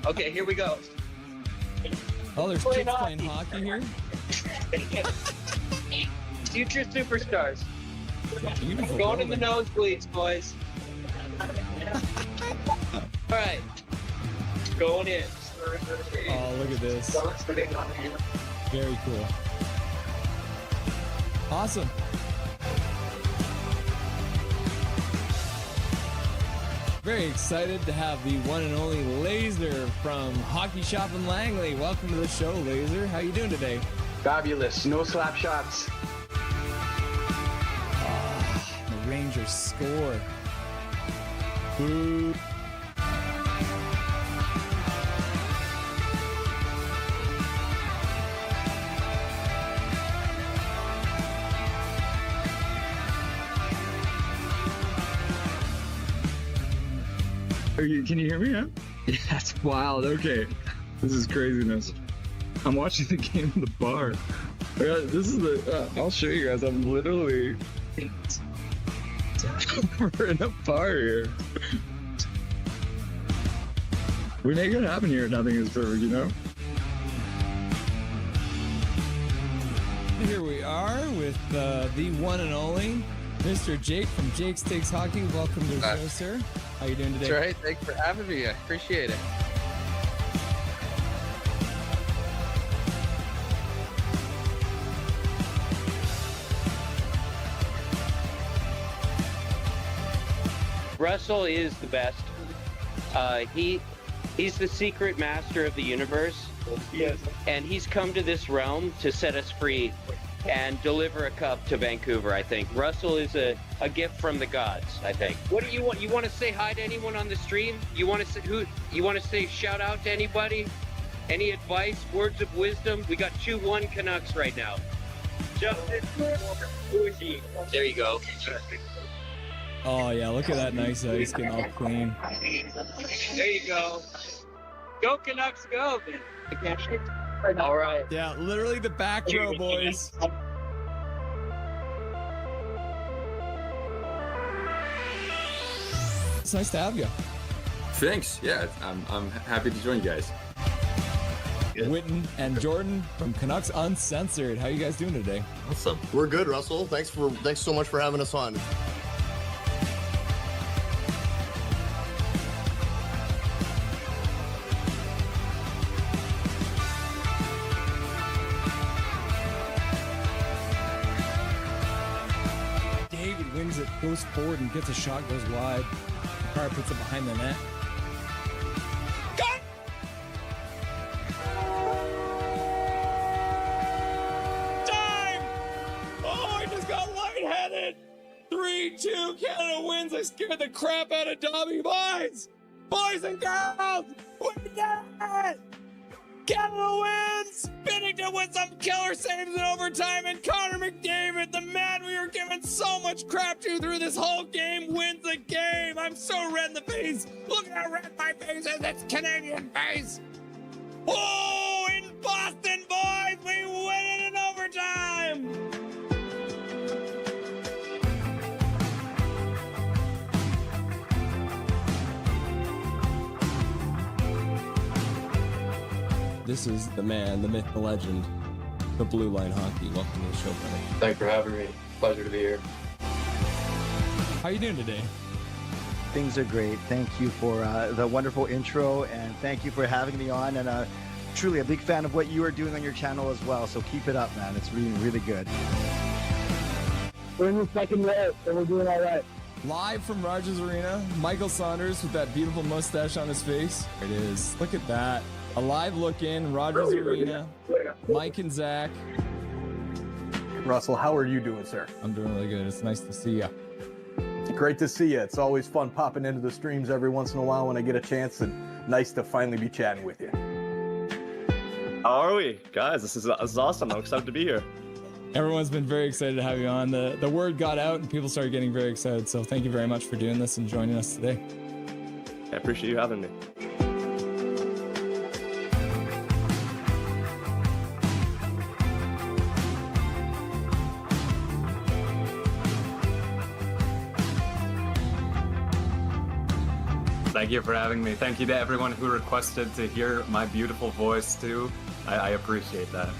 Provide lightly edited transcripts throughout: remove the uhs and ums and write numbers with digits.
Okay, here we go. Oh, there's kids playing hockey here. Future superstars. Beautiful. Going in building. the nosebleeds, boys. All right. Going in. Oh, look at this. Very cool. Awesome. Very excited to have the one and only Laser from Hockey Shop in Langley. Welcome to the show, Laser. How you doing today? Fabulous. No slap shots. The Rangers score. Boo. Can you hear me? Huh? Yeah, that's wild. Okay, this is craziness. I'm watching the game in the bar. This is the. I'll show you guys. I'm literally. We're in a bar here. When it could happen here, nothing is perfect, you know. Here we are with the one and only Mr. Jake from Jake's Takes Hockey. Welcome to the show, sir. How you doing today? That's right. Thanks for having me. I appreciate it. Russell is the best. He's the secret master of the universe. Yes. And he's come to this realm to set us free and deliver a cup to Vancouver, I think. Russell is a gift from the gods, I think. What do you want? You want to say hi to anyone on the stream? You want to say you want to say shout out to anybody? Any advice, words of wisdom? We got 2-1 Canucks right now. Justin, there you go. Oh yeah, look at that nice ice getting all clean. There you go. Go Canucks, go! All right. Yeah, literally the back row, boys. It's nice to have you. Thanks. Yeah, I'm happy to join you guys. Witten and Jordan from Canucks Uncensored. How you guys doing today? Awesome. We're good, Russell. Thanks so much for having us on. David wins it, goes forward and gets a shot, goes wide. Carr puts it behind the net. Time! Oh, I just got lightheaded! 3-2, Canada wins. I scared the crap out of Dobby. Boys and girls, we did it! Canada wins! Binnington with some killer saves in overtime, and Connor McDavid, the man we were giving so much crap to through this whole game, wins the game! I'm so red in the face! Look at how red my face is! It's Canadian face! Oh, in Boston, boys! We win it in overtime! This is the man, the myth, the legend, the Blue Line Hockey. Welcome to the show, buddy. Thanks for having me. Pleasure to be here. How you doing today? Things are great. Thank you for the wonderful intro, and thank you for having me on. And truly a big fan of what you are doing on your channel as well. So keep it up, man. It's really, really good. We're in the second row, so we're doing all right. Live from Rogers Arena, Michael Saunders with that beautiful mustache on his face. There it is. Look at that. A live look in, Rogers Arena, Mike and Zach. Russell, how are you doing, sir? I'm doing really good. It's nice to see you. Great to see you. It's always fun popping into the streams every once in a while when I get a chance, and nice to finally be chatting with you. How are we? Guys, this is awesome. I'm excited to be here. Everyone's been very excited to have you on. The word got out and people started getting very excited. So thank you very much for doing this and joining us today. I appreciate you having me. Thank you for having me. Thank you to everyone who requested to hear my beautiful voice too. I appreciate that.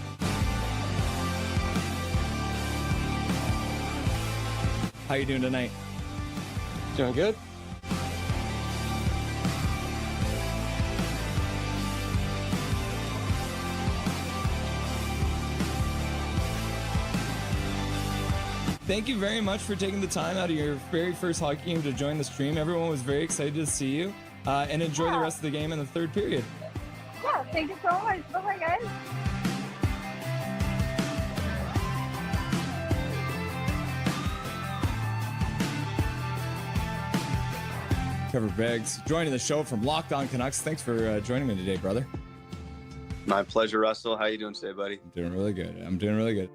How you doing tonight? Doing good. Thank you very much for taking the time out of your very first hockey game to join the stream. Everyone was very excited to see you, and enjoy the rest of the game in the third period. Yeah, thank you so much. Bye-bye, guys. Trevor Beggs joining the show from Locked On Canucks. Thanks for joining me today, brother. My pleasure, Russell. How you doing today, buddy? I'm doing really good. I'm doing really good.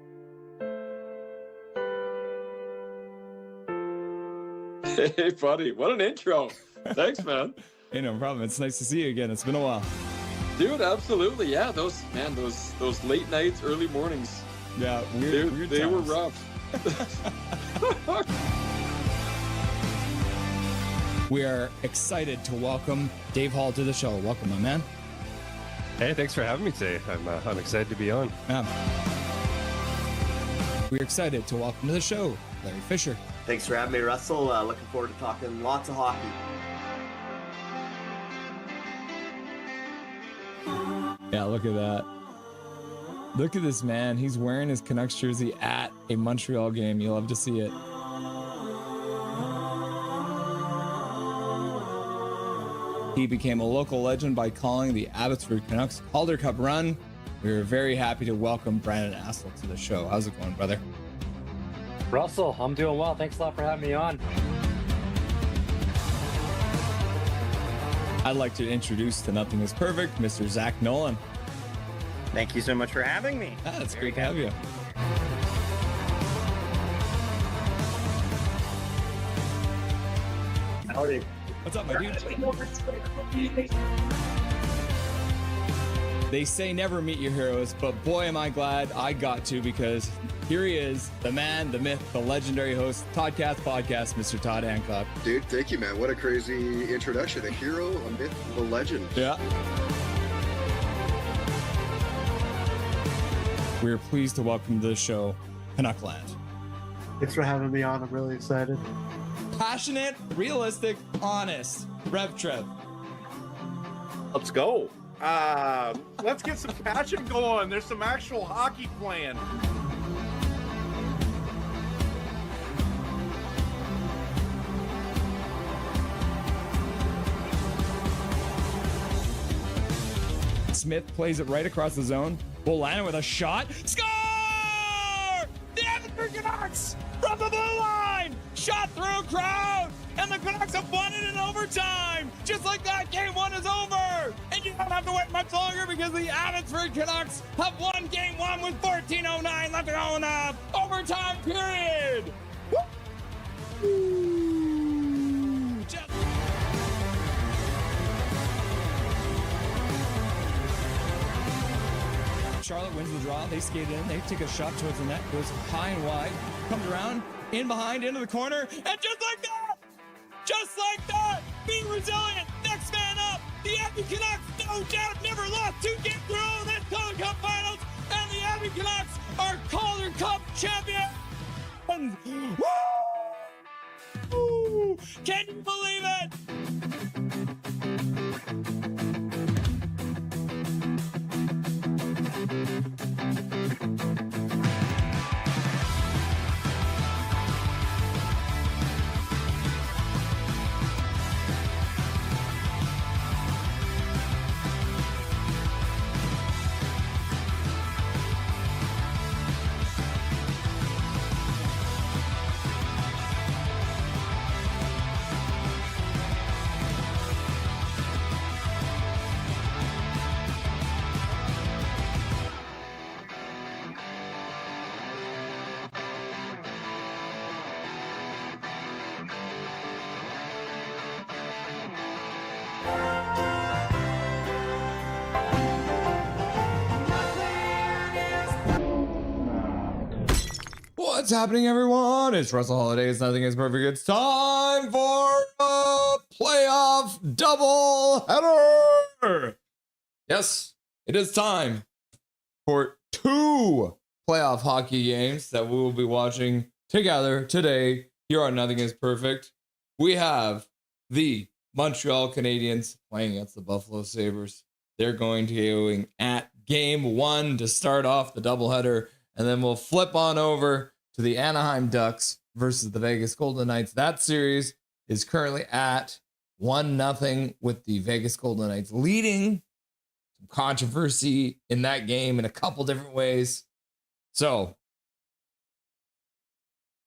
Hey, buddy. What an intro. Thanks, man. Hey, no problem. It's nice to see you again. It's been a while. Dude, absolutely. Yeah, those late nights, early mornings. Yeah, weird they were times. rough. We are excited to welcome Dave Hall to the show. Welcome, my man. Hey, thanks for having me today. I'm excited to be on. We're excited to welcome to the show Larry Fisher. Thanks for having me, Russell. Looking forward to talking lots of hockey. Yeah, look at that. Look at this man. He's wearing his Canucks jersey at a Montreal game. You'll love to see it. He became a local legend by calling the Abbotsford Canucks Calder Cup run. We were very happy to welcome Brandon Assel to the show. How's it going, brother? Russell, I'm doing well. Thanks a lot for having me on. I'd like to introduce to Nothing is Perfect, Mr. Zach Nolan. Thank you so much for having me. It's great to have you. Howdy. What's up, my dude? They say never meet your heroes, but boy, am I glad I got to, because here he is, the man, the myth, the legendary host, Toddcast Podcast, Mr. Todd Hancock. Dude, thank you, man. What a crazy introduction. A hero, a myth, a legend. Yeah. We're pleased to welcome to the show, Canuckland. Thanks for having me on. I'm really excited. Passionate, realistic, honest. Rev Trev. Let's go. Let's get some passion going. There's some actual hockey playing. Smith plays it right across the zone. Bolano with a shot. Score! The Abbotsford Canucks from the blue line! Shot through crowd! And the Canucks have won it in overtime! Just like that, game one is over! And you don't have to wait much longer, because the Abbotsford Canucks have won game one with 14:09 left to go in the overtime period! Woo! Charlotte wins the draw. They skate in. They take a shot towards the net. Goes high and wide. Comes around. In behind. Into the corner. And just like that, be resilient. Next man up. The Abbey Canucks, no doubt, never lost 2 games in a row in this Calder Cup Finals. And the Abbey Canucks are Calder Cup champions. Woo! Can you believe it? What's happening, everyone? It's Russell Holidays. Nothing is perfect. It's time for a playoff double header. Yes, it is time for 2 playoff hockey games that we will be watching together today here on Nothing is Perfect. We have the Montreal Canadiens playing against the Buffalo Sabres. They're going to go at game 1 to start off the doubleheader, and then we'll flip on over to the Anaheim Ducks versus the Vegas Golden Knights. That series is currently at 1-0 with the Vegas Golden Knights leading. Some controversy in that game in a couple different ways. So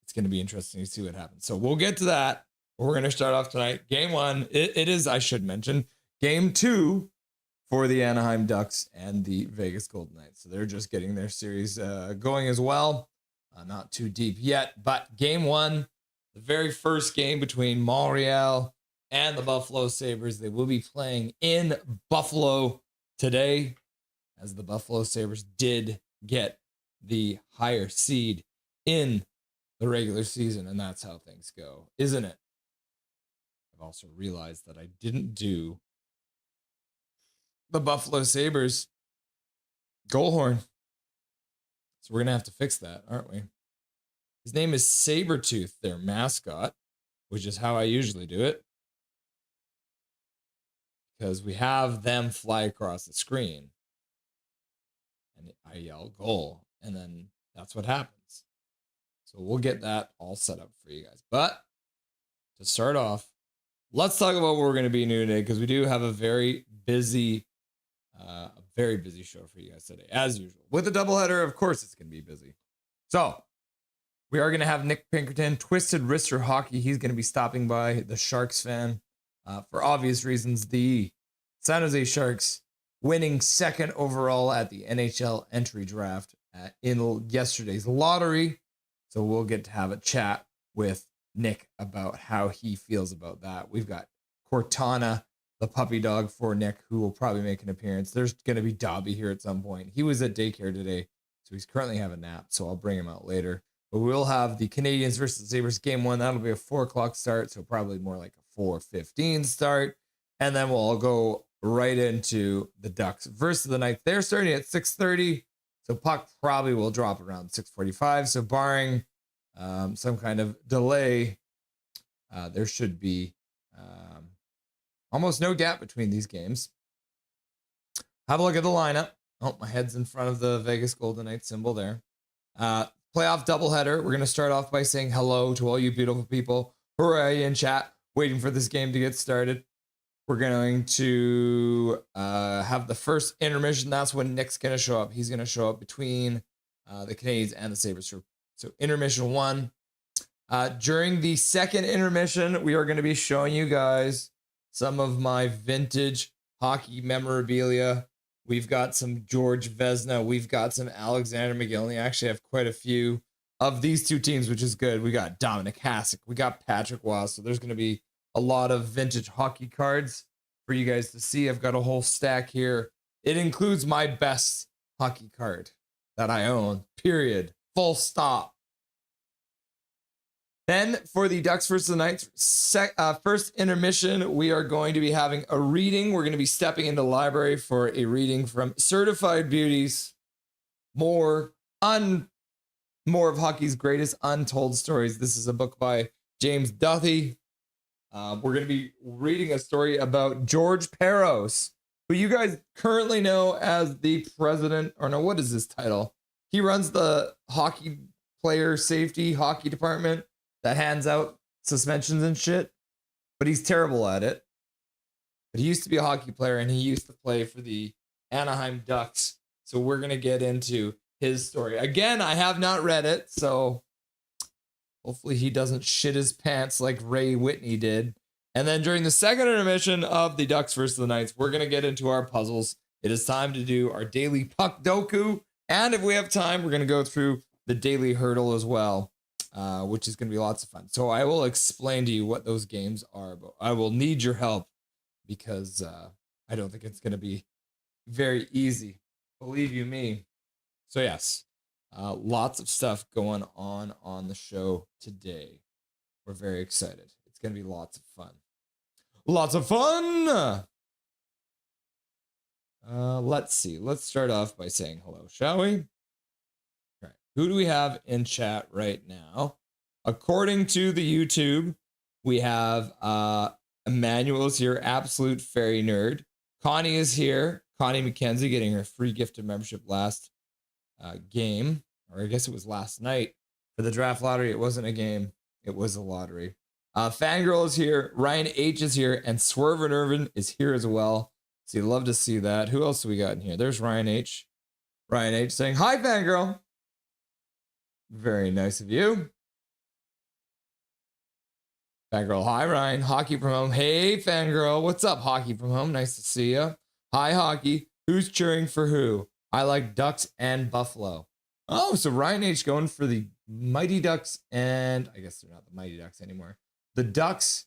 it's going to be interesting to see what happens. So we'll get to that. We're going to start off tonight. Game 1, it is, I should mention, game 2 for the Anaheim Ducks and the Vegas Golden Knights. So they're just getting their series going as well. Not too deep yet, but game 1, the very first game between Montreal and the Buffalo Sabres. They will be playing in Buffalo today, as the Buffalo Sabres did get the higher seed in the regular season, and that's how things go, isn't it? I've also realized that I didn't do the Buffalo Sabres goal horn. So we're going to have to fix that, aren't we? His name is Sabretooth, their mascot, which is how I usually do it, because we have them fly across the screen and I yell goal, and then that's what happens. So we'll get that all set up for you guys. But to start off, let's talk about what we're going to be doing today, because we do have a very busy show for you guys today, as usual. With a doubleheader, of course, it's going to be busy. So we are going to have Nick Pinkerton, Twisted Wrister Hockey. He's going to be stopping by, the Sharks fan. For obvious reasons, the San Jose Sharks winning 2nd overall at the NHL entry draft in yesterday's lottery. So we'll get to have a chat with Nick about how he feels about that. We've got Cortana, the puppy dog for Nick, who will probably make an appearance. There's going to be Dobby here at some point. He was at daycare today, so he's currently having a nap, so I'll bring him out later. But we'll have the Canadiens versus the Sabres game 1. That'll be a 4 o'clock start, so probably more like a 4:15 start. And then we'll all go right into the Ducks versus the Knights. They're starting at 6:30, so puck probably will drop around 6:45. So barring some kind of delay, there should be almost no gap between these games. Have a look at the lineup. Oh, my head's in front of the Vegas Golden Knights symbol there. Playoff doubleheader. We're going to start off by saying hello to all you beautiful people who are in chat waiting for this game to get started. We're going to have the first intermission. That's when Nick's going to show up. He's going to show up between the Canadiens and the Sabres. So intermission 1. During the second intermission, we are going to be showing you guys some of my vintage hockey memorabilia. We've got some George Vezina. We've got some Alexander Mogilny. I actually have quite a few of these two teams, which is good. We got Dominic Hasek. We got Patrick Waugh. So there's going to be a lot of vintage hockey cards for you guys to see. I've got a whole stack here. It includes my best hockey card that I own, period. Full stop. Then for the Ducks versus the Knights, first intermission, we are going to be having a reading. We're going to be stepping into the library for a reading from Certified Beauties. More of hockey's greatest untold stories. This is a book by James Duthie. We're going to be reading a story about George Peros, who you guys currently know as the president, or no, what is his title? He runs the hockey player safety hockey department that hands out suspensions and shit, but he's terrible at it. But he used to be a hockey player, and he used to play for the Anaheim Ducks. So we're going to get into his story. Again, I have not read it, so hopefully he doesn't shit his pants like Ray Whitney did. And then during the second intermission of the Ducks versus the Knights, we're going to get into our puzzles. It is time to do our daily puck doku. And if we have time, we're going to go through the daily hurdle as well, which is going to be lots of fun. So I will explain to you what those games are, but I will need your help because I don't think it's going to be very easy. Believe you me. So yes, lots of stuff going on the show today. We're very excited. It's going to be lots of fun. Lots of fun. Let's see. Let's start off by saying hello, shall we? All right. Who do we have in chat right now? According to the YouTube, we have Emmanuel's here, absolute fairy nerd. Connie is here. Connie McKenzie getting her free gift of membership last game, or I guess it was last night for the draft lottery. It wasn't a game, it was a lottery. Fangirl is here, Ryan H is here, and Swerve Irvin is here as well. So you love to see that. Who else do we got in here? There's Ryan H. Ryan H saying, hi, Fangirl. Very nice of you. Fangirl, hi, Ryan. Hockey from home. Hey, Fangirl. What's up, Hockey from home? Nice to see you. Hi, Hockey. Who's cheering for who? I like Ducks and Buffalo. Oh, so Ryan H going for the Mighty Ducks, and I guess they're not the Mighty Ducks anymore. The Ducks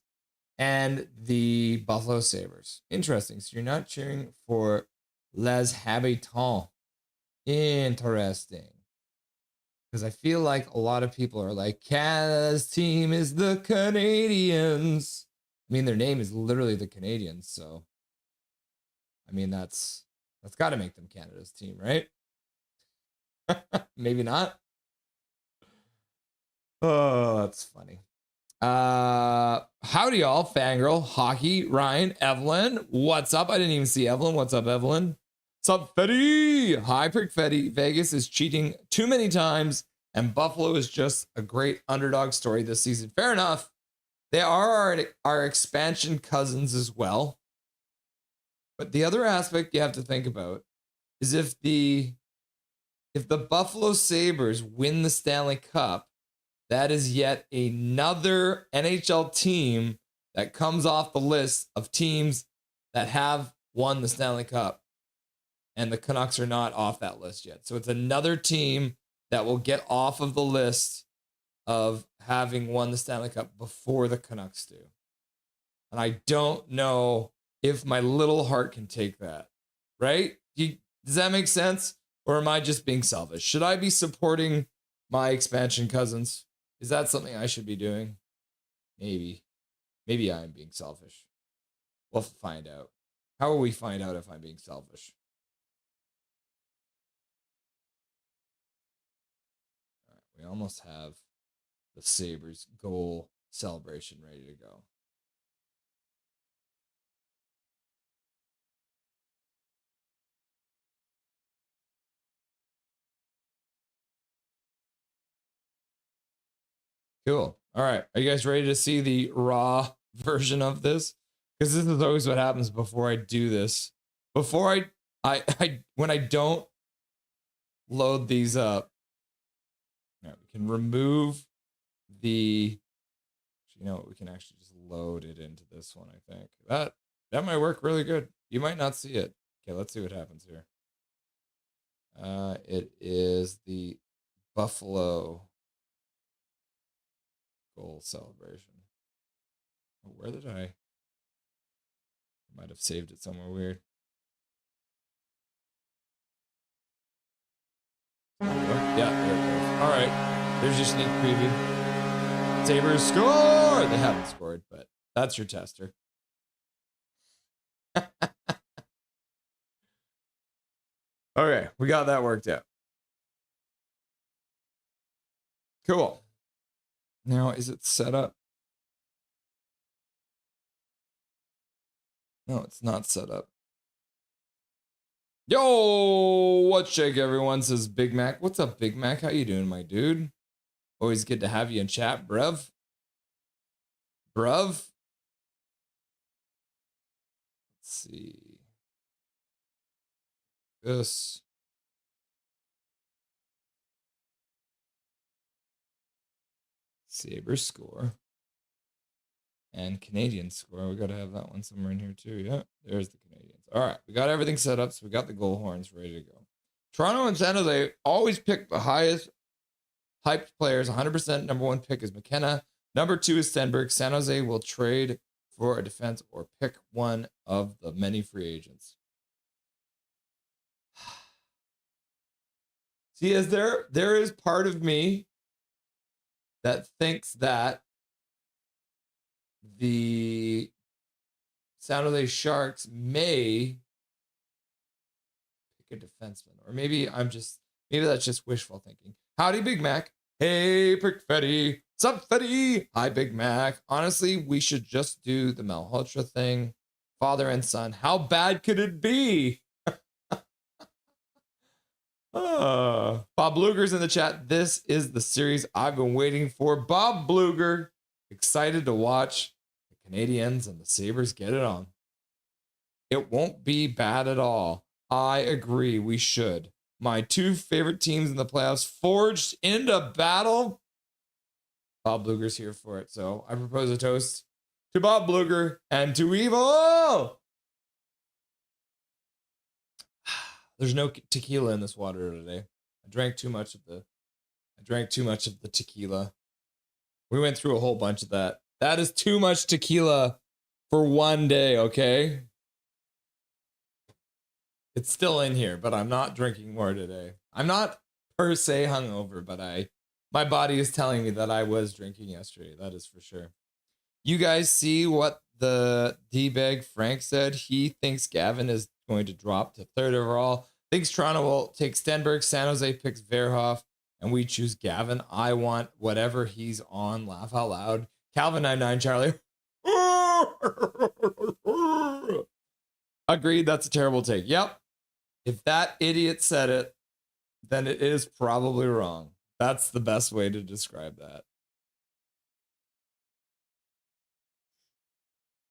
and the Buffalo Sabres. Interesting. So you're not cheering for Les Habitants. Interesting. Because I feel like a lot of people are like, Canada's team is the Canadiens. I mean, their name is literally the Canadiens, so I mean that's got to make them Canada's team, right? Maybe not. Oh, that's funny. Howdy y'all, Fangirl, Hockey, Ryan, Evelyn. What's up? I didn't even see Evelyn. What's up, Evelyn? What's up, Fetty? Hi, Prick Fetty. Vegas is cheating too many times, and Buffalo is just a great underdog story this season. Fair enough. They are our expansion cousins as well. But the other aspect you have to think about is if the Buffalo Sabres win the Stanley Cup, that is yet another NHL team that comes off the list of teams that have won the Stanley Cup. And the Canucks are not off that list yet. So it's another team that will get off of the list of having won the Stanley Cup before the Canucks do. And I don't know if my little heart can take that, right? Does that make sense? Or am I just being selfish? Should I be supporting my expansion cousins? Is that something I should be doing? Maybe. Maybe I'm being selfish. We'll find out. How will we find out if I'm being selfish? All right, we almost have the Sabres goal celebration ready to go. Cool. All right. Are you guys ready to see the raw version of this? Because this is always what happens before I do this. Before I when I don't load these up. All right, we can remove the, you know, we can actually just load it into this one, I think. That might work really good. You might not see it. Okay, let's see what happens here. It is the Buffalo goal celebration. Oh, where did I might have saved it somewhere weird. Oh, yeah, there it goes. All right, there's your sneak preview. Sabres score! They haven't scored, but that's your tester. Okay, we got that worked out. Cool. Now, is it set up? No, it's not set up. Yo, what's shake, everyone? Says Big Mac. What's up, Big Mac? How you doing, my dude? Always good to have you in chat, bruv. Bruv. Let's see. This. Sabres score. And Canadian score. We got to have that one somewhere in here too. Yeah, there's the Canadians. All right, we got everything set up, so we got the goal horns ready to go. Toronto and San Jose always pick the highest hyped players. 100% number one pick is McKenna. Number two is Stenberg. San Jose will trade for a defense or pick one of the many free agents. See, there is part of me that thinks that the San Jose Sharks may pick a defenseman. Or maybe that's just wishful thinking. Howdy, Big Mac. Hey, Prick Fetty. Sup, Fetty? Hi, Big Mac. Honestly, we should just do the Malhotra thing. Father and son. How bad could it be? Bob Bluger's in the chat. This is the series I've been waiting for. Bob Bluger. Excited to watch the Canadiens and the Sabres get it on. It won't be bad at all. I agree. We should. My two favorite teams in the playoffs forged into battle. Bob Bluger's here for it. So I propose a toast to Bob Bluger and to evil. There's no tequila in this water today. I drank too much of the tequila. We went through a whole bunch of that. That is too much tequila for one day, okay? It's still in here, but I'm not drinking more today. I'm not per se hungover, but my body is telling me that I was drinking yesterday. That is for sure. You guys see what the D-bag Frank said? He thinks Gavin is going to drop to 3rd overall. Thinks Toronto will take Stenberg. San Jose picks Verhoff, and we choose Gavin. I want whatever he's on. Laugh out loud. Calvin 99 Charlie. Agreed. That's a terrible take. Yep. If that idiot said it, then it is probably wrong. That's the best way to describe that.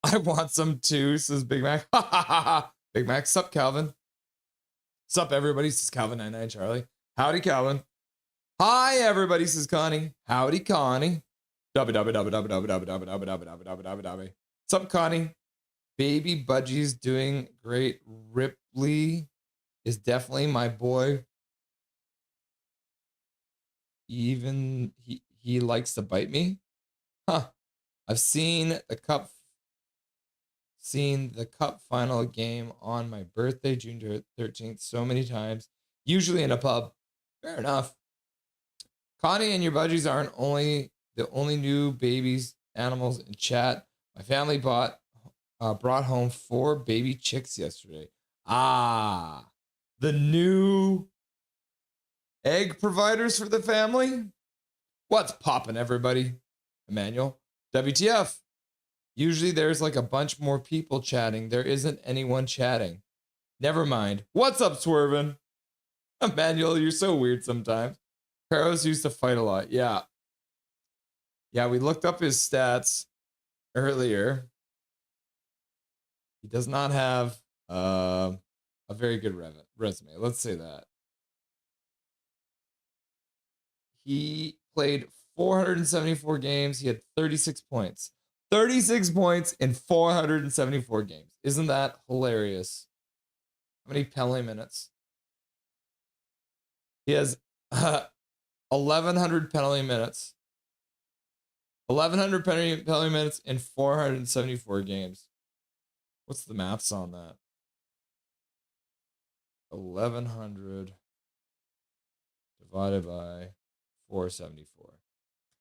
I want some too, says Big Mac. Big Mac, sup, Calvin? Sup, everybody, says Calvin 99 Charlie. Howdy, Calvin. Hi, everybody, says Connie. Howdy, Connie. Sup, Connie? Baby Budgie's doing great. Ripley is definitely my boy. Even he likes to bite me. Huh. I've seen the cup final game on my birthday, June 13th, so many times, usually in a pub. Fair enough. Connie and your budgies aren't the only new babies animals in chat. My family brought home 4 baby chicks yesterday. The new egg providers for the family? What's poppin', everybody? Emmanuel. WTF. Usually there's like a bunch more people chatting. There isn't anyone chatting. Never mind. What's up, Swervin? Emmanuel, you're so weird sometimes. Peros used to fight a lot. Yeah. Yeah, we looked up his stats earlier. He does not have a very good resume. Let's say that. He played 474 games. He had 36 points. 36 points in 474 games. Isn't that hilarious? How many penalty minutes? He has 1,100 penalty minutes. 1,100 penalty minutes in 474 games. What's the maths on that? 1,100 divided by 474.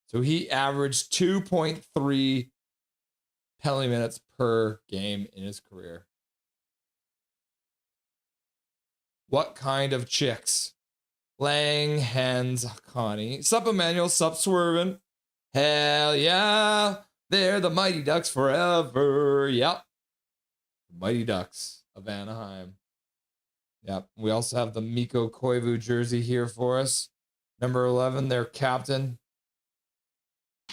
So he averaged 2.3 penalty minutes per game in his career. What kind of chicks? Laying hens, Connie. Sup, Emmanuel. Sup, Swervin. Hell yeah. They're the Mighty Ducks forever. Yep. The Mighty Ducks of Anaheim. Yep. We also have the Mikko Koivu jersey here for us. Number 11, their captain.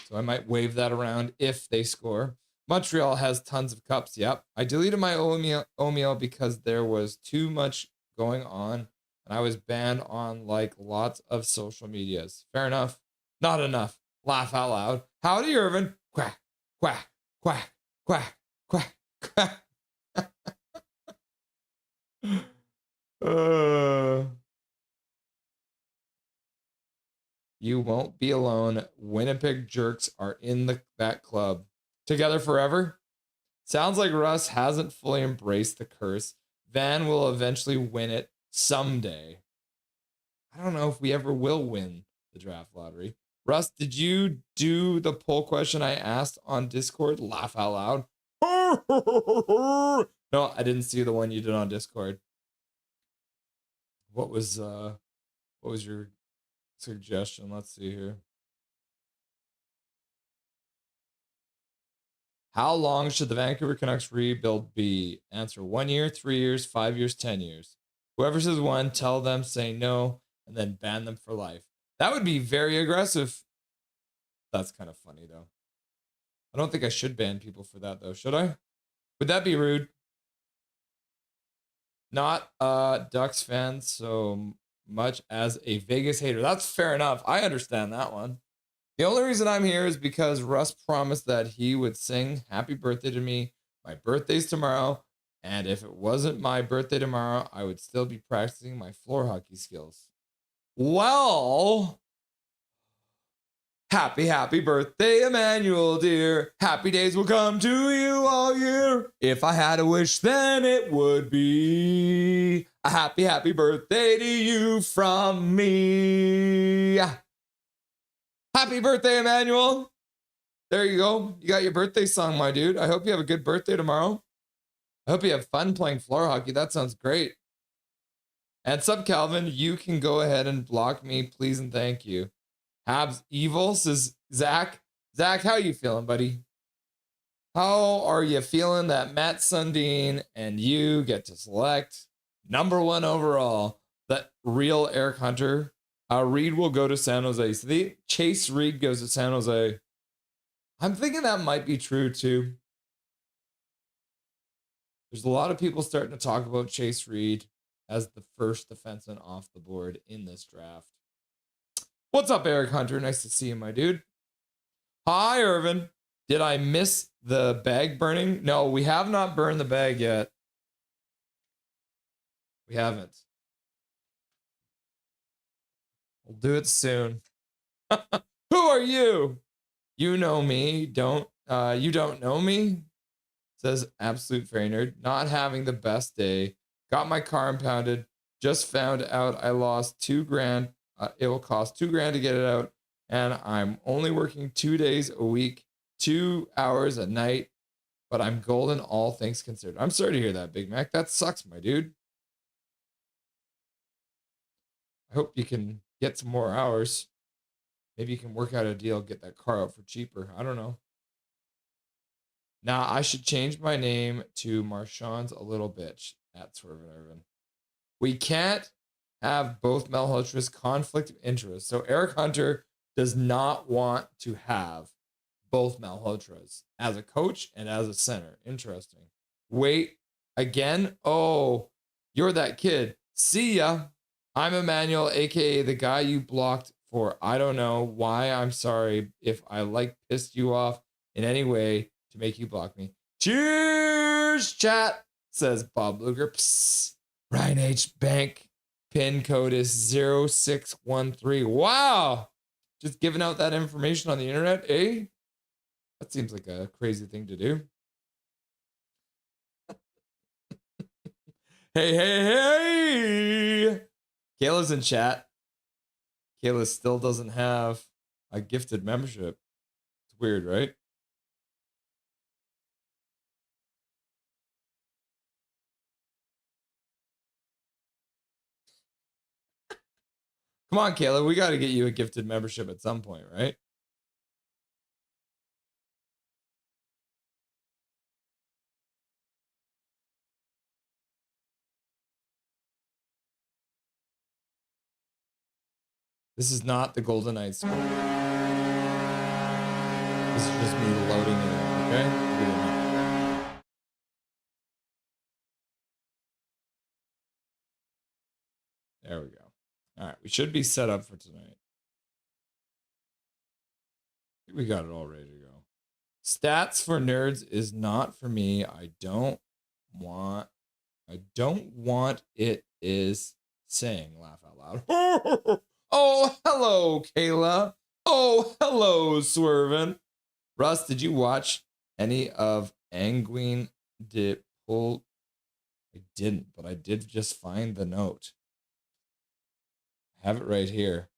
So I might wave that around if they score. Montreal has tons of cups. Yep. I deleted my OML because there was too much going on and I was banned on like lots of social medias. Fair enough. Not enough. Laugh out loud. Howdy, Irvin. Quack, quack, quack, quack, quack, quack. You won't be alone. Winnipeg Jerks are in that club. Together forever? Sounds like Russ hasn't fully embraced the curse. Van will eventually win it someday. I don't know if we ever will win the draft lottery. Russ, did you do the poll question I asked on Discord? Laugh out loud. No, I didn't see the one you did on Discord. What was your suggestion? Let's see here. How long should the Vancouver Canucks rebuild be? Answer: 1 year, 3 years, 5 years, 10 years. Whoever says one, tell them say no, and then ban them for life. That would be very aggressive. That's kind of funny, though. I don't think I should ban people for that, though. Should I? Would that be rude? Not a Ducks fan so much as a Vegas hater. That's fair enough. I understand that one. The only reason I'm here is because Russ promised that he would sing happy birthday to me. My birthday's tomorrow. And if it wasn't my birthday tomorrow, I would still be practicing my floor hockey skills. Well, happy birthday, Emmanuel, dear. Happy days will come to you all year. If I had a wish, then it would be a happy birthday to you from me. Happy birthday, Emmanuel. There you go. You got your birthday song, my dude. I hope you have a good birthday tomorrow. I hope you have fun playing floor hockey. That sounds great. And sup, Calvin, you can go ahead and block me, please and thank you. Habs evil, says Zach. Zach, how you feeling, buddy? How are you feeling that Matt Sundin and you get to select #1 overall? That real Eric Hunter. Reed will go to San Jose. So the Chase Reed goes to San Jose. I'm thinking that might be true too. There's a lot of people starting to talk about Chase Reed as the first defenseman off the board in this draft. What's up, Eric Hunter? Nice to see you, my dude. Hi, Irvin. Did I miss the bag burning? No, we have not burned the bag yet. We haven't. We'll do it soon. Who are you? You know me. You don't know me? Says Absolute Fairy Nerd. Not having the best day. Got my car impounded. Just found out I lost $2,000. It will cost $2,000 to get it out. And I'm only working 2 days a week, 2 hours a night. But I'm golden, all things considered. I'm sorry to hear that, Big Mac. That sucks, my dude. I hope you can get some more hours. Maybe you can work out a deal, get that car out for cheaper. I don't know. Now I should change my name to Marshawn's a little bitch at Swervin Irvin. We can't have both Malhotra's conflict of interest. So Eric Hunter does not want to have both Malhotras as a coach and as a center. Interesting. Wait, again? Oh, you're that kid. See ya. I'm Emmanuel, aka the guy you blocked for I don't know why. I'm sorry if I pissed you off in any way to make you block me. Cheers, chat, says Bob Luger. Psst. Ryan H. Bank. Pin code is 0613. Wow. Just giving out that information on the internet, eh? That seems like a crazy thing to do. Hey. Kayla's in chat. Kayla still doesn't have a gifted membership. It's weird, right? Come on, Kayla. We got to get you a gifted membership at some point, right? This is not the Golden Knights score. This is just me loading it in, okay? There we go. All right, we should be set up for tonight. I think we got it all ready to go. Stats for nerds is not for me. I don't want it is saying laugh out loud. Oh, hello, Kayla. Oh, hello, Swervin. Russ, did you watch any of Anguin de Pull? I didn't, but I did just find the note. I have it right here.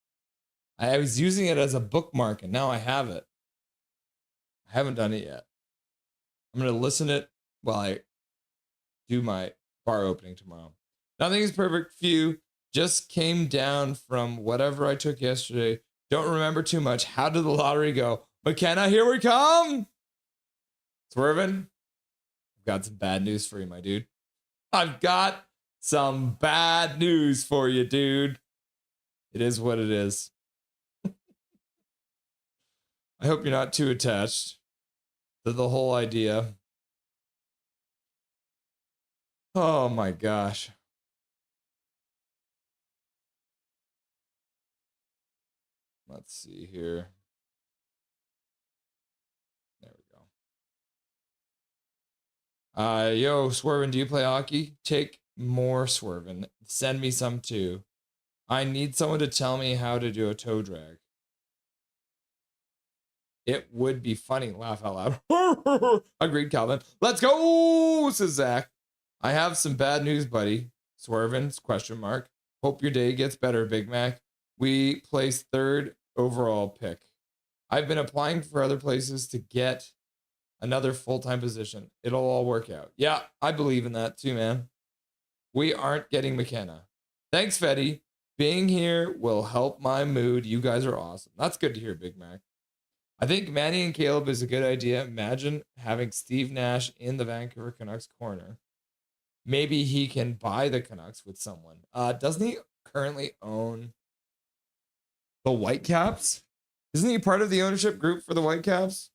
I was using it as a bookmark, and now I have it. I haven't done it yet. I'm going to listen while I do my bar opening tomorrow. Nothing is perfect. Few just came down from whatever I took yesterday. Don't remember too much. How did the lottery go? McKenna, here we come. Swervin, I've got some bad news for you, my dude. I've got some bad news for you, dude. It is what it is. I hope you're not too attached to the whole idea. Oh my gosh. Let's see here. There we go. Yo, Swervin, do you play hockey? Take more, Swervin. Send me some too. I need someone to tell me how to do a toe drag. It would be funny. Laugh out loud. Agreed, Calvin. Let's go, says Zach. I have some bad news, buddy. Swervin's question mark. Hope your day gets better, Big Mac. We placed 3rd overall pick. I've been applying for other places to get another full-time position. It'll all work out. Yeah, I believe in that too, man. We aren't getting McKenna. Thanks, Fetty. Being here will help my mood. You guys are awesome. That's good to hear, Big Mac. I think Manny and Caleb is a good idea. Imagine having Steve Nash in the Vancouver Canucks corner. Maybe he can buy the Canucks with someone. Doesn't he currently own the Whitecaps? Isn't he part of the ownership group for the Whitecaps?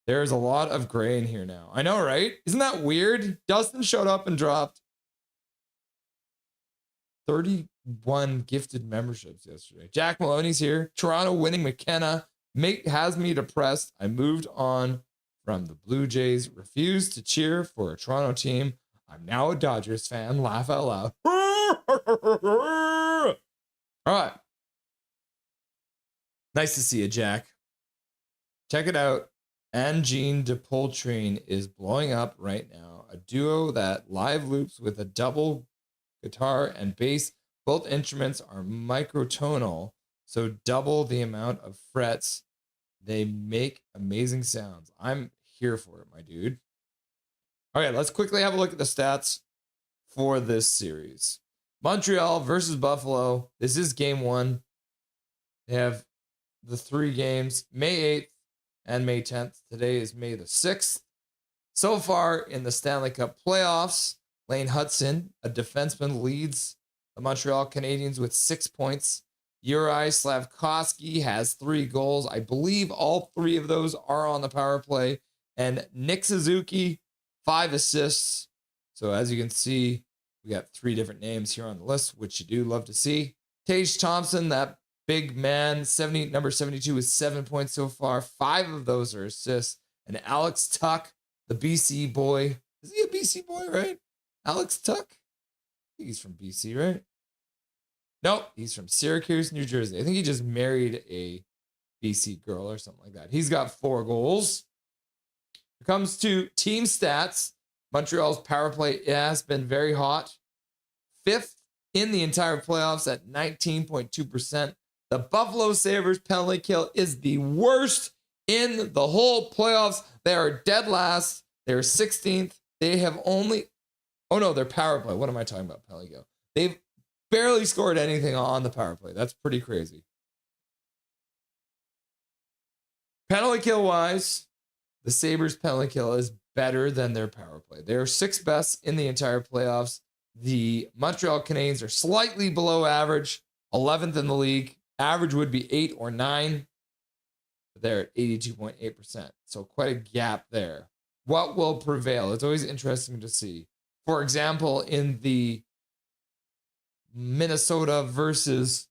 There's a lot of gray in here now. I know, right? Isn't that weird? Dustin showed up and dropped 31 gifted memberships yesterday. Jack Maloney's here. Toronto winning McKenna has me depressed. I moved on from the Blue Jays. Refused to cheer for a Toronto team. I'm now a Dodgers fan. Laugh out loud. All right. Nice to see you, Jack. Check it out. Angine de Poltrine is blowing up right now. A duo that live loops with a double guitar and bass. Both instruments are microtonal, so double the amount of frets. They make amazing sounds. I'm here for it, my dude. All right, let's quickly have a look at the stats for this series. Montreal versus Buffalo. This is game 1. They have the 3 games, May 8th and May 10th. Today is May the 6th. So far in the Stanley Cup playoffs, Lane Hudson, a defenseman, leads the Montreal Canadiens with 6 points. Uri Slavkovsky has 3 goals. I believe all 3 of those are on the power play. And Nick Suzuki, 5 assists. So as you can see, we got 3 different names here on the list, which you do love to see. Tage Thompson, that big man, number 72 with 7 points so far. 5 of those are assists. And Alex Tuck, the BC boy. Is he a BC boy, right? Alex Tuck? I think he's from BC, right? Nope, he's from Syracuse, New Jersey. I think he just married a BC girl or something like that. He's got 4 goals. When it comes to team stats, Montreal's power play has been very hot. 5th in the entire playoffs at 19.2%. The Buffalo Sabres penalty kill is the worst in the whole playoffs. They are dead last. They're 16th. They have only... Oh no, their power play. What am I talking about? Penalty kill. They've barely scored anything on the power play. That's pretty crazy. Penalty kill wise, the Sabres penalty kill is better than their power play. They are 6th best in the entire playoffs. The Montreal Canadiens are slightly below average, 11th in the league. Average would be 8 or 9. But they're at 82.8%. So quite a gap there. What will prevail? It's always interesting to see. For example, in the Minnesota versus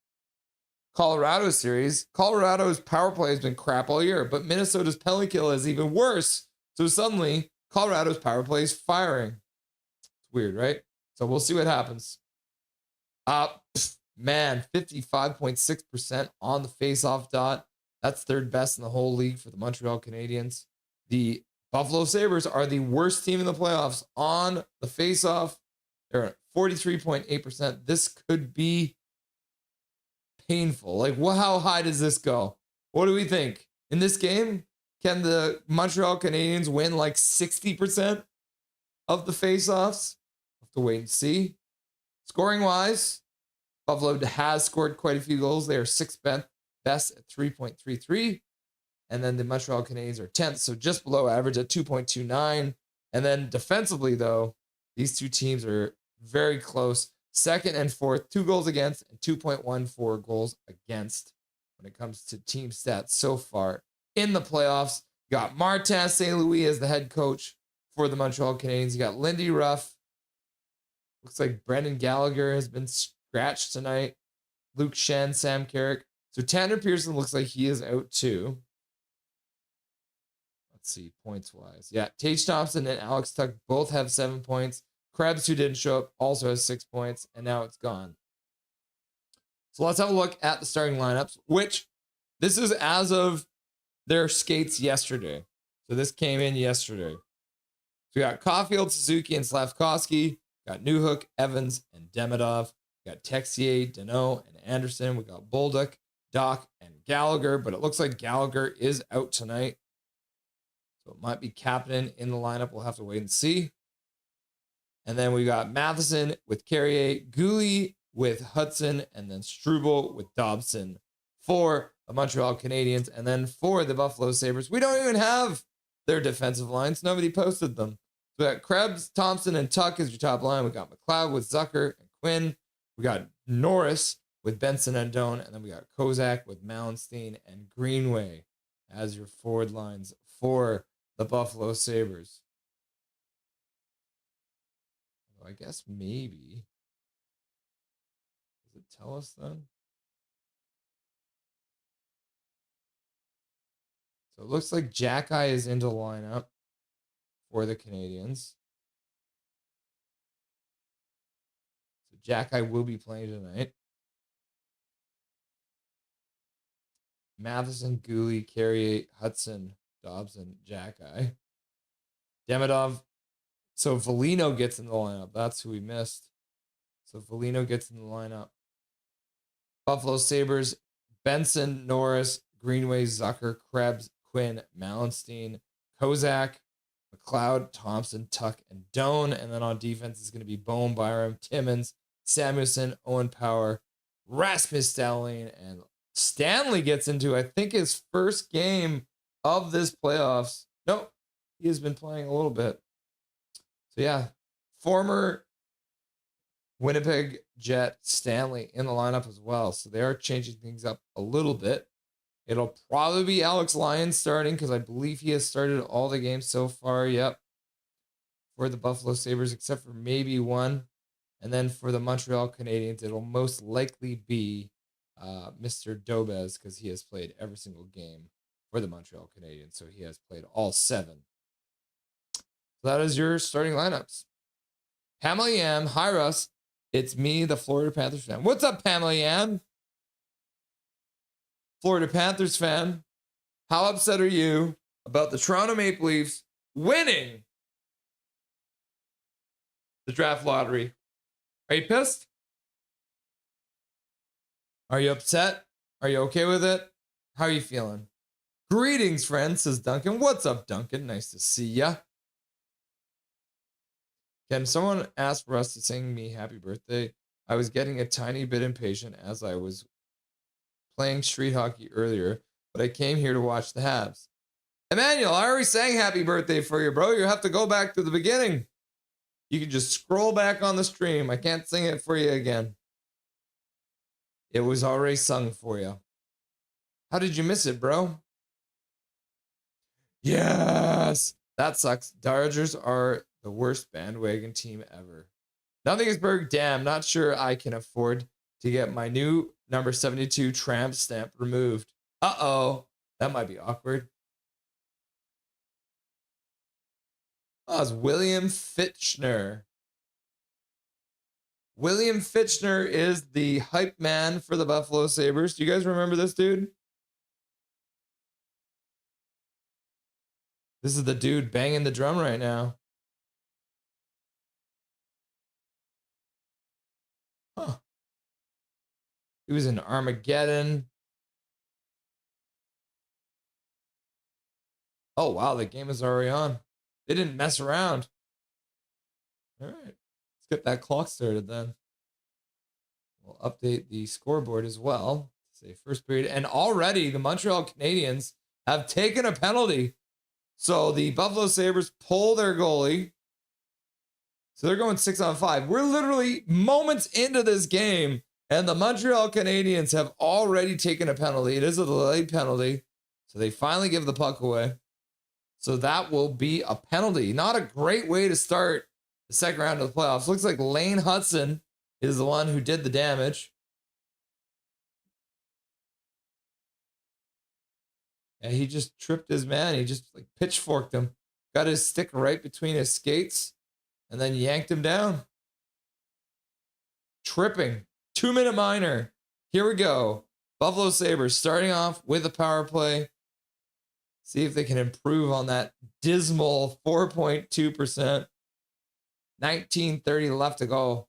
Colorado series, Colorado's power play has been crap all year, but Minnesota's penalty kill is even worse. So suddenly, Colorado's power play is firing. It's weird, right? So we'll see what happens. Man, 55.6% on the face-off dot. That's 3rd best in the whole league for the Montreal Canadiens. The Buffalo Sabres are the worst team in the playoffs on the face-off. They're at 43.8%. This could be painful. Like, how high does this go? What do we think? In this game, Can the Montreal Canadiens win like 60% of the faceoffs? We'll have to wait and see. Scoring wise, Buffalo has scored quite a few goals. They are sixth best at 3.33. And then the Montreal Canadiens are 10th, so just below average at 2.29. And then defensively, though, these two teams are very close. Second and fourth, 2 goals against and 2.14 goals against when it comes to team stats so far in the playoffs. You got Martin St. Louis as the head coach for the Montreal Canadiens. You got Lindy Ruff. Looks like Brendan Gallagher has been scratched tonight. Luke Shen, Sam Carrick. So Tanner Pearson looks like he is out too. Let's see, points-wise. Yeah, Tage Thompson and Alex Tuck both have 7 points. Krebs, who didn't show up, also has 6 points, and now it's gone. So let's have a look at the starting lineups, which this is as of their skates yesterday. So this came in yesterday. So we got Caulfield, Suzuki, and Slavkovsky. Got Newhook, Evans, and Demidov. We got Texier, Deneau, and Anderson. We got Bolduc, Doc, and Gallagher, but it looks like Gallagher is out tonight. So it might be Kapanen in the lineup. We'll have to wait and see. And then we got Matheson with Carrier, Gooley with Hudson, and then Struble with Dobson for the Montreal Canadiens. And then for the Buffalo Sabres, we don't even have their defensive lines. Nobody posted them. So we got Krebs, Thompson, and Tuck as your top line. We got McLeod with Zucker and Quinn. We got Norris with Benson and Doan. And then we got Kozak with Malmsteen and Greenway as your forward lines for the Buffalo Sabres. I guess maybe. Does it tell us then? So it looks like Jack-Eye is into the lineup for the Canadiens. So Jack-Eye will be playing tonight. Matheson, Gooley, Carrier, Hudson, Dobson, Jack-Eye. Demidov. So Foligno gets in the lineup. That's who we missed. So Foligno gets in the lineup. Buffalo Sabres, Benson, Norris, Greenway, Zucker, Krebs, Quinn, Malmsteen, Kozak, McLeod, Thompson, Tuck, and Doan. And then on defense is going to be Bohm, Byram, Timmins, Samuelson, Owen Power, Rasmus Dahlin, and Stanley gets into, I think, his first game of this playoffs. Nope, he has been playing a little bit. So yeah, former Winnipeg Jet Stanley in the lineup as well. So they are changing things up a little bit. It'll probably be Alex Lyons starting because I believe he has started all the games so far. Yep. For the Buffalo Sabres, except for maybe one. And then for the Montreal Canadiens, it'll most likely be Mr. Dobez because he has played every single game for the Montreal Canadiens. So he has played all 7. That is your starting lineups. Pamela Yam, hi Russ. It's me, the Florida Panthers fan. What's up, Pamela Yam? Florida Panthers fan. How upset are you about the Toronto Maple Leafs winning the draft lottery? Are you pissed? Are you upset? Are you okay with it? How are you feeling? Greetings, friends, says Duncan. What's up, Duncan? Nice to see ya. Can someone ask for us to sing me happy birthday? I was getting a tiny bit impatient as I was playing street hockey earlier, but I came here to watch the Habs. Emmanuel, I already sang happy birthday for you, bro. You have to go back to the beginning. You can just scroll back on the stream. I can't sing it for you again. It was already sung for you. How did you miss it, bro? Yes! That sucks. Dodgers are the worst bandwagon team ever. Nothingisburg, damn, not sure I can afford to get my new number 72 tramp stamp removed. Uh-oh. That might be awkward. Oh, it's William Fitchner. William Fitchner is the hype man for the Buffalo Sabres. Do you guys remember this dude? This is the dude banging the drum right now. Huh. He was in Armageddon. Oh, wow. The game is already on. They didn't mess around. All right. Let's get that clock started then. We'll update the scoreboard as well. Say first period. And already the Montreal Canadiens have taken a penalty. So the Buffalo Sabres pull their goalie. So they're going 6-on-5. We're literally moments into this game, and the Montreal Canadiens have already taken a penalty. It is a delayed penalty. So they finally give the puck away. So that will be a penalty. Not a great way to start the second round of the playoffs. Looks like Lane Hudson is the one who did the damage. And he just tripped his man. He just like pitchforked him. Got his stick right between his skates and then yanked him down. Tripping. 2-minute minor. Here we go. Buffalo Sabres starting off with a power play. See if they can improve on that dismal 4.2%. 19:30 left to go.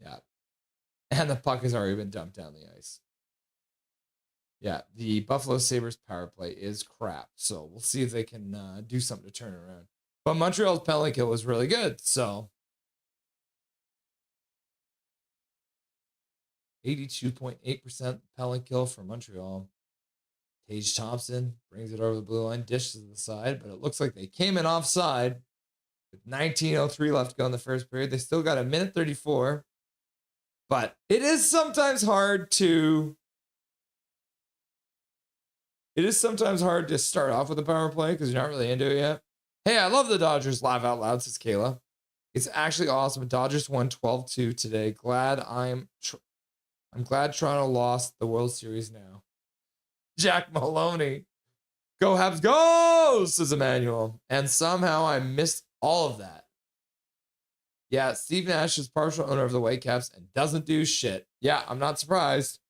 Yeah. And the puck has already been dumped down the ice. Yeah, the Buffalo Sabres power play is crap. So we'll see if they can do something to turn it around. But Montreal's penalty kill was really good. So 82.8% penalty kill for Montreal. Tage Thompson brings it over the blue line, dishes to the side, but it looks like they came in offside with 19:03 left to go in the first period. They still got a minute 34, but it is sometimes hard to start off with a power play because you're not really into it yet. Hey, I love the Dodgers. Laugh out loud, says Kayla. It's actually awesome. Dodgers won 12-2 today. I'm glad Toronto lost the World Series now. Jack Maloney. Go Habs, go, says Emmanuel. And somehow I missed all of that. Yeah, Steve Nash is partial owner of the Whitecaps and doesn't do shit. Yeah, I'm not surprised.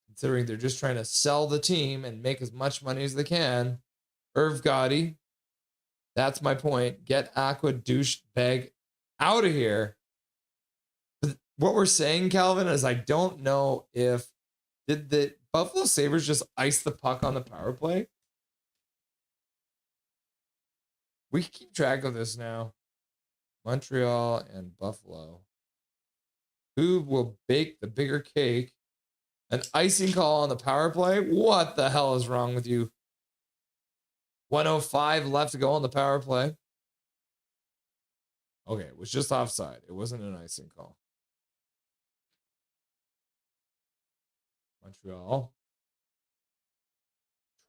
Considering they're just trying to sell the team and make as much money as they can. Irv Gotti. That's my point. Get Aqua douchebag out of here. What we're saying, Calvin, is I don't know if did the Buffalo Sabres just ice the puck on the power play? We keep track of this now. Montreal and Buffalo. Who will bake the bigger cake? An icing call on the power play? What the hell is wrong with you? 1:05 left to go on the power play. Okay, it was just offside. It wasn't an icing call. Montreal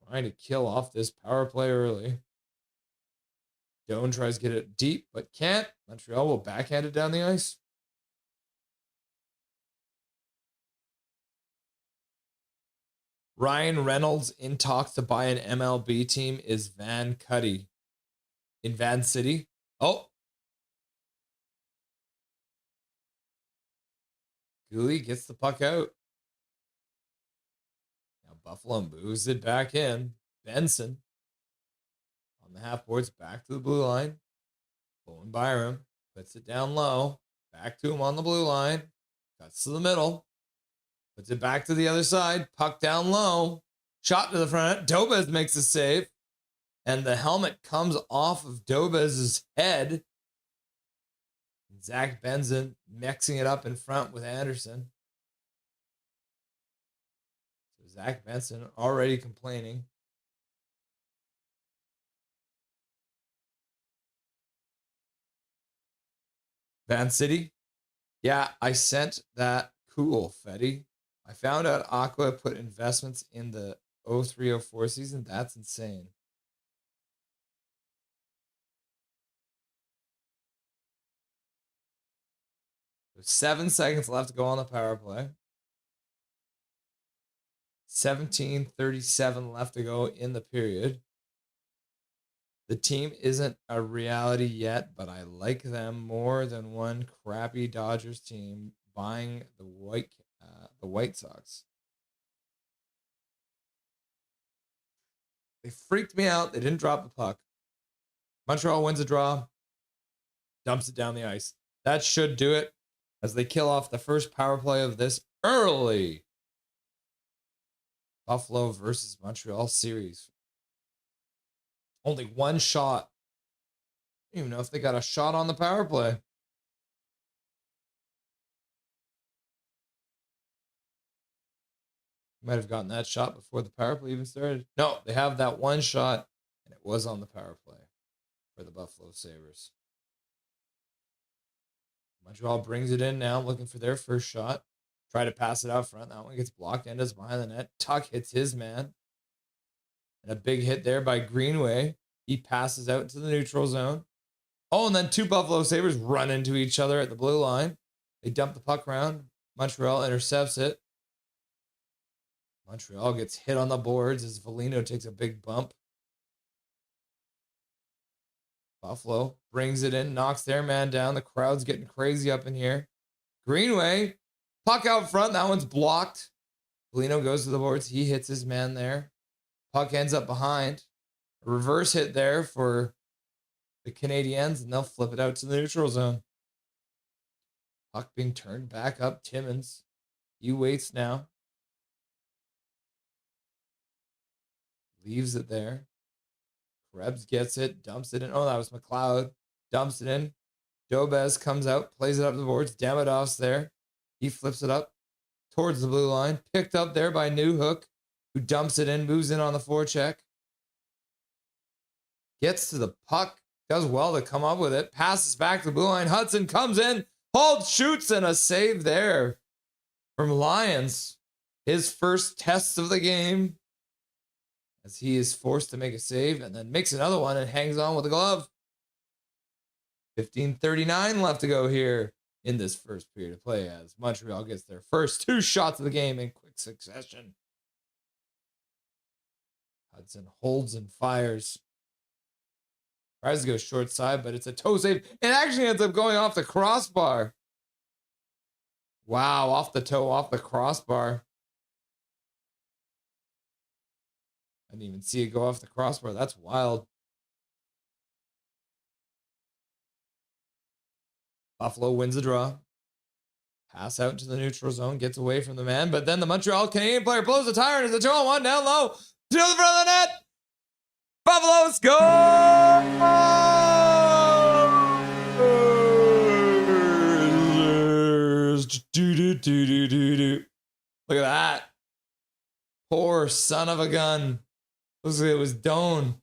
trying to kill off this power play early. Doan tries to get it deep, but can't. Montreal will backhand it down the ice. Ryan Reynolds in talks to buy an MLB team is Van Cuddy in Van City. Oh. Gooley gets the puck out. Now Buffalo moves it back in. Benson on the half boards, back to the blue line. Bowen Byram puts it down low. Back to him on the blue line. Cuts to the middle. Puts it back to the other side. Puck down low. Shot to the front. Dobez makes a save. And the helmet comes off of Dobez's head. Zach Benson mixing it up in front with Anderson. So Zach Benson already complaining. Van City? Yeah, I sent that. Cool, Fetty. I found out Aqua put investments in the 03-04 season. That's insane. There's 7 seconds left to go on the power play. 17:37 left to go in the period. The team isn't a reality yet, but I like them more than one crappy Dodgers team buying the White Sox. They freaked me out. They didn't drop the puck. Montreal wins a draw, dumps it down the ice. That should do it as they kill off the first power play of this early. Buffalo versus Montreal series. Only one shot. I don't even know if they got a shot on the power play. Might have gotten that shot before the power play even started. No, they have that one shot, and it was on the power play for the Buffalo Sabres. Montreal brings it in now, looking for their first shot. Try to pass it out front. That one gets blocked. Enda's behind the net. Tuck hits his man. And a big hit there by Greenway. He passes out into the neutral zone. Oh, and then two Buffalo Sabres run into each other at the blue line. They dump the puck around. Montreal intercepts it. Montreal gets hit on the boards as Foligno takes a big bump. Buffalo brings it in, knocks their man down. The crowd's getting crazy up in here. Greenway, puck out front. That one's blocked. Foligno goes to the boards. He hits his man there. Puck ends up behind. A reverse hit there for the Canadiens, and they'll flip it out to the neutral zone. Puck being turned back up. Timmins, he waits now. Leaves it there. Krebs gets it, dumps it in. Oh, that was McLeod. Dumps it in. Dobez comes out, plays it up the boards. Damodoff's there. He flips it up towards the blue line. Picked up there by Newhook, who dumps it in, moves in on the forecheck. Gets to the puck. Does well to come up with it. Passes back to the blue line. Hudson comes in. Holds, shoots, and a save there from Lyons. His first test of the game, as he is forced to make a save and then makes another one and hangs on with a glove. 15:39 left to go here in this first period of play as Montreal gets their first two shots of the game in quick succession. Hudson holds and fires. Tries to go short side, but it's a toe save. It actually ends up going off the crossbar. Wow, off the toe, off the crossbar. I didn't even see it go off the crossbar. That's wild. Buffalo wins the draw. Pass out into the neutral zone. Gets away from the man. But then the Montreal Canadian player blows the tire and it's a 2-on-1 down low. To the front of the net. Buffalo scores! Look at that. Poor son of a gun. It was Doan.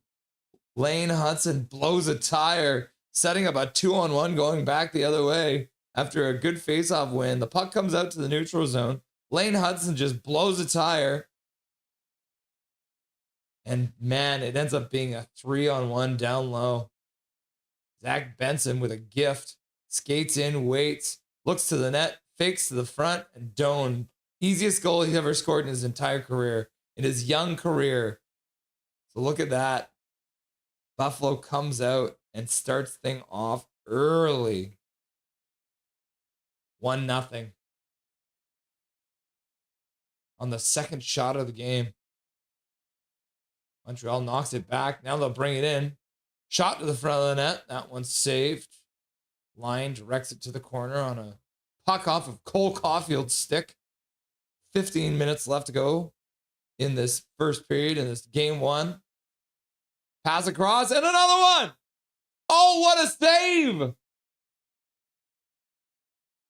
Lane Hudson blows a tire, setting up a 2-on-1 going back the other way after a good faceoff win. The puck comes out to the neutral zone. Lane Hudson just blows a tire. And man, it ends up being a 3-on-1 down low. Zach Benson with a gift. Skates in, waits, looks to the net, fakes to the front, and Doan. Easiest goal he's ever scored in his entire career, in his young career. So look at that. Buffalo comes out and starts thing off early. 1-0. On the second shot of the game. Montreal knocks it back. Now they'll bring it in. Shot to the front of the net. That one's saved. Line directs it to the corner on a puck off of Cole Caulfield's stick. 15 minutes left to go in this first period, in this game one. Pass across, and another one! Oh, what a save!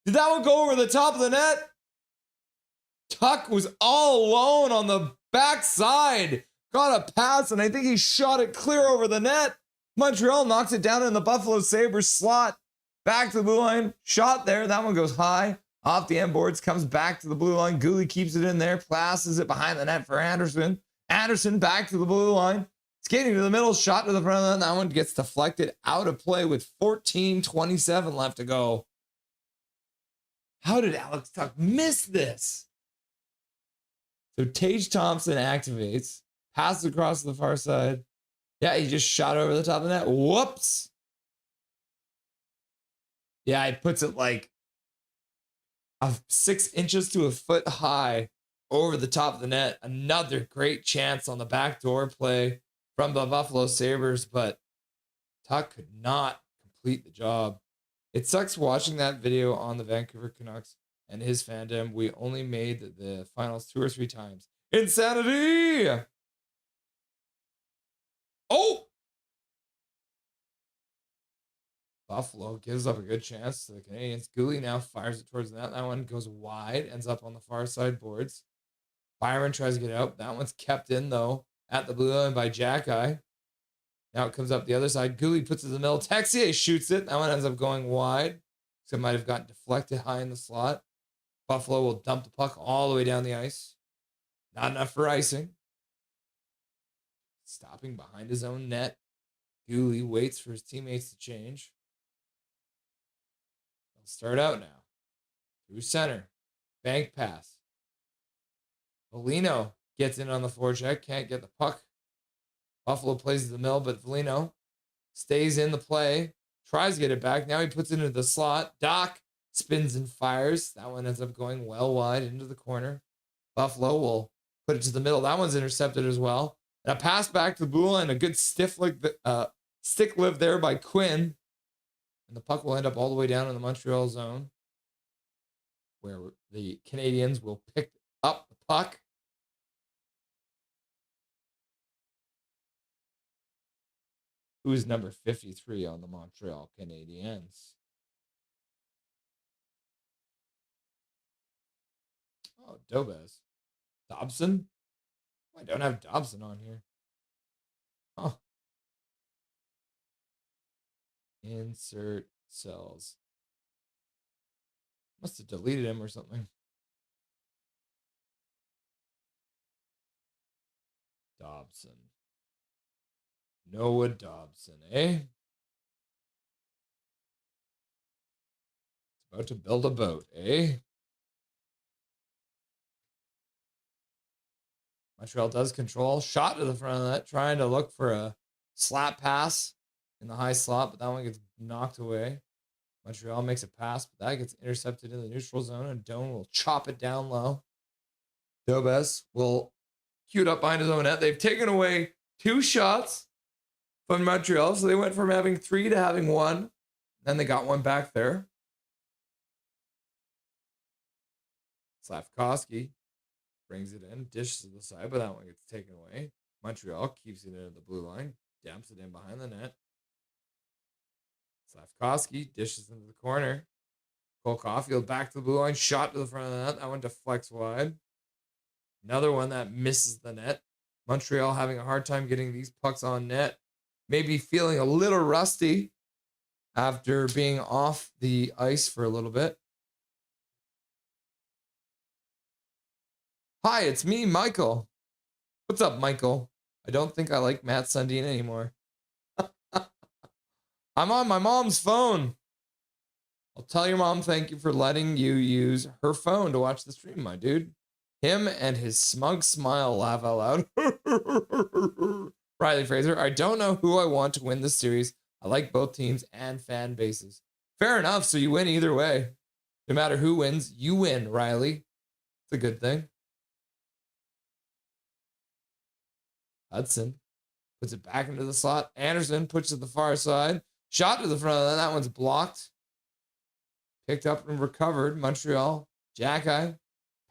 Did that one go over the top of the net? Tuck was all alone on the backside. Got a pass, and I think he shot it clear over the net. Montreal knocks it down in the Buffalo Sabres slot. Back to the blue line. Shot there. That one goes high. Off the end boards. Comes back to the blue line. Gooley keeps it in there. Passes it behind the net for Anderson. Anderson back to the blue line. Skating to the middle. Shot to the front of the net. That one gets deflected out of play with 14:27 left to go. How did Alex Tuck miss this? So Tage Thompson activates. Passes across to the far side. Yeah, he just shot over the top of the net. Whoops. Yeah, he puts it like 6 inches to a foot high over the top of the net. Another great chance on the backdoor play from the Buffalo Sabres, but Tuck could not complete the job. It sucks watching that video on the Vancouver Canucks and his fandom. We only made the finals 2 or 3 times. Insanity! Oh! Buffalo gives up a good chance to the Canadiens. Gooley now fires it towards the net. That one goes wide, ends up on the far side boards. Byron tries to get out. That one's kept in, though, at the blue line by Jack-Eye. Now it comes up the other side. Gooley puts it in the middle. Texier shoots it. That one ends up going wide. So it might have gotten deflected high in the slot. Buffalo will dump the puck all the way down the ice. Not enough for icing. Stopping behind his own net. Gooley waits for his teammates to change. They'll start out now. Through center. Bank pass. Foligno gets in on the forecheck. Can't get the puck. Buffalo plays the mill, but Foligno stays in the play. Tries to get it back. Now he puts it into the slot. Doc spins and fires. That one ends up going well wide into the corner. Buffalo will put it to the middle. That one's intercepted as well. And a pass back to the blue line. A good stick lift there by Quinn. And the puck will end up all the way down in the Montreal zone, where the Canadiens will pick up the puck. Who's number 53 on the Montreal Canadiens? Oh, Dobes. Dobson? I don't have Dobson on here. Oh. Insert cells. Must have deleted him or something. Dobson. Noah Dobson, eh? It's about to build a boat, eh? Montreal does control. Shot to the front of that, trying to look for a slap pass in the high slot, but that one gets knocked away. Montreal makes a pass, but that gets intercepted in the neutral zone, and Doan will chop it down low. Dobes will queued up behind his own net. They've taken away 2 shots from Montreal, so they went from having 3 to having 1. Then they got one back there. Slavkovsky brings it in, dishes to the side, but that one gets taken away. Montreal keeps it into the blue line, damps it in behind the net. Slavkovsky dishes into the corner. Cole Caulfield back to the blue line, shot to the front of the net. That one deflects wide. Another one that misses the net. Montreal having a hard time getting these pucks on net. Maybe feeling a little rusty after being off the ice for a little bit. Hi, it's me, Michael. What's up, Michael? I don't think I like Matt Sundin anymore. I'm on my mom's phone. I'll tell your mom thank you for letting you use her phone to watch the stream, my dude. Him and his smug smile laugh out loud. Riley Fraser, I don't know who I want to win this series. I like both teams and fan bases. Fair enough, so you win either way. No matter who wins, you win, Riley. It's a good thing. Hudson puts it back into the slot. Anderson puts it to the far side. Shot to the front of that one's blocked. Picked up and recovered. Montreal. Jack-Eye.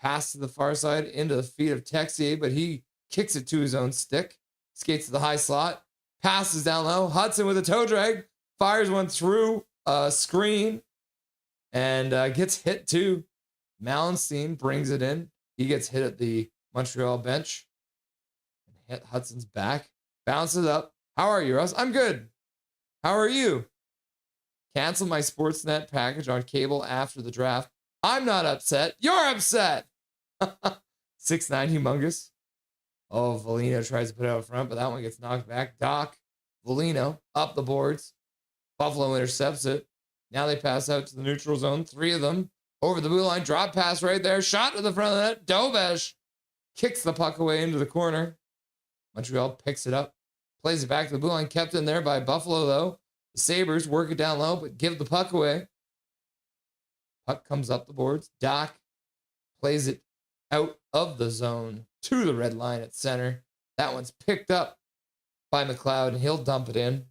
Pass to the far side into the feet of Texier, but he kicks it to his own stick. Skates to the high slot. Passes down low. Hudson with a toe drag. Fires one through a screen. And gets hit too. Mallenstein brings it in. He gets hit at the Montreal bench. And hit Hudson's back. Bounces up. How are you, Russ? I'm good. How are you? Cancel my Sportsnet package on cable after the draft. I'm not upset. You're upset. 6'9" humongous. Oh, Foligno tries to put it out front, but that one gets knocked back. Doc, Foligno, up the boards. Buffalo intercepts it. Now they pass out to the neutral zone. 3 of them over the blue line. Drop pass right there. Shot to the front of the net. Dobes kicks the puck away into the corner. Montreal picks it up. Plays it back to the blue line. Kept in there by Buffalo, though. The Sabres work it down low, but give the puck away. Puck comes up the boards. Doc plays it out of the zone to the red line at center. That one's picked up by McLeod, and he'll dump it in.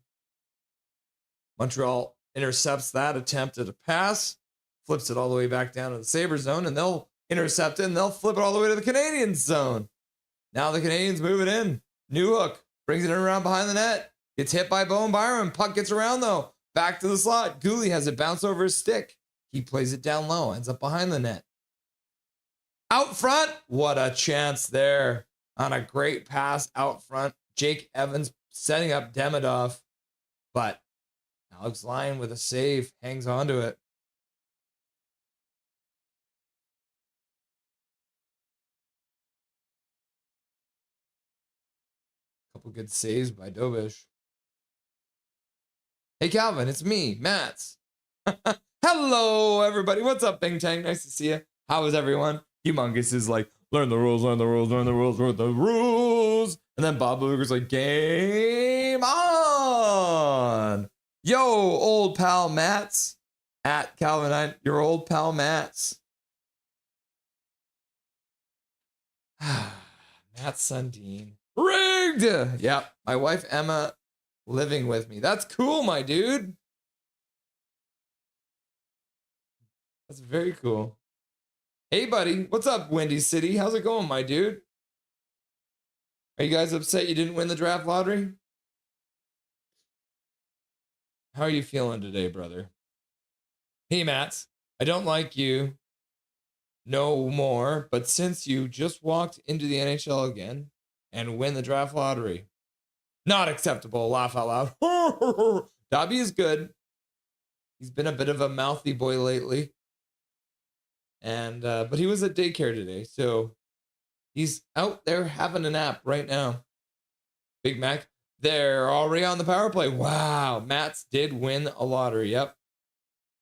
Montreal intercepts that attempt at a pass, flips it all the way back down to the Sabres zone, and they'll intercept it, and they'll flip it all the way to the Canadiens zone. Now the Canadiens move it in. New hook brings it in around behind the net. Gets hit by Bowen Byram. Puck gets around though. Back to the slot. Gooley has it bounce over his stick. He plays it down low. Ends up behind the net. Out front. What a chance there on a great pass out front. Jake Evans setting up Demidov. But Alex Lyon with a save. Hangs on to it. Couple good saves by Dobish. Hey, Calvin, it's me, Mats. Hello, everybody. What's up, Bing Tang? Nice to see you. How is everyone? Humongous is like, learn the rules, learn the rules, learn the rules, learn the rules. And then Bob Luger's like, game on. Yo, old pal Mats. At Calvin, your old pal Mats. Matt Sundin. Rigged! Yep, my wife Emma living with me. That's cool, my dude. That's very cool. Hey, buddy. What's up, Windy City? How's it going, my dude? Are you guys upset you didn't win the draft lottery? How are you feeling today, brother? Hey, Matt. I don't like you no more, but since you just walked into the NHL again and win the draft lottery, not acceptable. Laugh out loud. Dobby is good. He's been a bit of a mouthy boy lately. And but he was at daycare today, so he's out there having a nap right now. Big Mac, they're already on the power play. Wow, Mats did win a lottery. Yep.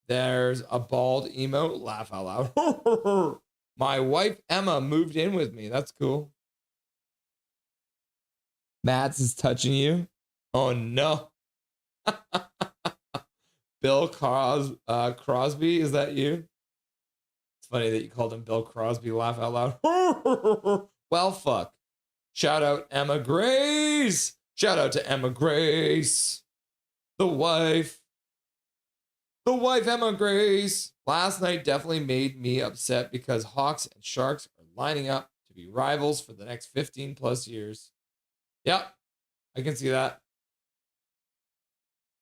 There's a bald emote. Laugh out loud. My wife Emma moved in with me. That's cool. Mats is touching you. Oh no. Bill Crosby, is that you? It's funny that you called him Bill Crosby. Laugh out loud. Well, fuck. Shout out Emma Grace. Shout out to Emma Grace. The wife. The wife, Emma Grace. Last night definitely made me upset because Hawks and Sharks are lining up to be rivals for the next 15 plus years. Yep, I can see that.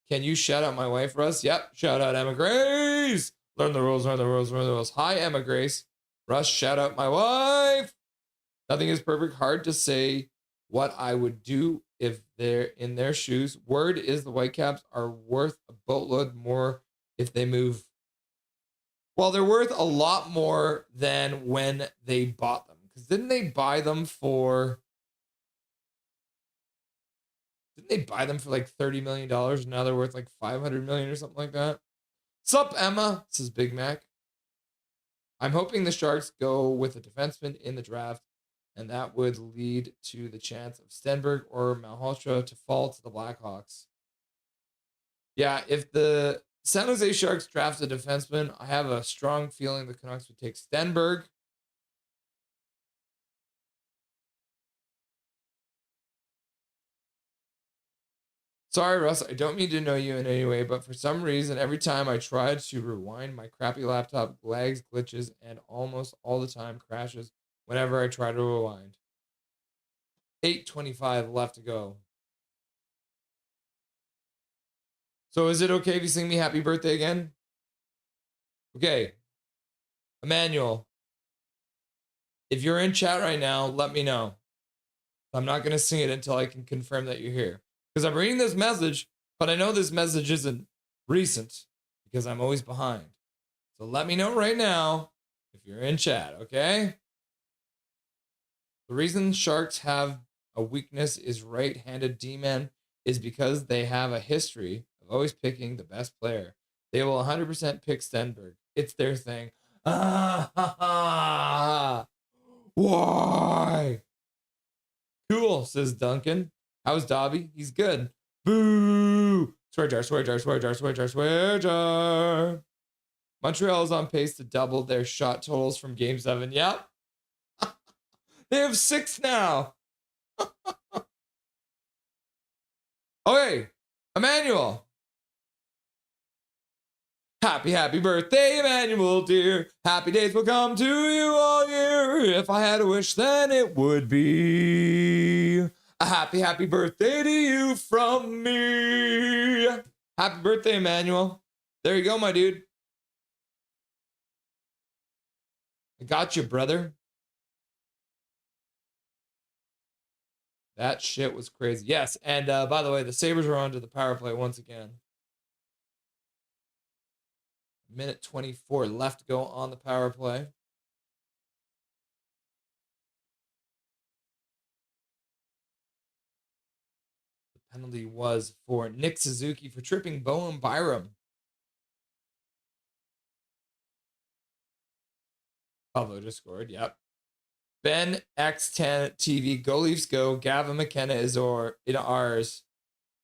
Can you shout out my wife, Russ? Yep, shout out Emma Grace. Learn the rules, learn the rules, learn the rules. Hi, Emma Grace. Russ, shout out my wife. Nothing is perfect. Hard to say what I would do if they're in their shoes. Word is the Whitecaps are worth a boatload more if they move. Well, they're worth a lot more than when they bought them. Because didn't they buy them for like $30 million? Now they're worth like $500 million or something like that. Sup, Emma? This is Big Mac. I'm hoping the Sharks go with a defenseman in the draft, and that would lead to the chance of Stenberg or Malhotra to fall to the Blackhawks. Yeah, if the San Jose Sharks draft a defenseman, I have a strong feeling the Canucks would take Stenberg. Sorry, Russ, I don't mean to know you in any way, but for some reason, every time I try to rewind, my crappy laptop lags, glitches, and almost all the time crashes whenever I try to rewind. 8:25 left to go. So is it okay if you sing me happy birthday again? Okay. Emmanuel, if you're in chat right now, let me know. I'm not going to sing it until I can confirm that you're here. Because I'm reading this message, but I know this message isn't recent because I'm always behind. So let me know right now if you're in chat, okay? The reason Sharks have a weakness is right-handed D-men is because they have a history of always picking the best player. They will 100% pick Stenberg. It's their thing. Why? Cool, says Duncan. How's Dobby? He's good. Boo! Swear jar, swear jar, swear jar, swear jar, swear jar. Montreal is on pace to double their shot totals from Game 7. Yep. They have 6 now. Okay, Emmanuel. Happy birthday, Emmanuel, dear. Happy days will come to you all year. If I had a wish, then it would be a happy birthday to you from me. Happy birthday, Emmanuel. There you go, my dude. I got you, brother. That shit was crazy. Yes, and by the way, the Sabres are on to the power play once again. Minute 24 left to go on the power play. The penalty was for Nick Suzuki for tripping Bowen Byram. Buffalo just scored, yep. Ben X10 TV, go Leafs go. Gavin McKenna is in ours.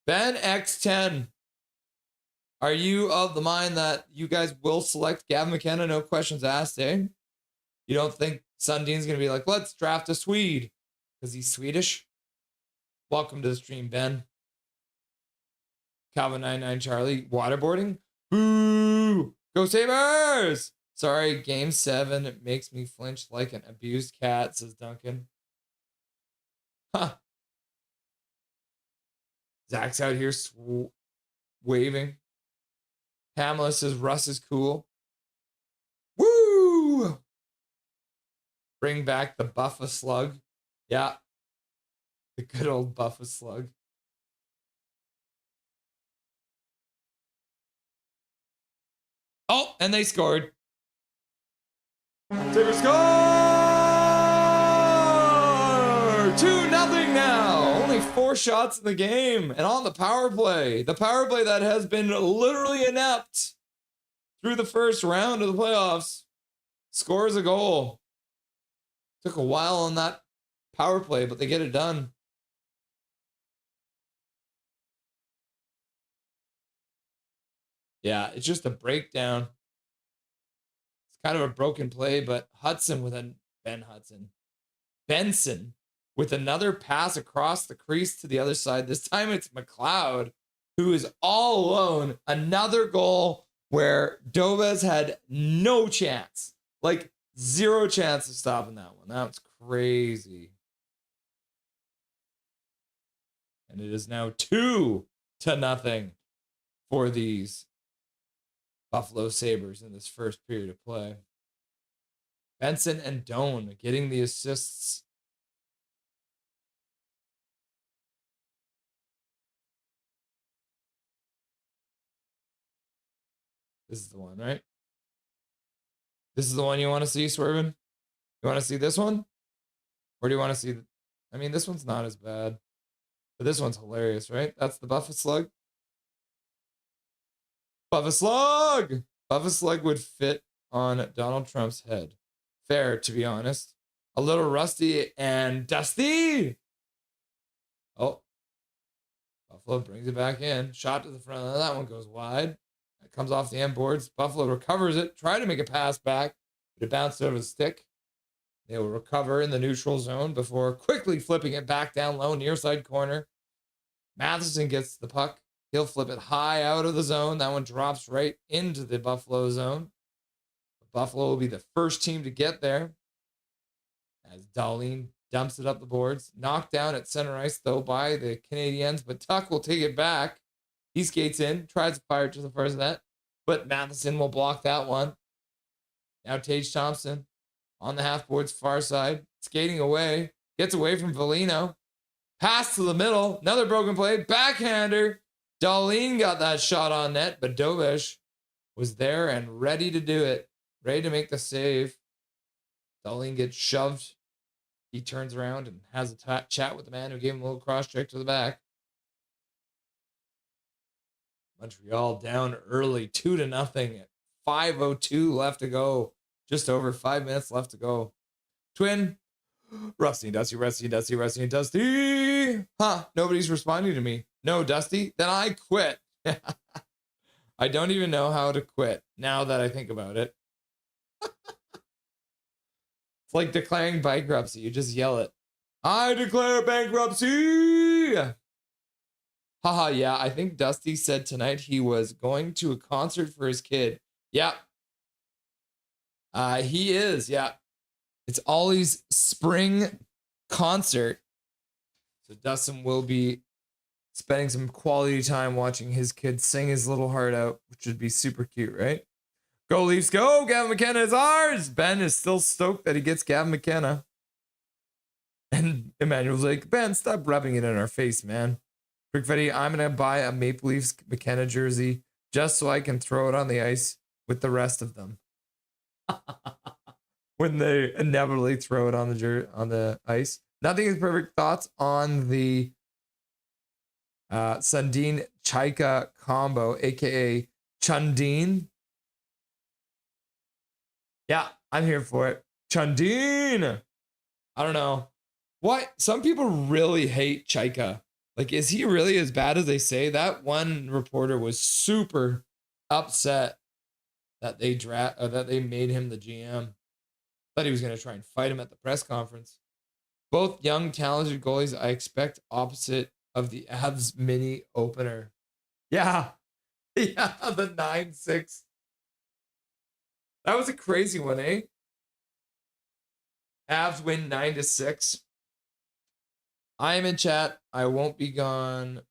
Ben X10. Are you of the mind that you guys will select Gavin McKenna? No questions asked, eh? You don't think Sundin's going to be like, let's draft a Swede because he's Swedish? Welcome to the stream, Ben. Calvin99 Charlie, waterboarding? Boo! Go Sabres! Sorry, game 7. It makes me flinch like an abused cat, says Duncan. Huh. Zach's out here waving. Pamela says Russ is cool. Woo! Bring back the Buffalo slug. Yeah. The good old Buffalo slug. Oh, and they scored. Sabres score! 2-0 now. Only 4 shots in the game. And on the power play. The power play that has been literally inept through the first round of the playoffs. Scores a goal. Took a while on that power play, but they get it done. Yeah, it's just a breakdown. Kind of a broken play, but Benson with another pass across the crease to the other side. This time it's McLeod who is all alone. Another goal where Dobes had no chance, like 0 chance of stopping that one. That was crazy. And it is now 2-0 for these Buffalo Sabres in this first period of play. Benson and Doan getting the assists. This is the one, right? This is the one you want to see, Swervin? You want to see this one? Or do you want to see... I mean, this one's not as bad. But this one's hilarious, right? That's the Buffalo slug. Buffalo slug! Buffalo slug would fit on Donald Trump's head. Fair, to be honest. A little rusty and dusty. Oh. Buffalo brings it back in. Shot to the front. That one goes wide. It comes off the end boards. Buffalo recovers it. Try to make a pass back. But it bounced over the stick. They will recover in the neutral zone before quickly flipping it back down low near side corner. Matheson gets the puck. He'll flip it high out of the zone. That one drops right into the Buffalo zone. Buffalo will be the first team to get there. As Darlene dumps it up the boards. Knocked down at center ice, though, by the Canadiens. But Tuck will take it back. He skates in. Tries to fire it to the first net. But Matheson will block that one. Now Tage Thompson on the half board's far side. Skating away. Gets away from Foligno. Pass to the middle. Another broken play. Backhander. Darlene got that shot on net, but Dovesh was there and ready to do it. Ready to make the save. Darlene gets shoved. He turns around and has a chat with the man who gave him a little cross check to the back. Montreal down early, 2-0 at 5:02 left to go. Just over 5 minutes left to go. Twin. Rusty, Dusty. Huh, nobody's responding to me. No, Dusty, then I quit. I don't even know how to quit now that I think about it. It's like declaring bankruptcy. You just yell it. I declare bankruptcy. Haha, yeah, I think Dusty said tonight he was going to a concert for his kid. Yeah. He is. Yeah. It's Ollie's spring concert. So Dustin will be spending some quality time watching his kid sing his little heart out, which would be super cute, right? Go Leafs, go! Gavin McKenna is ours! Ben is still stoked that he gets Gavin McKenna. And Emmanuel's like, Ben, stop rubbing it in our face, man. Brickfetti, I'm going to buy a Maple Leafs McKenna jersey just so I can throw it on the ice with the rest of them. When they inevitably throw it on the ice. Nothing is perfect. Thoughts on the Sundin Chaika combo, aka Chundin? Yeah, I'm here for it. Chundin! I don't know. What? Some people really hate Chaika. Like, is he really as bad as they say? That one reporter was super upset that they made him the GM. Thought he was going to try and fight him at the press conference. Both young, talented goalies, I expect opposite of the Avs mini opener. Yeah. Yeah, the 9-6. That was a crazy one, eh? Avs win 9-6. I am in chat. I won't be gone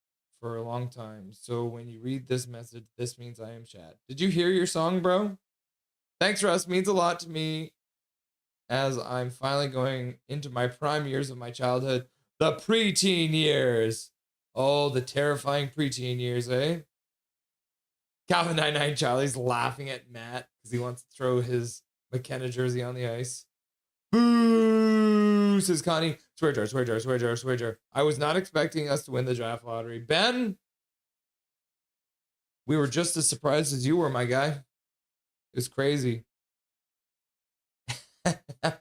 for a long time. So when you read this message, this means I am chat. Did you hear your song, bro? Thanks, Russ. Means a lot to me as I'm finally going into my prime years of my childhood. The preteen years. Oh, the terrifying preteen years, eh? Calvin 99 Charlie's laughing at Matt because he wants to throw his McKenna jersey on the ice. Boo, says Connie. Swear jar. I was not expecting us to win the draft lottery. Ben, we were just as surprised as you were, my guy. It was crazy.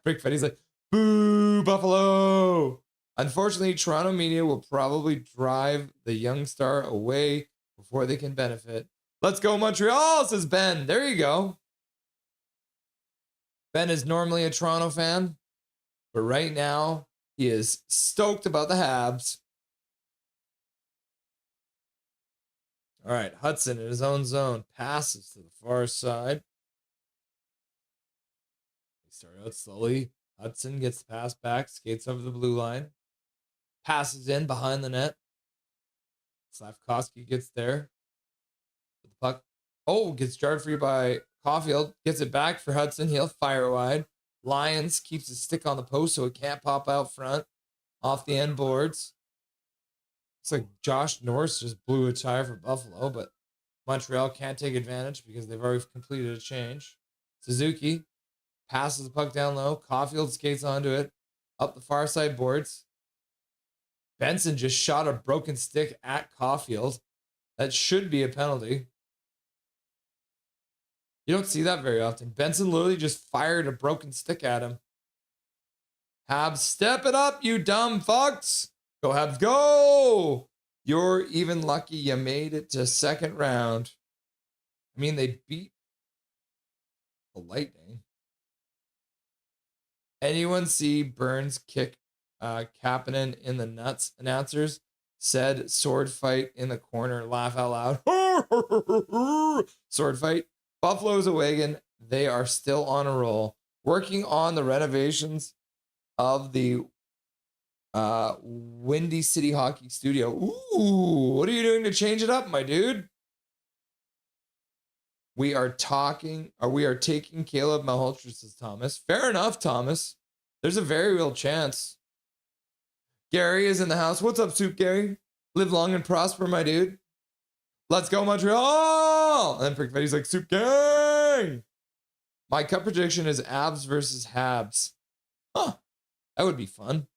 Brick Fetty's like, boo, Buffalo. Unfortunately, Toronto media will probably drive the young star away before they can benefit. Let's go Montreal, says Ben. There you go. Ben is normally a Toronto fan, but right now he is stoked about the Habs. All right, Hudson in his own zone passes to the far side. They start out slowly. Hudson gets the pass back, skates over the blue line, passes in behind the net. Slavkovsky gets there. The puck, gets jarred free by Caulfield. Gets it back for Hudson. He'll fire wide. Lyons keeps his stick on the post so it can't pop out front. Off the end boards. It's like Josh Norris just blew a tire for Buffalo, but Montreal can't take advantage because they've already completed a change. Suzuki passes the puck down low. Caulfield skates onto it. Up the far side boards. Benson just shot a broken stick at Caulfield. That should be a penalty. You don't see that very often. Benson literally just fired a broken stick at him. Habs, step it up, you dumb fucks. Go Habs, go. You're even lucky you made it to second round. I mean, they beat the Lightning. Anyone see Burns kick Kapanen in the nuts? Announcers said sword fight in the corner. Laugh out loud. Sword fight. Buffalo's a wagon. They are still on a roll. Working on the renovations of the Windy City Hockey Studio. Ooh, what are you doing to change it up, my dude? We are taking Caleb Malhotra, says Thomas. Fair enough, Thomas. There's a very real chance. Gary is in the house. What's up, Soup Gary? Live long and prosper, my dude. Let's go, Montreal! And then Prickfetty's like, Soup Gang! My cup prediction is Avs versus Habs. Huh. That would be fun.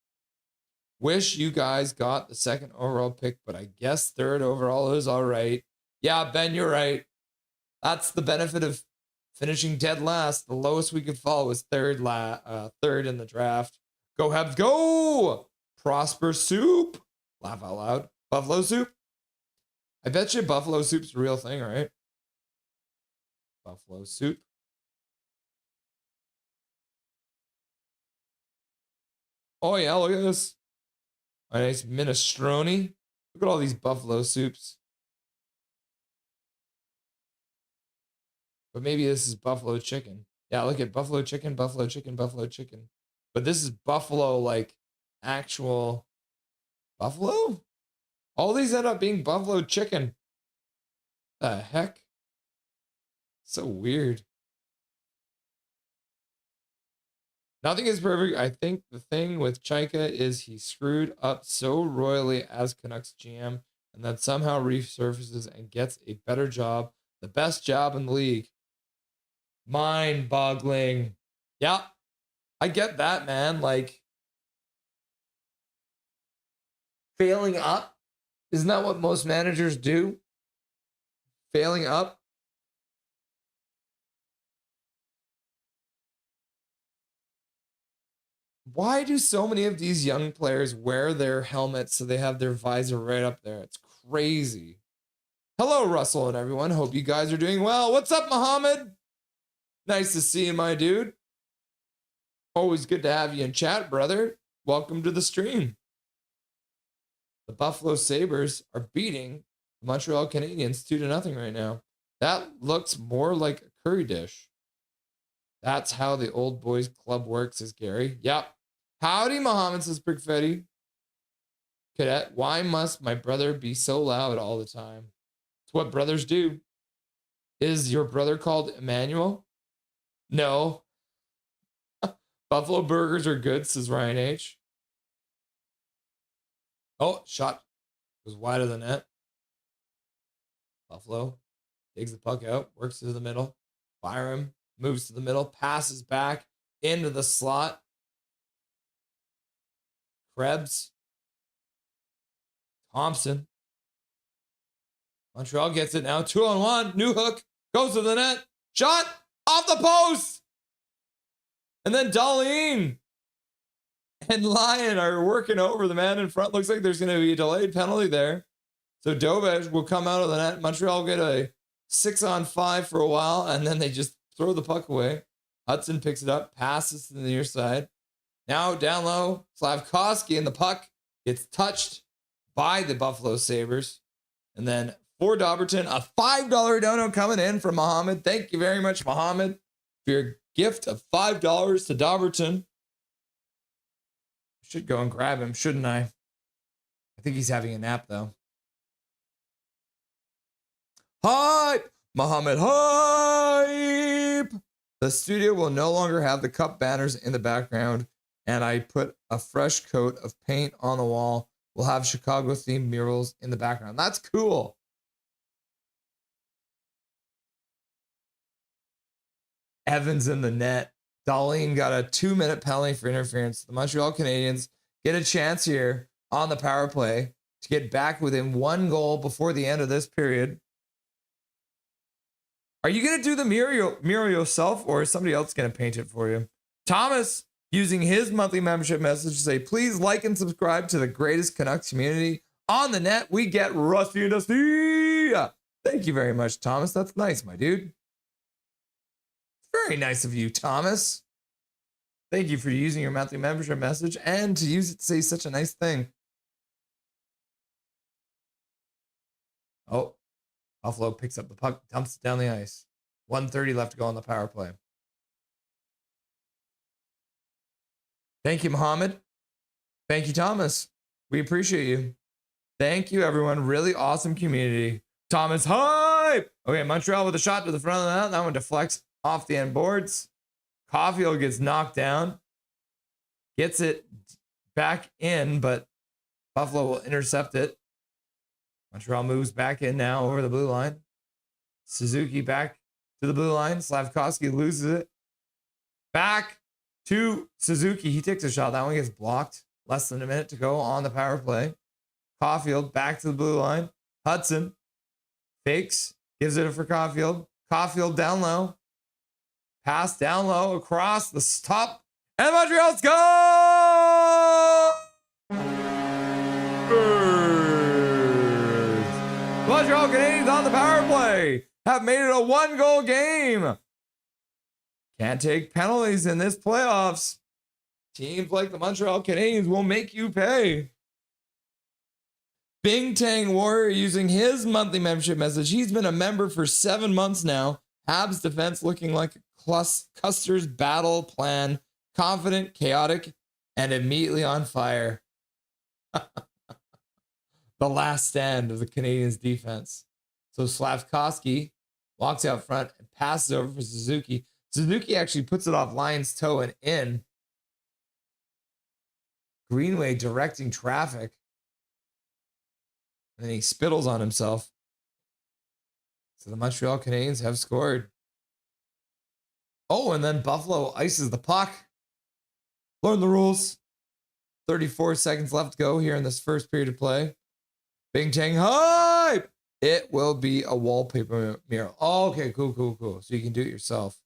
Wish you guys got the second overall pick, but I guess third overall is all right. Yeah, Ben, you're right. That's the benefit of finishing dead last. The lowest we could fall was third in the draft. Go Habs, go! Prosper Soup. Laugh out loud. Buffalo Soup. I bet you Buffalo Soup's a real thing, right? Buffalo Soup. Oh, yeah, look at this. A nice minestrone. Look at all these Buffalo Soups. But maybe this is buffalo chicken. Yeah, look at buffalo chicken, buffalo chicken, buffalo chicken. But this is buffalo, like actual buffalo? All these end up being buffalo chicken. The heck? So weird. Nothing is perfect. I think the thing with Chaika is he screwed up so royally as Canucks GM and then somehow resurfaces and gets a better job, the best job in the league. Mind-boggling. Yeah, I get that, man. Like, failing up? Isn't that what most managers do? Failing up? Why do so many of these young players wear their helmets so they have their visor right up there? It's crazy. Hello, Russell and everyone. Hope you guys are doing well. What's up, Mohammed? Nice to see you, my dude. Always good to have you in chat, brother. Welcome to the stream. The Buffalo Sabres are beating the Montreal Canadiens 2-0 right now. That looks more like a curry dish. That's how the old boys club works, says Gary. Yep. Howdy, Mohammed, says Brickfetti. Cadet, why must my brother be so loud all the time? It's what brothers do. Is your brother called Emmanuel? No. Buffalo burgers are good, says Ryan H. Oh, shot was wide of the net. Buffalo digs the puck out, works to the middle. Byram moves to the middle, passes back into the slot. Krebs. Thompson. Montreal gets it now. 2-on-1. New hook. Goes to the net. Shot off the post. And then Darlene and Lyon are working over the man in front. Looks like there's going to be a delayed penalty there. So Dovesh will come out of the net. Montreal will get a 6-on-5 for a while, and then they just throw the puck away. Hudson picks it up, passes to the near side. Now down low, Slavkovsky, and the puck gets touched by the Buffalo Sabres. And then for Dobberton, a $5 dono coming in from Mohammed. Thank you very much, Mohammed, for your gift of $5 to Dobberton. Should go and grab him, shouldn't I? I think he's having a nap, though. Hype! Mohammed, hype! The studio will no longer have the cup banners in the background, and I put a fresh coat of paint on the wall. We'll have Chicago-themed murals in the background. That's cool. Evans in the net. Darlene got a 2-minute penalty for interference. The Montreal Canadiens get a chance here on the power play to get back within 1 goal before the end of this period. Are you going to do the mural yourself, or is somebody else going to paint it for you? Thomas, using his monthly membership message to say, please like and subscribe to the greatest Canucks community on the net. We get Rusty and Dusty. Thank you very much, Thomas. That's nice, my dude. Very nice of you, Thomas. Thank you for using your monthly membership message and to use it to say such a nice thing. Oh, Buffalo picks up the puck, dumps it down the ice. 1:30 left to go on the power play. Thank you, Mohammed. Thank you, Thomas. We appreciate you. Thank you, everyone. Really awesome community. Thomas, hype! Okay, Montreal with a shot to the front of the net. That one deflects off the end boards. Caulfield gets knocked down. Gets it back in, but Buffalo will intercept it. Montreal moves back in now over the blue line. Suzuki back to the blue line. Slavkovsky loses it. Back to Suzuki. He takes a shot. That one gets blocked. Less than a minute to go on the power play. Caulfield back to the blue line. Hudson fakes. Gives it for Caulfield. Caulfield down low. Pass down low across the top. And Montreal's goal! Montreal Canadiens on the power play have made it a 1-goal game. Can't take penalties in this playoffs. Teams like the Montreal Canadiens will make you pay. Bing Tang Warrior using his monthly membership message. He's been a member for 7 months now. Habs defense looking like a Custer's battle plan, confident, chaotic, and immediately on fire. The last stand of the Canadiens defense. So Slavkovsky walks out front and passes over for Suzuki. Suzuki actually puts it off Lyon's toe and in. Greenway directing traffic. And then he spittles on himself. So the Montreal Canadiens have scored. Oh, and then Buffalo ices the puck. Learn the rules. 34 seconds left to go here in this first period of play. Bing Chang hype! It will be a wallpaper mural. Oh, okay, cool. So you can do it yourself.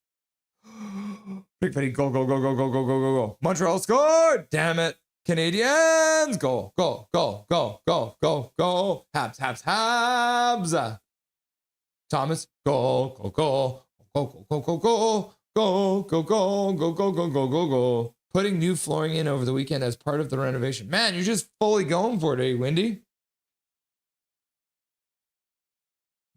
Big Petty, go. Montreal scored! Damn it. Canadiens, go. Habs. Thomas, go. Putting new flooring in over the weekend as part of the renovation. Man, you're just fully going for it, eh, Windy?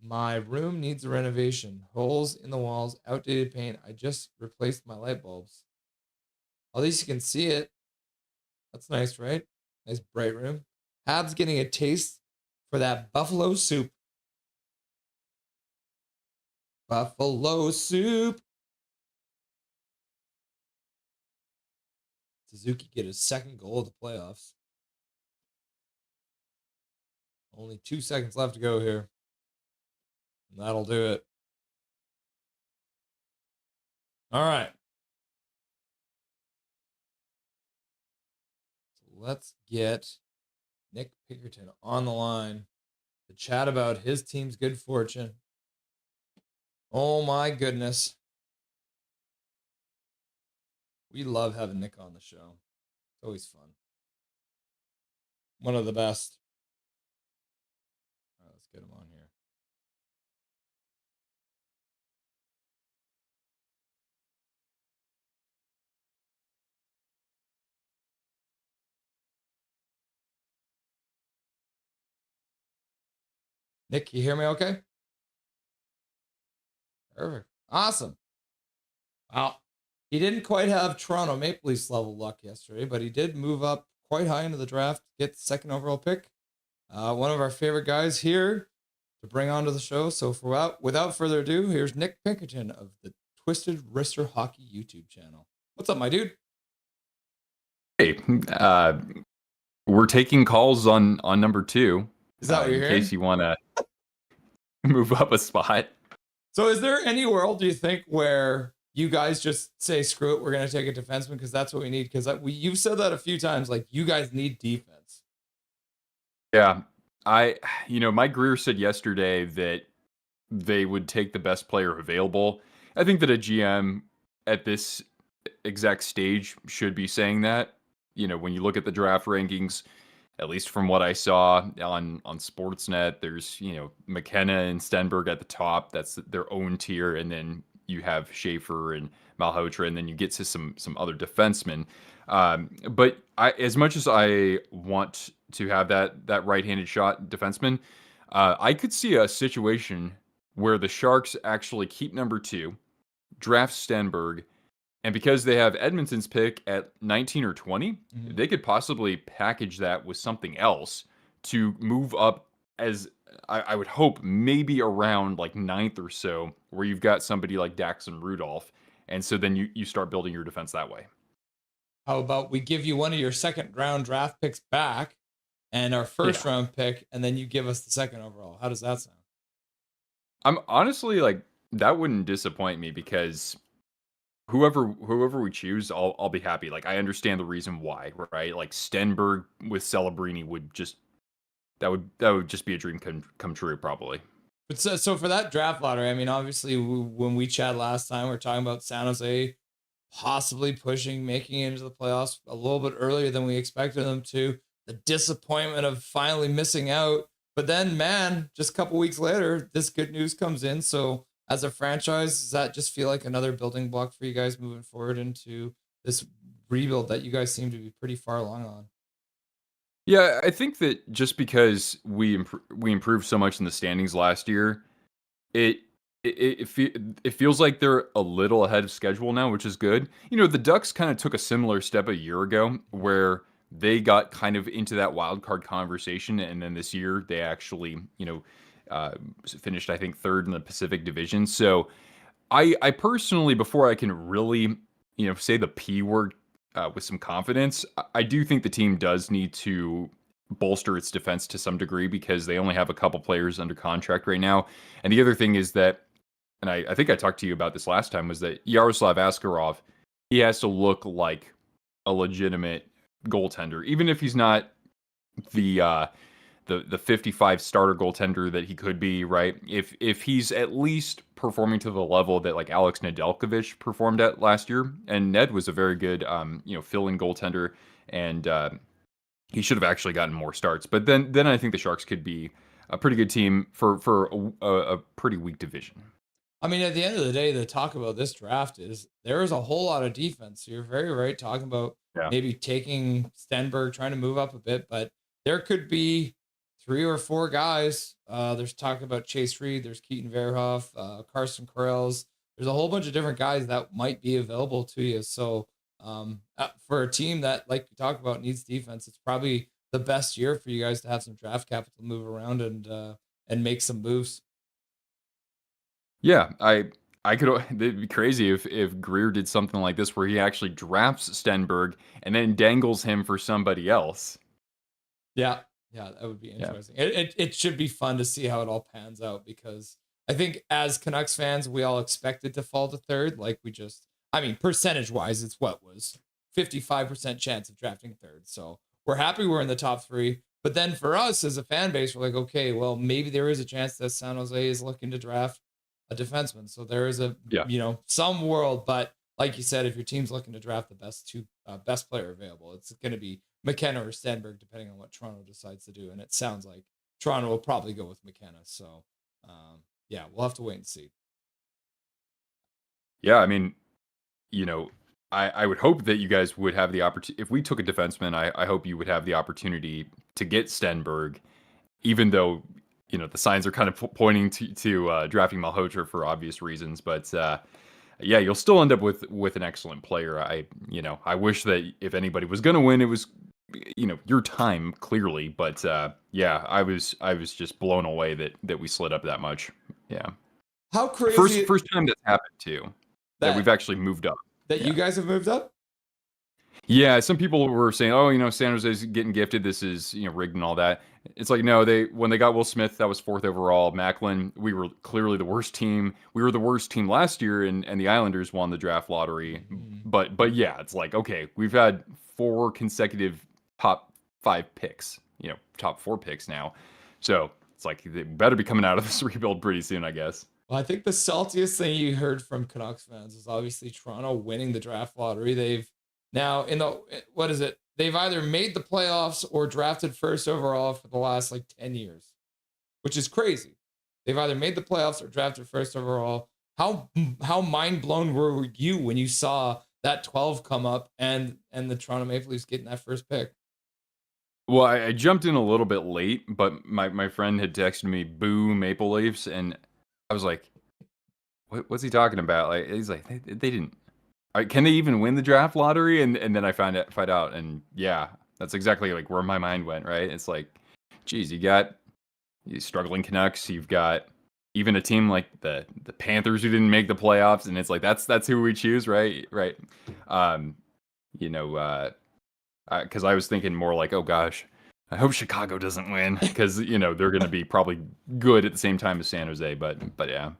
My room needs a renovation. Holes in the walls, outdated paint. I just replaced my light bulbs. At least you can see it. That's nice, right? Nice bright room. Habs getting a taste for that buffalo soup. Buffalo soup. Suzuki get his second goal of the playoffs. Only 2 seconds left to go here. And that'll do it. All right. So let's get Nick Pinkerton on the line to chat about his team's good fortune. Oh my goodness. We love having Nick on the show. It's always fun. One of the best. All right, let's get him on here. Nick, you hear me okay? Perfect. Awesome. Wow. He didn't quite have Toronto Maple Leafs level luck yesterday, but he did move up quite high into the draft, get the second overall pick. One of our favorite guys here to bring onto the show. So without further ado, here's Nick Pinkerton of the Twisted Wrister Hockey YouTube channel. What's up, my dude? Hey, we're taking calls on number 2. Is that what you're in hearing? case you want to move up a spot. So is there any world, do you think, where you guys just say, screw it, we're going to take a defenseman because that's what we need? Because you've said that a few times, like, you guys need defense. Yeah, Mike Greer said yesterday that they would take the best player available. I think that a GM at this exact stage should be saying that. When you look at the draft rankings, at least from what I saw on Sportsnet, there's, McKenna and Stenberg at the top. That's their own tier. And then you have Schaefer and Malhotra, and then you get to some other defensemen. But as much as I want to have that right-handed shot defenseman, I could see a situation where the Sharks actually keep number 2, draft Stenberg, and because they have Edmonton's pick at 19 or 20, they could possibly package that with something else to move up as, I would hope, maybe around like 9th or so, where you've got somebody like Daxon Rudolph. And so then you start building your defense that way. How about we give you one of your second-round draft picks back and our first-round pick, and then you give us the second overall? How does that sound? I'm honestly like, that wouldn't disappoint me because whoever we choose, I'll be happy. Like, I understand the reason why, right? Like Stenberg with Celebrini would just that would just be a dream come true, probably. But so for that draft lottery, I mean, obviously when we chatted last time, we're talking about San Jose possibly making it into the playoffs a little bit earlier than we expected them to. The disappointment of finally missing out. But then, man, just a couple weeks later, this good news comes in. So as a franchise, does that just feel like another building block for you guys moving forward into this rebuild that you guys seem to be pretty far along on? Yeah, I think that just because we improved so much in the standings last year, it it feels like they're a little ahead of schedule now, which is good. You know, the Ducks kind of took a similar step a year ago where they got kind of into that wild card conversation, and then this year they actually, finished, I think, third in the Pacific Division. So I personally, before I can really, say the P word with some confidence, I do think the team does need to bolster its defense to some degree because they only have a couple players under contract right now. And the other thing is that, and I think I talked to you about this last time, was that Yaroslav Askarov, he has to look like a legitimate goaltender, even if he's not the 55 starter goaltender that he could be, right? If he's at least performing to the level that like Alex Nedeljkovic performed at last year, and Ned was a very good fill-in goaltender, and he should have actually gotten more starts. But then I think the Sharks could be a pretty good team for a pretty weak division. I mean, at the end of the day, the talk about this draft is there is a whole lot of defense. You're very right talking about maybe taking Stenberg, trying to move up a bit, but there could be 3 or 4 guys. There's talk about Chase Reed, there's Keaton Verhoff, Carson Corrales. There's a whole bunch of different guys that might be available to you. So for a team that, like you talk about, needs defense, it's probably the best year for you guys to have some draft capital to move around and make some moves. Yeah, I could. It'd be crazy if Greer did something like this where he actually drafts Stenberg and then dangles him for somebody else. Yeah, that would be interesting. Yeah. It should be fun to see how it all pans out, because I think as Canucks fans, we all expected to fall to third. Like percentage wise, it's what was 55% chance of drafting third. So we're happy we're in the top 3. But then for us as a fan base, we're like, okay, well, maybe there is a chance that San Jose is looking to draft a defenseman. So there is some world, but like you said, if your team's looking to draft the best player available, it's going to be McKenna or Stenberg, depending on what Toronto decides to do. And it sounds like Toronto will probably go with McKenna. So we'll have to wait and see. Yeah, I mean, I would hope that you guys would have the opportunity. If we took a defenseman, I hope you would have the opportunity to get Stenberg, even though the signs are kind of pointing to drafting Malhotra for obvious reasons. But you'll still end up with an excellent player. I wish that if anybody was going to win, it was your time, clearly. But I was just blown away that we slid up that much. Yeah. How crazy! First time that's happened too. That we've actually moved up. That you guys have moved up? Yeah, some people were saying, San Jose's getting gifted. This is, rigged and all that. It's like, no, when they got Will Smith, that was 4th overall. Macklin, we were clearly the worst team. We were the worst team last year, and the Islanders won the draft lottery. Mm-hmm. But yeah, it's like, okay, we've had 4 consecutive top 5 picks, top 4 picks now. So it's like, they better be coming out of this rebuild pretty soon, I guess. Well, I think the saltiest thing you heard from Canucks fans is obviously Toronto winning the draft lottery. They've now they've either made the playoffs or drafted 1st overall for the last 10 years, which is crazy. They've either made the playoffs or drafted 1st overall. How mind blown were you when you saw that 12 come up and the Toronto Maple Leafs getting that 1st pick? Well, I jumped in a little bit late, but my friend had texted me, "Boo Maple Leafs," and I was like, what's he talking about? He's like, they didn't. Can they even win the draft lottery? And then I find out, and yeah, that's exactly where my mind went. Right? It's like, geez, you got these struggling Canucks. You've got even a team like the Panthers who didn't make the playoffs, and it's like that's who we choose, right? Right. Because I was thinking more like, oh gosh, I hope Chicago doesn't win, because they're going to be probably good at the same time as San Jose. But yeah.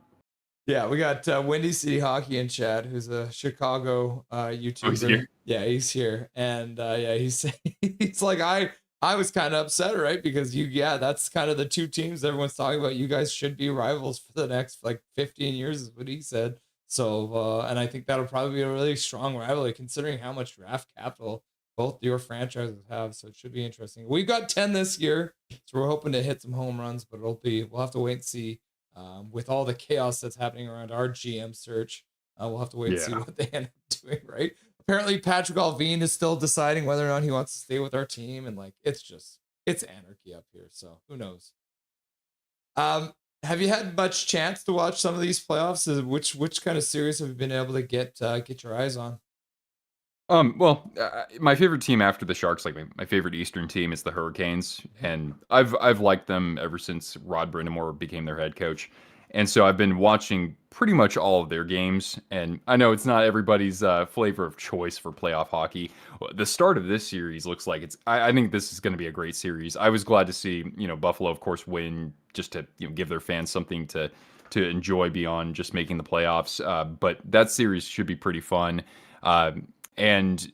Yeah, we got Windy City Hockey in chat, who's a Chicago YouTuber. Oh, he's here? Yeah, he's here, and he's like, I was kind of upset, right? Because that's kind of the 2 teams everyone's talking about. You guys should be rivals for the next 15 years, is what he said. So, and I think that'll probably be a really strong rivalry, considering how much draft capital both your franchises have. So it should be interesting. We've got 10 this year, so we're hoping to hit some home runs, but we'll have to wait and see. With all the chaos that's happening around our GM search, we'll have to wait and see what they end up doing, right? Apparently Patrick Alvin is still deciding whether or not he wants to stay with our team, and it's anarchy up here, so who knows. have you had much chance to watch some of these playoffs? Which kind of series have you been able to get your eyes on? Well, my favorite team after the Sharks, like my favorite Eastern team, is the Hurricanes, and I've liked them ever since Rod Brindamore became their head coach, and so I've been watching pretty much all of their games. And I know it's not everybody's flavor of choice for playoff hockey. The start of this series looks like it's. I think this is going to be a great series. I was glad to see Buffalo, of course, win just to give their fans something to enjoy beyond just making the playoffs. But that series should be pretty fun. And,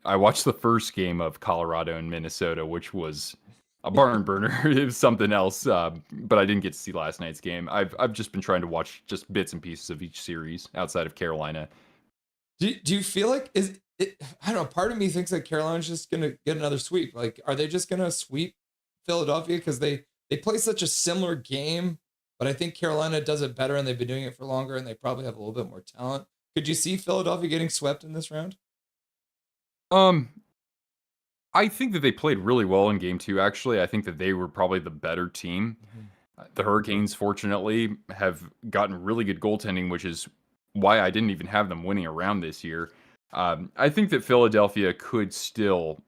I watched the first game of Colorado and Minnesota, which was a barn burner. It was something else, but I didn't get to see last night's game. I've just been trying to watch just bits and pieces of each series outside of Carolina. Do you feel like I don't know, part of me thinks that Carolina's just going to get another sweep. Like, are they just going to sweep Philadelphia? Because they play such a similar game, but I think Carolina does it better and they've been doing it for longer and they probably have a little bit more talent. Could you see Philadelphia getting swept in this round? I think that they played really well in game 2, actually. I think that they were probably the better team. The Hurricanes, fortunately, have gotten really good goaltending, which is why I didn't even have them winning a round this year. I think that Philadelphia could still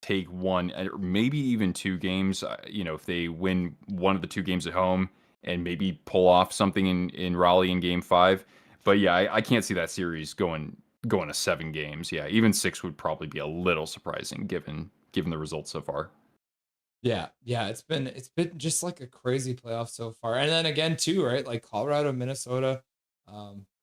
take one, or maybe even 2 games, if they win one of the 2 games at home and maybe pull off something in Raleigh in game 5. But yeah, I can't see that series going to 7 games. Yeah, even 6 would probably be a little surprising given the results so far. Yeah, it's been just like a crazy playoff so far. And then again too, right? Like Colorado, Minnesota.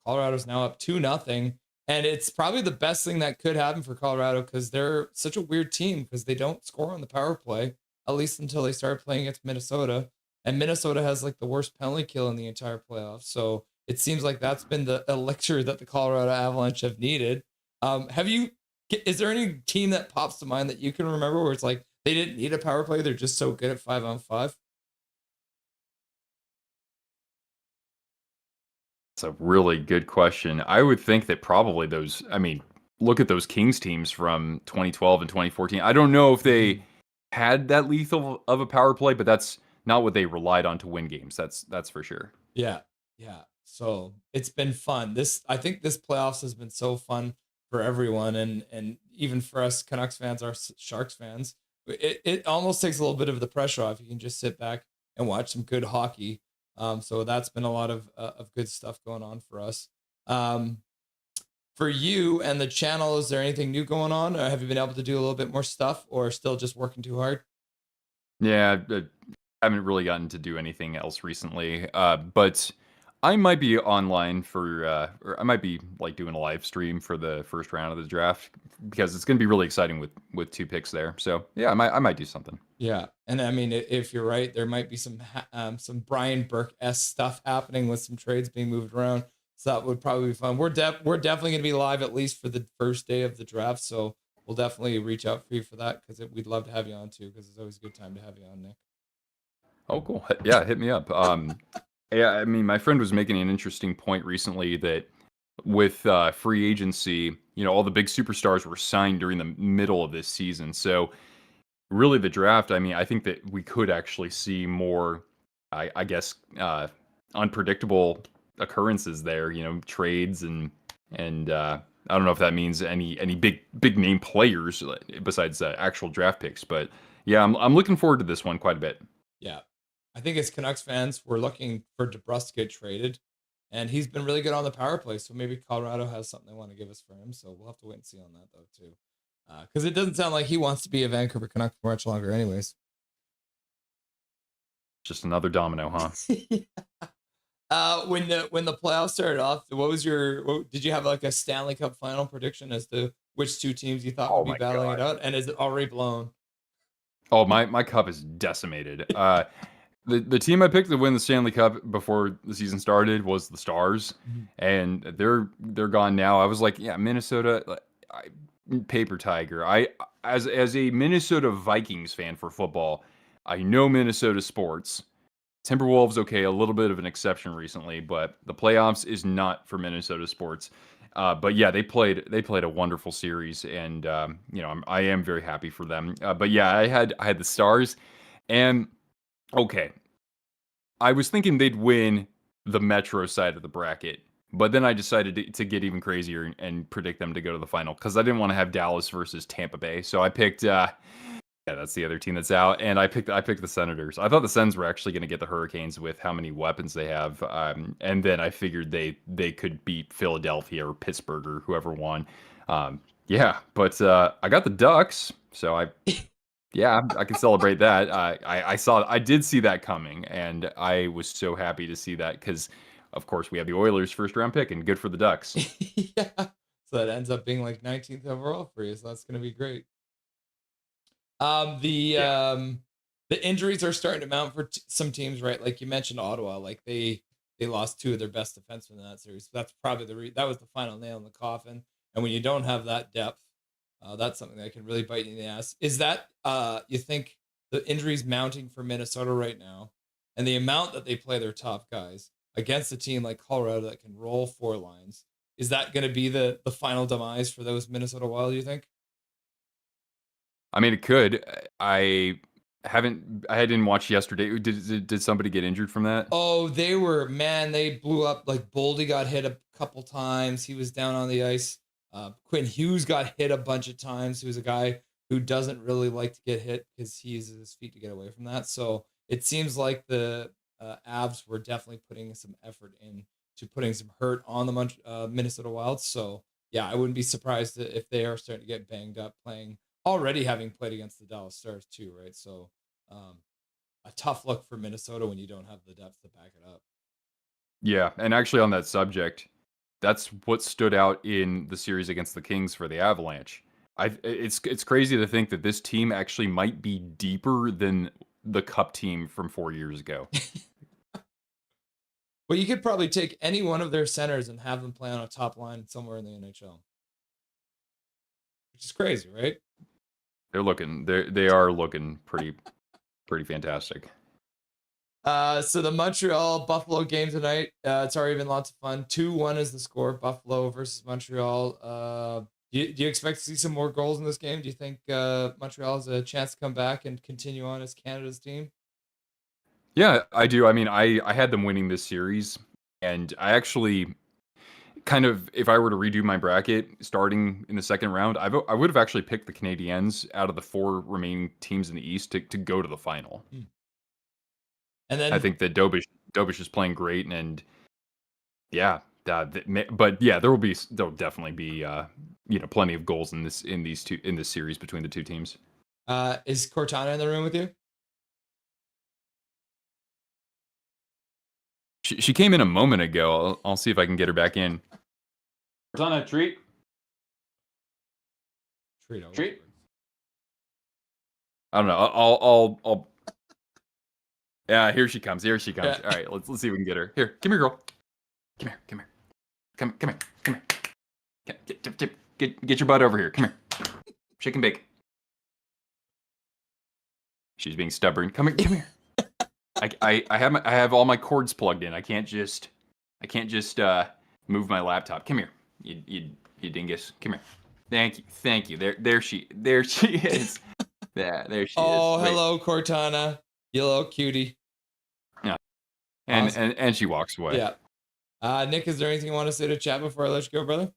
Colorado's now up 2-0. And it's probably the best thing that could happen for Colorado because they're such a weird team because they don't score on the power play, at least until they start playing against Minnesota. And Minnesota has like the worst penalty kill in the entire playoffs. So it seems like that's been the elixir that the Colorado Avalanche have needed. Is there any team that pops to mind that you can remember where it's like they didn't need a power play, they're just so good at 5-on-5? It's a really good question. I would think that probably look at those Kings teams from 2012 and 2014. I don't know if they had that lethal of a power play, but that's not what they relied on to win games. That's for sure. Yeah. So it's been fun. I think this playoffs has been so fun for everyone, and even for us Canucks fans, our Sharks fans. It almost takes a little bit of the pressure off. You can just sit back and watch some good hockey. So that's been a lot of good stuff going on for us. For you and the channel, is there anything new going on? Or have you been able to do a little bit more stuff, or still just working too hard? Yeah, I haven't really gotten to do anything else recently. But I might be online or I might be like doing a live stream for the first round of the draft because it's going to be really exciting with 2 picks there. So yeah, I might do something. Yeah, and I mean, if you're right, there might be some Brian Burke-esque stuff happening with some trades being moved around. So that would probably be fun. We're definitely going to be live at least for the first day of the draft. So we'll definitely reach out for you for that because we'd love to have you on too because it's always a good time to have you on, Nick. Oh, cool. Yeah, hit me up. Yeah, I mean, my friend was making an interesting point recently that with free agency, all the big superstars were signed during the middle of this season. So really the draft, I mean, I think that we could actually see more, I guess, unpredictable occurrences there, trades and I don't know if that means any big name players besides actual draft picks. But yeah, I'm looking forward to this one quite a bit. Yeah. I think as Canucks fans, we're looking for DeBrus to get traded, and he's been really good on the power play. So maybe Colorado has something they want to give us for him. So we'll have to wait and see on that though too, because it doesn't sound like he wants to be a Vancouver Canuck for much longer, anyways. Just another domino, huh? When the playoffs started off, did you have like a Stanley Cup final prediction as to which 2 teams you thought would be battling it out, and is it already blown? Oh, my cup is decimated. The team I picked to win the Stanley Cup before the season started was the Stars, and they're gone now. I was like, yeah, Minnesota, paper tiger. As a Minnesota Vikings fan for football, I know Minnesota sports. Timberwolves, okay, a little bit of an exception recently, but the playoffs is not for Minnesota sports. But yeah, they played a wonderful series, and I am very happy for them. But yeah, I had the Stars, and okay, I was thinking they'd win the Metro side of the bracket, but then I decided to get even crazier and predict them to go to the final because I didn't want to have Dallas versus Tampa Bay. So I picked, yeah, that's the other team that's out, and I picked the Senators. I thought the Sens were actually going to get the Hurricanes with how many weapons they have, and then I figured they could beat Philadelphia or Pittsburgh or whoever won. Yeah, but I got the Ducks, so yeah, I can celebrate that. I did see that coming, and I was so happy to see that because, of course, we have the Oilers' first round pick, and good for the Ducks. Yeah. So that ends up being like 19th overall for you. So that's going to be great. The injuries are starting to mount for some teams, right? Like you mentioned, Ottawa. Like they lost two of their best defensemen in that series. That's probably that was the final nail in the coffin. And when you don't have that depth, that's something that can really bite you in the ass. Is that you think the injuries mounting for Minnesota right now, and the amount that they play their top guys against a team like Colorado that can roll four lines, is that going to be the final demise for those Minnesota Wild, you think? I mean, it could. I didn't watch yesterday. Did somebody get injured from that? Oh, they blew up. Like Boldy got hit a couple times. He was down on the ice. Quinn Hughes got hit a bunch of times. He was a guy who doesn't really like to get hit because he uses his feet to get away from that. So it seems like the Avs were definitely putting some effort into putting some hurt on the Minnesota Wild. So yeah, I wouldn't be surprised if they are starting to get banged up playing, already having played against the Dallas Stars too, right? So a tough look for Minnesota when you don't have the depth to back it up. Yeah, and actually on that subject, that's what stood out in the series against the Kings for the Avalanche. It's crazy to think that this team actually might be deeper than the Cup team from 4 years ago. Well, you could probably take any one of their centers and have them play on a top line somewhere in the NHL, which is crazy, right? They are looking pretty fantastic. So the Montreal Buffalo game tonight, it's already been lots of fun. 2-1 is the score. Buffalo versus Montreal. Do you expect to see some more goals in this game? Do you think Montreal has a chance to come back and continue on as Canada's team? Yeah, I do. I mean, I had them winning this series, and I actually kind of, if I were to redo my bracket starting in the second round, I would have actually picked the Canadiens out of the four remaining teams in the East to go to the final. And then I think that Dobish is playing great, and yeah, but yeah, there'll definitely be plenty of goals in this series between the two teams. Is Cortana in the room with you? She came in a moment ago. I'll see if I can get her back in. Cortana, treat. Treat. I don't know. I'll. Yeah, here she comes. Yeah. All right, let's see if we can get her. Here, come here, girl. Come here. Come here. Get your butt over here. Come here. Shake and bake. She's being stubborn. Come here. I have all my cords plugged in. I can't just move my laptop. Come here, you dingus. Come here. Thank you. There she is. There she is. Oh, hello, Cortana. You little cutie. Yeah. Awesome. And she walks away. Yeah. Nick, is there anything you want to say to chat before I let you go, brother?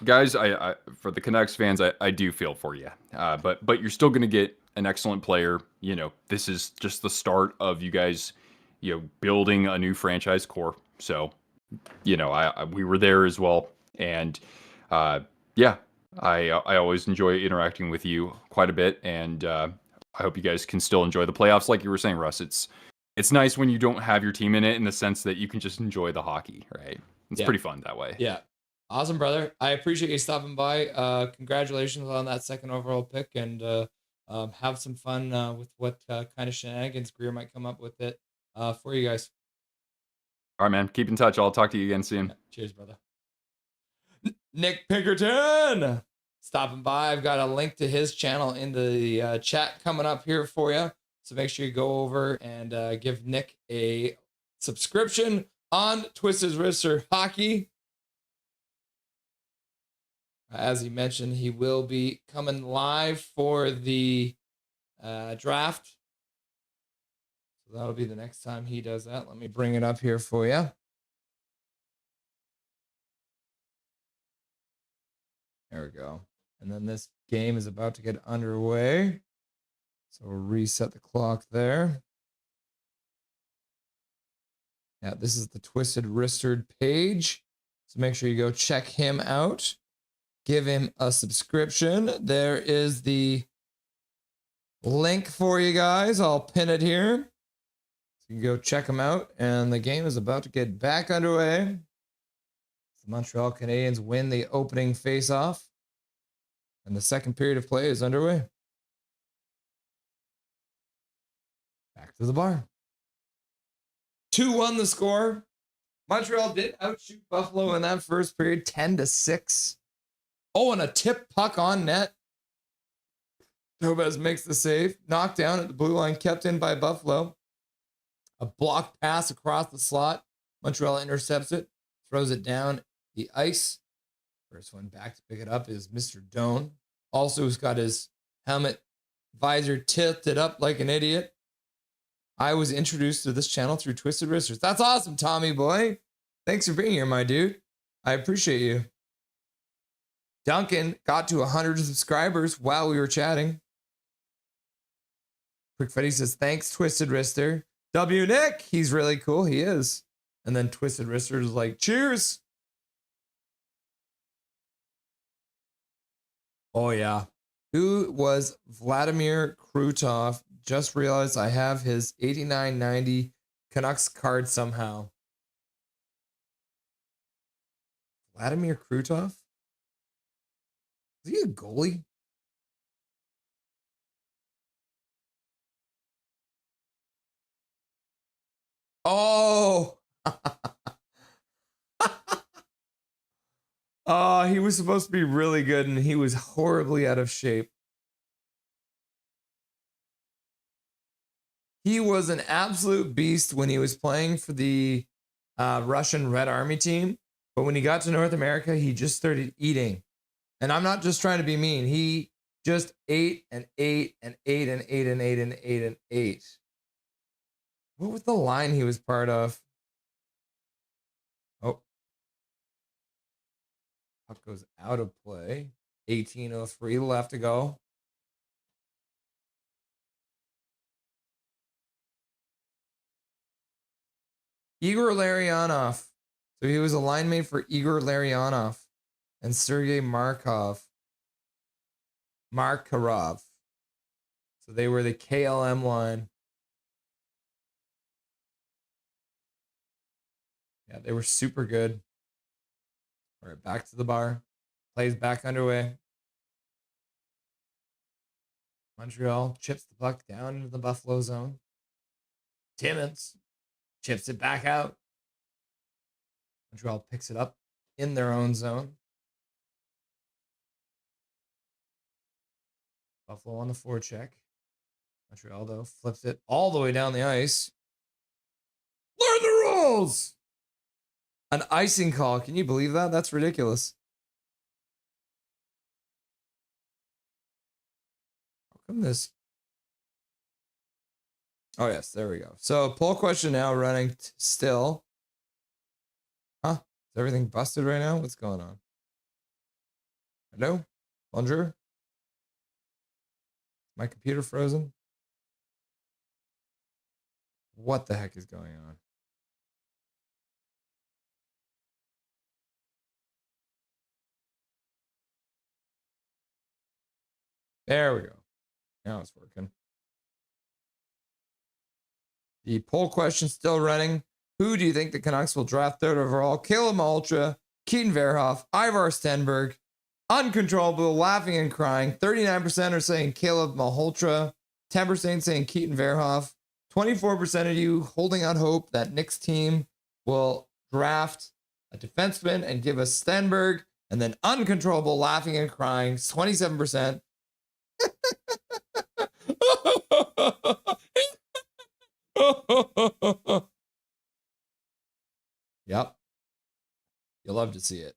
Guys, I for the Canucks fans, I do feel for you. But you're still gonna get an excellent player. This is just the start of you guys, building a new franchise core. So, we were there as well, and yeah, I always enjoy interacting with you quite a bit, and I hope you guys can still enjoy the playoffs, like you were saying, Russ. It's nice when you don't have your team in it, in the sense that you can just enjoy the hockey, right? It's pretty fun that way. Yeah. Awesome, brother. I appreciate you stopping by. Congratulations on that second overall pick, and have some fun with what kind of shenanigans Greer might come up with it for you guys. All right, man. Keep in touch. I'll talk to you again soon. Yeah. Cheers, brother. Nick Pinkerton stopping by. I've got a link to his channel in the chat coming up here for you. So make sure you go over and give Nick a subscription on Twist His Wrister Hockey. As he mentioned, he will be coming live for the draft. So that'll be the next time he does that. Let me bring it up here for you. There we go. And then this game is about to get underway. So we'll reset the clock there. Yeah, this is the Twisted Wristard page. So make sure you go check him out. Give him a subscription. There is the link for you guys. I'll pin it here. So you can go check him out. And the game is about to get back underway. The Montreal Canadiens win the opening faceoff. And the second period of play is underway. Back to the bar. 2-1 the score. Montreal did outshoot Buffalo in that first period, 10-6. Oh, and a tip puck on net. Tobes makes the save. Knocked down at the blue line, kept in by Buffalo. A blocked pass across the slot. Montreal intercepts it, throws it down the ice. First one back to pick it up is Mr. Doan. Also, has got his helmet visor tilted up like an idiot. I was introduced to this channel through Twisted Wristers. That's awesome, Tommy boy. Thanks for being here, my dude. I appreciate you. Duncan got to 100 subscribers while we were chatting. Quickfetty says, thanks, Twisted Wrister. W. Nick, he's really cool. He is. And then Twisted Wrister is like, cheers. Oh, yeah. Who was Vladimir Krutov? Just realized I have his 89-90 Canucks card somehow. Vladimir Krutov? Is he a goalie? Oh! He was supposed to be really good, and he was horribly out of shape. He was an absolute beast when he was playing for the Russian Red Army team. But when he got to North America, he just started eating. And I'm not just trying to be mean. He just ate and ate and ate and ate and ate and ate and ate. What was the line he was part of? Oh. Puck goes out of play. 18:03 left to go. Igor Larionov. So he was a line mate for Igor Larionov and Sergei Markarov. So they were the KLM line. Yeah, they were super good. All right, back to the bar. Plays back underway. Montreal chips the puck down into the Buffalo zone. Timmins chips it back out. Montreal picks it up in their own zone. Buffalo on the forecheck. Montreal, though, flips it all the way down the ice. Learn the rules! An icing call. Can you believe that? That's ridiculous. How come this? Oh, yes. There we go. So, poll question now running still. Huh? Is everything busted right now? What's going on? Hello? Bonjour? My computer frozen? What the heck is going on? There we go. Now it's working. The poll question still running. Who do you think the Canucks will draft third overall? Caleb Malhotra, Keaton Verhoff, Ivar Stenberg, uncontrollable, laughing and crying. 39% are saying Caleb Malhotra, 10% saying Keaton Verhoff, 24% of you holding out hope that Nick's team will draft a defenseman and give us Stenberg, and then uncontrollable, laughing and crying, 27%. Yep. You'll love to see it.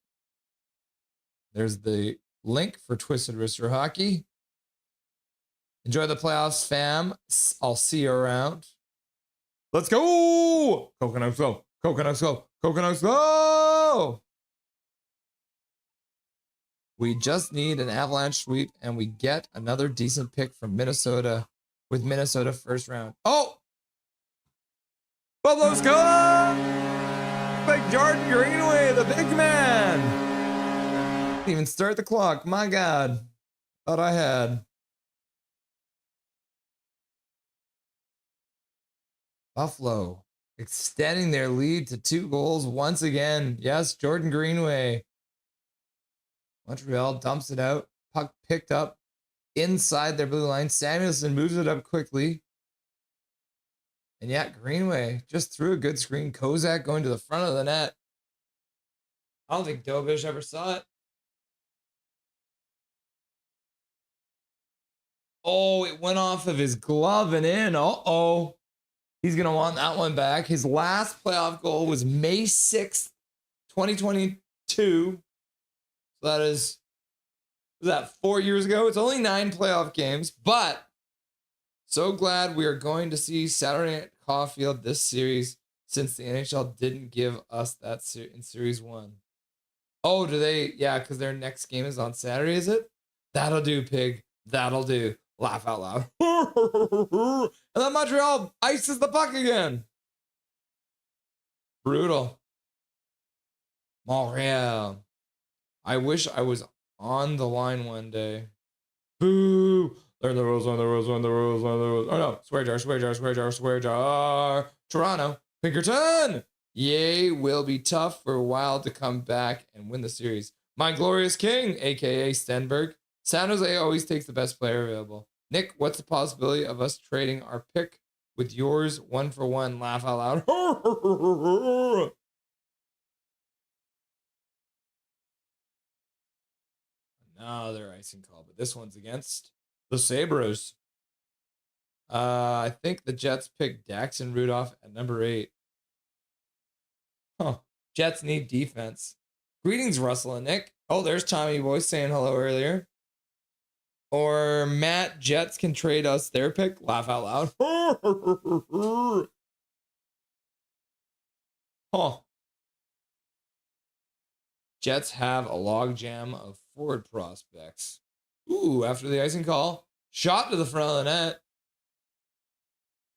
There's the link for Twisted Wrister Hockey. Enjoy the playoffs, fam. I'll see you around. Let's go. Coconuts go. Coconuts go. Coconuts go. We just need an Avalanche sweep, and we get another decent pick from Minnesota with Minnesota first round. Oh! Buffalo score! Big Jordan Greenway, the big man. Didn't even start the clock. My God. Thought I had. Buffalo extending their lead to 2 goals once again. Yes, Jordan Greenway. Montreal dumps it out. Puck picked up inside their blue line. Samuelson moves it up quickly. And yet Greenway just threw a good screen. Kozak going to the front of the net. I don't think Dobish ever saw it. Oh, it went off of his glove and in. Uh-oh. He's going to want that one back. His last playoff goal was May 6th, 2022. So that is 4 years ago? It's only 9 playoff games, but so glad we are going to see Saturday at Caulfield this series since the NHL didn't give us that in Series 1. Oh, do they? Yeah, because their next game is on Saturday, is it? That'll do, Pig. That'll do. Laugh out loud. And then Montreal ices the puck again. Brutal. Montreal. I wish I was on the line one day. Boo! Learn the rules, learn the rules, learn the rules, learn the rules. Oh no, swear jar, swear jar, swear jar, swear jar. Toronto, Pinkerton! Yay, will be tough for a while to come back and win the series. My glorious king, aka Stenberg. San Jose always takes the best player available. Nick, what's the possibility of us trading our pick with yours 1-for-1? Laugh out loud. Another icing call, but this one's against the Sabres. I think the Jets picked Daxon Rudolph at number 8. Huh. Jets need defense. Greetings, Russell and Nick. Oh, there's Tommy Boy saying hello earlier. Or Matt, Jets can trade us their pick. Laugh out loud. Huh. Jets have a logjam of forward prospects. Ooh, after the icing call. Shot to the front of the net.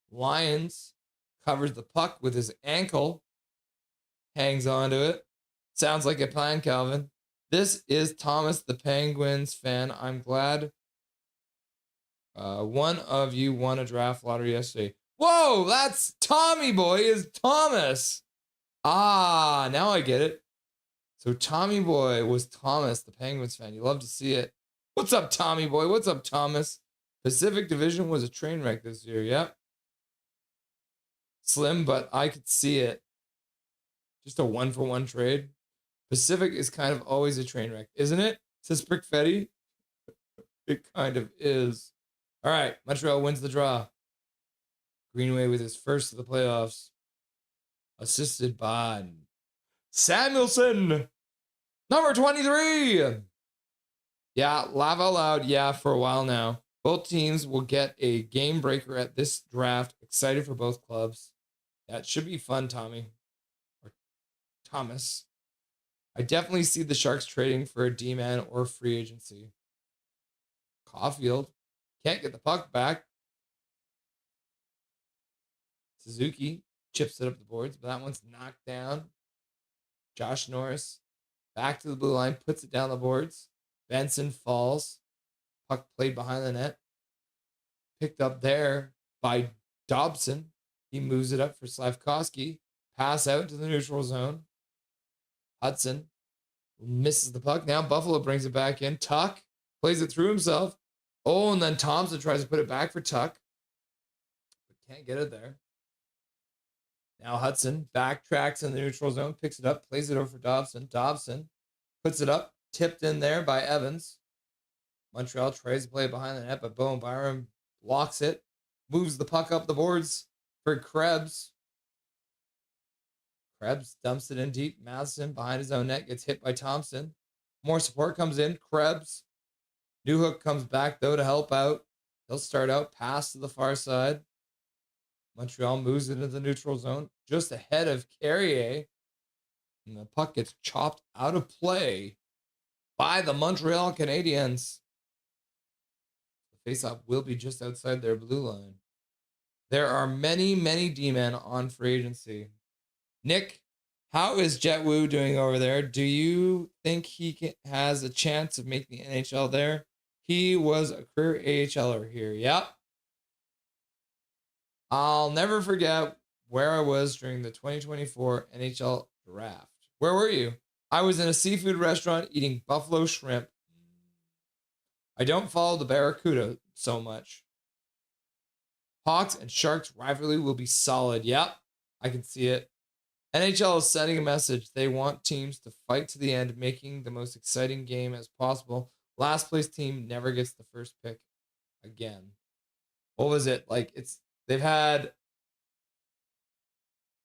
Lyons covers the puck with his ankle. Hangs onto it. Sounds like a plan, Calvin. This is Thomas, the Penguins fan. I'm glad one of you won a draft lottery yesterday. Whoa, that's Tommy Boy is Thomas. Ah, now I get it. So Tommy Boy was Thomas, the Penguins fan. You love to see it. What's up, Tommy Boy? What's up, Thomas? Pacific Division was a train wreck this year. Yep. Slim, but I could see it. Just a 1-for-1 trade. Pacific is kind of always a train wreck, isn't it? Says Brickfetti. It kind of is. All right, Montreal wins the draw. Greenway with his first of the playoffs. Assisted by Samuelson, number 23. Yeah, laugh out loud. Yeah, for a while now. Both teams will get a game breaker at this draft. Excited for both clubs. That should be fun, Tommy. Or Thomas. I definitely see the Sharks trading for a D-man or free agency. Caulfield can't get the puck back. Suzuki chips it up the boards, but that one's knocked down. Josh Norris back to the blue line, puts it down the boards. Benson falls. Puck played behind the net. Picked up there by Dobson. He moves it up for Slavkovsky. Pass out to the neutral zone. Hudson misses the puck. Now Buffalo brings it back in. Tuck plays it through himself. Oh, and then Thompson tries to put it back for Tuck. But can't get it there. Now Hudson backtracks in the neutral zone, picks it up, plays it over for Dobson. Dobson puts it up, tipped in there by Evans. Montreal tries to play it behind the net, but boom, Byram blocks it, moves the puck up the boards for Krebs. Krebs dumps it in deep. Matheson behind his own net gets hit by Thompson. More support comes in. Krebs. Newhook comes back, though, to help out. He'll start out, pass to the far side. Montreal moves into the neutral zone just ahead of Carrier. And the puck gets chopped out of play by the Montreal Canadiens. The faceoff will be just outside their blue line. There are many, many D-men on free agency. Nick, how is Jet Wu doing over there? Do you think he has a chance of making the NHL there? He was a career AHLer here. Yep. I'll never forget where I was during the 2024 NHL Draft. Where were you? I was in a seafood restaurant eating buffalo shrimp. I don't follow the Barracuda so much. Hawks and Sharks rivalry will be solid. Yep, I can see it. NHL is sending a message. They want teams to fight to the end, making the most exciting game as possible. Last place team never gets the first pick again. What was it? They've had,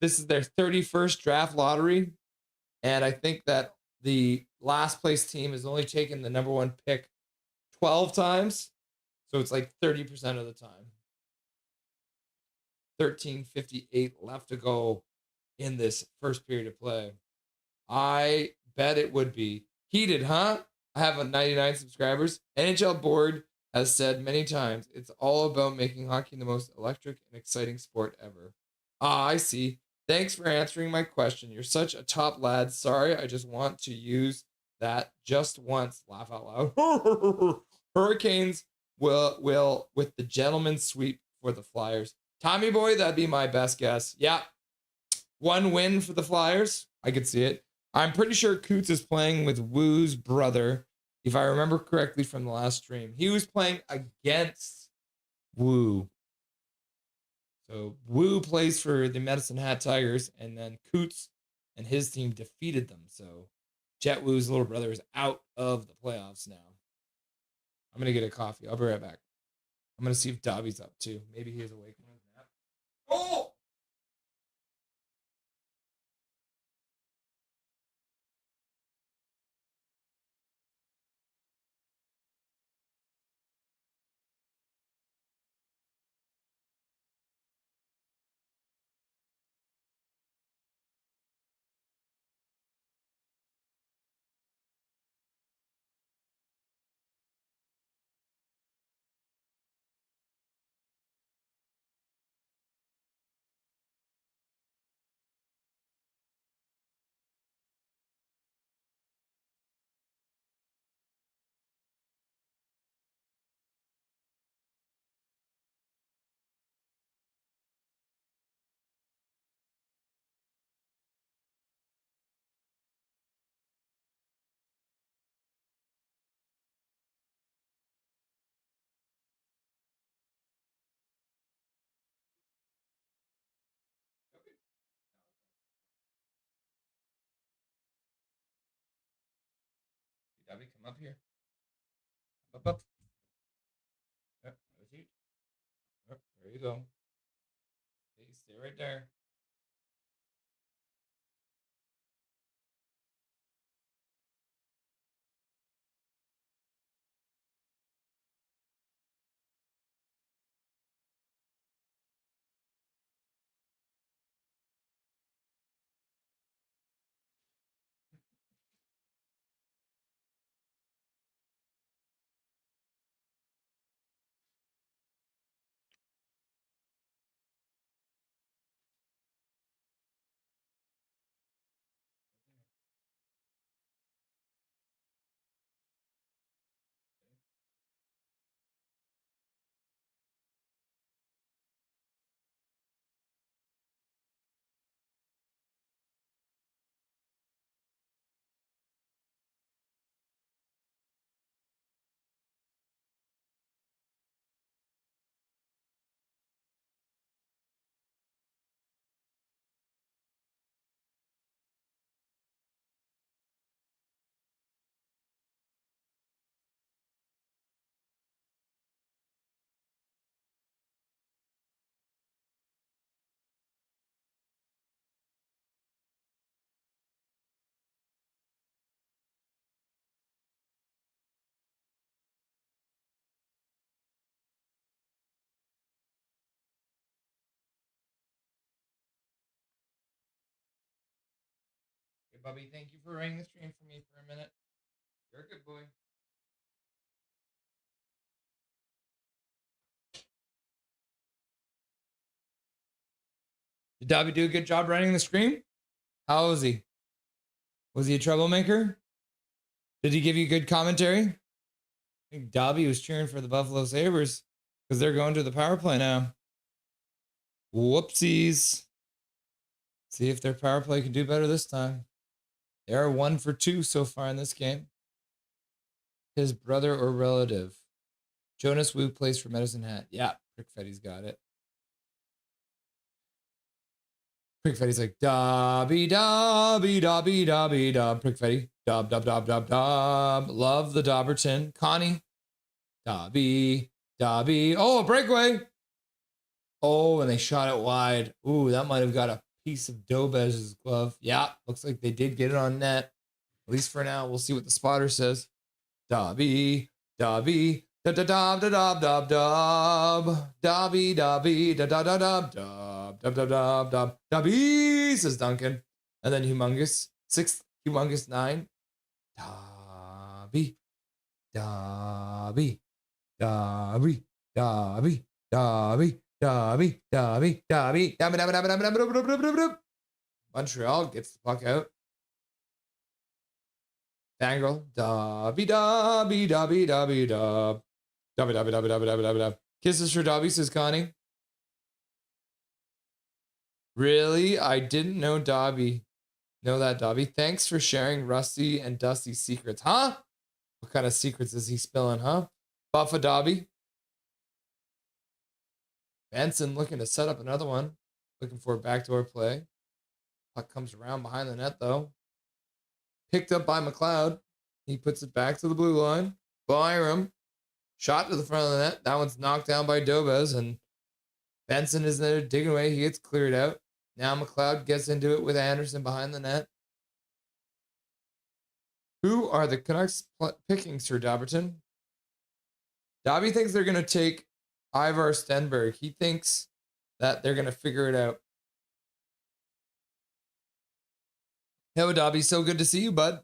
this is their 31st draft lottery. And I think that the last place team has only taken the number one pick 12 times. So it's like 30% of the time. 13:58 left to go in this first period of play. I bet it would be heated, huh? I have a 99 subscribers. NHL board has said many times, it's all about making hockey the most electric and exciting sport ever. Ah, I see. Thanks for answering my question. You're such a top lad. Sorry, I just want to use that just once. Laugh out loud. Hurricanes will with the gentleman's sweep for the Flyers. Tommy boy, that'd be my best guess. Yeah. One win for the Flyers. I could see it. I'm pretty sure Coots is playing with Woo's brother, if I remember correctly from the last stream. He was playing against Woo. So Woo plays for the Medicine Hat Tigers, and then Coots and his team defeated them. So Jet Woo's little brother is out of the playoffs now. I'm going to get a coffee. I'll be right back. I'm going to see if Dobby's up too. Maybe he is awake from his nap. Oh! Dobby, come up here. Up. Yep, Yep, there you go. Okay, stay right there. Bubby. Thank you for running the stream for me for a minute. You're a good boy. Did Dobby do a good job running the stream? How was he? Was he a troublemaker? Did he give you good commentary? I think Dobby was cheering for the Buffalo Sabres because they're going to the power play now. Whoopsies. See if their power play can do better this time. They are 1 for 2 so far in this game. His brother or relative. Jonas Wu plays for Medicine Hat. Yeah, Prickfetty's got it. Prickfetty's like, dobby, dobby, dobby, dobby, dob. Prickfetty, dob, dob, dob, dob, dob. Love the Dobberton. Connie, dobby, dobby. Oh, a breakaway. Oh, and they shot it wide. Ooh, that might have got a piece of Dobez's glove. Yeah, looks like they did get it on net. At least for now. We'll see what the spotter says. Dobby, dobby, da da da da da da da. Dobby, dobby, da da da da da da da da da. Dobby, says Duncan. And then Humongous. 6th, Humongous 9. Dobby, dobby, dobby, dobby, dobby. Dobby, Dobby, Dobby, Dobby, Dobby, Dobby, Dobby, Dobby, Dobby, Dobby, Dobby. Montreal gets the puck out. Fangirl, Dobby, Dobby, Dobby, Dobby, Dob. Dobby, Dobby, Dobby, Dobby, Dobby, Dobby, Dobby. Kisses for Dobby, says Connie. Really? I didn't know Dobby. Know that, Dobby. Thanks for sharing Rusty and Dusty's secrets. Huh? What kind of secrets is he spilling, huh? Buffa Dobby. Benson looking to set up another one. Looking for a backdoor play. Puck comes around behind the net, though. Picked up by McLeod. He puts it back to the blue line. Byram. Shot to the front of the net. That one's knocked down by Dobez, and Benson is there digging away. He gets cleared out. Now McLeod gets into it with Anderson behind the net. Who are the Canucks picking, Sir Dobberton? Dobby thinks they're going to take Ivar Stenberg. He thinks that they're going to figure it out. Hello, Dobby. So good to see you, bud.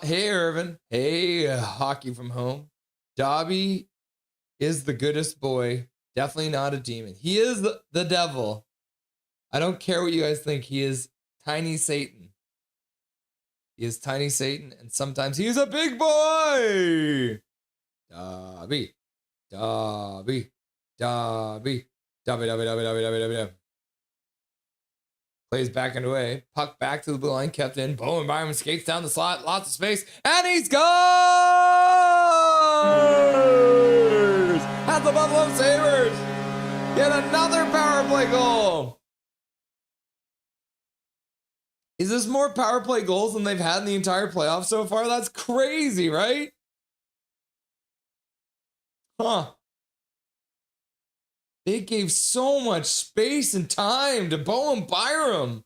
Hey, Irvin. Hey, hockey from home. Dobby is the goodest boy. Definitely not a demon. He is the devil. I don't care what you guys think. He is tiny Satan. He is tiny Satan, and sometimes he is a big boy. Dobby. Dobby, Dobby, Dobby, Dobby, Dobby, Dobby, Dobby, Dobby, Dobby. Plays back and away. Puck back to the blue line, kept in. Bowen Byram skates down the slot, lots of space, and he scores! At the Buffalo Sabres get another power play goal. Is this more power play goals than they've had in the entire playoffs so far? That's crazy, right? Huh. They gave so much space and time to Bowen Byram.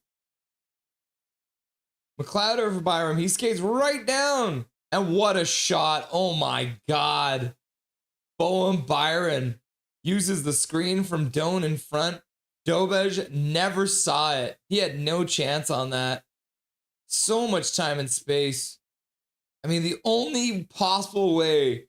McLeod over Byram. He skates right down. And what a shot. Oh my God. Bowen Byram uses the screen from Doan in front. Dobej never saw it. He had no chance on that. So much time and space. I mean, the only possible way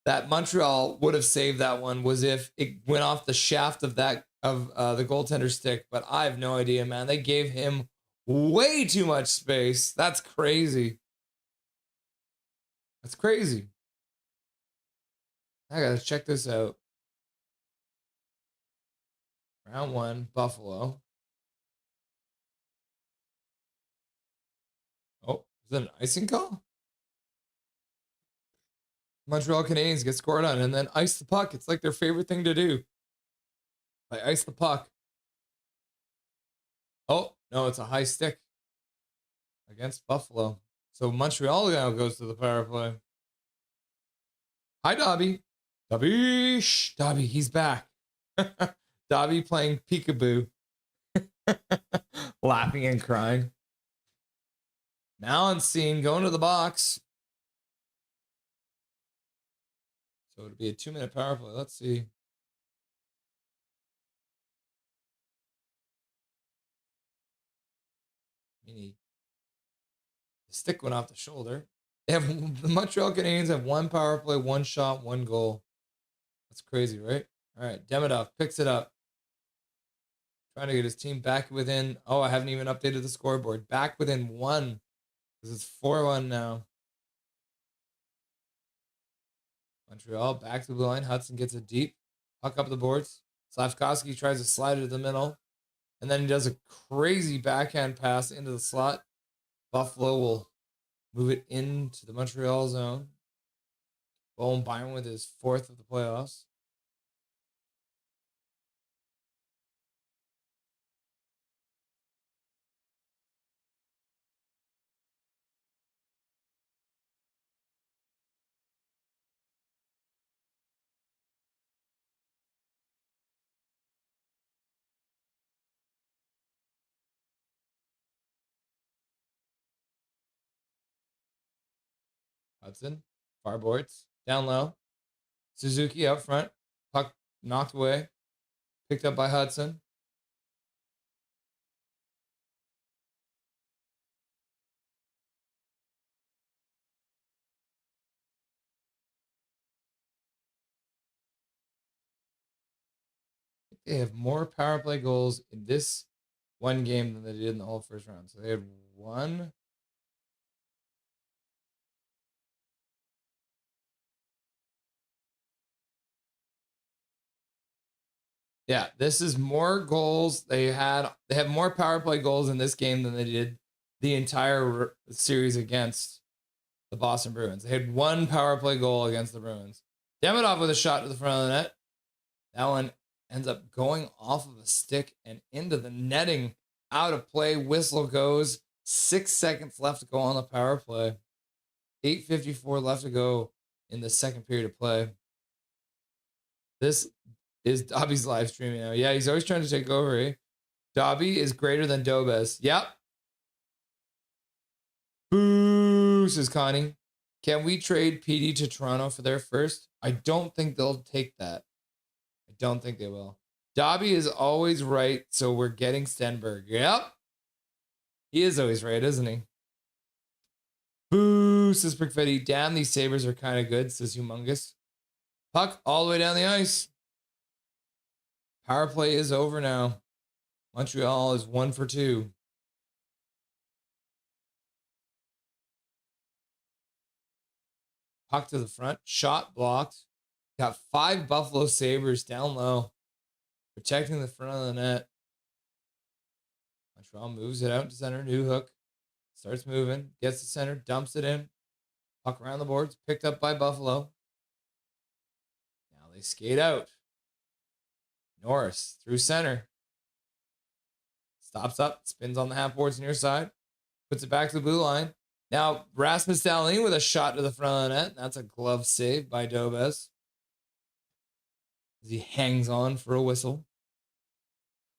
that Montreal would have saved that one was if it went off the shaft of the goaltender stick, but I have no idea, man. They gave him way too much space. That's crazy. That's crazy. I gotta check this out. Round 1, Buffalo. Oh, is that an icing call? Montreal Canadiens get scored on and then ice the puck. It's like their favorite thing to do. They ice the puck. Oh, no, it's a high stick against Buffalo. So Montreal now goes to the power play. Hi, Dobby. Dobby. Shh, Dobby, he's back. Dobby playing peekaboo. Laughing and crying. Now scene going to the box. So it'll be a 2-minute power play. Let's see. I mean, he stick went off the shoulder. The Montreal Canadiens have 1 power play, 1 shot, 1 goal. That's crazy, right? All right, Demidov picks it up. Trying to get his team back within. Oh, I haven't even updated the scoreboard. Back within 1. Because it's 4-1 now. Montreal back to the blue line. Hudson gets it deep. Puck up the boards. Slavkovsky tries to slide it to the middle. And then he does a crazy backhand pass into the slot. Buffalo will move it into the Montreal zone. Bowen Byron with his 4th of the playoffs. Hudson, far boards, down low. Suzuki up front. Puck knocked away. Picked up by Hudson. They have more power play goals in this one game than they did in the whole first round. So they had 1. Yeah, this is more goals. They have more power play goals in this game than they did the entire series against the Boston Bruins. They had 1 power play goal against the Bruins. Demidov with a shot to the front of the net. That one ends up going off of a stick and into the netting. Out of play. Whistle goes. 6 seconds left to go on the power play. 8:54 left to go in the second period of play. This is Dobby's live streaming now. Yeah, he's always trying to take over, eh? Dobby is greater than Dobes. Yep. Boo, says Connie. Can we trade PD to Toronto for their first? I don't think they'll take that. I don't think they will. Dobby is always right, so we're getting Stenberg. Yep. He is always right, isn't he? Boo, says Brickfetti. Damn, these Sabres are kind of good, says Humongous. Puck all the way down the ice. Power play is over now. Montreal is 1 for 2. Puck to the front. Shot blocked. Got 5 Buffalo Sabres down low. Protecting the front of the net. Montreal moves it out to center. New hook. Starts moving. Gets to center. Dumps it in. Puck around the boards. Picked up by Buffalo. Now they skate out. Norris through center. Stops up. Spins on the half boards near side. Puts it back to the blue line. Now Rasmus Dahlin with a shot to the front of the net. That's a glove save by Dobes. As he hangs on for a whistle.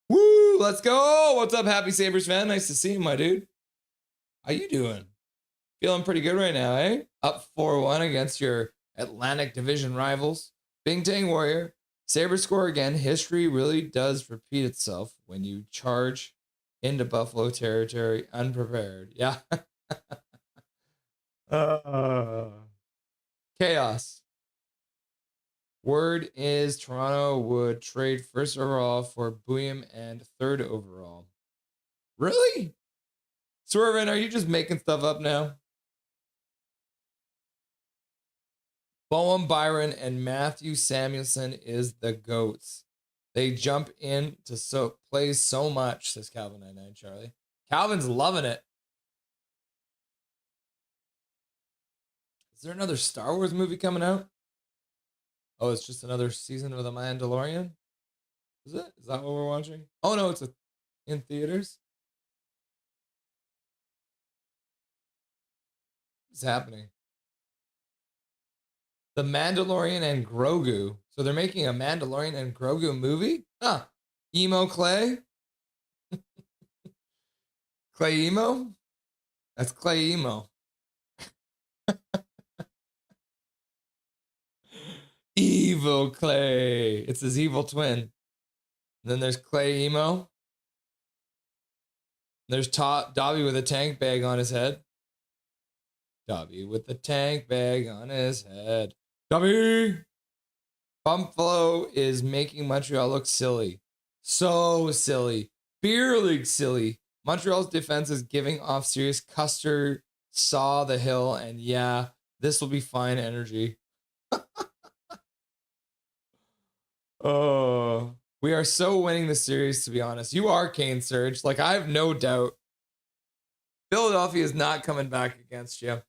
Woo! Let's go! What's up, Happy Sabres fan? Nice to see you, my dude. How you doing? Feeling pretty good right now, eh? Up 4-1 against your Atlantic Division rivals. Bing Tang Warrior. Sabres score again. History really does repeat itself when you charge into Buffalo territory unprepared. Yeah. Chaos. Word is Toronto would trade 1st overall for Bouillon and 3rd overall. Really? Swervin, are you just making stuff up now? Bowen Byron and Matthew Samuelson is the GOATs. They jump in to play so much, says Calvin 99 Charlie. Calvin's loving it. Is there another Star Wars movie coming out? Oh, it's just another season of The Mandalorian? Is it? Is that what we're watching? Oh, no, it's in theaters. What's happening? The Mandalorian and Grogu. So they're making a Mandalorian and Grogu movie? Huh. Emo Clay? Clay Emo? That's Clay Emo. Evil Clay. It's his evil twin. And then there's Clay Emo. There's Dobby with a tank bag on his head. Dubby with the tank bag on his head. Dubby! Buffalo is making Montreal look silly. So silly. Beer league silly. Montreal's defense is giving off serious Custer saw the hill, and yeah, this will be fine energy. Oh, we are so winning the series, to be honest. You are, Kane Surge. Like, I have no doubt. Philadelphia is not coming back against you.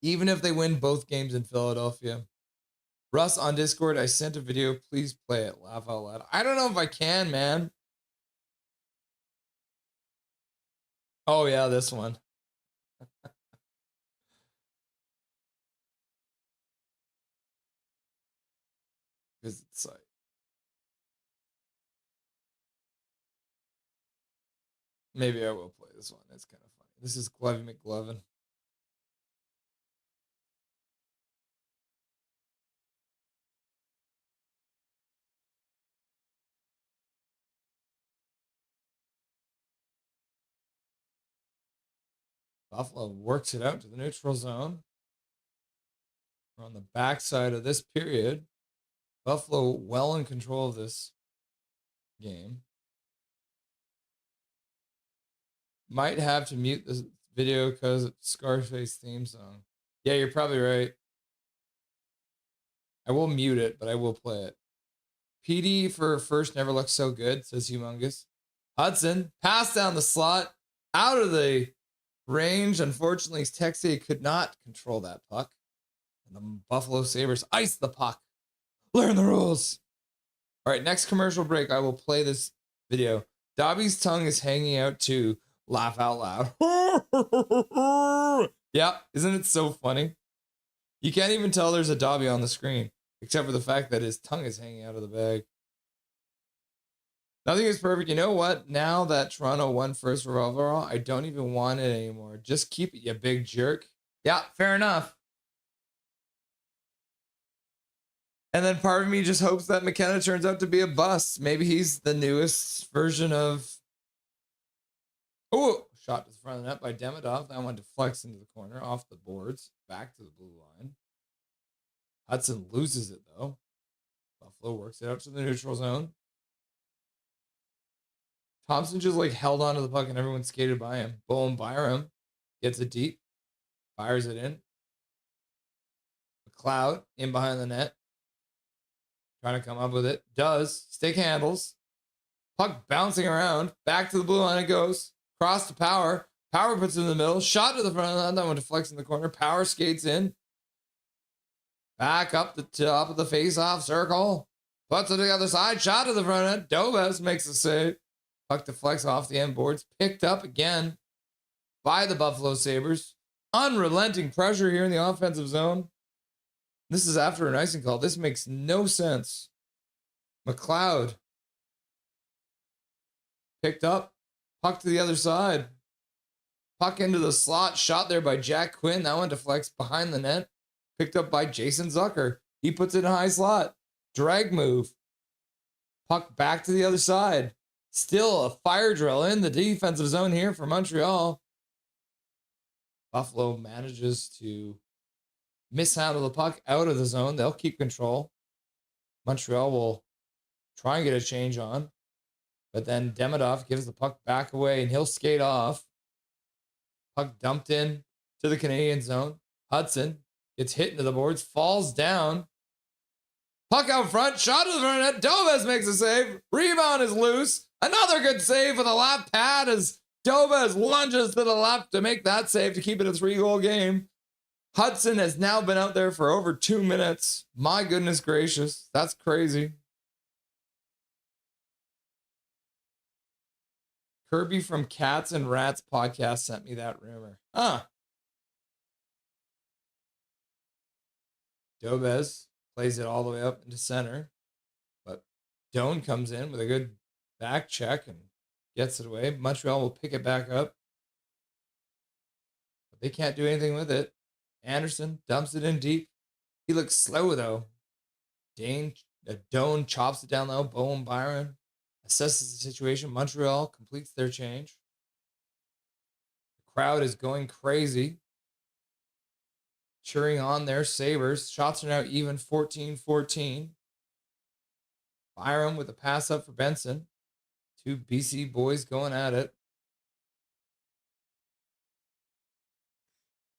Even if they win both games in Philadelphia. Russ on Discord, I sent a video. Please play it. Laugh out loud. I don't know if I can, man. Oh, yeah, this one. Visit site. Maybe I will play this one. It's kind of funny. This is Glovey McGlovin. Buffalo works it out to the neutral zone. We're on the backside of this period. Buffalo well in control of this game. Might have to mute this video because it's Scarface theme song. Yeah, you're probably right. I will mute it, but I will play it. PD for first never looked so good, says Humongous. Hudson, pass down the slot, out of the range. Unfortunately, Texier could not control that puck. And the Buffalo Sabres ice the puck. Learn the rules. All right, next commercial break, I will play this video. Dobby's tongue is hanging out too. Laugh out loud. Yeah, isn't it so funny? You can't even tell there's a Dobby on the screen, except for the fact that his tongue is hanging out of the bag. Nothing is perfect. You know what? Now that Toronto won first overall, I don't even want it anymore. Just keep it, you big jerk. Yeah, fair enough. And then part of me just hopes that McKenna turns out to be a bust. Maybe he's the newest version of... Oh, shot to the front of the net by Demidov. That one deflects into the corner, off the boards, back to the blue line. Hudson loses it, though. Buffalo works it out to the neutral zone. Thompson just like held onto the puck and everyone skated by him. Boom, Byram gets it deep, fires it in. McLeod in behind the net, trying to come up with it. Does. Stick handles. Puck bouncing around. Back to the blue line it goes. Cross to Power. Power puts it in the middle. Shot to the front of the net. That one deflects in the corner. Power skates in. Back up the top of the face-off circle. Puts it to the other side. Shot to the front end. Dobes makes the save. Puck deflects off the end boards. Picked up again by the Buffalo Sabres. Unrelenting pressure here in the offensive zone. This is after an icing call. This makes no sense. McLeod. Picked up. Puck to the other side. Puck into the slot. Shot there by Jack Quinn. That one deflects behind the net. Picked up by Jason Zucker. He puts it in a high slot. Drag move. Puck back to the other side. Still a fire drill in the defensive zone here for Montreal. Buffalo manages to mishandle the puck out of the zone. They'll keep control. Montreal will try and get a change on. But then Demidov gives the puck back away and he'll skate off. Puck dumped in to the Canadian zone. Hudson gets hit into the boards, falls down. Puck out front, shot to the front net. Dobes makes a save. Rebound is loose. Another good save with a lap pad as Dobes lunges to the left to make that save to keep it a 3-goal game. Hudson has now been out there for over 2 minutes. My goodness gracious. That's crazy. Kirby from Cats and Rats podcast sent me that rumor. Dobes plays it all the way up into center. But Doan comes in with a good back check and gets it away. Montreal will pick it back up. But they can't do anything with it. Anderson dumps it in deep. He looks slow, though. Doan chops it down low. Bowen Byron assesses the situation. Montreal completes their change. The crowd is going crazy. cheering on their Sabres. Shots are now even 14-14. Byram with a pass up for Benson. Two BC boys going at it.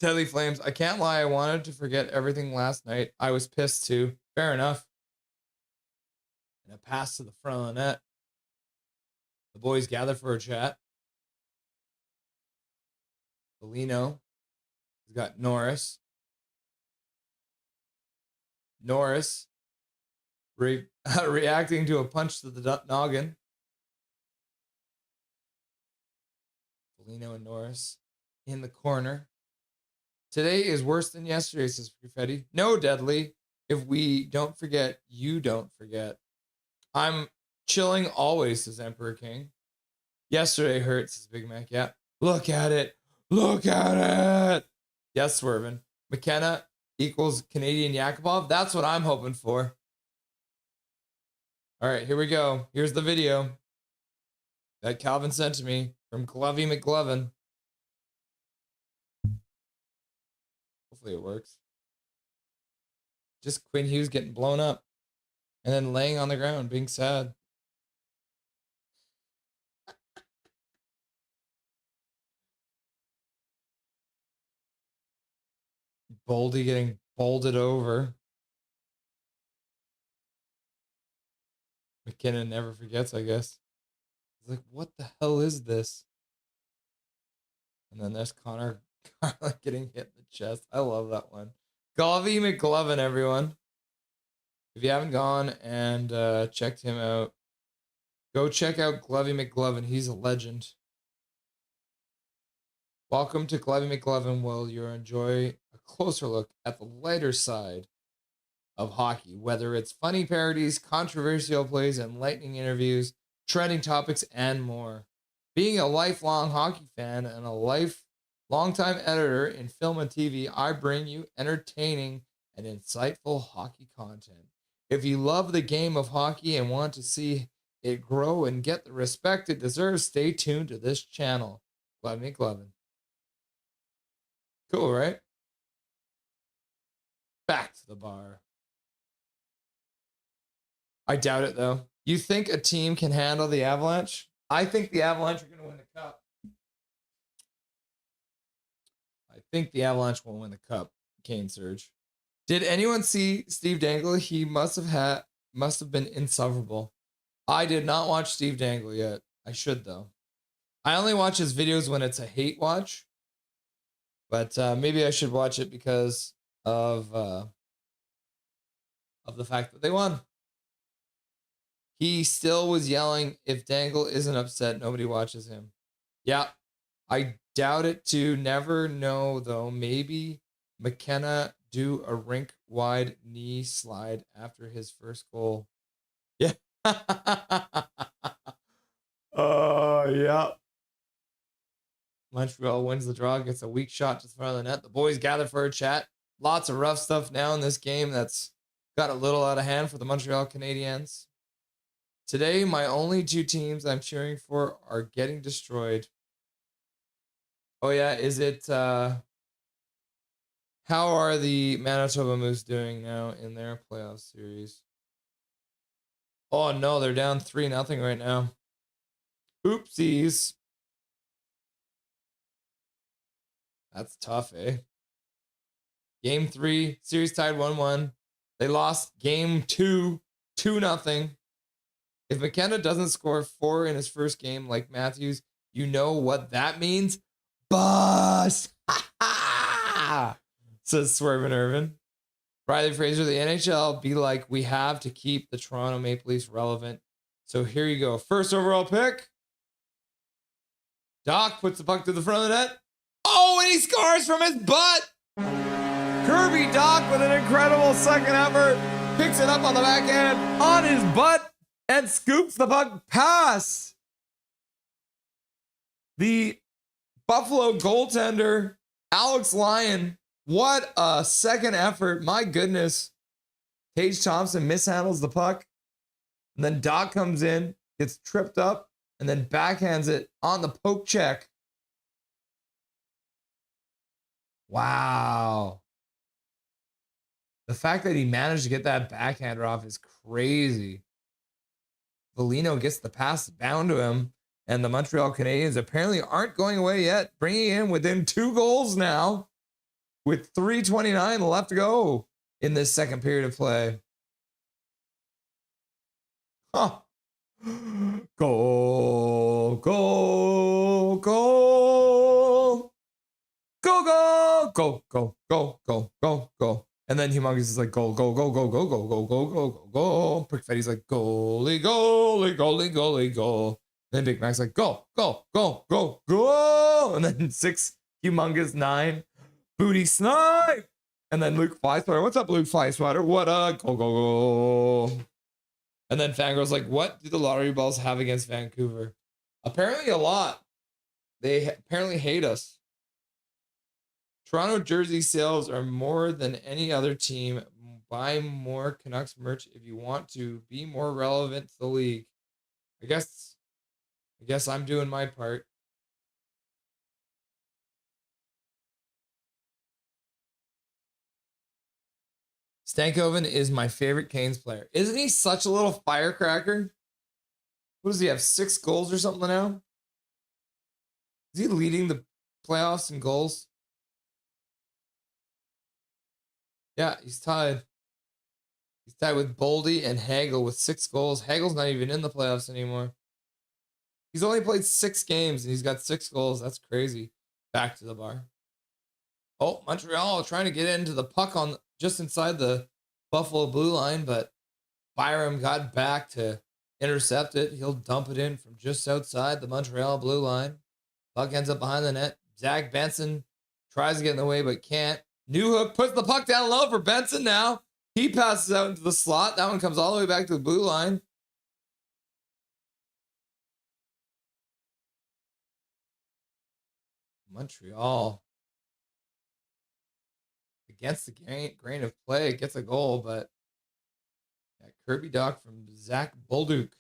Deadly Flames. I can't lie. I wanted to forget everything last night. I was pissed too. Fair enough. And a pass to the front of the net. The boys gather for a chat. Bellino. He's got Norris. Norris reacting to a punch to the noggin. Bellino and Norris in the corner. Today is worse than yesterday, says Perfetti. No, Deadly. If we don't forget, you don't forget. I'm chilling always, says Emperor King. Yesterday hurt, says Big Mac. Yeah. Look at it. Look at it. Yes, Swervin. McKenna equals Canadian Yakubov. That's what I'm hoping for. All right, here we go. Here's the video that Calvin sent to me from Glovey McGlovin. Hopefully it works. Just Quinn Hughes getting blown up and then laying on the ground being sad. Boldy getting bolted over. McKinnon never forgets, I guess. He's like, what the hell is this? And then there's Connor getting hit in the chest. I love that one. Glovey McGlovin, everyone. If you haven't gone and checked him out, go check out Glovey McGlovin. He's a legend. Welcome to Glovey McGlovin, where you'll enjoy a closer look at the lighter side of hockey, whether it's funny parodies, controversial plays, enlightening interviews, trending topics, and more. Being a lifelong hockey fan and a longtime editor in film and TV, I bring you entertaining and insightful hockey content. If you love the game of hockey and want to see it grow and get the respect it deserves, stay tuned to this channel. Glovey McGlovin. Cool, right? Back to the bar. I doubt it, though. You think a team can handle the Avalanche? I think the Avalanche are going to win the cup. I think the Avalanche will win the cup. Kane Surge. Did anyone see Steve Dangle? He must have been insufferable. I did not watch Steve Dangle yet. I should, though. I only watch his videos when it's a hate watch. But maybe I should watch it because of the fact that they won. He still was yelling, if Dangle isn't upset, nobody watches him. Yeah, I doubt it to never know, though. Maybe McKenna do a rink-wide knee slide after his first goal. Yeah. Oh, yeah. Montreal wins the draw, gets a weak shot to the front of the net. The boys gather for a chat. Lots of rough stuff now in this game that's got a little out of hand for the Montreal Canadiens. Today, my only two teams I'm cheering for are getting destroyed. Oh, yeah. Is it... how are the Manitoba Moose doing now in their playoff series? Oh, no. They're down 3-0 right now. Oopsies. That's tough, eh? Game 3, series tied 1-1. They lost game 2, 2-0. If McKenna doesn't score 4 in his first game like Matthews, you know what that means? Bust! Says Swervin Irvin. Riley Fraser, the NHL be like, we have to keep the Toronto Maple Leafs relevant. So here you go. First overall pick. Doc puts the puck to the front of the net. Oh, and he scores from his butt. Kirby Doc with an incredible second effort. Picks it up on the backhand on his butt and scoops the puck past the Buffalo goaltender, Alex Lyon. What a second effort. My goodness. Tage Thompson mishandles the puck. And then Doc comes in, gets tripped up, and then backhands it on the poke check. Wow. The fact that he managed to get that backhander off is crazy. Foligno gets the pass bound to him, and the Montreal Canadiens apparently aren't going away yet, bringing in within 2 goals now with 3:29 left to go in this second period of play. Huh. Goal, goal, goal. Go, go, go, go, go, go, go, go. And then Humongous is like, go, go, go, go, go, go, go, go, go, go, go. Perfetti's like, goalie, goalie, goalie, goalie, goal. Then Big Mac's like, go, go, go, go, go. And then 6, Humongous, 9, Booty Snipe. And then Luke Flyswatter. What's up, Luke Flyswatter? What a go, go, go. And then Fangirl's like, what do the lottery balls have against Vancouver? Apparently a lot. They apparently hate us. Toronto jersey sales are more than any other team. Buy more Canucks merch if you want to be more relevant to the league. I guess I'm doing my part. Stankoven is my favorite Canes player. Isn't he such a little firecracker? What does he have? 6 goals or something now? Is he leading the playoffs in goals? Yeah, he's tied. He's tied with Boldy and Hagel with 6 goals. Hagel's not even in the playoffs anymore. He's only played 6 games and he's got 6 goals. That's crazy. Back to the bar. Oh, Montreal trying to get into the puck on just inside the Buffalo blue line, but Byram got back to intercept it. He'll dump it in from just outside the Montreal blue line. Puck ends up behind the net. Zach Benson tries to get in the way, but can't. Newhook puts the puck down low for Benson now. He passes out into the slot. That one comes all the way back to the blue line. Montreal against the grain of play gets a goal, but that Kirby Doc from Zach Bolduc.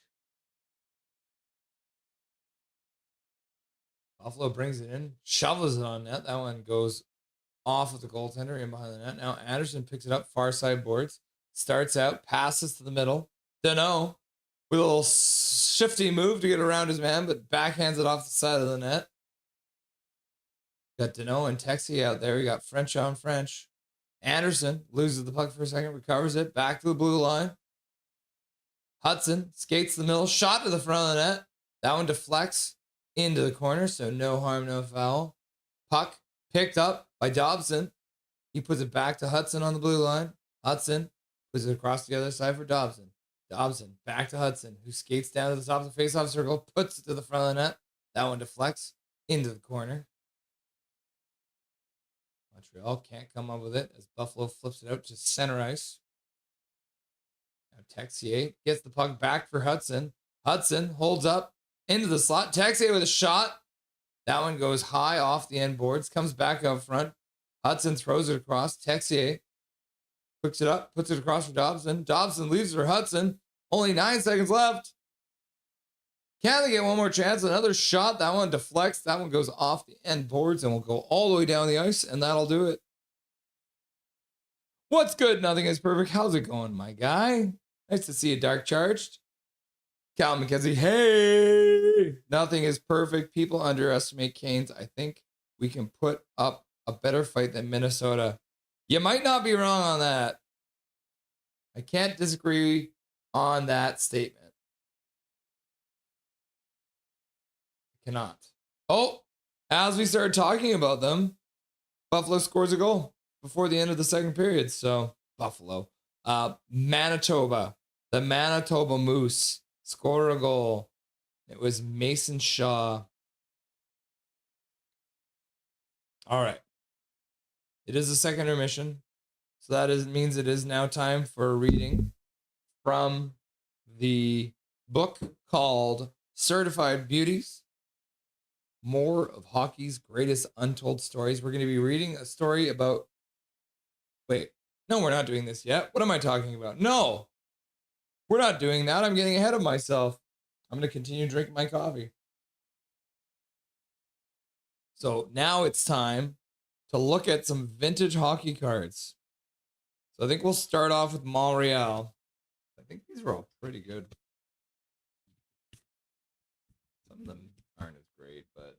Buffalo brings it in, shovels it on net. That one goes off of the goaltender in behind the net. Now Anderson picks it up, far side boards, starts out, passes to the middle. Dano with a little shifty move to get around his man, but backhands it off the side of the net. Got Dano and Texie out there. We got French on French. Anderson loses the puck for a second, recovers it, back to the blue line. Hudson skates the middle, shot to the front of the net. That one deflects into the corner, so no harm, no foul. Puck picked up by Dobson. He puts it back to Hudson on the blue line. Hudson puts it across the other side for Dobson. Dobson back to Hudson, who skates down to the top of the faceoff circle, puts it to the front of the net. That one deflects into the corner. Montreal can't come up with it as Buffalo flips it out to center ice. Now Texier gets the puck back for Hudson. Hudson holds up into the slot. Texier with a shot. That one goes high off the end boards, comes back up front. Hudson throws it across. Texier picks it up, puts it across for Dobson. Dobson leaves for Hudson. Only 9 seconds left. Can they get one more chance? Another shot. That one deflects. That one goes off the end boards and will go all the way down the ice, and that'll do it. What's good? Nothing is perfect. How's it going, my guy? Nice to see you, Dark Charged. Cal McKenzie, hey! Nothing is perfect. People underestimate Canes. I think we can put up a better fight than Minnesota. You might not be wrong on that. I can't disagree on that statement. Cannot. Oh, as we started talking about them, Buffalo scores a goal before the end of the second period. So Buffalo, Manitoba, the Manitoba Moose score a goal. It was Mason Shaw. All right. It is the second intermission. So that means it is now time for a reading from the book called Certified Beauties. More of hockey's greatest untold stories. We're going to be reading a story about... Wait, no, we're not doing this yet. What am I talking about? No, we're not doing that. I'm getting ahead of myself. I'm going to continue drinking my coffee. So now it's time to look at some vintage hockey cards. So I think we'll start off with Montreal. I think these were all pretty good. Some of them aren't as great, but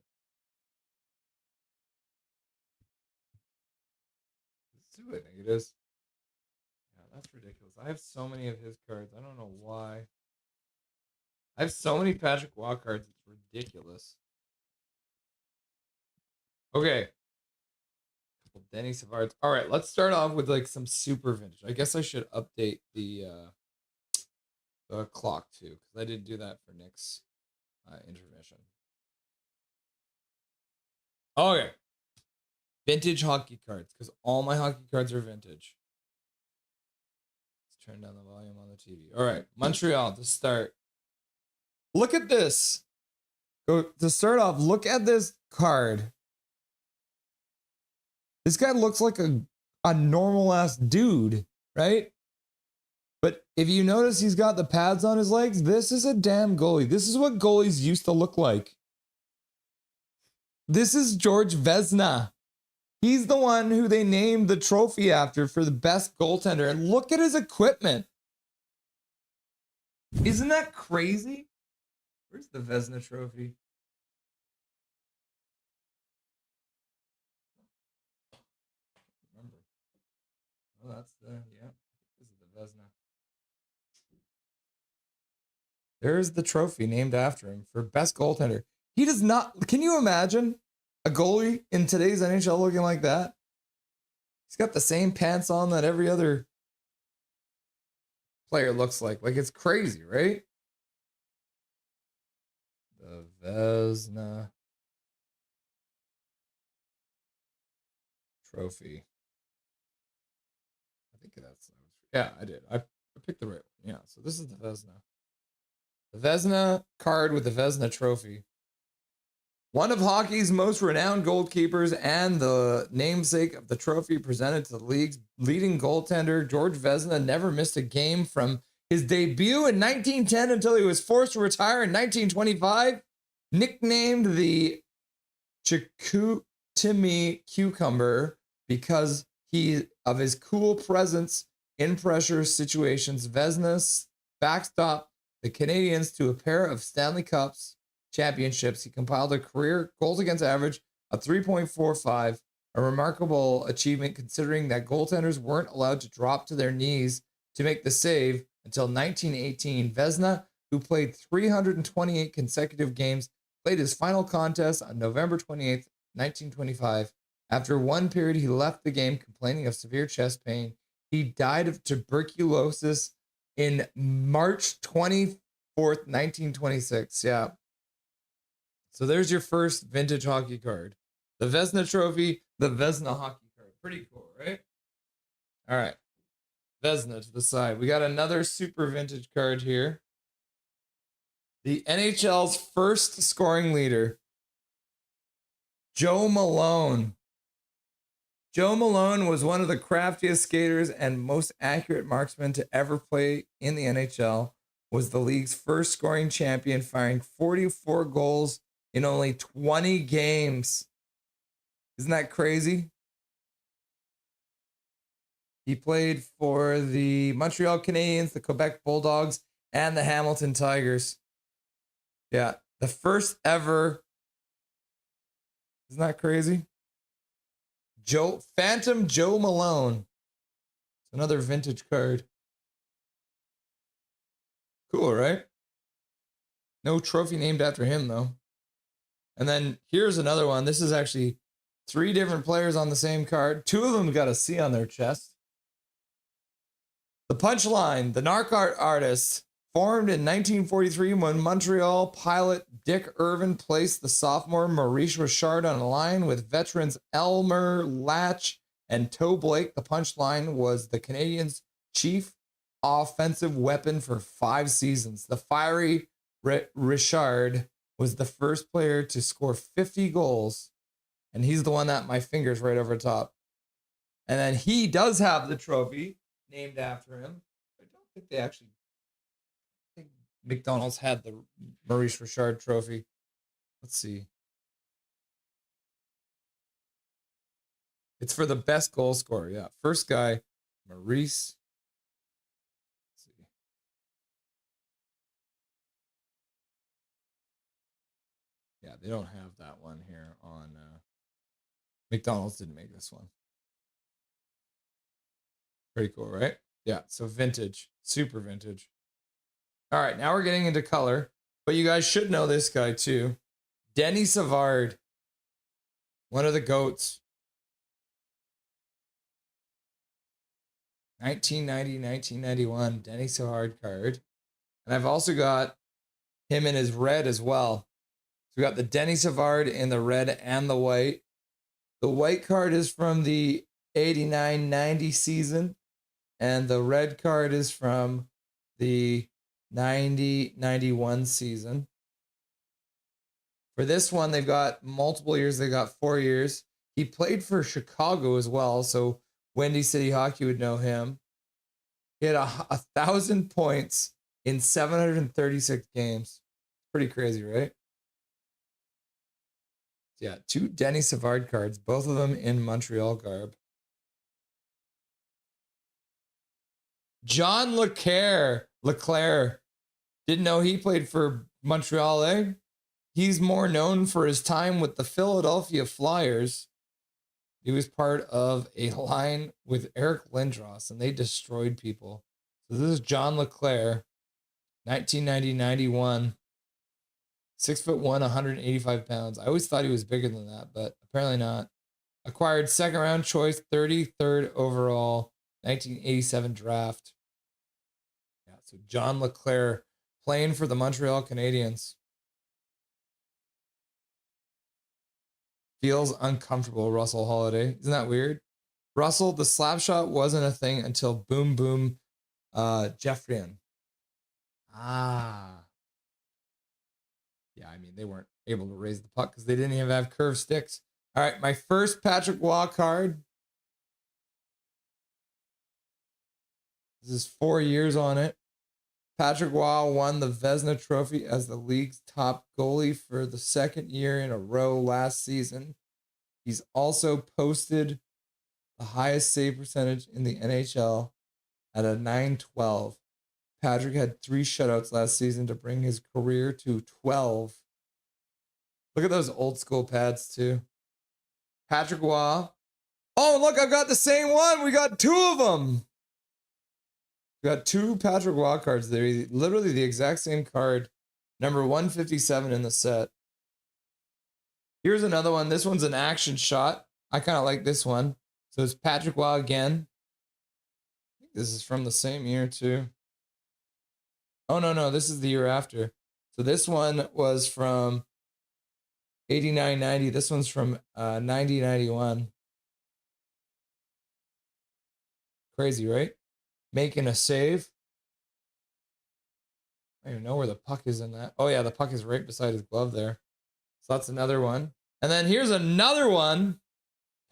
let's do it. I think it is. Yeah, that's ridiculous. I have so many of his cards. I don't know why. I have so many Patrick Waugh cards. It's ridiculous. Okay. Couple Denny Savards. All right, let's start off with like some super vintage. I guess I should update the clock too, because I didn't do that for Nick's intermission. Okay. Vintage hockey cards, because all my hockey cards are vintage. Let's turn down the volume on the TV. All right, Montreal to start. Look at this. Go to start off. Look at this card. This guy looks like a normal ass dude, right? But if you notice, he's got the pads on his legs. This is a damn goalie. This is what goalies used to look like. This is George Vezina. He's the one who they named the trophy after for the best goaltender. And look at his equipment. Isn't that crazy? Where's the Vezina trophy? Remember. Oh, that's the, yeah. This is the Vezina. There's the trophy named after him for best goaltender. He does not, can you imagine a goalie in today's NHL looking like that? He's got the same pants on that every other player looks like. Like, it's crazy, right? The Vezina trophy. I think that's, yeah, I did. I picked the right one. Yeah, so this is the Vezina. The Vezina card with the Vezina trophy. One of hockey's most renowned goalkeepers and the namesake of the trophy presented to the league's leading goaltender, George Vezina never missed a game from his debut in 1910 until he was forced to retire in 1925. Nicknamed the Chicoutimi Cucumber because of his cool presence in pressure situations, Vezina backstopped the Canadiens to a pair of Stanley Cups championships. He compiled a career goals against average of 3.45, a remarkable achievement considering that goaltenders weren't allowed to drop to their knees to make the save until 1918. Vezina, who played 328 consecutive games, played his final contest on November 28th, 1925. After one period, he left the game complaining of severe chest pain. He died of tuberculosis in March 24th, 1926. Yeah. So there's your first vintage hockey card. The Vezina trophy, the Vezina hockey card. Pretty cool, right? All right. Vezina to the side. We got another super vintage card here. The NHL's first scoring leader, Joe Malone. Joe Malone was one of the craftiest skaters and most accurate marksmen to ever play in the NHL, was the league's first scoring champion, firing 44 goals in only 20 games. Isn't that crazy? He played for the Montreal Canadiens, the Quebec Bulldogs, and the Hamilton Tigers. Yeah, the first ever. Isn't that crazy? Phantom Joe Malone. It's another vintage card. Cool, right? No trophy named after him, though. And then here's another one. This is actually 3 different players on the same card. 2 of them got a C on their chest. The Punchline, the narc art artist, formed in 1943 when Montreal pilot Dick Irvin placed the sophomore Maurice Richard on a line with veterans Elmer Latch and Toe Blake. The Punchline was the Canadiens' chief offensive weapon for 5 seasons. The fiery Richard was the first player to score 50 goals, and he's the one that my finger's right over top. And then he does have the trophy named after him. I don't think they actually, I think McDonald's had the Maurice Richard trophy. Let's see. It's for the best goal scorer. Yeah. First guy Maurice. Let's see. Yeah, they don't have that one here on McDonald's didn't make this one. Pretty cool, right? Yeah, so vintage, super vintage. All right, now we're getting into color, but you guys should know this guy too. Denny Savard, one of the GOATs. 1990, 1991, Denny Savard card. And I've also got him in his red as well. So we got the Denny Savard in the red and the white. The white card is from the 89-90 season, and the red card is from the 90-91 season. For this one, they've got multiple years. They got 4 years. He played for Chicago as well, so Windy City Hockey would know him. He had 1,000 points in 736 games. Pretty crazy, right? Yeah, 2 Denny Savard cards, both of them in Montreal garb. John Leclerc. Didn't know he played for Montreal, eh? He's more known for his time with the Philadelphia Flyers. He was part of a line with Eric Lindros, and they destroyed people. So this is John Leclerc, 1990-91. 6'1", 185 pounds. I always thought he was bigger than that, but apparently not. Acquired second round choice, 33rd overall, 1987 draft. Yeah, so John Leclerc playing for the Montreal Canadiens. Feels uncomfortable, Russell Holiday. Isn't that weird? Russell, the slap shot wasn't a thing until Boom Boom Jeffrian. Yeah, I mean, they weren't able to raise the puck because they didn't even have curved sticks. All right, my first Patrick Waugh card. This is 4 years on it. Patrick Waugh won the Vezina Trophy as the league's top goalie for the second year in a row last season. He's also posted the highest save percentage in the NHL at a .912. Patrick had 3 shutouts last season to bring his career to 12. Look at those old school pads too. Patrick Waugh. Oh, look, I've got the same one. We got 2 of them. We got 2 Patrick Waugh cards. They're literally the exact same card. Number 157 in the set. Here's another one. This one's an action shot. I kind of like this one. So it's Patrick Waugh again. I think this is from the same year too. Oh, no. This is the year after. So this one was from 89-90. This one's from 90-91. Crazy, right? Making a save. I don't even know where the puck is in that. Oh, yeah, the puck is right beside his glove there. So that's another one. And then here's another one.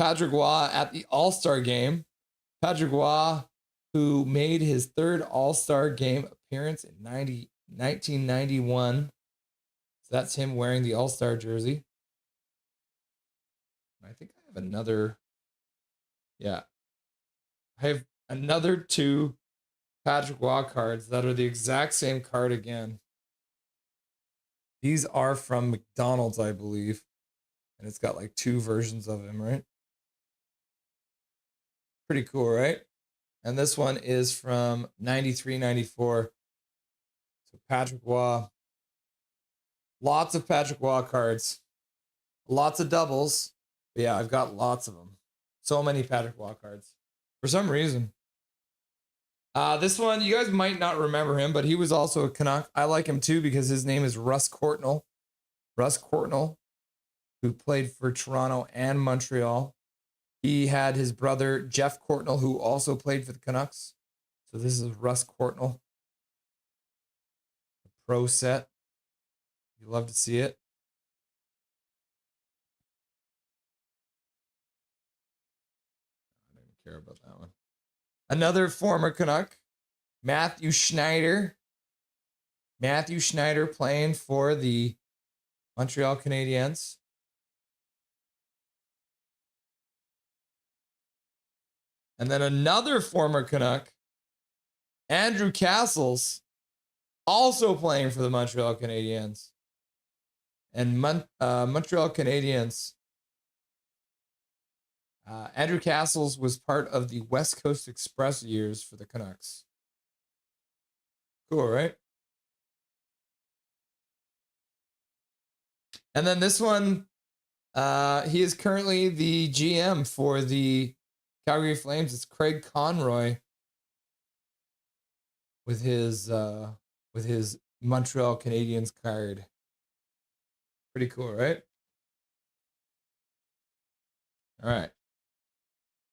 Patrick Waugh at the All-Star game. Patrick Waugh, who made his 3rd All-Star game appearance in 1991. So that's him wearing the All-Star jersey. I think I have another. Yeah. I have another 2 Patrick Waugh cards that are the exact same card again. These are from McDonald's, I believe. And it's got like 2 versions of him, right? Pretty cool, right? And this one is from 93-94. So Patrick Waugh. Lots of Patrick Waugh cards. Lots of doubles. But yeah, I've got lots of them. So many Patrick Waugh cards. For some reason. This one, you guys might not remember him, but he was also a Canuck. I like him too because his name is Russ Courtnall. Russ Courtnall, who played for Toronto and Montreal. He had his brother, Jeff Courtnall, who also played for the Canucks. So this is Russ Courtnall. The pro set. You love to see it. I don't even care about that one. Another former Canuck, Matthew Schneider. Matthew Schneider playing for the Montreal Canadiens. And then another former Canuck, Andrew Castles, also playing for the Montreal Canadiens. And Montreal Canadiens, Andrew Castles was part of the West Coast Express years for the Canucks. Cool, right? And then this one, he is currently the GM for the Calgary Flames. It's Craig Conroy with his Montreal Canadiens card. Pretty cool, right? All right.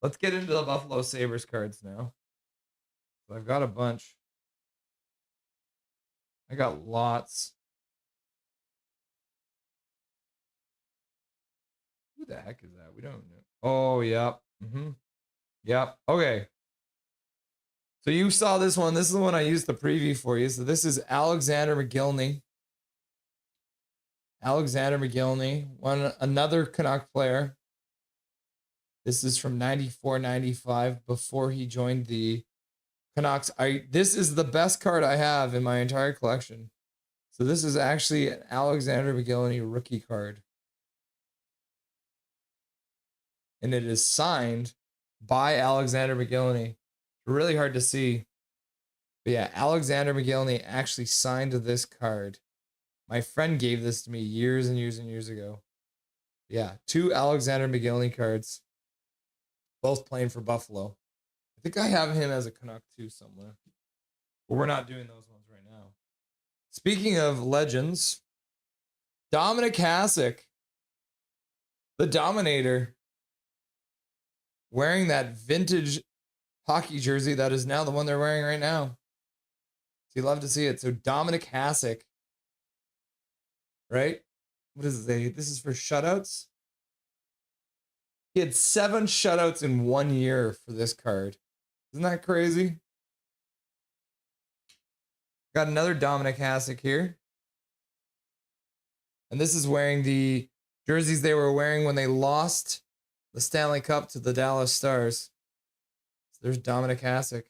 Let's get into the Buffalo Sabres cards now. I've got a bunch. I got lots. Who the heck is that? We don't know. Oh, yep. Yep. Okay. So you saw this one. This is the one I used the preview for you. So this is Alexander Mogilny. Alexander Mogilny, another Canuck player. This is from 94-95 before he joined the Canucks. This is the best card I have in my entire collection. So this is actually an Alexander Mogilny rookie card. And it is signed by Alexander Mogilny. Really hard to see. But yeah, Alexander Mogilny actually signed this card. My friend gave this to me years and years and years ago. Yeah, 2 Alexander Mogilny cards. Both playing for Buffalo. I think I have him as a Canuck too somewhere. But we're not doing those ones right now. Speaking of legends, Dominic Hasek, the Dominator, wearing that vintage hockey jersey that is now the one they're wearing right now. So you love to see it. So Dominic Hasek, right? What is it? This is for shutouts. He had 7 shutouts in 1 year for this card. Isn't that crazy? Got another Dominic Hasek here. And this is wearing the jerseys they were wearing when they lost the Stanley Cup to the Dallas Stars. So there's Dominic Hasek.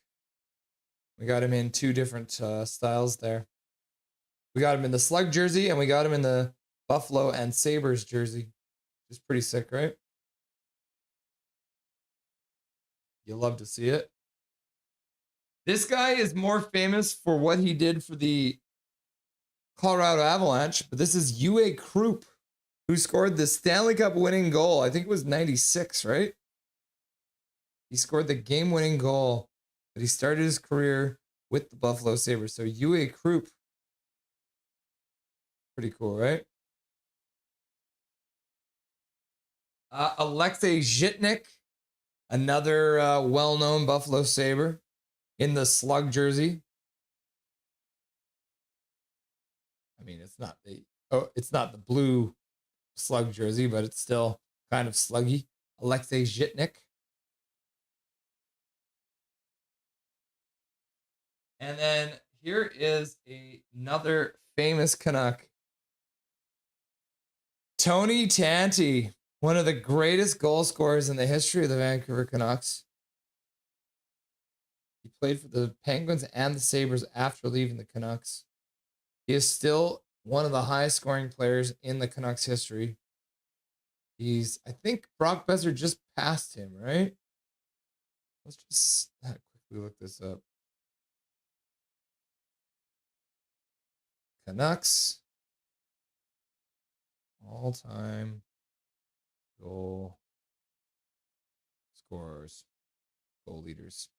We got him in 2 different styles there. We got him in the Slug jersey, and we got him in the Buffalo and Sabres jersey. Which is pretty sick, right? You love to see it. This guy is more famous for what he did for the Colorado Avalanche, but this is Uwe Krupp, who scored the Stanley Cup winning goal. I think it was 96, right? He scored the game-winning goal, but he started his career with the Buffalo Sabres. So Uwe Krupp, pretty cool, right? Alexei Zhitnik, another well-known Buffalo Sabre in the Slug jersey. I mean, it's not the blue Slug jersey, but it's still kind of sluggy. Alexei Zhitnik. And then here is another famous Canuck. Tony Tanti, one of the greatest goal scorers in the history of the Vancouver Canucks. He played for the Penguins and the Sabres after leaving the Canucks. He is still one of the highest scoring players in the Canucks history. I think Brock Besser just passed him, right? Let's just quickly look this up. Canucks all-time goal scorers, goal leaders.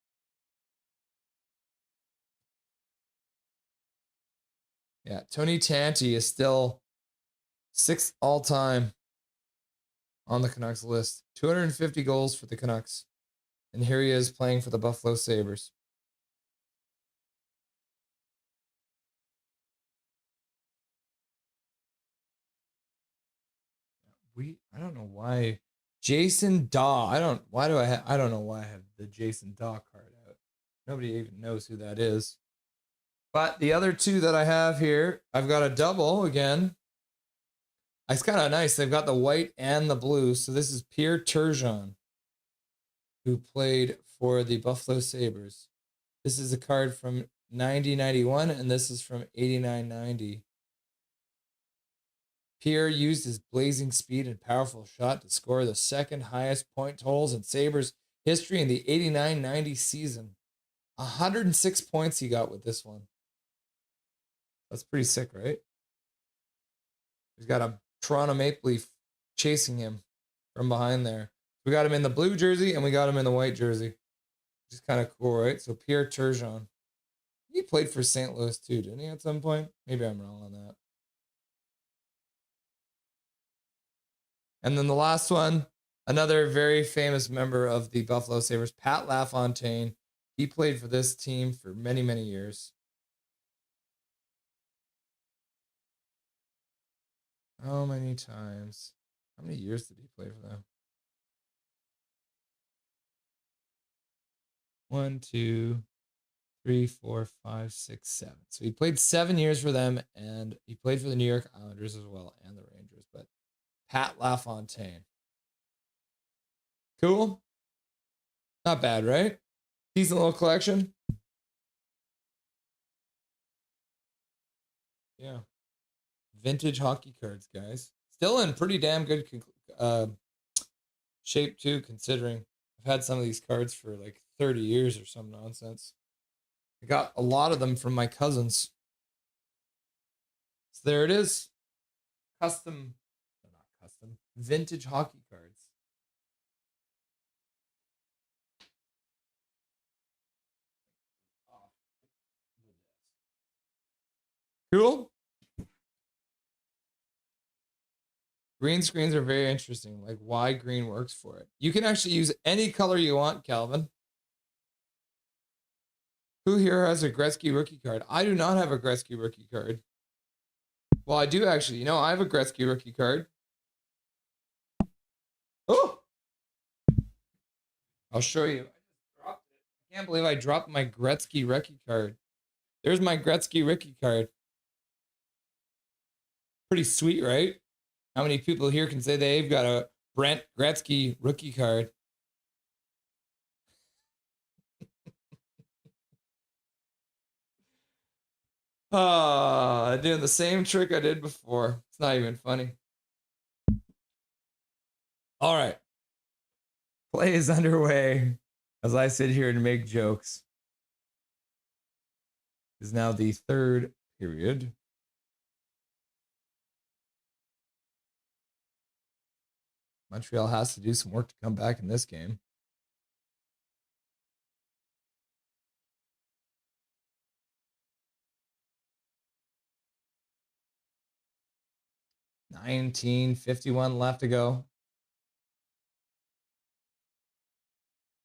Yeah, Tony Tanti is still 6th all-time on the Canucks list. 250 goals for the Canucks. And here he is playing for the Buffalo Sabres. I don't know why Jason Daw. I don't know why I have the Jason Daw card out. Nobody even knows who that is. But the other 2 that I have here, I've got a double again. It's kind of nice. They've got the white and the blue. So this is Pierre Turgeon. who played for the Buffalo Sabres. This is a card from 90-91, and this is from 89-90. Pierre used his blazing speed and powerful shot to score the second highest point totals in Sabres history in the 89-90 season. 106 points he got with this one. That's pretty sick, right? He's got a Toronto Maple Leaf chasing him from behind there. We got him in the blue jersey and we got him in the white jersey, which is kind of cool, right? So Pierre Turgeon. He played for St. Louis too, didn't he, at some point? Maybe I'm wrong on that. And then the last one, another very famous member of the Buffalo Sabres, Pat LaFontaine. He played for this team for many, many years. How many times? How many years did he play for them? 1, 2, 3, 4, 5, 6, 7. So he played 7 years for them, and he played for the New York Islanders as well, and the Rangers. But Pat LaFontaine. Cool. Not bad, right? Decent little collection. Yeah. Vintage hockey cards, guys. Still in pretty damn good shape, too, considering I've had some of these cards for like 30 years or some nonsense. I got a lot of them from my cousins. So there it is. Not custom, vintage hockey cards. Cool. Green screens are very interesting, like why green works for it. You can actually use any color you want, Calvin. Who here has a Gretzky rookie card? I do not have a Gretzky rookie card. Well, I do actually. You know, I have a Gretzky rookie card. Oh! I'll show you. I just dropped it. I can't believe I dropped my Gretzky rookie card. There's my Gretzky rookie card. Pretty sweet, right? How many people here can say they've got a Brent Gretzky rookie card? Doing the same trick I did before. It's not even funny. All right. Play is underway as I sit here and make jokes. Is now the third period. Montreal has to do some work to come back in this game. $19:51 left to go.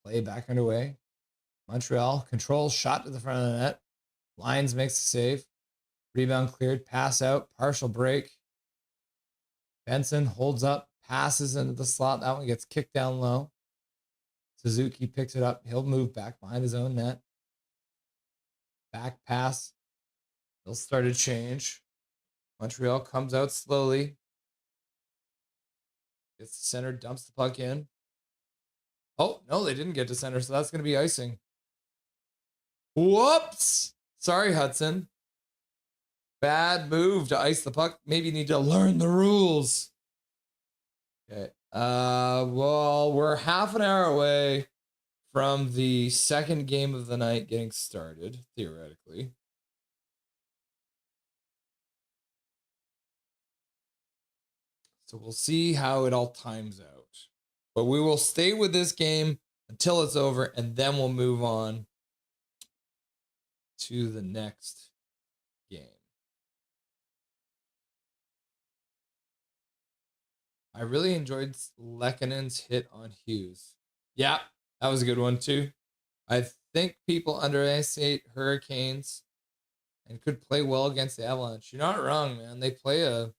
Play back underway. Montreal controls, shot to the front of the net. Lyons makes the save. Rebound cleared, pass out, partial break. Benson holds up, passes into the slot. That one gets kicked down low. Suzuki picks it up. He'll move back behind his own net. Back pass. They'll start a change. Montreal comes out slowly. Gets to center, dumps the puck in. Oh, no, they didn't get to center, so that's going to be icing. Whoops! Sorry, Hudson. Bad move to ice the puck. Maybe you need to learn the rules. Okay. Well, we're half an hour away from the second game of the night getting started, theoretically. So we'll see how it all times out. But we will stay with this game until it's over, and then we'll move on to the next game. I really enjoyed Lekkonen's hit on Hughes. Yeah, that was a good one too. I think people underestimate Hurricanes and could play well against the Avalanche. You're not wrong, man. They play an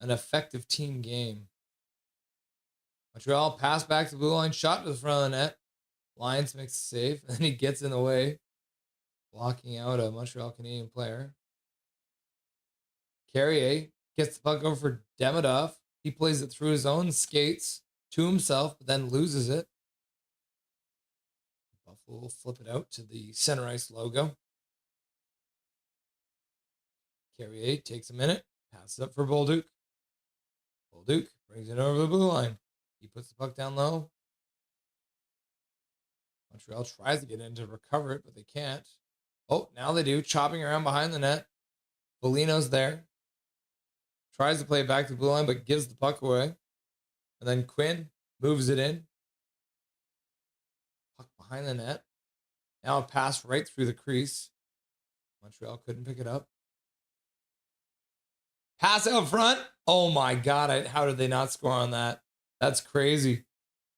effective team game. Montreal pass back to the blue line, shot to the front of the net. Lyons makes a save, and then he gets in the way, blocking out a Montreal Canadian player. Carrier gets the puck over for Demidov. He plays it through his own skates to himself, but then loses it. Buffalo will flip it out to the center ice logo. Carrier takes a minute, passes up for Bolduc. Bolduc brings it over the blue line. He puts the puck down low. Montreal tries to get in to recover it, but they can't. Oh, now they do. Chopping around behind the net. Foligno's there. Tries to play it back to the blue line, but gives the puck away. And then Quinn moves it in. Puck behind the net. Now a pass right through the crease. Montreal couldn't pick it up. Pass out front. Oh my God. How did they not score on that? That's crazy. Is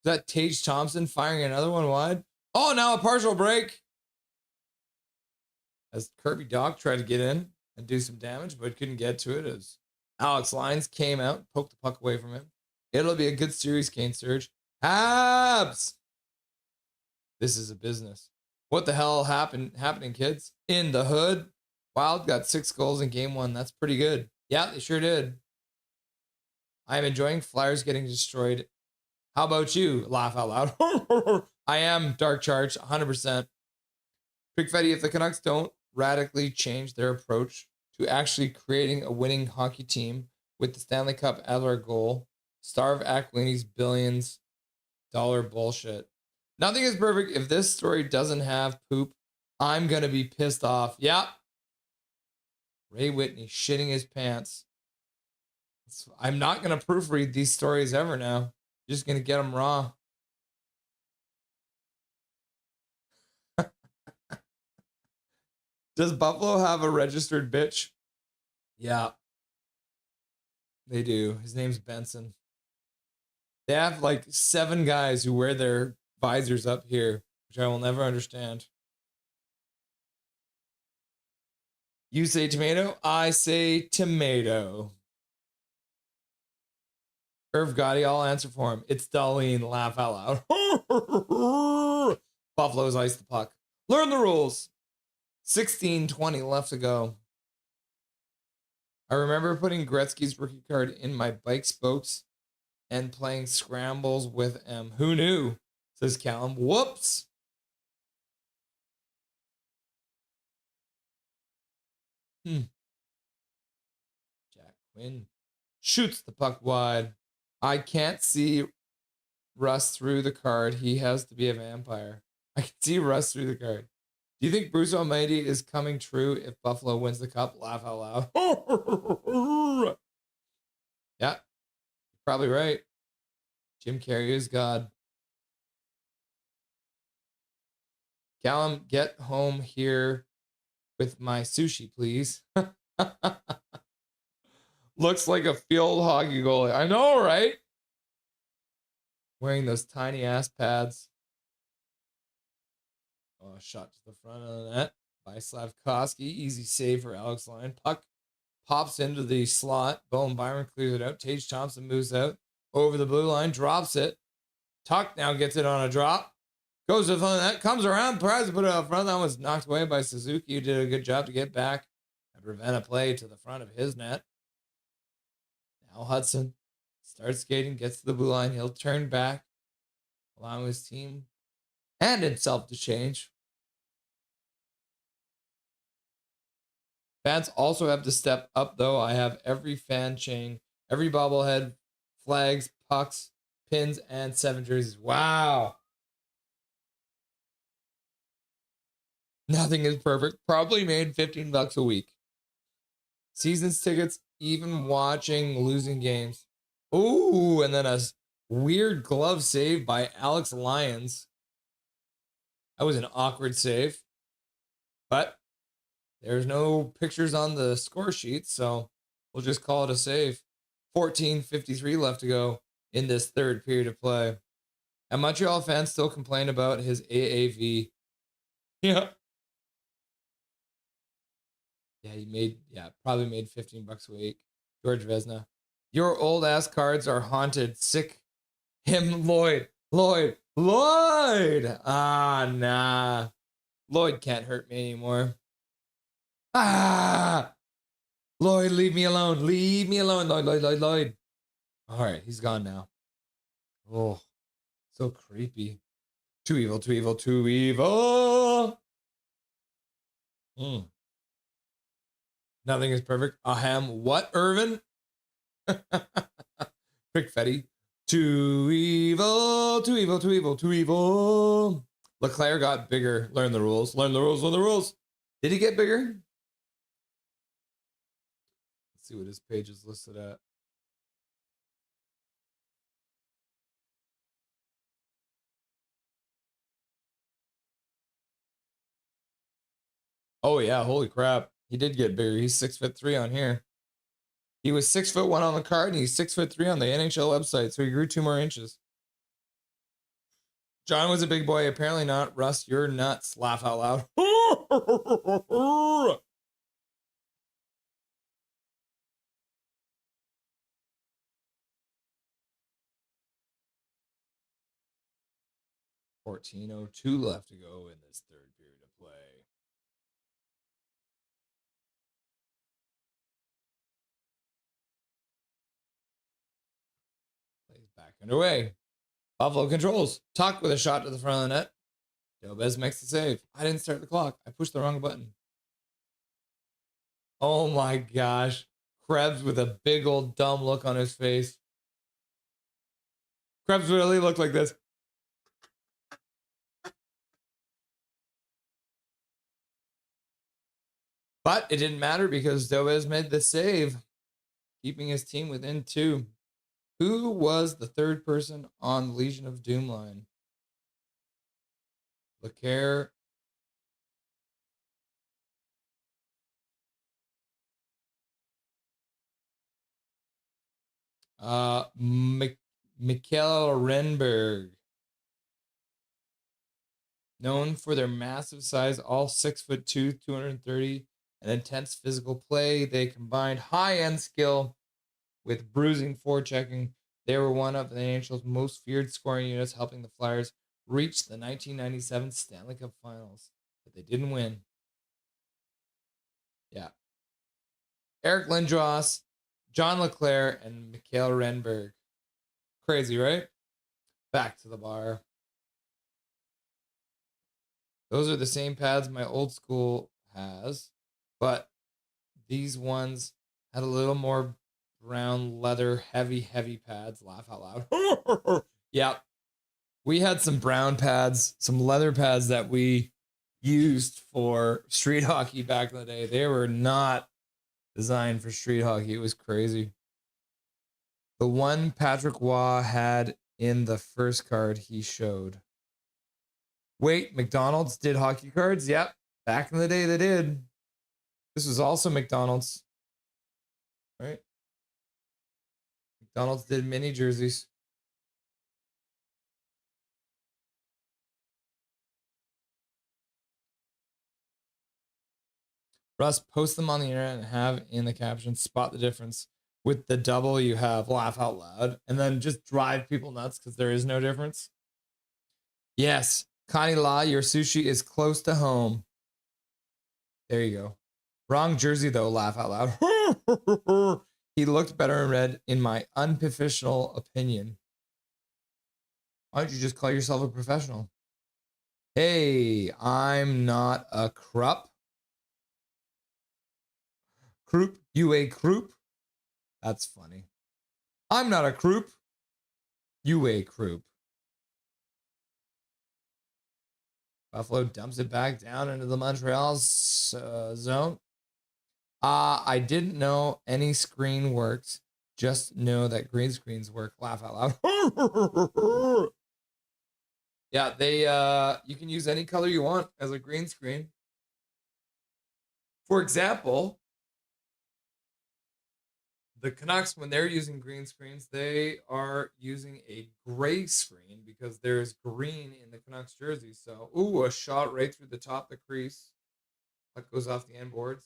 that Tage Thompson firing another one wide? Oh, now a partial break. As Kirby Dach tried to get in and do some damage, but couldn't get to it as Alex Lyons came out, poked the puck away from him. It'll be a good series, Kane Surge. Habs! This is a business. What the hell happening, kids? In the hood, Wild got 6 goals in game 1. That's pretty good. Yeah, they sure did. I am enjoying Flyers getting destroyed. How about you? Laugh out loud. I am Dark Charge, 100%. Fetty, if the Canucks don't radically change their approach to actually creating a winning hockey team with the Stanley Cup as our goal, starve Aquilini's billions dollar bullshit. Nothing is perfect. If this story doesn't have poop, I'm going to be pissed off. Yeah. Ray Whitney shitting his pants. I'm not going to proofread these stories ever now. Just going to get them raw. Does Buffalo have a registered bitch? Yeah. They do. His name's Benson. They have like 7 guys who wear their visors up here, which I will never understand. You say tomato, I say tomato. Irv Gotti, I'll answer for him. It's Darlene, laugh out loud. Buffalo's iced the puck. Learn the rules. 16:20 left to go. I remember putting Gretzky's rookie card in my bike spokes and playing scrambles with M. Who knew? Says Callum. Whoops. Jack Quinn shoots the puck wide. I can't see Russ through the card. He has to be a vampire. I can see Russ through the card. Do you think Bruce Almighty is coming true if Buffalo wins the cup? Laugh out loud. Yeah, you're probably right. Jim Carrey is God. Callum, get home here with my sushi, please. Looks like a field hockey goalie. I know, right? Wearing those tiny ass pads. Oh, shot to the front of the net by Slavkovsky. Easy save for Alex Lyon. Puck pops into the slot. Bowen Byron clears it out. Tage Thompson moves out over the blue line, drops it. Tuck now gets it on a drop. Goes to the front of the net, comes around, tries to put it up front. That was knocked away by Suzuki, who did a good job to get back and prevent a play to the front of his net. Now Hudson starts skating, gets to the blue line. He'll turn back, allowing his team and himself to change. Fans also have to step up, though. I have every fan chain, every bobblehead, flags, pucks, pins, and 7 jerseys. Wow. Nothing is perfect. Probably made $15 a week. Seasons tickets, even watching losing games. Ooh, and then a weird glove save by Alex Lyons. That was an awkward save. But there's no pictures on the score sheet, so we'll just call it a save. 14:53 left to go in this third period of play. And Montreal fans still complain about his AAV. Yeah. Yeah, probably made $15 a week. George Vezina. Your old ass cards are haunted. Sick him, Lloyd. Ah, nah. Lloyd can't hurt me anymore. Ah! Lloyd, leave me alone. Leave me alone, Lloyd. All right, he's gone now. Oh, so creepy. Too evil, too evil, too evil. Nothing is perfect. Ahem. What, Irvin? Prick Fetty. Too evil, too evil, too evil, too evil. Leclerc got bigger. Learn the rules. Learn the rules. Learn the rules. Did he get bigger? Let's see what his page is listed at. Oh yeah, holy crap. He did get bigger. He's 6'3" on here. He was 6'1" on the card, and he's 6'3" on the NHL website, so he grew 2 more inches. John was a big boy. Apparently not. Russ, you're nuts. Laugh out loud. 14:02 left to go in this third period of play. Plays back underway. Buffalo controls. Tuck with a shot to the front of the net. Dobez makes the save. I didn't start the clock. I pushed the wrong button. Oh my gosh. Krebs with a big old dumb look on his face. Krebs really looked like this. But it didn't matter because Dobez made the save, keeping his team within 2. Who was the third person on the Legion of Doom line? Leclerc. Mikael Renberg. Known for their massive size, all 6'2", 230, and intense physical play. They combined high-end skill with bruising forechecking. They were one of the NHL's most feared scoring units, helping the Flyers reach the 1997 Stanley Cup Finals, but they didn't win. Yeah. Eric Lindros, John Leclerc, and Mikael Renberg. Crazy, right? Back to the bar. Those are the same pads my old school has, but these ones had a little more brown leather, heavy pads. Laugh out loud. Yeah. We had some brown pads, some leather pads that we used for street hockey back in the day. They were not designed for street hockey. It was crazy. The one Patrick Waugh had in the first card he showed. Wait, McDonald's did hockey cards? Yep. Back in the day, they did. This was also McDonald's. Right? McDonald's did mini jerseys. Russ, post them on the internet and have in the caption, spot the difference with the double you have, laugh out loud, and then just drive people nuts because there is no difference. Yes. Connie La, your sushi is close to home. There you go. Wrong jersey, though. Laugh out loud. He looked better in red, in my unprofessional opinion. Why don't you just call yourself a professional? Hey, I'm not a crup. Croup, you a croup? That's funny. I'm not a croup. You a croup. Buffalo dumps it back down into the Montreal zone. I didn't know any screen works. Just know that green screens work. Laugh out loud. Yeah, they you can use any color you want as a green screen. For example, the Canucks, when they're using green screens, they are using a gray screen because there's green in the Canucks jersey. So, ooh, a shot right through the top of the crease. That goes off the end boards.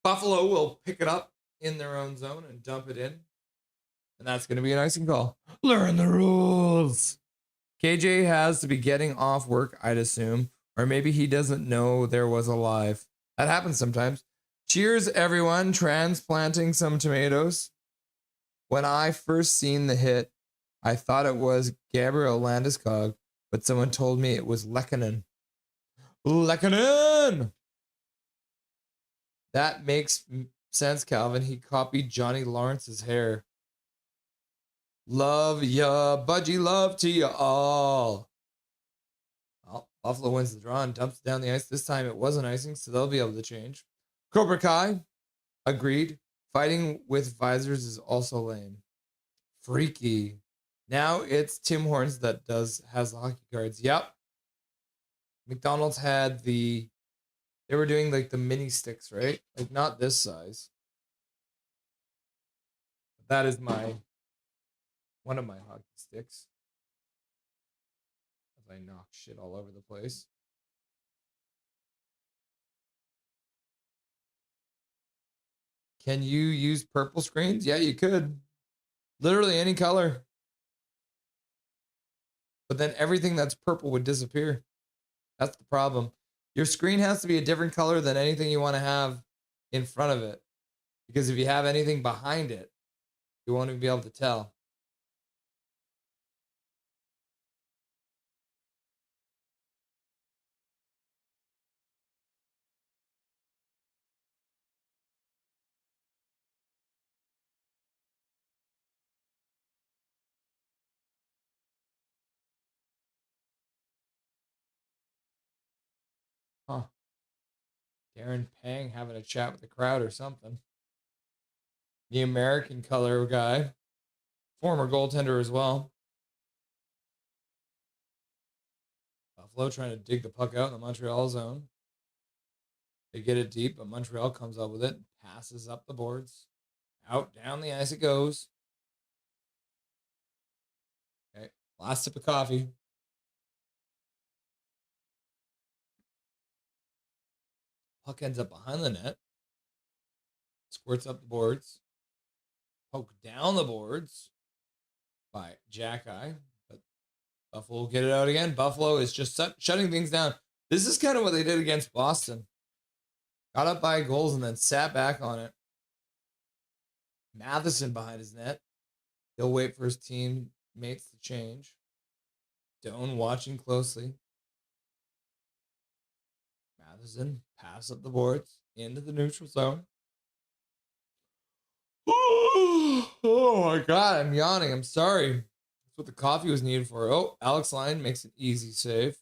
Buffalo will pick it up in their own zone and dump it in. And that's going to be an icing call. Learn the rules. KJ has to be getting off work, I'd assume. Or maybe he doesn't know there was a live. That happens sometimes. Cheers, everyone. Transplanting some tomatoes. When I first seen the hit, I thought it was Gabriel Landeskog but someone told me it was Lehkonen. Lehkonen! That makes sense, Calvin. He copied Johnny Lawrence's hair. Love ya, Budgie, love to ya all. Well, Buffalo wins the draw and dumps it down the ice. This time it wasn't icing, so they'll be able to change. Cobra Kai, agreed. Fighting with visors is also lame. Freaky. Now it's Tim Hortons that has the hockey cards. Yep. McDonald's had they were doing like the mini sticks, right? Like not this size. That is one of my hockey sticks. As I knock shit all over the place. Can you use purple screens? Yeah, you could. Literally any color. But then everything that's purple would disappear. That's the problem. Your screen has to be a different color than anything you want to have in front of it. Because if you have anything behind it, you won't even be able to tell. Huh. Darren Pang having a chat with the crowd or something. The American color guy. Former goaltender as well. Buffalo trying to dig the puck out in the Montreal zone. They get it deep, but Montreal comes up with it. Passes up the boards. Out, down the ice it goes. Okay, last sip of coffee. Puck ends up behind the net. Squirts up the boards. Poke down the boards by Jack-Eye. But Buffalo will get it out again. Buffalo is just shutting things down. This is kind of what they did against Boston. Got up by goals and then sat back on it. Matheson behind his net. He'll wait for his teammates to change. Doan watching closely. Matheson pass up the boards into the neutral zone. Oh my God, I'm yawning. I'm sorry. That's what the coffee was needed for. Oh, Alex Lyon makes an easy save.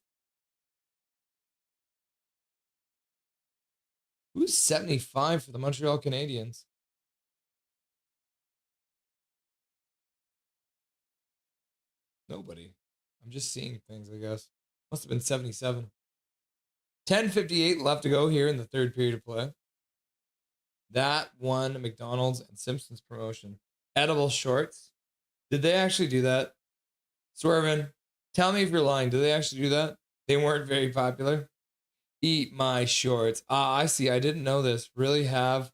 Who's 75 for the Montreal Canadiens? Nobody. I'm just seeing things, I guess. Must have been 77. 10:58 left to go here in the third period of play. That won McDonald's and Simpsons promotion. Edible shorts. Did they actually do that? Swervin, tell me if you're lying. Did they actually do that? They weren't very popular. Eat my shorts. Ah, I see. I didn't know this. Didn't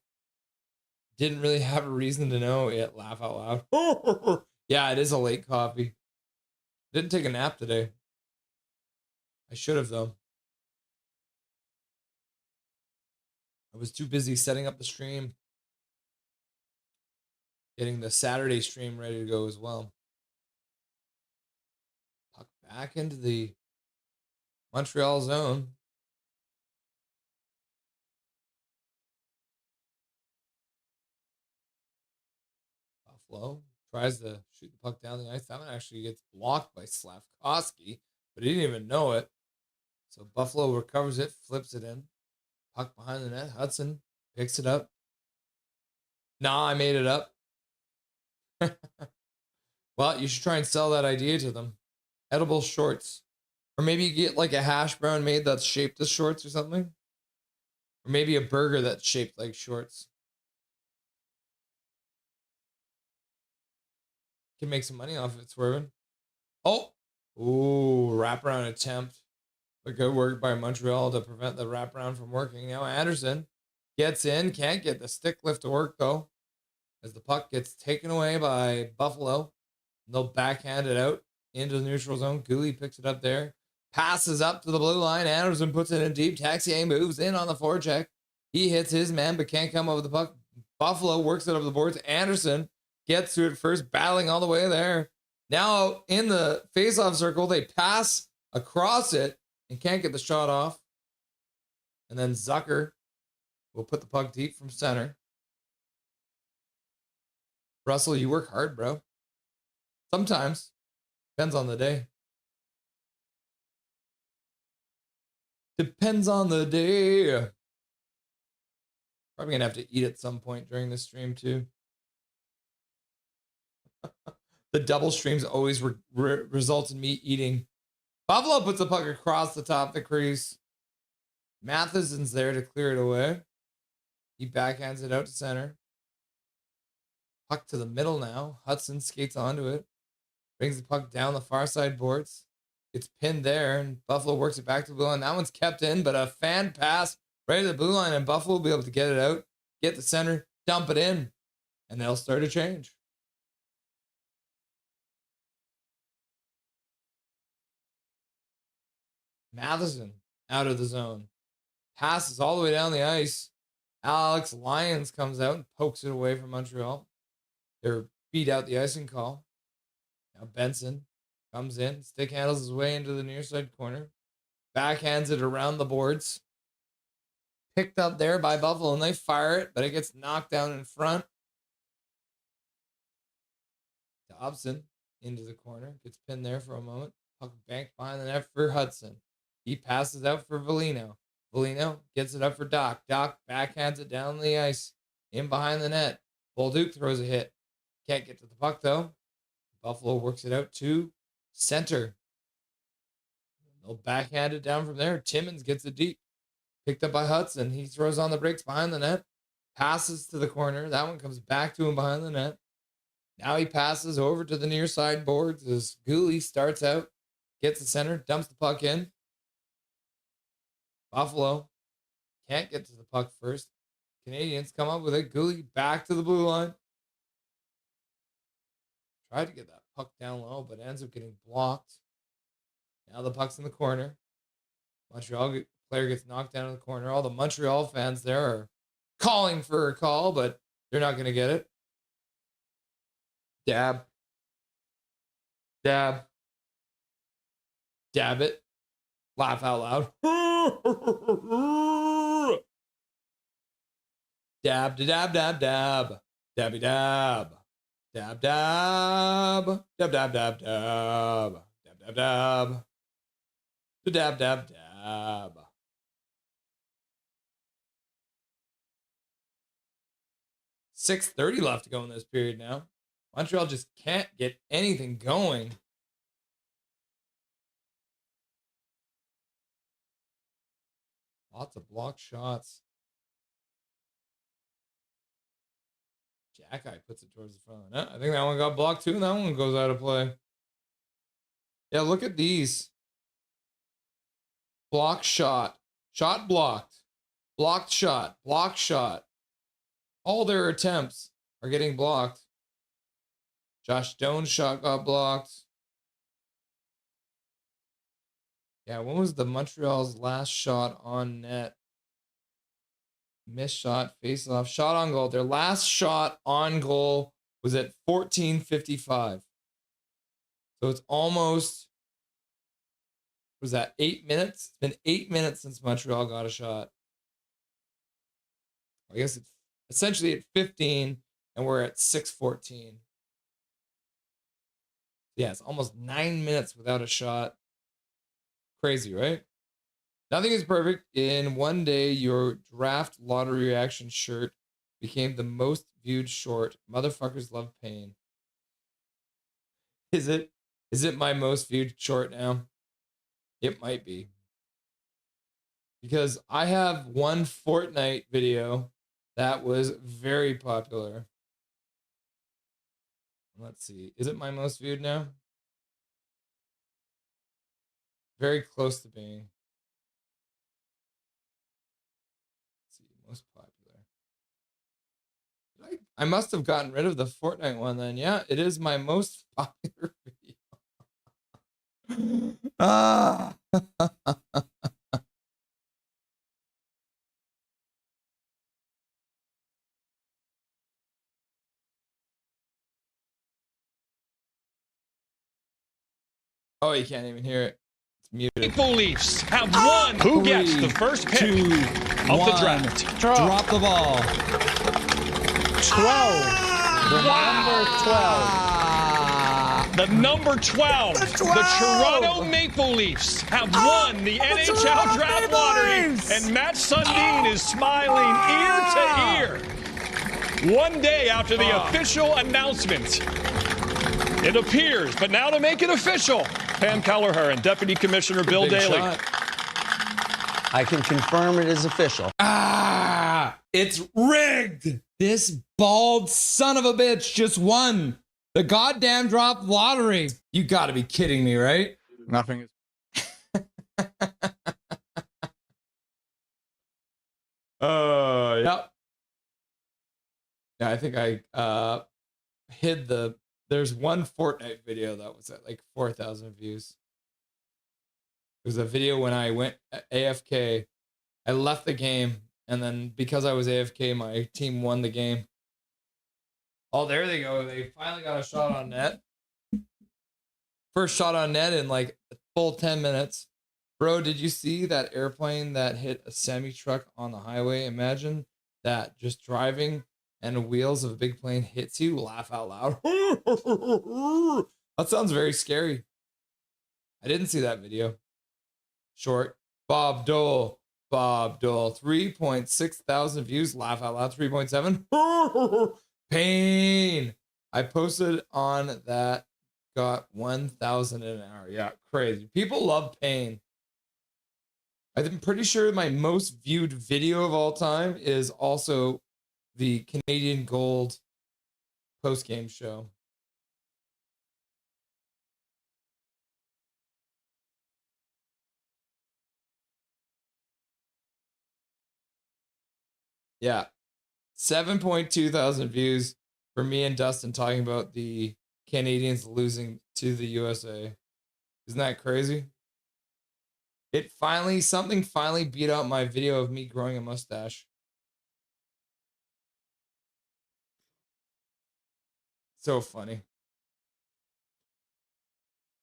really have a reason to know it. Laugh out loud. Yeah, it is a late coffee. Didn't take a nap today. I should have, though. I was too busy setting up the stream. Getting the Saturday stream ready to go as well. Puck back into the Montreal zone. Buffalo tries to shoot the puck down the ice. That one actually gets blocked by Slavkovsky, but he didn't even know it. So Buffalo recovers it, flips it in. Puck behind the net. Hudson picks it up. Nah, I made it up. Well, you should try and sell that idea to them. Edible shorts. Or maybe you get like a hash brown made that's shaped as shorts or something. Or maybe a burger that's shaped like shorts. Can make some money off of it, Swervin. Oh! Ooh, wraparound attempt. But good work by Montreal to prevent the wraparound from working. Now Anderson gets in. Can't get the stick lift to work, though. As the puck gets taken away by Buffalo. They'll backhand it out into the neutral zone. Gooley picks it up there. Passes up to the blue line. Anderson puts it in deep. Taxier moves in on the forecheck. He hits his man, but can't come over the puck. Buffalo works it over the boards. Anderson gets to it first, battling all the way there. Now in the faceoff circle, they pass across it and can't get the shot off. And then Zucker will put the puck deep from center. Russell, you work hard, bro. Sometimes. Depends on the day. Depends on the day. Probably gonna have to eat at some point during this stream too. The double streams always result in me eating. Buffalo puts the puck across the top of the crease. Matheson's there to clear it away. He backhands it out to center. Puck to the middle now. Hudson skates onto it. Brings the puck down the far side boards. It's pinned there, and Buffalo works it back to the blue line. That one's kept in, but a fan pass right to the blue line, and Buffalo will be able to get it out, get the center, dump it in, and they'll start a change. Matheson out of the zone. Passes all the way down the ice. Alex Lyons comes out and pokes it away from Montreal. They're beat out the icing call. Now Benson comes in, stick handles his way into the near side corner, backhands it around the boards. Picked up there by Buffalo, and they fire it, but it gets knocked down in front. Dobson into the corner, gets pinned there for a moment. Puck banked behind the net for Hudson. He passes out for Velino. Velino gets it up for Doc. Doc backhands it down the ice, in behind the net. Bolduc throws a hit. Can't get to the puck, though. Buffalo works it out to center. They'll backhand it down from there. Timmins gets it deep. Picked up by Hudson. He throws on the brakes behind the net. Passes to the corner. That one comes back to him behind the net. Now he passes over to the near side boards as Gooley starts out. Gets the center. Dumps the puck in. Buffalo can't get to the puck first. Canadians come up with it. Gooley back to the blue line. Tried to get that puck down low, but ends up getting blocked. Now the puck's in the corner. Montreal player gets knocked down in the corner. All the Montreal fans there are calling for a call, but they're not going to get it. Dab. Dab. Dab it. Laugh out loud. Dab, dab, dab, dab. Dabby dab. Dab, dab. Dab, dab, dab, dab. Dab, dab, dab. Dab, dab, dab. $6:30 left to go in this period now. Montreal just can't get anything going. Lots of blocked shots. Jackeye puts it towards the front of the net. I think that one got blocked too, and that one goes out of play. Yeah, look at these. Block shot. Shot blocked. Blocked shot. Blocked shot. All their attempts are getting blocked. Josh Stone's shot got blocked. Yeah, when was the Montreal's last shot on net? Missed shot, face off, shot on goal. Their last shot on goal was at 14:55. So it's almost, was that 8 minutes? It's been 8 minutes since Montreal got a shot. I guess it's essentially at 15, and we're at 6:14. Yeah, it's almost 9 minutes without a shot. Crazy, right? Nothing is perfect. In one day, your draft lottery reaction shirt became the most viewed short. Motherfuckers love pain. Is it my most viewed short now? It might be. Because I have one Fortnite video that was very popular. Let's see. Is it my most viewed now? Very close to being. Let's see. Most popular. I must have gotten rid of the Fortnite one then. Yeah, it is my most popular video. Ah. Oh, you can't even hear it. It's Muted. Maple Leafs have won. Who gets the first pick of the draft? Drop the ball. 12. The number 12. The Toronto Maple Leafs have won the NHL Draft Lottery, and Matt Sundin is smiling ear to ear. One day after the official announcement, it appears, but now to make it official, Pam Kelleher and Deputy Commissioner Bill Daly. I can confirm it is official. It's rigged. This bald son of a bitch just won the goddamn draft lottery. You gotta be kidding me, right? Nothing is. Yep. Yeah, I think I hid the. There's one Fortnite video that was at like 4,000 views. It was a video when I went AFK. I left the game, and then because I was AFK, my team won the game. Oh, there they go. They finally got a shot on net. First shot on net in like a full 10 minutes. Bro, did you see that airplane that hit a semi-truck on the highway? Imagine that, just driving and the wheels of a big plane hits you. Laugh out loud. That sounds very scary. I didn't see that video. Short. Bob Dole. 3.6 thousand views. Laugh out loud. 3.7. Pain. I posted on that. Got 1,000 an hour. Yeah, crazy. People love Pain. I'm pretty sure my most viewed video of all time is also the Canadian Gold post-game show. Yeah. 7.2 thousand views for me and Dustin talking about the Canadians losing to the USA. Isn't that crazy? Something finally beat out my video of me growing a mustache. So funny.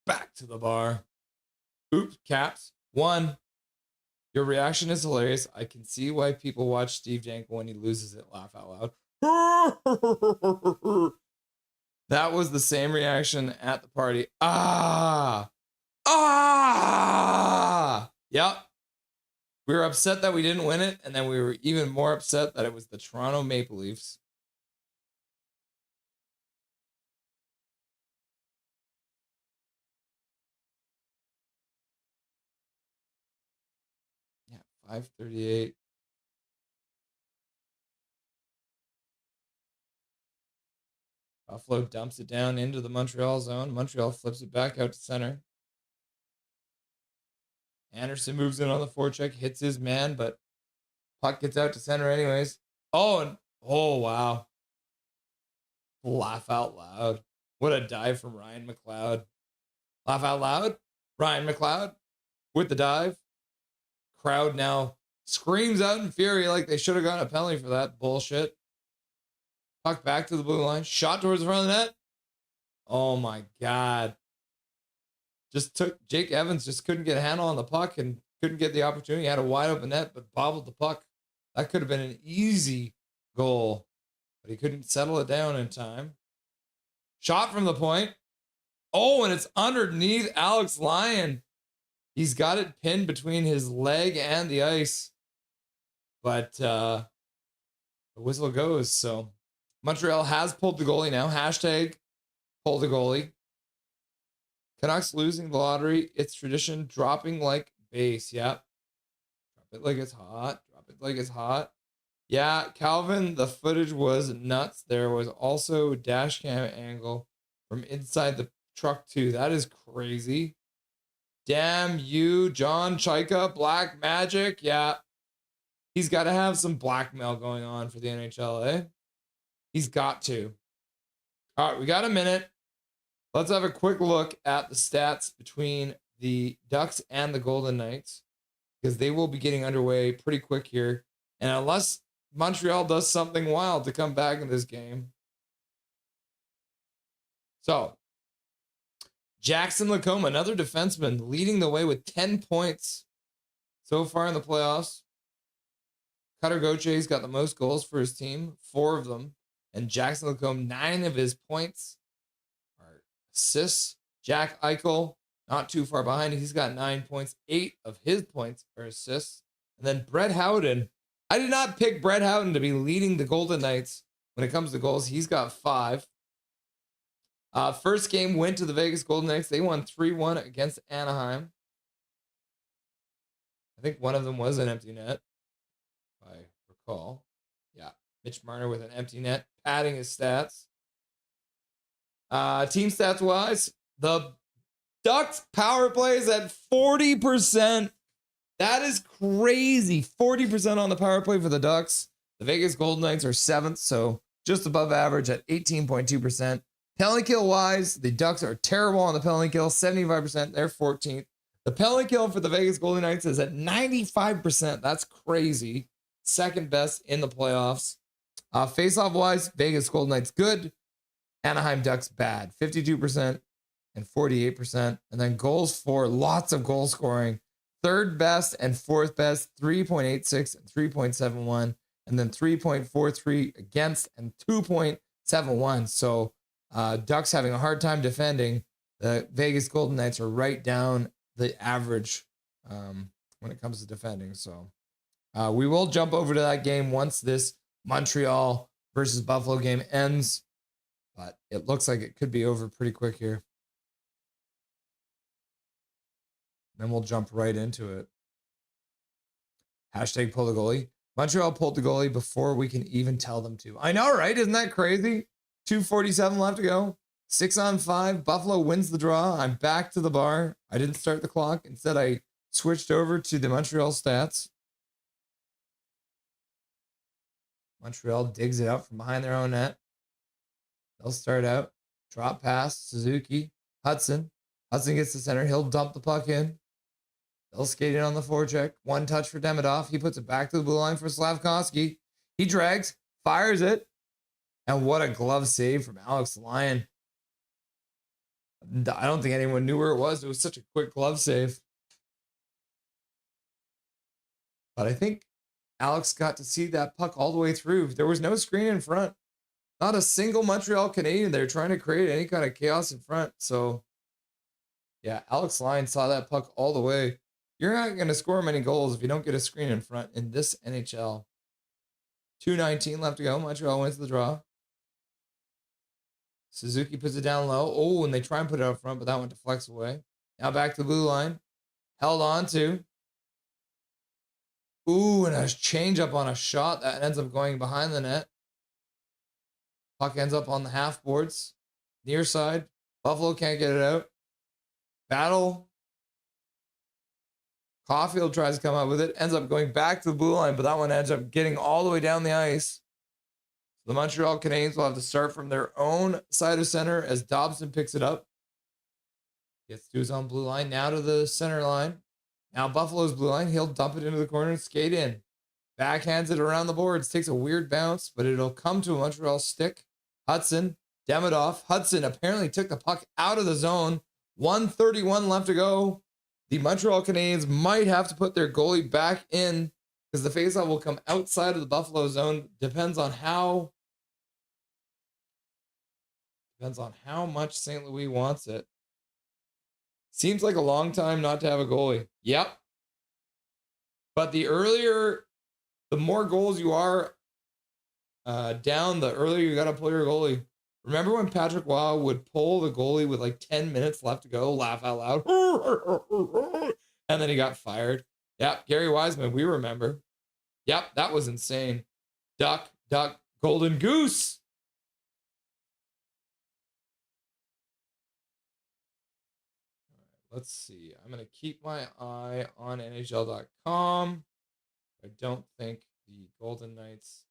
Back to the bar. Oops, Caps. 1. Your reaction is hilarious. I can see why people watch Steve Dangle when he loses it. Laugh out loud. That was the same reaction at the party. Yep. We were upset that we didn't win it, and then we were even more upset that it was the Toronto Maple Leafs. Yeah, 538. Buffalo dumps it down into the Montreal zone. Montreal flips it back out to center. Anderson moves in on the forecheck, hits his man, but puck gets out to center anyways. Oh, wow. Laugh out loud. What a dive from Ryan McLeod. Laugh out loud. Ryan McLeod with the dive. Crowd now screams out in fury like they should have gotten a penalty for that bullshit. Puck back to the blue line. Shot towards the front of the net. Oh my God. Jake Evans just couldn't get a handle on the puck and couldn't get the opportunity. He had a wide open net, but bobbled the puck. That could have been an easy goal, but he couldn't settle it down in time. Shot from the point. Oh, and it's underneath Alex Lyon. He's got it pinned between his leg and the ice, but the whistle goes. So Montreal has pulled the goalie now. Hashtag pull the goalie. Canucks losing the lottery. It's tradition. Dropping like base. Yep. Drop it like it's hot. Drop it like it's hot. Yeah, Calvin, the footage was nuts. There was also dash cam angle from inside the truck too. That is crazy. Damn you, John Chaika, Black Magic. Yeah. He's got to have some blackmail going on for the NHL, eh? He's got to. All right, we got a minute. Let's have a quick look at the stats between the Ducks and the Golden Knights, because they will be getting underway pretty quick here. And unless Montreal does something wild to come back in this game. So, Jackson Lacombe, another defenseman, leading the way with 10 points so far in the playoffs. Cutter Gauthier got the most goals for his team, 4 of them. And Jackson Lacombe, 9 of his points are assists. Jack Eichel, not too far behind. He's got 9 points. 8 of his points are assists. And then Brett Howden. I did not pick Brett Howden to be leading the Golden Knights when it comes to goals. He's got 5. First game went to the Vegas Golden Knights. They won 3-1 against Anaheim. I think one of them was an empty net, if I recall. Yeah, Mitch Marner with an empty net, padding his stats. Team stats wise, the Ducks power play is at 40%. That is crazy. 40% on the power play for the Ducks. The Vegas Golden Knights are 7th, so just above average at 18.2%. Penalty kill wise, the Ducks are terrible on the penalty kill, 75%. They're 14th. The penalty kill for the Vegas Golden Knights is at 95%. That's crazy. Second best in the playoffs. Face-off wise, Vegas Golden Knights good. Anaheim Ducks bad, 52% and 48%. And then goals for, lots of goal scoring. Third best and fourth best, 3.86 and 3.71. And then 3.43 against and 2.71. So Ducks having a hard time defending. The Vegas Golden Knights are right down the average when it comes to defending. So we will jump over to that game once this Montreal versus Buffalo game ends. But it looks like it could be over pretty quick here. Then we'll jump right into it. Hashtag pull the goalie. Montreal pulled the goalie before we can even tell them to. I know, right? Isn't that crazy? 2:47 left to go. 6-on-5. Buffalo wins the draw. I'm back to the bar. I didn't start the clock. Instead, I switched over to the Montreal stats. Montreal digs it out from behind their own net. They'll start out. Drop pass. Suzuki. Hudson. Hudson gets to center. He'll dump the puck in. They'll skate in on the forecheck. One touch for Demidov. He puts it back to the blue line for Slavkovsky. He drags. Fires it. And what a glove save from Alex Lyon. I don't think anyone knew where it was. It was such a quick glove save. But I think Alex got to see that puck all the way through. There was no screen in front. Not a single Montreal Canadian there trying to create any kind of chaos in front. So, yeah, Alex Lyon saw that puck all the way. You're not going to score many goals if you don't get a screen in front in this NHL. 2:19 left to go. Montreal wins the draw. Suzuki puts it down low. Oh, and they try and put it up front, but that one deflects away. Now back to the blue line. Held on to. Ooh, and a change up on a shot that ends up going behind the net. Puck ends up on the half boards. Near side. Buffalo can't get it out. Battle. Caulfield tries to come out with it. Ends up going back to the blue line, but that one ends up getting all the way down the ice. The Montreal Canadiens will have to start from their own side of center as Dobson picks it up. Gets to his own blue line. Now to the center line. Now Buffalo's blue line. He'll dump it into the corner and skate in. Backhands it around the boards. Takes a weird bounce, but it'll come to a Montreal stick. Hudson. Demidov. Hudson apparently took the puck out of the zone. 1:31 left to go. The Montreal Canadiens might have to put their goalie back in because the faceoff will come outside of the Buffalo zone. Depends on how much St. Louis wants it. Seems like a long time not to have a goalie. Yep. But the more goals you are down, the earlier you got to pull your goalie. Remember when Patrick Waugh would pull the goalie with like 10 minutes left to go, laugh out loud, and then he got fired? Yep, Gary Wiseman, we remember. Yep, that was insane. Duck, golden goose. Let's see. I'm going to keep my eye on NHL.com. I don't think the Golden Knights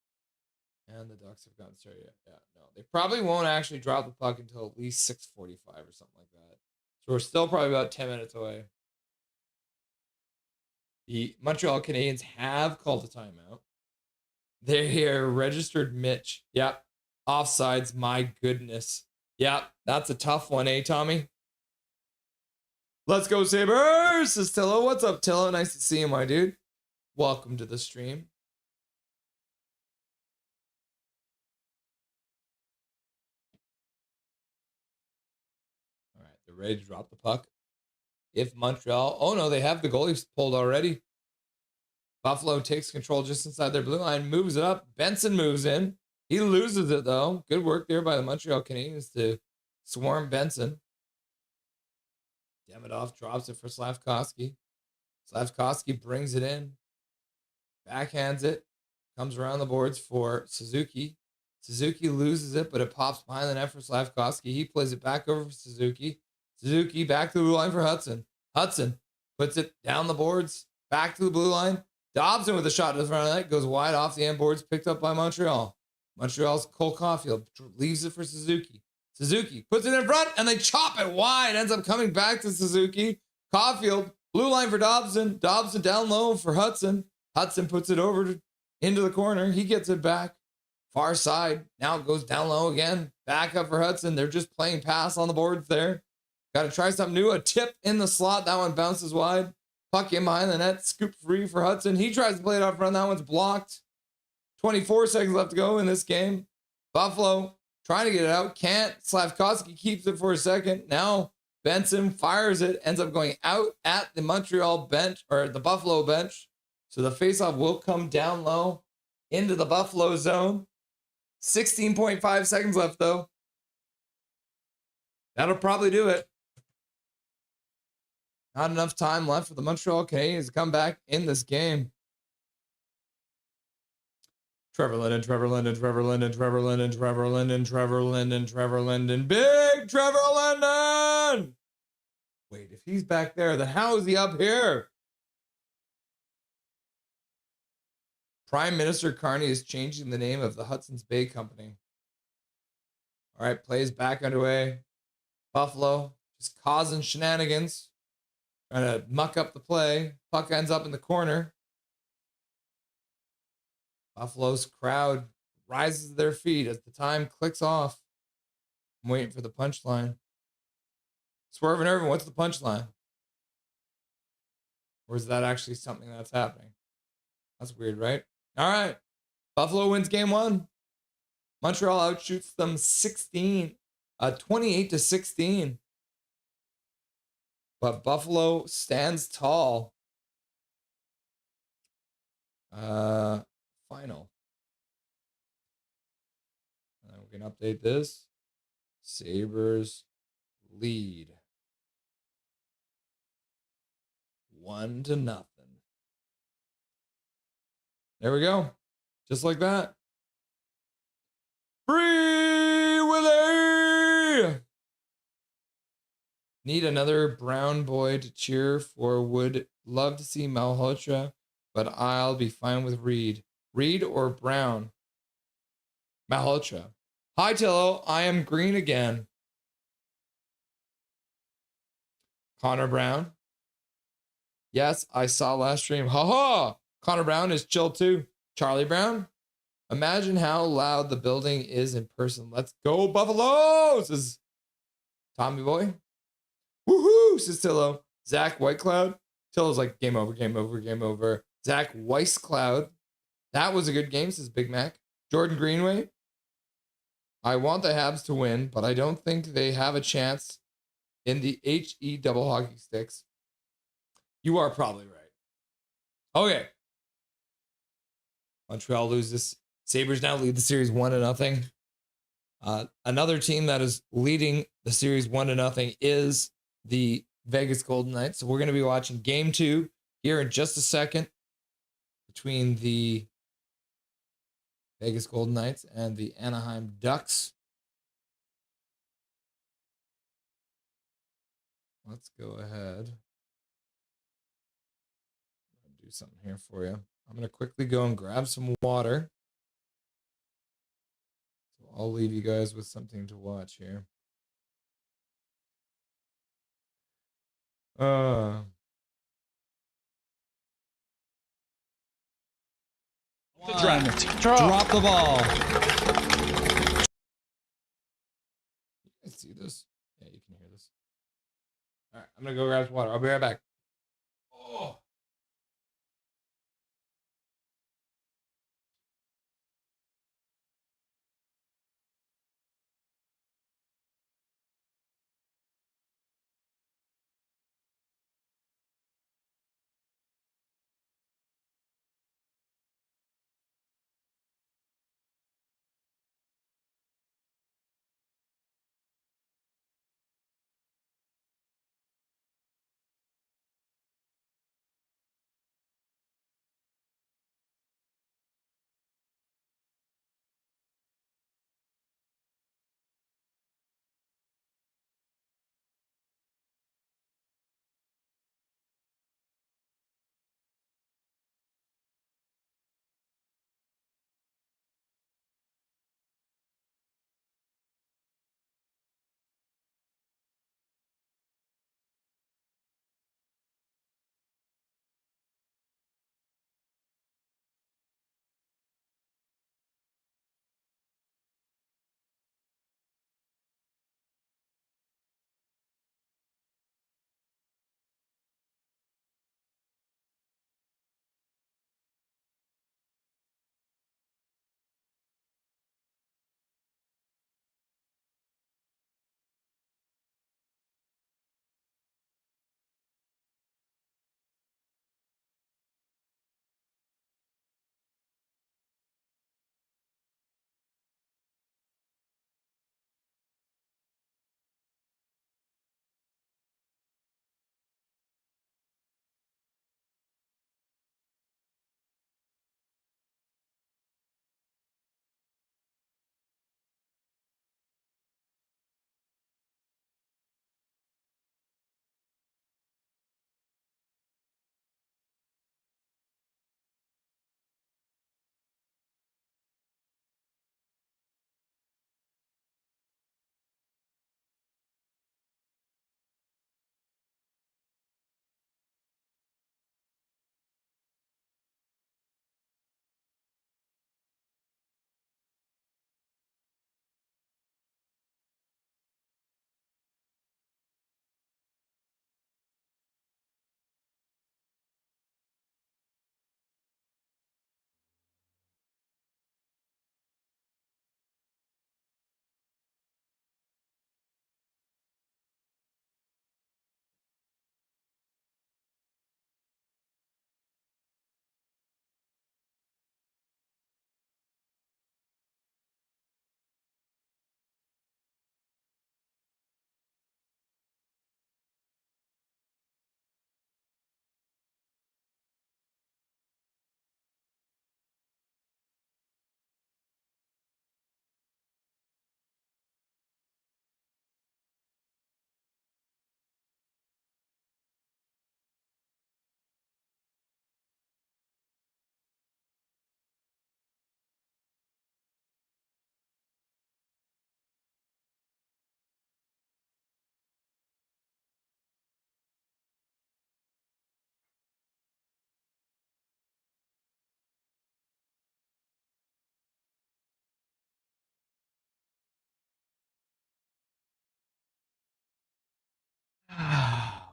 and the Ducks have gotten started yet. Yeah, no. They probably won't actually drop the puck until at least 6:45 or something like that. So we're still probably about 10 minutes away. The Montreal Canadiens have called a timeout. They're here. Registered Mitch. Yep. Offsides. My goodness. Yep. That's a tough one, eh, Tommy? Let's go, Sabres! This is Tillo. What's up, Tillo? Nice to see you, my dude. Welcome to the stream. All right, they're ready to drop the puck. If Montreal... Oh, no, they have the goalies pulled already. Buffalo takes control just inside their blue line, moves it up. Benson moves in. He loses it, though. Good work there by the Montreal Canadiens to swarm Benson. Demidov drops it for Slavkovsky. Slavkovsky brings it in. Backhands it. Comes around the boards for Suzuki. Suzuki loses it, but it pops behind the net for Slavkovsky. He plays it back over for Suzuki. Suzuki back to the blue line for Hudson. Hudson puts it down the boards. Back to the blue line. Dobson with a shot to the front of the net. Goes wide off the end boards. Picked up by Montreal. Montreal's Cole Caulfield leaves it for Suzuki. Suzuki puts it in front, and they chop it wide. Ends up coming back to Suzuki. Caulfield, blue line for Dobson. Dobson down low for Hudson. Hudson puts it over into the corner. He gets it back. Far side. Now it goes down low again. Back up for Hudson. They're just playing pass on the boards there. Got to try something new. A tip in the slot. That one bounces wide. Puck in behind the net. Scoop free for Hudson. He tries to play it out front. That one's blocked. 24 seconds left to go in this game. Buffalo trying to get it out. Can't. Slavkovsky keeps it for a second. Now Benson fires it. Ends up going out at the Montreal bench, or the Buffalo bench. So the faceoff will come down low into the Buffalo zone. 16.5 seconds left, though. That'll probably do it. Not enough time left for the Montreal Canadiens to come back in this game. Trevor Linden, Trevor Linden, Trevor Linden, Trevor Linden, Trevor Linden, Trevor Linden, Trevor Linden. Big Trevor Linden! Wait, if he's back there, then how is he up here? Prime Minister Carney is changing the name of the Hudson's Bay Company. All right, plays back underway. Buffalo just causing shenanigans. Trying to muck up the play. Puck ends up in the corner. Buffalo's crowd rises to their feet as the time clicks off. I'm waiting for the punchline. Swerve and Irvin, what's the punchline? Or is that actually something that's happening? That's weird, right? All right. Buffalo wins game one. Montreal outshoots them 28-16. But Buffalo stands tall. Final. We can update this. Sabres lead 1-0. There we go. Just like that. Free Willy! Need another brown boy to cheer for. Would love to see Malhotra, but I'll be fine with Reed. Reed or Brown? Malhotra. Hi, Tillo. I am green again. Connor Brown. Yes, I saw last stream. Ha! Connor Brown is chill too. Charlie Brown. Imagine how loud the building is in person. Let's go, Buffalo! Says Tommy Boy. Woohoo! Says Tillo. Zach Whitecloud. Tillo's like, game over, game over, game over. Zach Weisscloud. That was a good game, says Big Mac. Jordan Greenway. I want the Habs to win, but I don't think they have a chance in the HE double hockey sticks. You are probably right. Okay. Montreal loses. Sabres now lead the series 1-0. Another team that is leading the series 1-0 is the Vegas Golden Knights. So we're going to be watching game 2 here in just a second between the Vegas Golden Knights and the Anaheim Ducks. Let's go ahead. I'll do something here for you. I'm going to quickly go and grab some water. So I'll leave you guys with something to watch here. The draft. Drop the ball. You can see this. Yeah, you can hear this. All right, I'm gonna go grab some water. I'll be right back. Oh.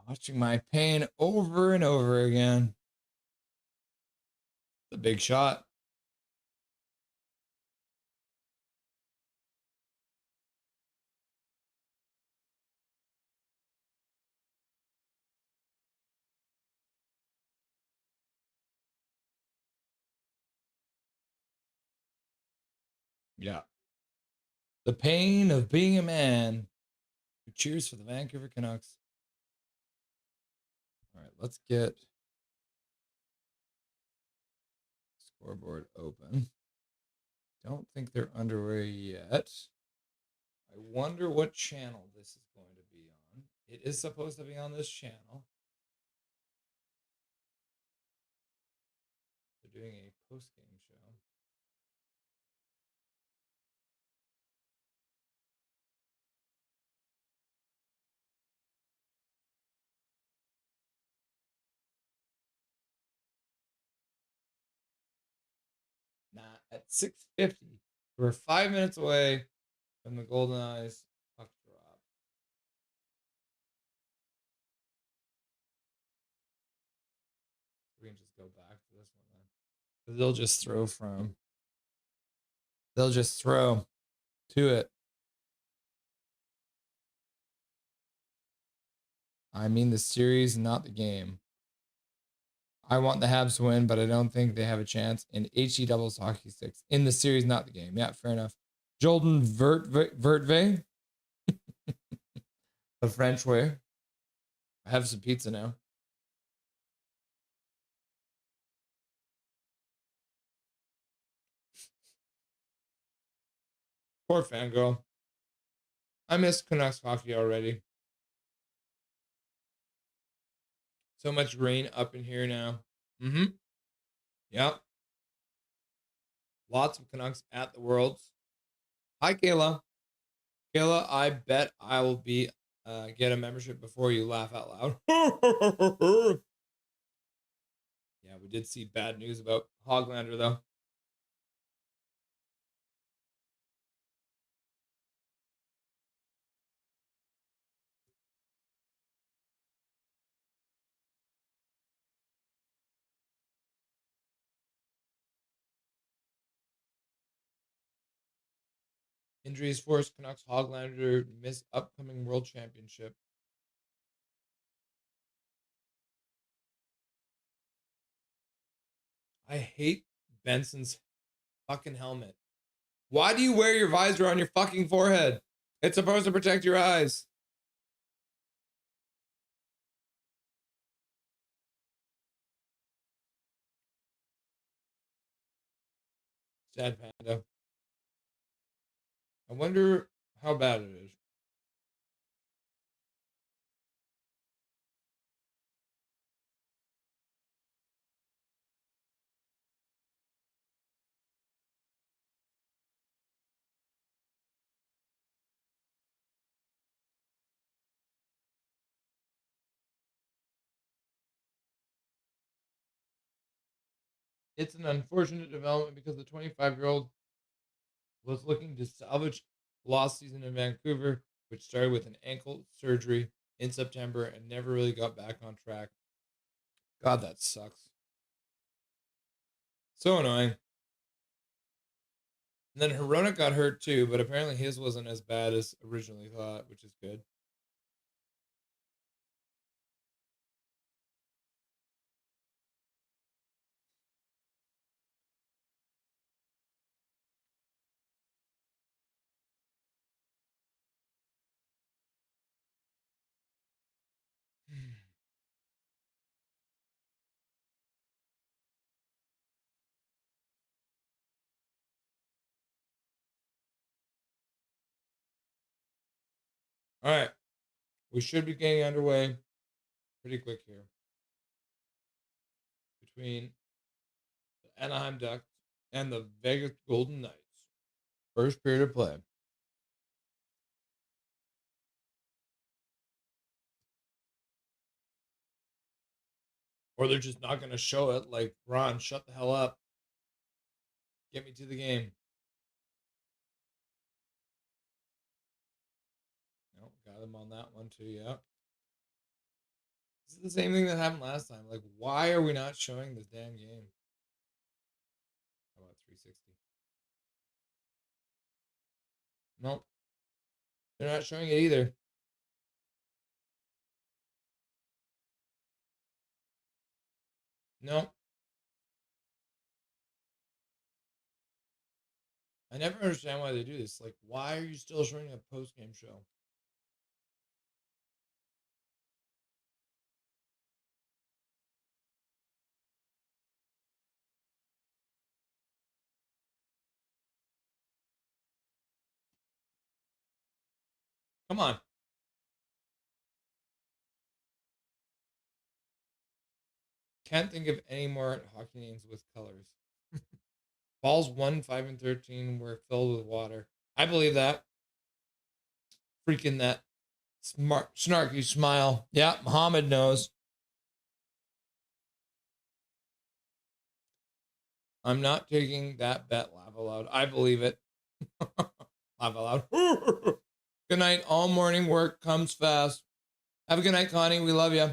Watching my pain over and over again. The big shot. Yeah. The pain of being a man who cheers for the Vancouver Canucks. All right, let's get scoreboard open. Don't think they're underway yet. I wonder what channel this is going to be on. It is supposed to be on this channel. They're doing a post-game show. Not at 6:50. We're 5 minutes away from the Golden Eyes puck drop. We can just go back to this one then. They'll just throw from. They'll just throw to it. I mean the series, not the game. I want the Habs to win, but I don't think they have a chance in HE doubles hockey sticks. In the series, not the game. Yeah, fair enough. Jordan Vertve. The French way. I have some pizza now. Poor fangirl. I miss Canucks hockey already. So much rain up in here now. Mm-hmm. Yep. Lots of Canucks at the Worlds. Hi, Kayla. Kayla, I bet I will be get a membership before you laugh out loud. Yeah, we did see bad news about Hoglander, though. Injuries force Canucks Hoglander miss upcoming World Championship. I hate Benson's fucking helmet. Why do you wear your visor on your fucking forehead? It's supposed to protect your eyes. Sad panda. I wonder how bad it is. It's an unfortunate development because the 25-year-old was looking to salvage lost season in Vancouver, which started with an ankle surgery in September and never really got back on track. God, that sucks. So annoying. And then Hirona got hurt too, but apparently his wasn't as bad as originally thought, which is good. All right. We should be getting underway pretty quick here. Between the Anaheim Ducks and the Vegas Golden Knights. First period of play. Or they're just not going to show it. Like, Ron, shut the hell up. Get me to the game. No, got him on that one too, yeah. This is the same thing that happened last time. Like, why are we not showing this damn game? How about 360? Nope. They're not showing it either. Nope. I never understand why they do this. Like, why are you still showing a post-game show? Come on. Can't think of any more hockey names with colors. Balls 1, 5, and 13 were filled with water. I believe that. Freaking that smart, snarky smile. Yeah, Muhammad knows. I'm not taking that bet. Laugh aloud. I believe it. Laugh aloud. Good night. All morning work comes fast. Have a good night, Connie. We love you.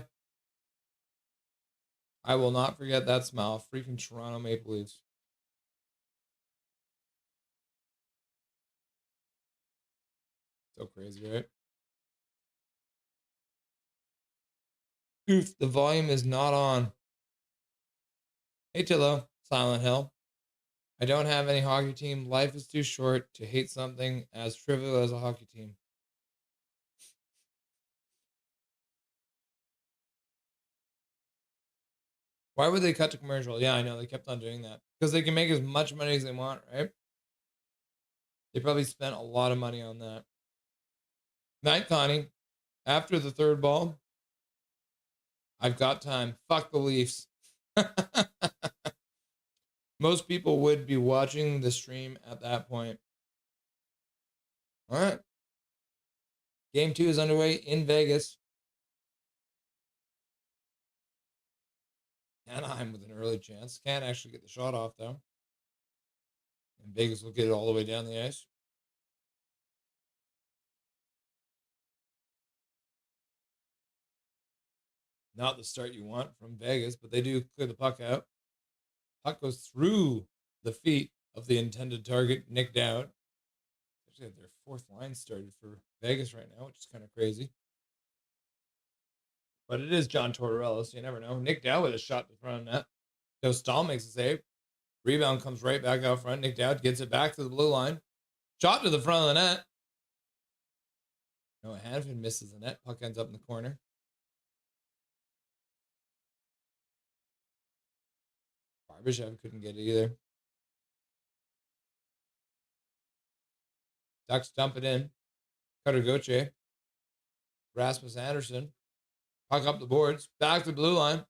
I will not forget that smile. Freaking Toronto Maple Leafs. So crazy, right? Oof, the volume is not on. Hey, Tillo. Silent Hill. I don't have any hockey team. Life is too short to hate something as trivial as a hockey team. Why would they cut to commercial? Yeah, I know. They kept on doing that. Because they can make as much money as they want, right? They probably spent a lot of money on that. Night, Connie. After the third ball, I've got time. Fuck the Leafs. Most people would be watching the stream at that point. All right. Game 2 is underway in Vegas. Anaheim with an early chance. Can't actually get the shot off, though. And Vegas will get it all the way down the ice. Not the start you want from Vegas, but they do clear the puck out. Puck goes through the feet of the intended target, Nick Dowd. Actually, their fourth line started for Vegas right now, which is kind of crazy. But it is John Tortorella, so you never know. Nick Dowd with a shot to the front of net. Joe Stahl makes a save. Rebound comes right back out front. Nick Dowd gets it back to the blue line. Shot to the front of the net. Noah Hanifin misses the net. Puck ends up in the corner. Barbashev couldn't get it either. Ducks dump it in. Cutter Gauthier. Rasmus Anderson. Puck up the boards. Back to the blue line.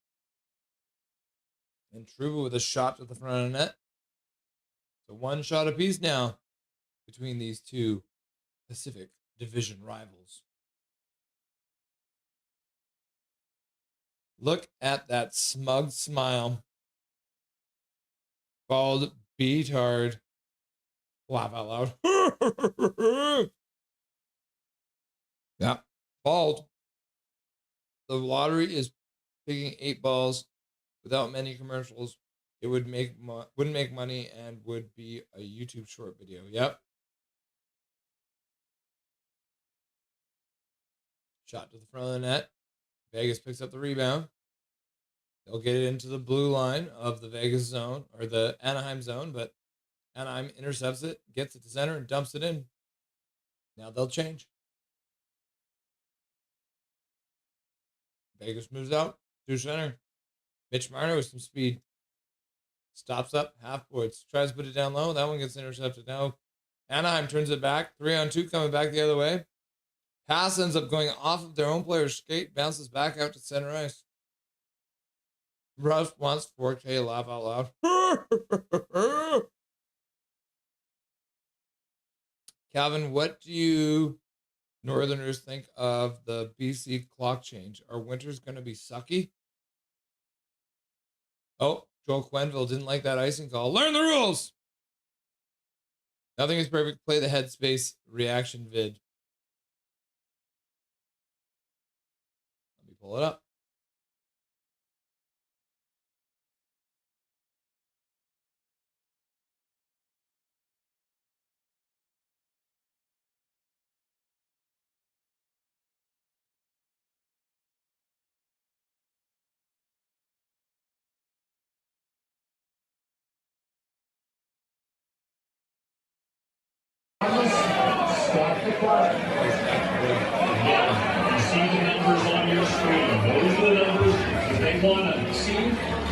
And Trouba with a shot to the front of the net. So one shot apiece now between these two Pacific Division rivals. Look at that smug smile. Bald beatard. Laugh out loud. Yeah, bald. The lottery is picking 8 balls without many commercials. It would wouldn't make money and would be a YouTube short video. Yep. Shot to the front of the net. Vegas picks up the rebound. They'll get it into the blue line of the Vegas zone or the Anaheim zone, but Anaheim intercepts it, gets it to center, and dumps it in. Now they'll change. Vegas moves out to center. Mitch Marner with some speed. Stops up, half boards. Tries to put it down low. That one gets intercepted. Now Anaheim turns it back. 3-on-2 coming back the other way. Pass ends up going off of their own player's skate. Bounces back out to center ice. Russ wants 4K. Laugh out loud. Calvin, what do you Northerners think of the BC clock change? Are winters going to be sucky? Oh, Joel Quenville didn't like that icing call. Learn the rules! Nothing is perfect. Play the Headspace reaction vid. Let me pull it up. Stop the clock. See the numbers on your screen. Those are the numbers they want to see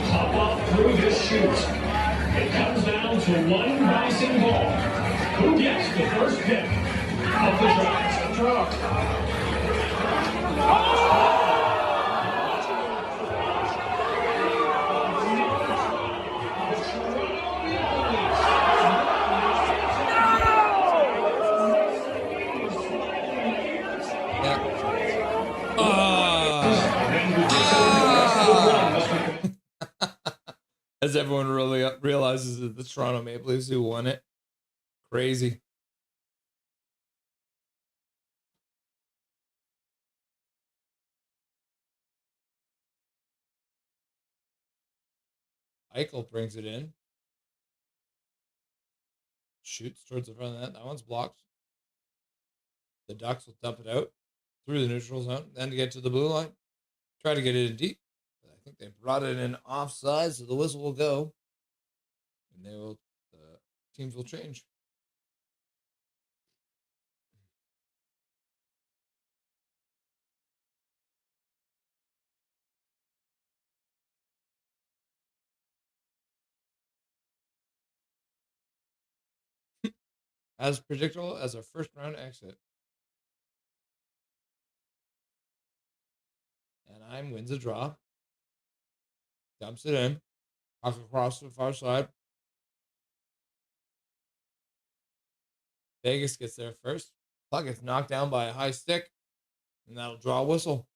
pop up through this chute. It comes down to one bouncing ball. Who gets the first pick of the draft? As everyone really realizes that the Toronto Maple Leafs who won it. Crazy. Eichel brings it in. Shoots towards the front of the net. That one's blocked. The Ducks will dump it out through the neutral zone, then to get to the blue line. Try to get it in deep. But I think they brought it in offside, so the whistle will go. And the teams will change. As predictable as a first round exit. Anaheim wins a draw. Dumps it in. Off across to the far side. Vegas gets there first. Puck gets knocked down by a high stick. And that'll draw a whistle.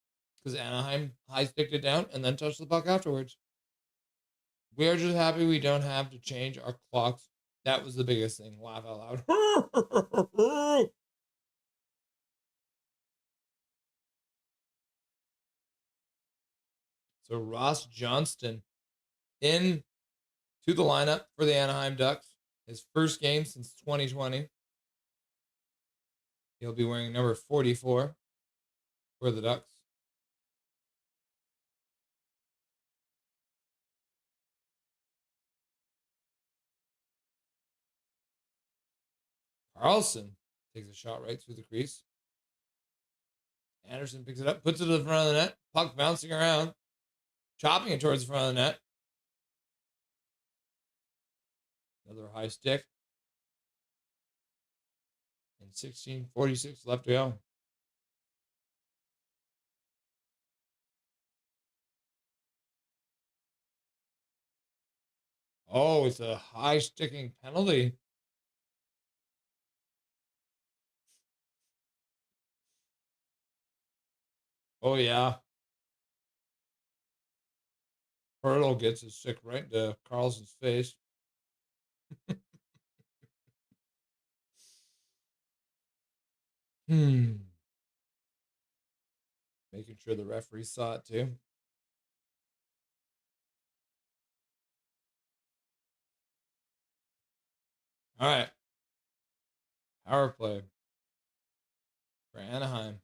Because Anaheim high sticked it down and then touched the puck afterwards. We are just happy we don't have to change our clocks. That was the biggest thing. Laugh out loud. So Ross Johnston in to the lineup for the Anaheim Ducks. His first game since 2020. He'll be wearing number 44 for the Ducks. Carlson takes a shot right through the crease. Anderson picks it up, puts it to the front of the net. Puck bouncing around, chopping it towards the front of the net. Another high stick. And 16:46 left to go. Oh, it's a high sticking penalty. Oh, yeah. Hurdle gets his stick right into Carlson's face. Making sure the referee saw it too. All right. Power play for Anaheim.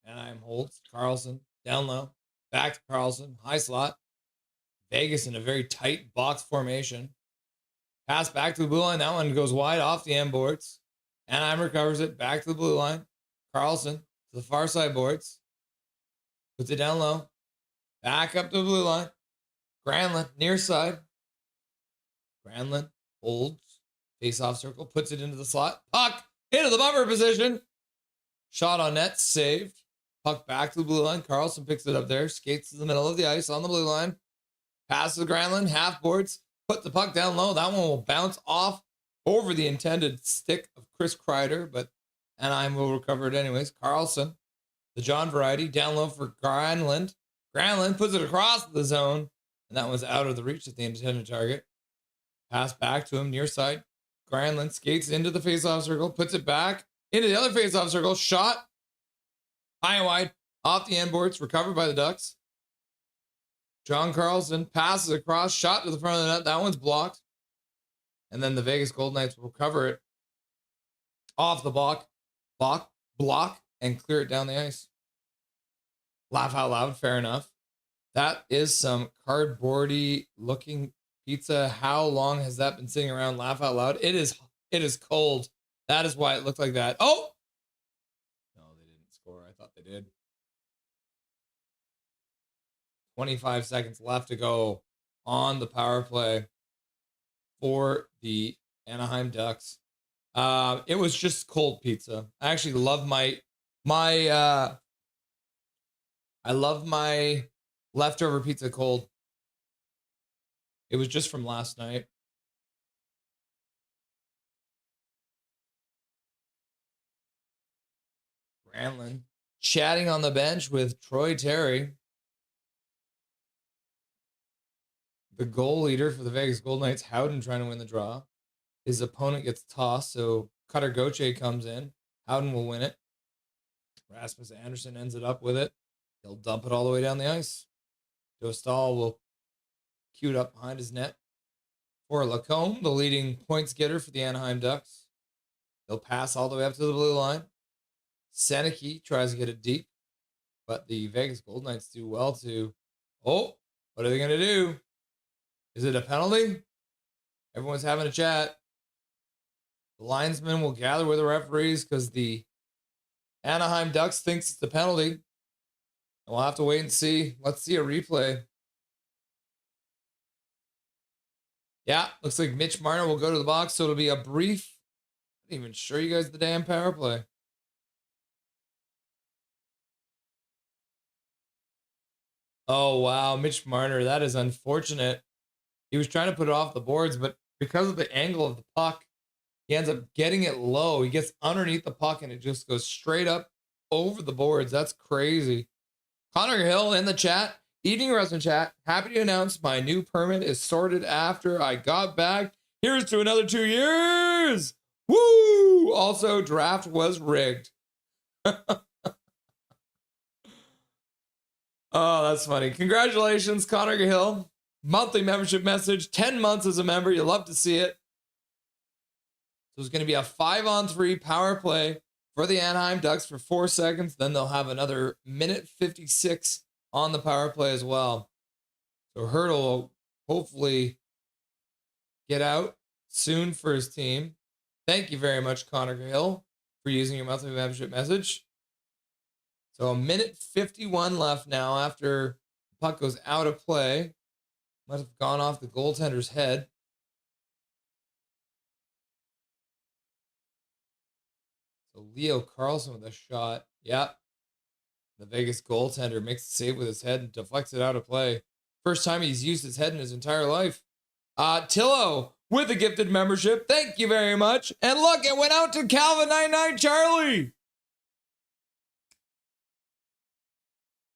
Anaheim holds. Carlson down low. Back to Carlson. High slot. Vegas in a very tight box formation. Pass back to the blue line. That one goes wide off the end boards. Anaheim recovers it. Back to the blue line. Carlson to the far side boards. Puts it down low. Back up to the blue line. Granlund near side. Granlund holds. Face-off circle. Puts it into the slot. Puck into the bumper position. Shot on net. Saved. Puck back to the blue line. Carlson picks it up there. Skates to the middle of the ice on the blue line. Passes to Granlund. Half boards. Put the puck down low. That one will bounce off over the intended stick of Chris Kreider, but Anaheim will recover it anyways. Carlson, the John variety, down low for Granlund. Granlund puts it across the zone, and that was out of the reach of the intended target. Pass back to him near side. Granlund skates into the faceoff circle, puts it back into the other faceoff circle. Shot high and wide off the end boards, recovered by the Ducks. John Carlson passes across, shot to the front of the net. That one's blocked. And then the Vegas Golden Knights will cover it off the block, and clear it down the ice. Laugh out loud, fair enough. That is some cardboardy looking pizza. How long has that been sitting around? Laugh out loud. It is cold. That is why it looked like that. Oh! No, they didn't score. I thought they did. 25 seconds left to go on the power play for the Anaheim Ducks. It was just cold pizza. I actually love my leftover pizza cold. It was just from last night. Granlund chatting on the bench with Troy Terry. The goal leader for the Vegas Golden Knights, Howden, trying to win the draw. His opponent gets tossed, so Cutter Gauthier comes in. Howden will win it. Rasmus Anderson ends it up with it. He'll dump it all the way down the ice. Dostal will cue it up behind his net. For Lacombe, the leading points getter for the Anaheim Ducks. He'll pass all the way up to the blue line. Seneke tries to get it deep, but the Vegas Golden Knights do well to... Oh, what are they going to do? Is it a penalty? Everyone's having a chat. The linesmen will gather with the referees because the Anaheim Ducks thinks it's a penalty. We'll have to wait and see. Let's see a replay. Yeah, looks like Mitch Marner will go to the box, so it'll be a brief... I'm not even sure you guys the damn power play. Oh, wow. Mitch Marner, that is unfortunate. He was trying to put it off the boards, but because of the angle of the puck, he ends up getting it low. He gets underneath the puck, and it just goes straight up over the boards. That's crazy. Connor Hill in the chat. Evening Wrestling Chat. Happy to announce my new permit is sorted after I got back. Here's to another 2 years. Woo! Also, draft was rigged. Oh, that's funny. Congratulations, Connor Hill. Monthly membership message. 10 months as a member. You'll love to see it. So it's going to be a 5-on-3 power play for the Anaheim Ducks for 4 seconds. Then they'll have another minute 56 on the power play as well. So Hurdle will hopefully get out soon for his team. Thank you very much, Connor Hill, for using your monthly membership message. So a minute 51 left now after the puck goes out of play. Might have gone off the goaltender's head. So Leo Carlson with a shot. Yep. The Vegas goaltender makes the save with his head and deflects it out of play. First time he's used his head in his entire life. Tillo with a gifted membership. Thank you very much. And look, it went out to Calvin 99 Charlie.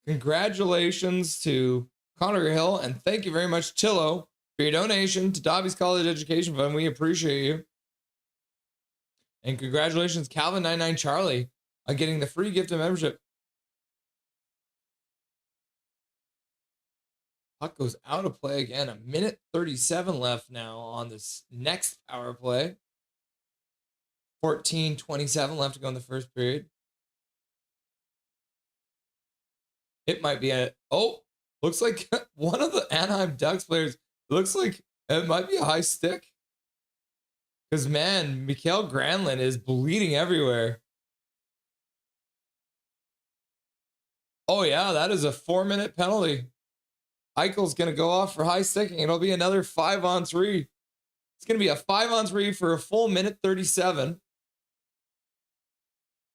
Congratulations to Connor Hill, and thank you very much, Tillo, for your donation to Dobby's College Education Fund. We appreciate you. And congratulations, Calvin 99 Charlie, on getting the free gift of membership. Puck goes out of play again. A minute 37 left now on this next power play. 14:27 left to go in the first period. It might be a... Oh, looks like one of the Anaheim Ducks players, looks like it might be a high stick. Because, man, Mikael Granlund is bleeding everywhere. Oh, yeah, that is a 4-minute penalty. Eichel's going to go off for high sticking. It'll be another 5-on-3. It's going to be a 5-on-3 for a full minute 37.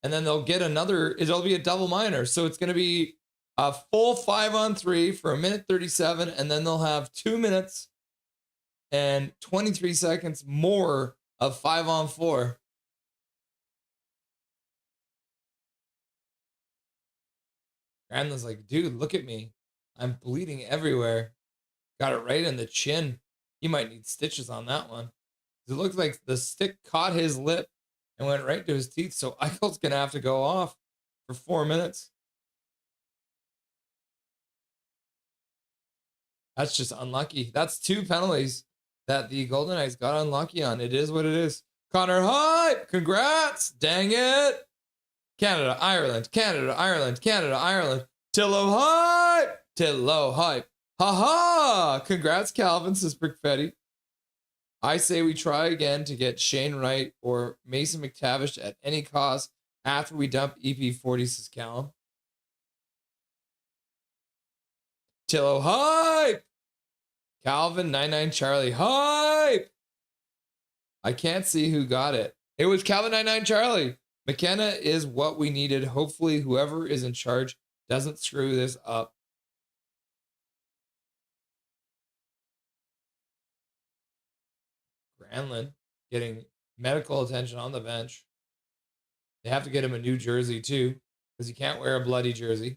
And then they'll get another, it'll be a double minor. So it's going to be a full 5-on-3 for a minute 37. And then they'll have 2 minutes and 23 seconds more of 5-on-4. Granlund's like, dude, look at me. I'm bleeding everywhere. Got it right in the chin. He might need stitches on that one. It looks like the stick caught his lip and went right to his teeth. So Eichel's going to have to go off for 4 minutes. That's just unlucky. That's 2 penalties that the Golden Knights got unlucky on. It is what it is. Connor Hyde, congrats. Dang it. Canada, Ireland, Canada, Ireland, Canada, Ireland. Tillo Hype. Tillo Hype. Ha-ha. Congrats, Calvin, says Brickfetti. I say we try again to get Shane Wright or Mason McTavish at any cost after we dump EP40, says Callum. Tillo Hype. Calvin 99 Charlie Hype. I can't see who got it. It was Calvin 99 Charlie. McKenna is what we needed. Hopefully whoever is in charge doesn't screw this up. Granlund getting medical attention on the bench. They have to get him a new jersey too, because he can't wear a bloody jersey.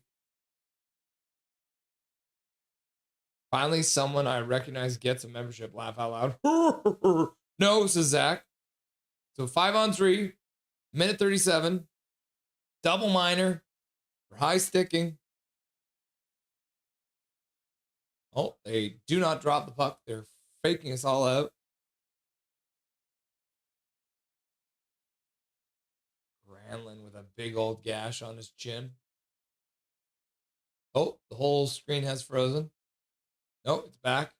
Finally, someone I recognize gets a membership. Laugh out loud. No, says Zach. So 5-on-3, minute 37, double minor for high sticking. Oh, they do not drop the puck. They're faking us all out. Granlund with a big old gash on his chin. Oh, the whole screen has frozen. Nope, it's back.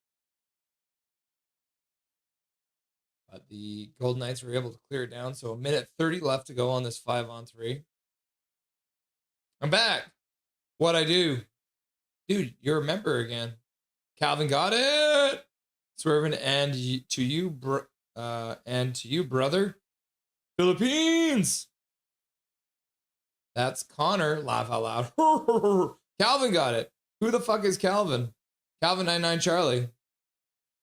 But the Golden Knights were able to clear it down. So 1:30 left to go on this 5-on-3. I'm back. What'd I do? Dude, you're a member again. Calvin got it. Swerving and to you, brother. Philippines. That's Connor. Laugh out loud. Calvin got it. Who the fuck is Calvin? Calvin 99 Charlie.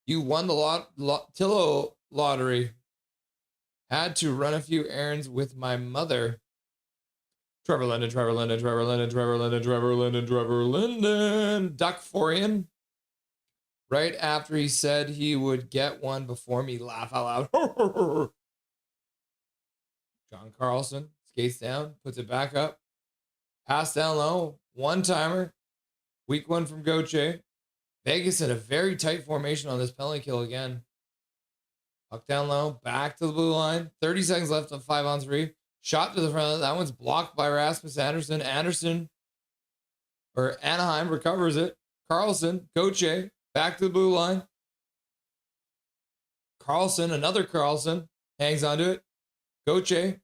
You won the Tillo lottery. Had to run a few errands with my mother. Trevor Linden. Duck Forian. Right after he said he would get one before me. Laugh out loud. John Carlson skates down, puts it back up. Pass down low. One-timer. Weak one from Gauthier. Vegas in a very tight formation on this penalty kill again. Puck down low. Back to the blue line. 30 seconds left on 5-on-3. Shot to the front. That one's blocked by Rasmus Anderson. Anaheim recovers it. Carlson, Gauthier, back to the blue line. Carlson, another Carlson, hangs onto it. Gauthier,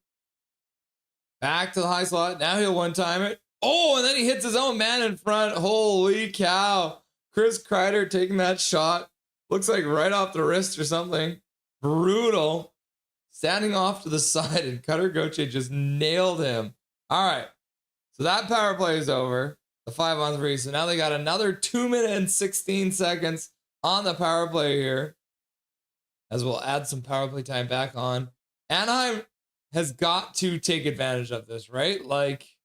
back to the high slot. Now he'll one-time it. Oh, and then he hits his own man in front. Holy cow. Chris Kreider taking that shot. Looks like right off the wrist or something. Brutal. Standing off to the side, and Cutter Gauthier just nailed him. All right. So that power play is over. The 5-on-3. So now they got another 2 minutes and 16 seconds on the power play here. As we'll add some power play time back on. Anaheim has got to take advantage of this, right? Like,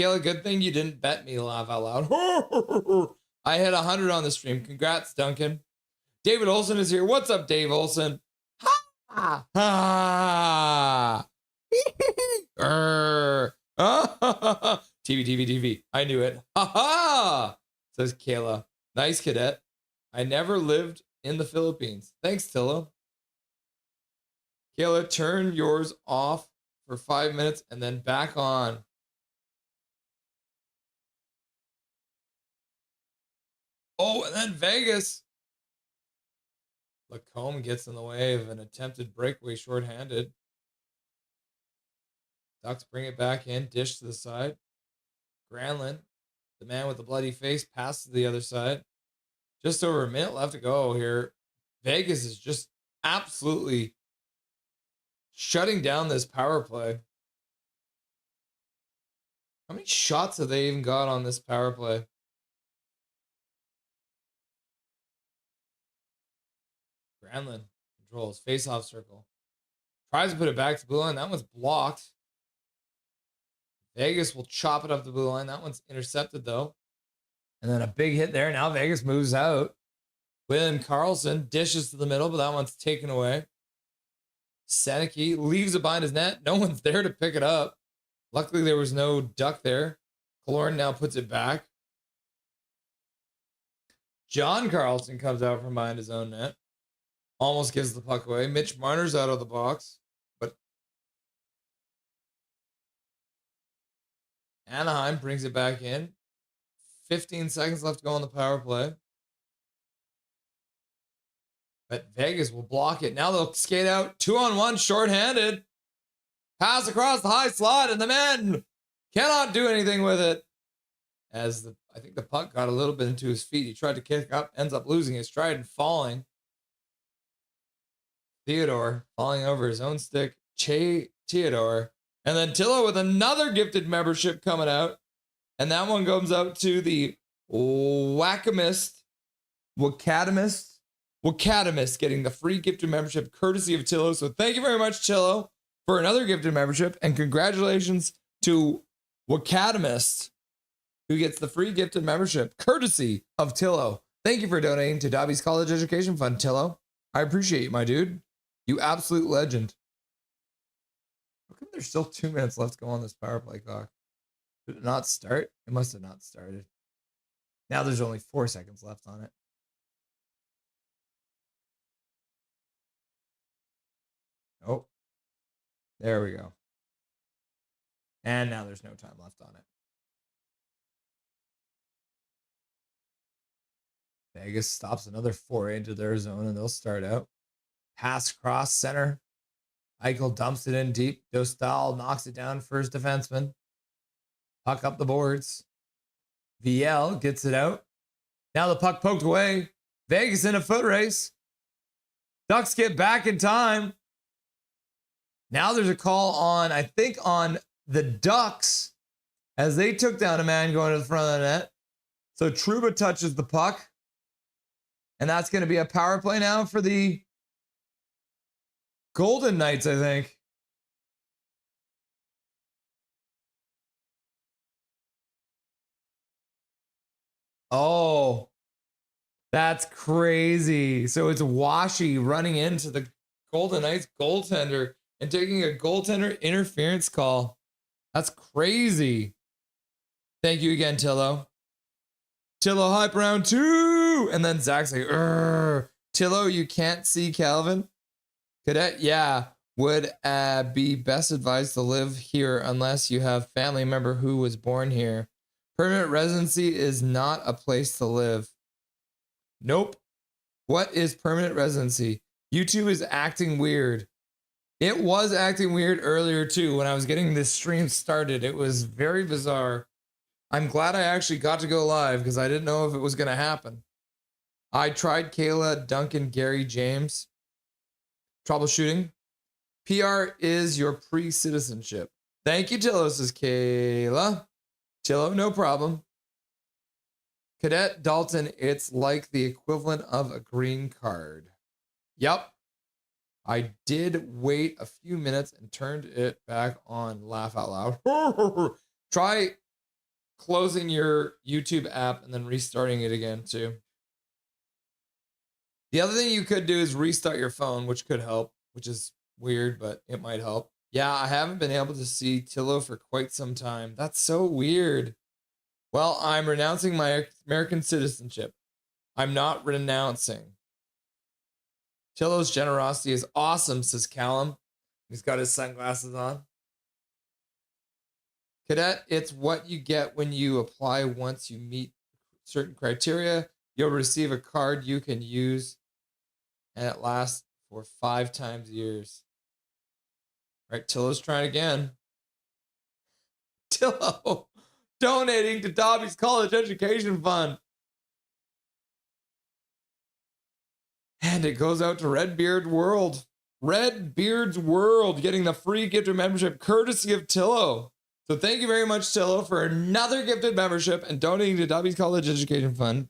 Kayla, good thing you didn't bet me, laugh out loud. I hit 100 on the stream. Congrats, Duncan. David Olson is here. What's up, Dave Olson? Ha! Ha! TV. I knew it. Ha ha! Says Kayla. Nice cadet. I never lived in the Philippines. Thanks, Tillo. Kayla, turn yours off for 5 minutes and then back on. Oh, and then Vegas. Lacombe gets in the way of an attempted breakaway shorthanded. Ducks bring it back in. Dish to the side. Granlund, the man with the bloody face, passes to the other side. Just over a minute left to go here. Vegas is just absolutely shutting down this power play. How many shots have they even got on this power play? Granlund controls face-off circle. Tries to put it back to blue line. That one's blocked. Vegas will chop it up the blue line. That one's intercepted, though. And then a big hit there. Now Vegas moves out. William Karlsson dishes to the middle, but that one's taken away. Seneke leaves it behind his net. No one's there to pick it up. Luckily, there was no Duck there. Killorn now puts it back. John Carlson comes out from behind his own net. Almost gives the puck away. Mitch Marner's out of the box. But Anaheim brings it back in. 15 seconds left to go on the power play. But Vegas will block it. Now they'll skate out 2-on-1, shorthanded. Pass across the high slot, and the man cannot do anything with it. As I think the puck got a little bit into his feet. He tried to kick up, ends up losing his stride and falling. Theodore falling over his own stick. Theodore. And then Tillo with another gifted membership coming out. And that one comes out to the Wackamist getting the free gifted membership courtesy of Tillo. So thank you very much, Tillo, for another gifted membership. And congratulations to Wackamist, who gets the free gifted membership courtesy of Tillo. Thank you for donating to Dobby's College Education Fund, Tillo. I appreciate you, my dude. You absolute legend. How come there's still 2 minutes left to go on this power play clock? Did it not start? It must have not started. Now there's only 4 seconds left on it. Oh, there we go. And now there's no time left on it. Vegas stops another foray into their zone, and they'll start out. Pass cross center. Eichel dumps it in deep. Dostal knocks it down for his defenseman. Puck up the boards. VL gets it out. Now the puck poked away. Vegas in a foot race. Ducks get back in time. Now there's a call on, I think, on the Ducks as they took down a man going to the front of the net. So Trouba touches the puck. And that's going to be a power play now for the Golden Knights, I think. Oh, that's crazy. So it's Washi running into the Golden Knights goaltender and taking a goaltender interference call. That's crazy. Thank you again, Tillo. Tillo hype round 2. And then Zach's like, Tillo, you can't see Calvin? Cadet, yeah. Would be best advised to live here unless you have family member who was born here. Permanent residency is not a place to live. Nope. What is permanent residency? YouTube is acting weird. It was acting weird earlier too when I was getting this stream started. It was very bizarre. I'm glad I actually got to go live because I didn't know if it was going to happen. I tried Kayla, Duncan, Gary, James. Troubleshooting. PR is your pre-citizenship. Thank you, Tillo, says Kayla. Tillo, no problem. Cadet Dalton, it's like the equivalent of a green card. Yep. I did wait a few minutes and turned it back on. Laugh out loud. Try closing your YouTube app and then restarting it again too. The other thing you could do is restart your phone, which could help, which is weird, but it might help. Yeah, I haven't been able to see Tillo for quite some time. That's so weird. Well, I'm renouncing my American citizenship. I'm not renouncing. Tillo's generosity is awesome, says Callum. He's got his sunglasses on. Cadet, it's what you get when you apply. Once you meet certain criteria, you'll receive a card you can use, and it lasts for 5 times years. All right, Tillo's trying again. Tillo donating to Dobby's college education fund. And it goes out to Redbeard World. Redbeard's World getting the free gifted membership courtesy of Tillo. So thank you very much, Tillo, for another gifted membership and donating to Dobby's college education fund.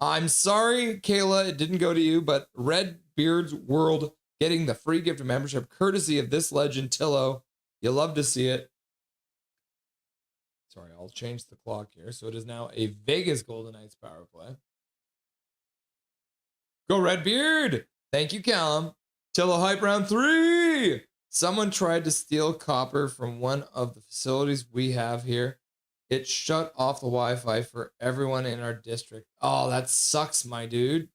I'm sorry, Kayla, it didn't go to you, but Redbeard's World getting the free gift of membership courtesy of this legend, Tillo. You'll love to see it. Sorry, I'll change the clock here. So it is now a Vegas Golden Knights power play. Go Redbeard! Thank you, Callum. Tillo hype round 3. Someone tried to steal copper from one of the facilities we have here. It shut off the Wi-Fi for everyone in our district. Oh, that sucks, my dude.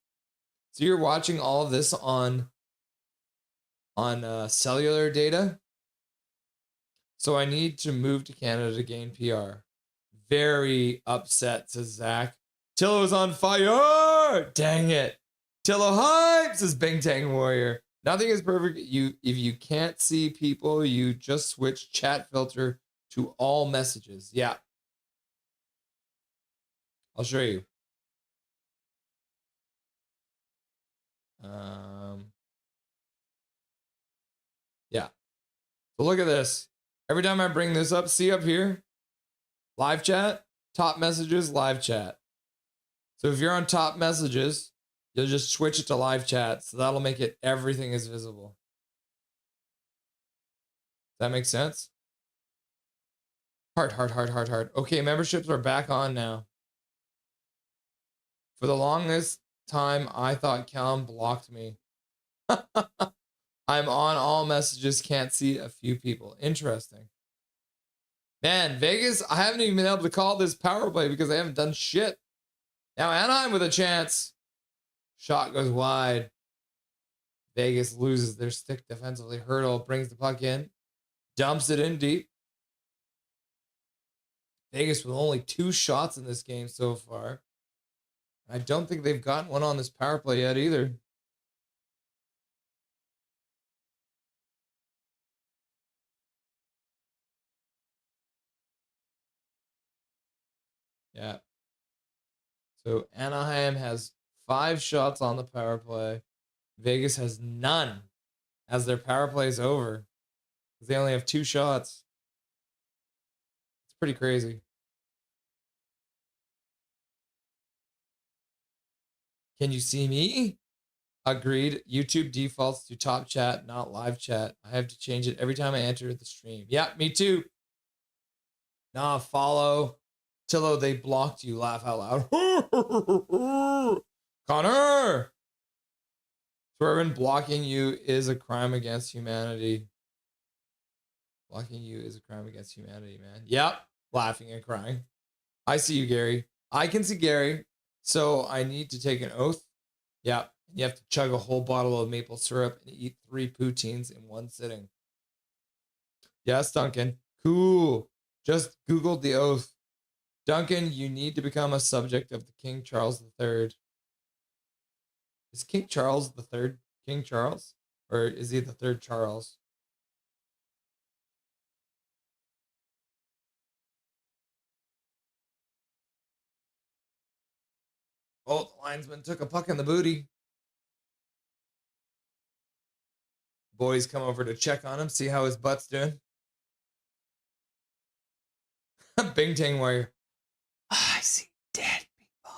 So you're watching all of this on cellular data? So I need to move to Canada to gain PR. Very upset, says Zach. Tillo's on fire! Dang it. Tillo hype, says Bing Tang Warrior. Nothing is perfect. If you can't see people, you just switch chat filter to all messages. Yeah. I'll show you. Yeah. So look at this. Every time I bring this up, see up here, live chat, top messages, live chat. So if you're on top messages, you'll just switch it to live chat. So that'll make it everything is visible. Does that make sense? Heart. Okay, memberships are back on now. For the longest time, I thought Callum blocked me. I'm on all messages, can't see a few people. Interesting. Man, Vegas, I haven't even been able to call this power play because I haven't done shit. Now Anaheim with a chance. Shot goes wide. Vegas loses their stick defensively. Hurdle brings the puck in. Dumps it in deep. Vegas with only 2 shots in this game so far. I don't think they've gotten one on this power play yet either. Yeah. So Anaheim has 5 shots on the power play. Vegas has none as their power play is over. Because they only have 2 shots. It's pretty crazy. Can you see me? Agreed. YouTube defaults to top chat, not live chat. I have to change it every time I enter the stream. Yeah, me too. Nah, follow. Tillo, they blocked you. Laugh out loud. Connor! Swervin, blocking you is a crime against humanity. Blocking you is a crime against humanity, man. Yep. Laughing and crying. I see you, Gary. I can see Gary. So I need to take an oath. Yep. You have to chug a whole bottle of maple syrup and eat 3 poutines in one sitting. Yes, Duncan. Cool. Just Googled the oath. Duncan, you need to become a subject of the King Charles III. Is King Charles III King Charles? Or is he the 3rd Charles? Oh, the linesman took a puck in the booty. Boys come over to check on him, see how his butt's doing. Bing Tang Warrior. I see dead people.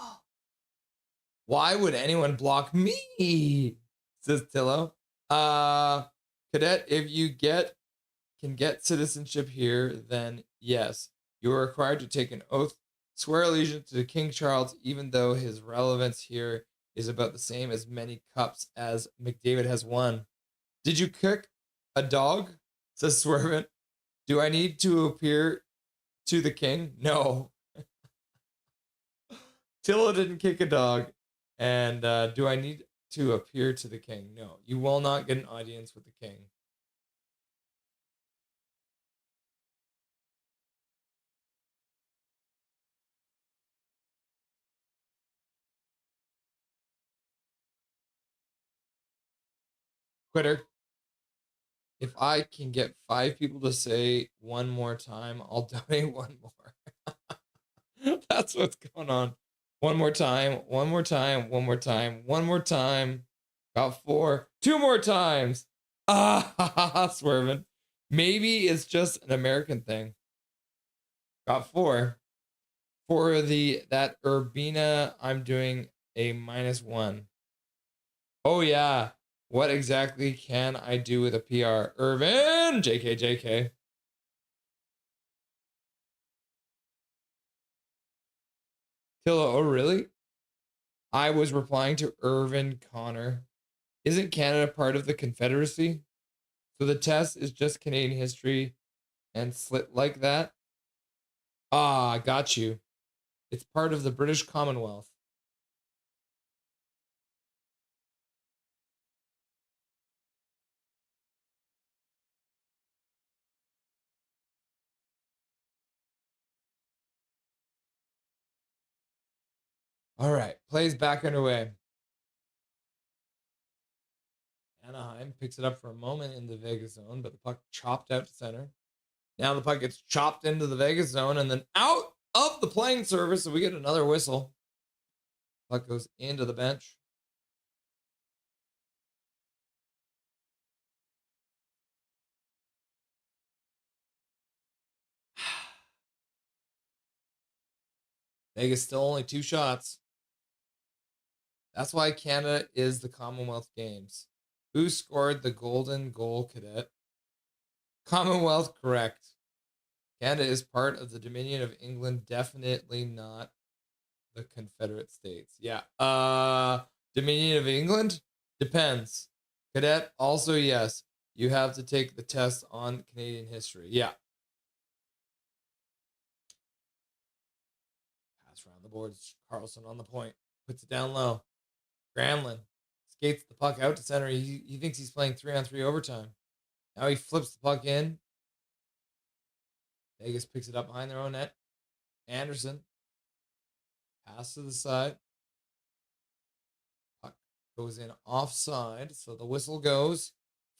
Why would anyone block me? Says Tillo. Cadet, if you can get citizenship here, then yes. You are required to take an oath, swear allegiance to King Charles, even though his relevance here is about the same as many cups as McDavid has won. Did you kick a dog? Says Swervin. Do I need to appear to the king? No. Tillo didn't kick a dog. And do I need to appear to the king? No. You will not get an audience with the king. Quitter. If I can get 5 people to say one more time, I'll donate 1 more. That's what's going on. One more time, one more time, one more time, one more time. Got 4. 2 more times. Swerving. Maybe it's just an American thing. Got 4. For that Urbina, I'm doing a -1. Oh yeah. What exactly can I do with a PR? Irvin! JK. Tillo, oh really? I was replying to Irvin Connor. Isn't Canada part of the Confederacy? So the test is just Canadian history and slit like that? Ah, got you. It's part of the British Commonwealth. All right, plays back underway. Anaheim picks it up for a moment in the Vegas zone, but the puck chopped out to center. Now the puck gets chopped into the Vegas zone and then out of the playing surface, so we get another whistle. Puck goes into the bench. Vegas still only 2 shots. That's why Canada is the Commonwealth Games. Who scored the golden goal, Cadet? Commonwealth, correct. Canada is part of the Dominion of England, definitely not the Confederate States. Yeah. Dominion of England? Depends. Cadet, also yes. You have to take the test on Canadian history. Yeah. around the boards. Carlson on the point. Puts it down low. Gramlin skates the puck out to center. He thinks he's playing 3-on-3 overtime. Now he flips the puck in. Vegas picks it up behind their own net. Anderson. Pass to the side. Puck goes in offside. So the whistle goes.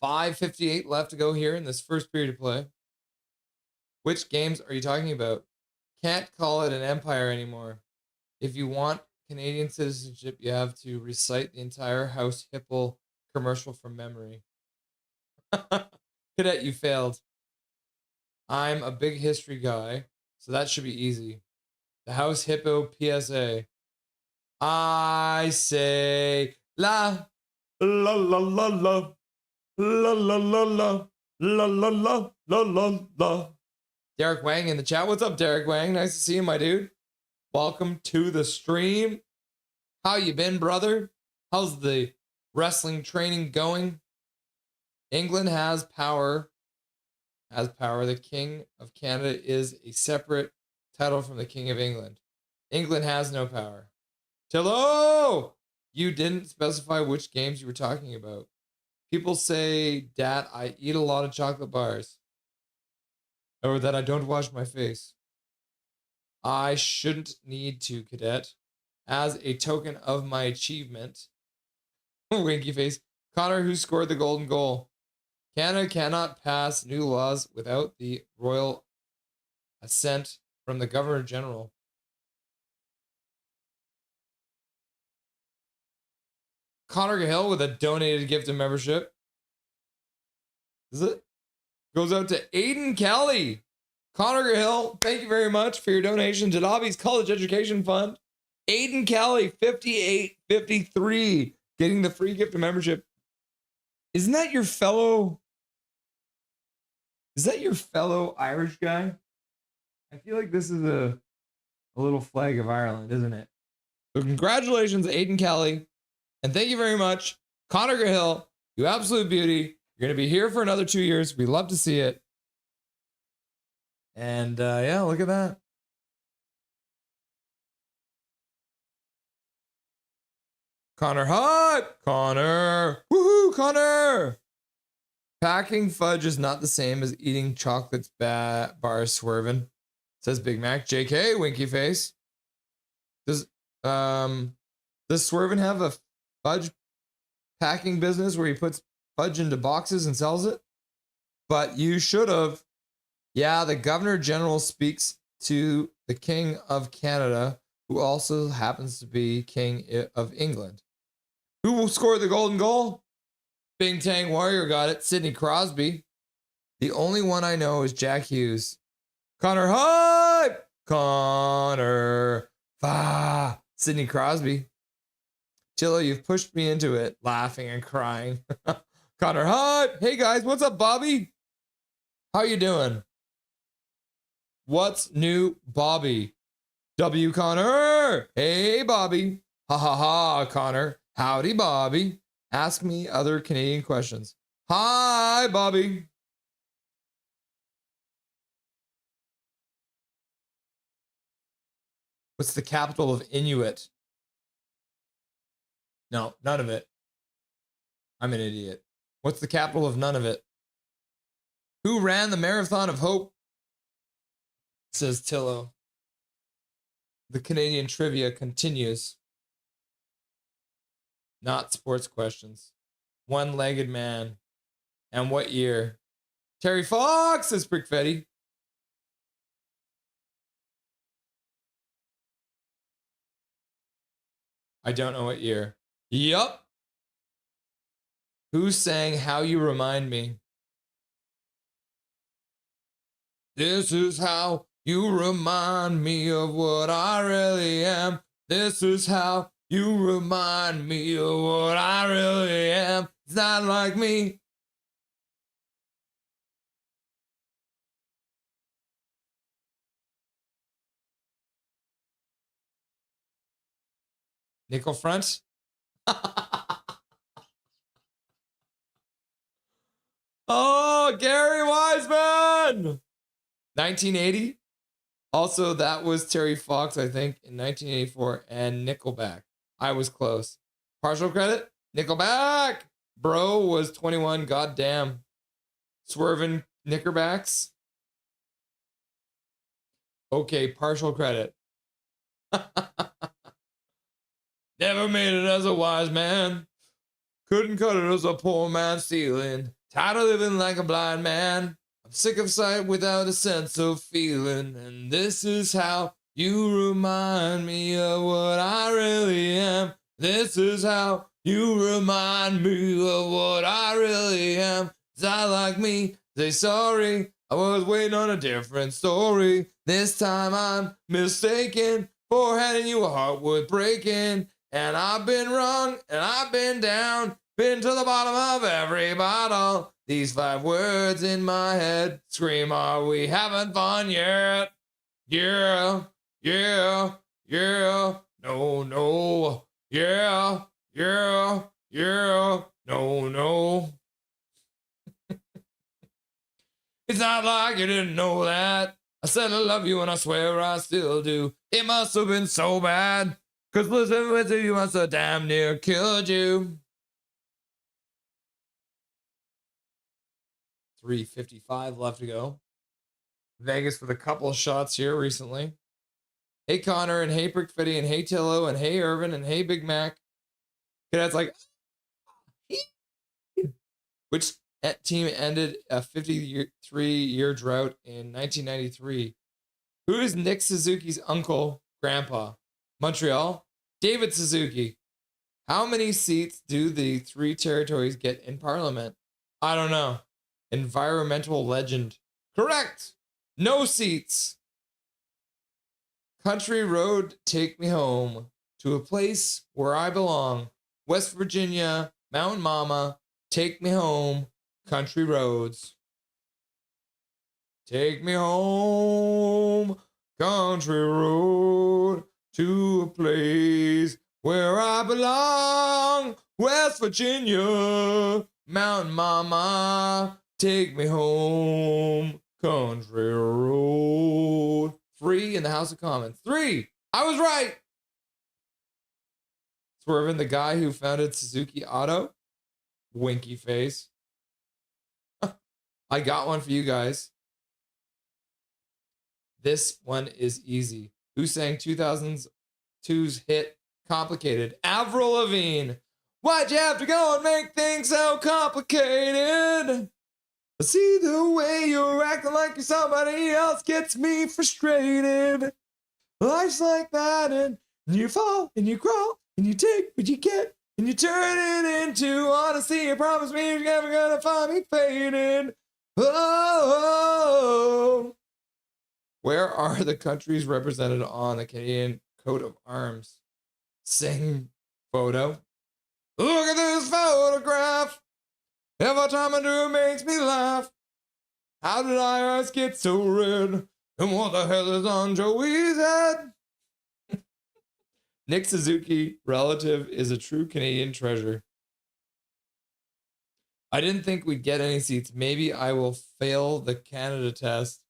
5:58 left to go here in this first period of play. Which games are you talking about? Can't call it an empire anymore. If you want Canadian citizenship, you have to recite the entire House Hipple commercial from memory. Cadet, you failed. I'm a big history guy, so that should be easy. The House Hippo PSA. I say la la la la la la la la la la la la la la la. Derek Wang in the chat. What's up, Derek Wang? Nice to see you, my dude. Welcome to the stream. How you been, brother? How's the wrestling training going? England has power. The King of Canada is a separate title from the King of England. England has no power. Tillo! You didn't specify which games you were talking about. People say, Dad, I eat a lot of chocolate bars. Or that I don't wash my face. I shouldn't need to, Cadet. As a token of my achievement. Winky face. Connor, who scored the golden goal? Canada cannot pass new laws without the royal assent from the Governor General. Connor Cahill with a donated gift of membership. Is it? Goes out to Aiden Kelly. Connor Cahill, thank you very much for your donation to Dobby's College Education Fund. Aiden Kelly, 5853, getting the free gift of membership. Isn't that your fellow? Is that your fellow Irish guy? I feel like this is a little flag of Ireland, isn't it? So congratulations, Aiden Kelly. And thank you very much, Connor Cahill. You absolute beauty. You're going to be here for another 2 years. We love to see it. And yeah, look at that. Connor hot. Connor. Woohoo, Connor. Packing fudge is not the same as eating chocolates bar swerving, says Big Mac. JK, winky face. Does Swervin have a fudge packing business where he puts fudge into boxes and sells it? But you should have. Yeah, the Governor General speaks to the King of Canada, who also happens to be King of England. Who will score the golden goal? Bing Tang Warrior got it. Sidney Crosby. The only one I know is Jack Hughes. Connor hype. Connor. Sidney Crosby. Chillo, you've pushed me into it, laughing and crying. Connor hype. Hey guys, what's up, Bobby? How you doing? What's new, Bobby? W. Connor. Hey, Bobby. Ha ha ha, Connor. Howdy, Bobby. Ask me other Canadian questions. Hi, Bobby. What's the capital of Inuit? No, none of it. I'm an idiot. What's the capital of none of it? Who ran the Marathon of Hope? Says Tillo. The Canadian trivia continues. Not sports questions. One-legged man. And what year? Terry Fox, says Brickfetti. I don't know what year. Yup. Who sang How You Remind Me? This is how you remind me of what I really am. This is how you remind me of what I really am. It's not like me. Nickel front. Oh, Gary Wiseman. 1980. Also, that was Terry Fox, I think, in 1984, and Nickelback. I was close. Partial credit? Nickelback! Bro was 21, goddamn. Swerving Knickerbacks. Okay, partial credit. Never made it as a wise man. Couldn't cut it as a poor man stealing. Tired of living like a blind man. I'm sick of sight without a sense of feeling. And this is how you remind me of what I really am. This is how you remind me of what I really am. 'Cause I like me, say sorry. I was waiting on a different story. This time I'm mistaken for handing you a heart worth breaking. And I've been wrong and I've been down. Been to the bottom of every bottle. These 5 words in my head scream, are we having fun yet? Yeah, yeah, yeah, no, no. Yeah, yeah, yeah, no, no. It's not like you didn't know that. I said I love you and I swear I still do. It must have been so bad. 'Cause listen with you must have damn near killed you. 3:55 left to go. Vegas with a couple of shots here recently. Hey Connor and hey Brickfitty and hey Tillo and hey Irvin and hey Big Mac. Cadet's like, which team ended a 53-year drought in 1993? Who is Nick Suzuki's uncle, grandpa? Montreal? David Suzuki. How many seats do the 3 territories get in Parliament? I don't know. Environmental legend. Correct. No seats. Country road, take me home to a place where I belong. West Virginia, Mountain Mama, take me home. Country roads. Take me home, country road, to a place where I belong. West Virginia, Mountain Mama, take me home, country road. 3 in the House of Commons. 3. I was right. Swerving, the guy who founded Suzuki Auto. Winky face. I got one for you guys. This one is easy. Who sang 2002's hit Complicated? Avril Lavigne. Why'd you have to go and make things so complicated? See the way you're acting like you're somebody else gets me frustrated. Life's like that, and you fall and you crawl and you take what you get and you turn it into honesty. You promise me you're never gonna find me faded. Oh. Where are the countries represented on the Canadian coat of arms? Sing photo. Look at this photograph. Every time I do it makes me laugh. How did our eyes get so red? And what the hell is on Joey's head? Nick Suzuki, relative, is a true Canadian treasure. I didn't think we'd get any seats. Maybe I will fail the Canada test.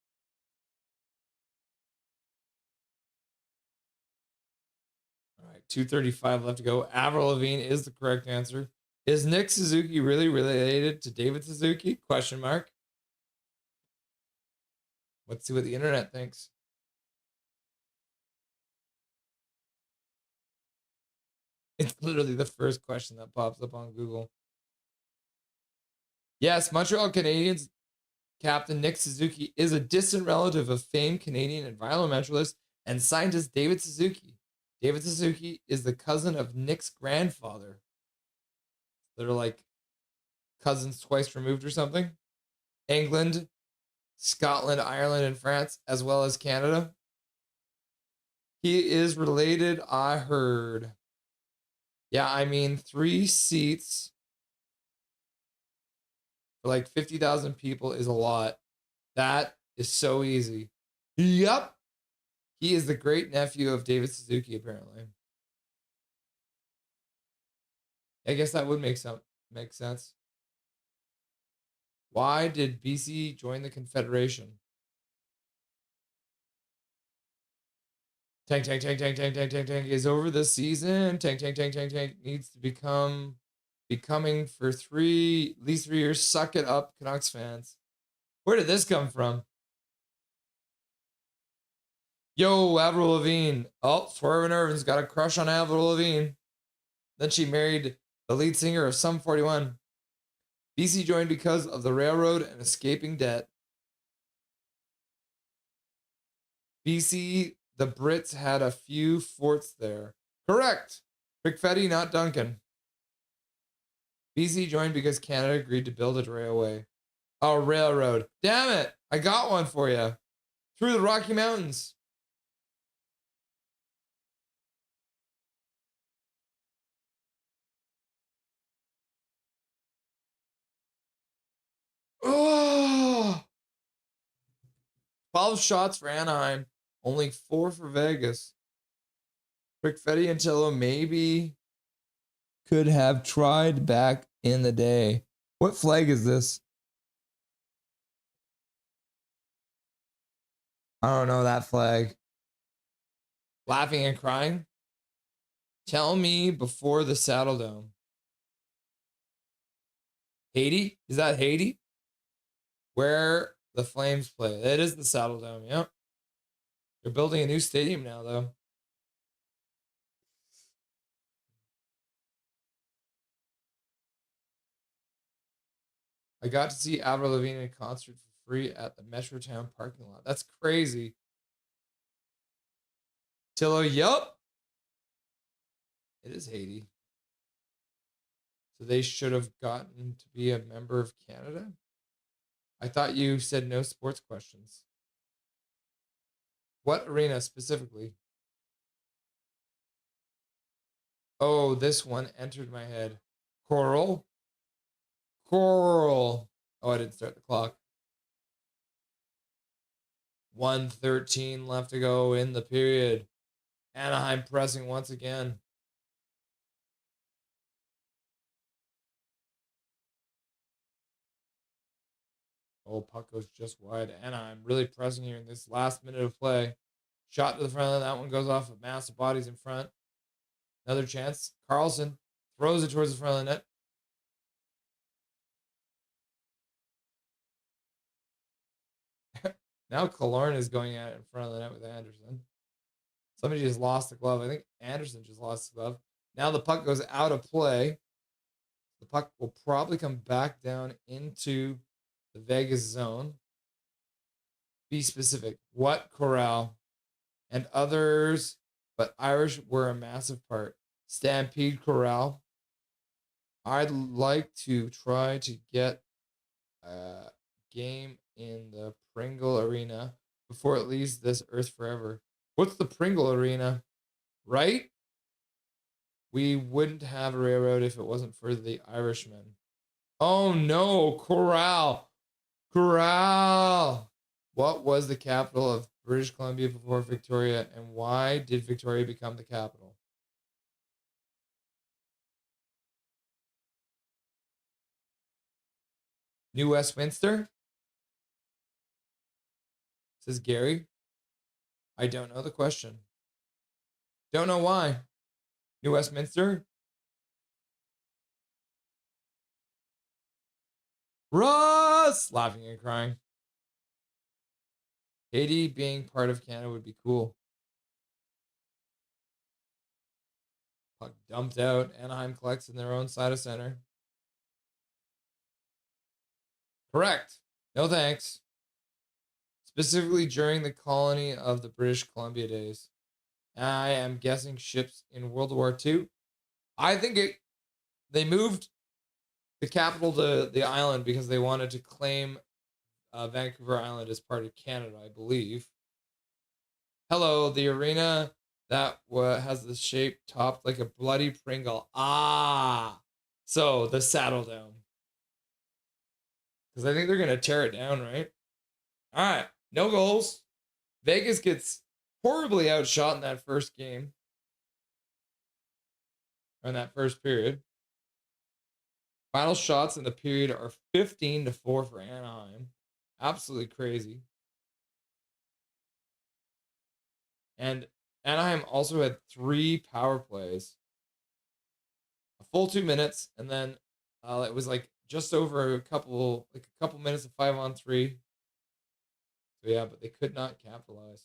All right, 2:35 left to go. Avril Lavigne is the correct answer. Is Nick Suzuki really related to David Suzuki? Question mark. Let's see what the internet thinks. It's literally the first question that pops up on Google. Yes, Montreal Canadiens captain Nick Suzuki is a distant relative of famed Canadian environmentalist and scientist David Suzuki. David Suzuki is the cousin of Nick's grandfather. They're like cousins twice removed or something. England, Scotland, Ireland, and France, as well as Canada. He is related, I heard. Yeah, I mean, 3 seats for like 50,000 people is a lot. That is so easy. Yep. He is the great nephew of David Suzuki, apparently. I guess that would make sense. Why did BC join the Confederation? Tank is over this season. Tank needs to becoming for at least 3 years. Suck it up, Canucks fans. Where did this come from? Yo, Avril Lavigne. Oh, Swerve Irvin's got a crush on Avril Lavigne. Then she married the lead singer of Sum 41. BC joined because of the railroad and escaping debt. BC, the Brits had a few forts there. Correct. Pickfetti, not Duncan. BC joined because Canada agreed to build a railway. Oh, railroad. Damn it. I got one for you. Through the Rocky Mountains. Oh! 12 shots for Anaheim. Only 4 for Vegas. Pickfetti and Tillo maybe could have tried back in the day. What flag is this? I don't know that flag. Laughing and crying? Tell me before the Saddle Dome. Haiti? Is that Haiti? Where the Flames play. It is the Saddle Dome, yep. They're building a new stadium now, though. I got to see Avril Lavigne in concert for free at the Metrotown parking lot. That's crazy. Tillo, yup. It is Haiti. So they should have gotten to be a member of Canada? I thought you said no sports questions. What arena specifically? Oh, this one entered my head. Coral? Coral. Oh, I didn't start the clock. 1:13 left to go in the period. Anaheim pressing once again. Oh, puck goes just wide. Anaheim really pressing here in this last minute of play. Shot to the front of that one goes off of massive bodies in front. Another chance. Carlson throws it towards the front of the net. Now Killorn is going at it in front of the net with Anderson. Somebody just lost the glove. I think Anderson just lost the glove. Now the puck goes out of play. The puck will probably come back down into the Vegas zone. Be specific. What Corral and others, but Irish were a massive part. Stampede Corral. I'd like to try to get a game in the Pringle Arena before it leaves this earth forever. What's the Pringle Arena? Right? We wouldn't have a railroad if it wasn't for the Irishmen. Oh no, Corral. Corral. What was the capital of British Columbia before Victoria, and why did Victoria become the capital? New Westminster? Says Gary. I don't know the question. Don't know why. New Westminster? Russ! Laughing and crying. Haiti being part of Canada would be cool. Puck dumped out. Anaheim collects in their own side of center. Correct. No thanks. Specifically during the colony of the British Columbia days. I am guessing ships in World War II. I think they moved the capital to the island because they wanted to claim Vancouver Island as part of Canada, I believe. Hello, the arena that has the shape topped like a bloody Pringle. Ah, so the Saddle Dome. Because I think they're going to tear it down, right? All right, no goals. Vegas gets horribly outshot in that first game. Or in that first period. Final shots in the period are 15-4 for Anaheim. Absolutely crazy. And Anaheim also had 3 power plays, a full 2 minutes, and then it was like just over a couple minutes of 5-on-3. So yeah, but they could not capitalize.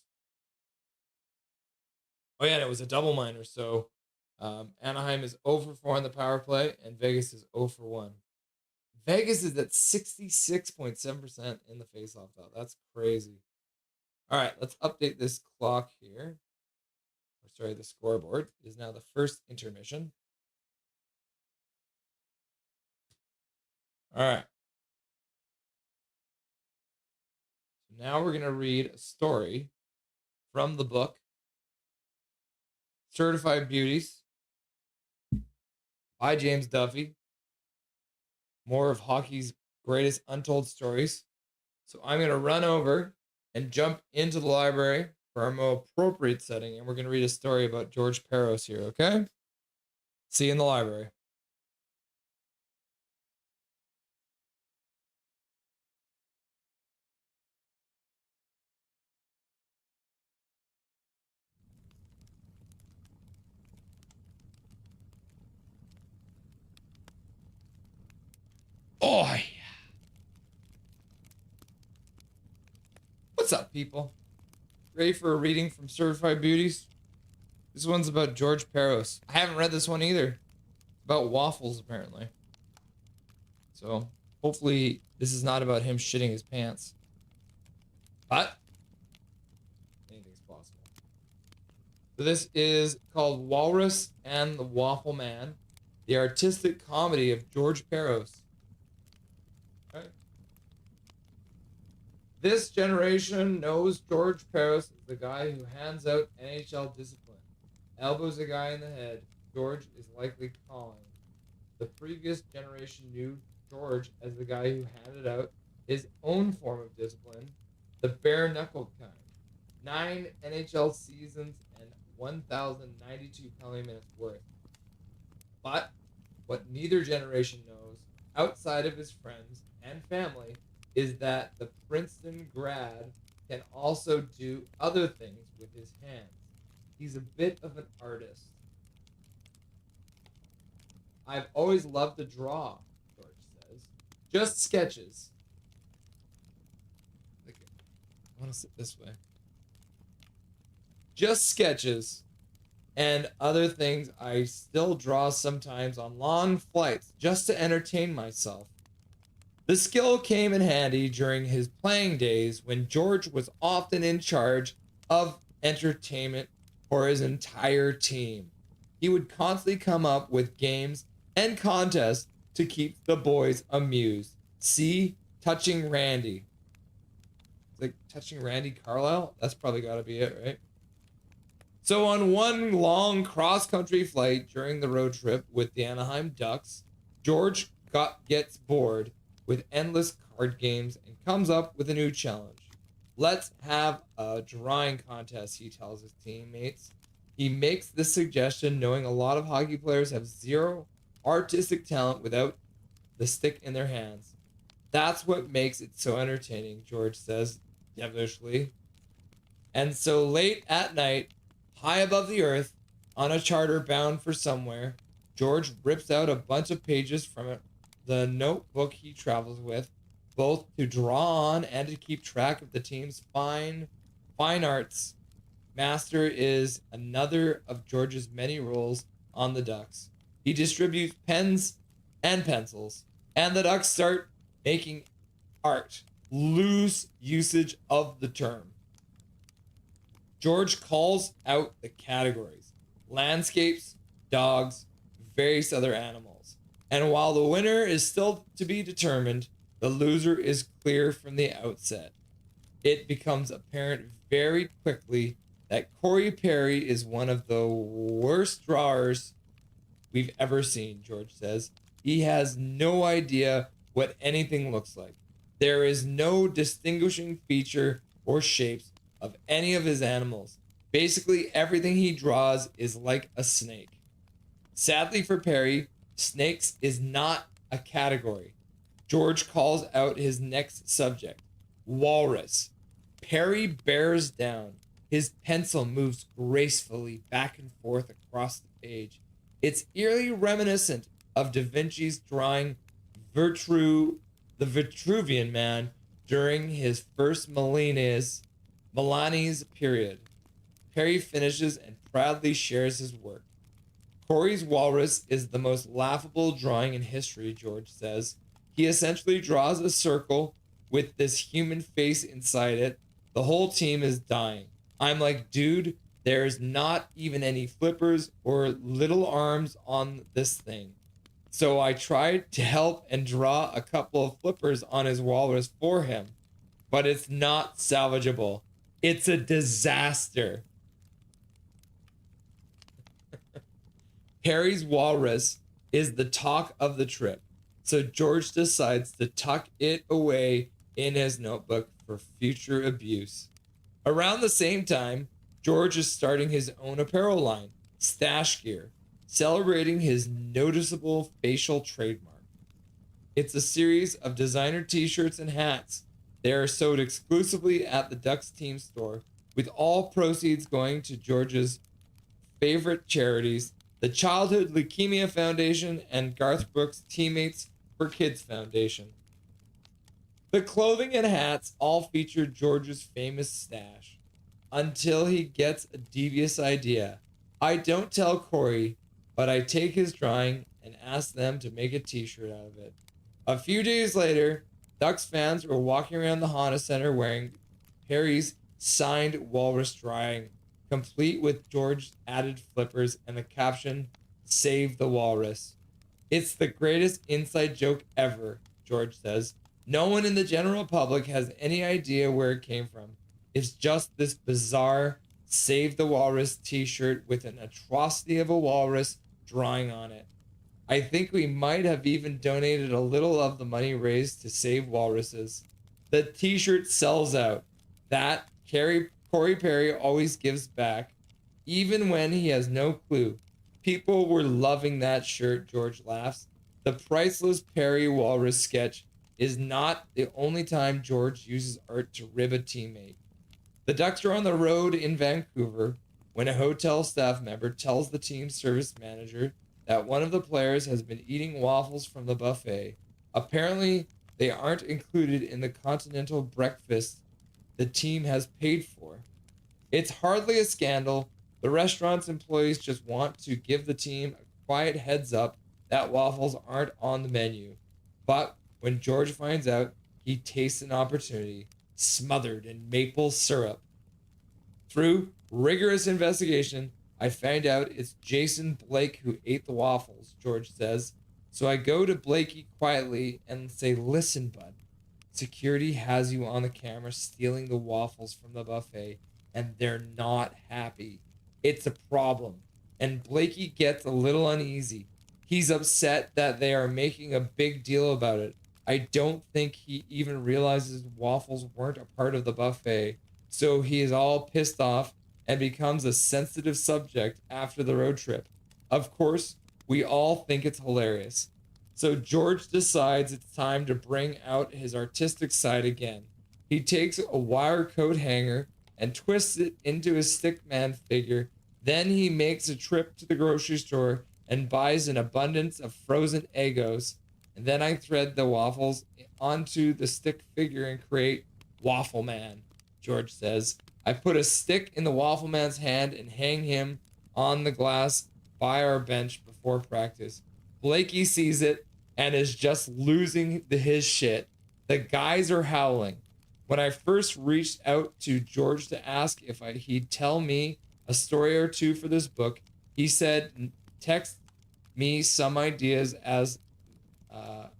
Oh yeah, and it was a double minor. So Anaheim is 0 for 4 on the power play, and Vegas is 0 for 1. Vegas is at 66.7% in the faceoff though. That's crazy. All right, let's update this clock here. Or sorry, the scoreboard. It is now the first intermission. All right. So now we're going to read a story from the book Certified Beauties by James Duffy. More of hockey's greatest untold stories. So I'm going to run over and jump into the library for our more appropriate setting, and we're going to read a story about George Peros here, okay? See you in the library. Oh, yeah. What's up, people? Ready for a reading from Certified Beauties? This one's about George Peros. I haven't read this one either. It's about waffles, apparently. So, hopefully, this is not about him shitting his pants. But, anything's possible. So this is called Walrus and the Waffle Man, the artistic comedy of George Peros. Okay. This generation knows George Peros is the guy who hands out NHL discipline, elbows a guy in the head. George is likely calling. The previous generation knew George as the guy who handed out his own form of discipline, the bare-knuckled kind. 9 NHL seasons and 1,092 penalty minutes worth. But what neither generation knows, outside of his friends and family, is that the Princeton grad can also do other things with his hands. He's a bit of an artist. I've always loved to draw, George says. Just sketches. Okay. I want to sit this way. Just sketches and other things I still draw sometimes on long flights just to entertain myself. The skill came in handy during his playing days when George was often in charge of entertainment for his entire team. He would constantly come up with games and contests to keep the boys amused. See, Touching Randy. It's like Touching Randy Carlisle? That's probably got to be it, right? So on one long cross-country flight during the road trip with the Anaheim Ducks, George gets bored with endless card games and comes up with a new challenge. Let's have a drawing contest, he tells his teammates. He makes this suggestion knowing a lot of hockey players have zero artistic talent without the stick in their hands. That's what makes it so entertaining, George says devilishly. And so late at night, high above the earth, on a charter bound for somewhere, George rips out a bunch of pages from the notebook he travels with, both to draw on and to keep track of the team's fine arts. Master is another of George's many roles on the Ducks. He distributes pens and pencils, and the Ducks start making art. Loose usage of the term. George calls out the categories: landscapes, dogs, various other animals. And while the winner is still to be determined, the loser is clear from the outset. It becomes apparent very quickly that Corey Perry is one of the worst drawers we've ever seen, George says. He has no idea what anything looks like. There is no distinguishing feature or shapes of any of his animals. Basically, everything he draws is like a snake. Sadly for Perry, snakes is not a category. George calls out his next subject, walrus. Perry bears down. His pencil moves gracefully back and forth across the page. It's eerily reminiscent of Da Vinci's drawing the Vitruvian Man during his first Milanese period. Perry finishes and proudly shares his work. Corey's walrus is the most laughable drawing in history, George says. He essentially draws a circle with this human face inside it. The whole team is dying. I'm like, dude, there's not even any flippers or little arms on this thing. So I tried to help and draw a couple of flippers on his walrus for him, but it's not salvageable. It's a disaster. Perry's walrus is the talk of the trip, so George decides to tuck it away in his notebook for future abuse. Around the same time, George is starting his own apparel line, Stash Gear, celebrating his noticeable facial trademark. It's a series of designer t-shirts and hats. They are sold exclusively at the Ducks team store, with all proceeds going to George's favorite charities, the Childhood Leukemia Foundation and Garth Brooks Teammates for Kids Foundation. The clothing and hats all feature George's famous stash, until he gets a devious idea. I don't tell Corey, but I take his drawing and ask them to make a t-shirt out of it. A few days later, Ducks fans were walking around the Honda Center wearing Perry's signed walrus drawing, complete with George's added flippers and the caption, "Save the Walrus." It's the greatest inside joke ever, George says. No one in the general public has any idea where it came from. It's just this bizarre Save the Walrus t-shirt with an atrocity of a walrus drawing on it. I think we might have even donated a little of the money raised to save walruses. The t-shirt sells out. That Corey Perry always gives back, even when he has no clue. People were loving that shirt, George laughs. The priceless Perry walrus sketch is not the only time George uses art to rib a teammate. The Ducks are on the road in Vancouver when a hotel staff member tells the team service manager that one of the players has been eating waffles from the buffet. Apparently, they aren't included in the continental breakfast the team has paid for. It's hardly a scandal. The restaurant's employees just want to give the team a quiet heads up that waffles aren't on the menu. But when George finds out, he tastes an opportunity, smothered in maple syrup. Through rigorous investigation, I find out it's Jason Blake who ate the waffles, George says. So I go to Blakey quietly and say, "Listen, bud, security has you on the camera stealing the waffles from the buffet, and they're not happy. It's a problem." And Blakey gets a little uneasy. He's upset that they are making a big deal about it. I don't think he even realizes waffles weren't a part of the buffet, so he is all pissed off and becomes a sensitive subject after the road trip. Of course, we all think it's hilarious. So George decides it's time to bring out his artistic side again. He takes a wire coat hanger and twists it into a stickman figure. Then he makes a trip to the grocery store and buys an abundance of frozen Eggos. And then I thread the waffles onto the stick figure and create Waffle Man, George says. I put a stick in the Waffle Man's hand and hang him on the glass by our bench before practice. Blakey sees it and is just losing his shit. The guys are howling. When I first reached out to George to ask if he'd tell me a story or two for this book, he said, text me some ideas as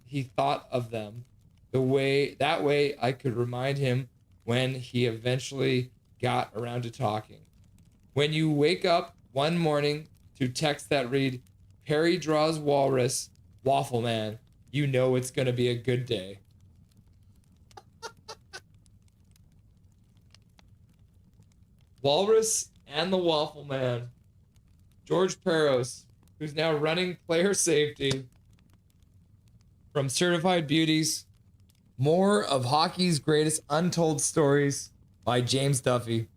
he thought of them. That way I could remind him when he eventually got around to talking. When you wake up one morning to text that read, "Perry draws walrus, Waffle Man," you know it's going to be a good day. Walrus and the Waffle Man. George Peros, who's now running player safety from Certified Beauties. More of hockey's greatest untold stories by James Duffy.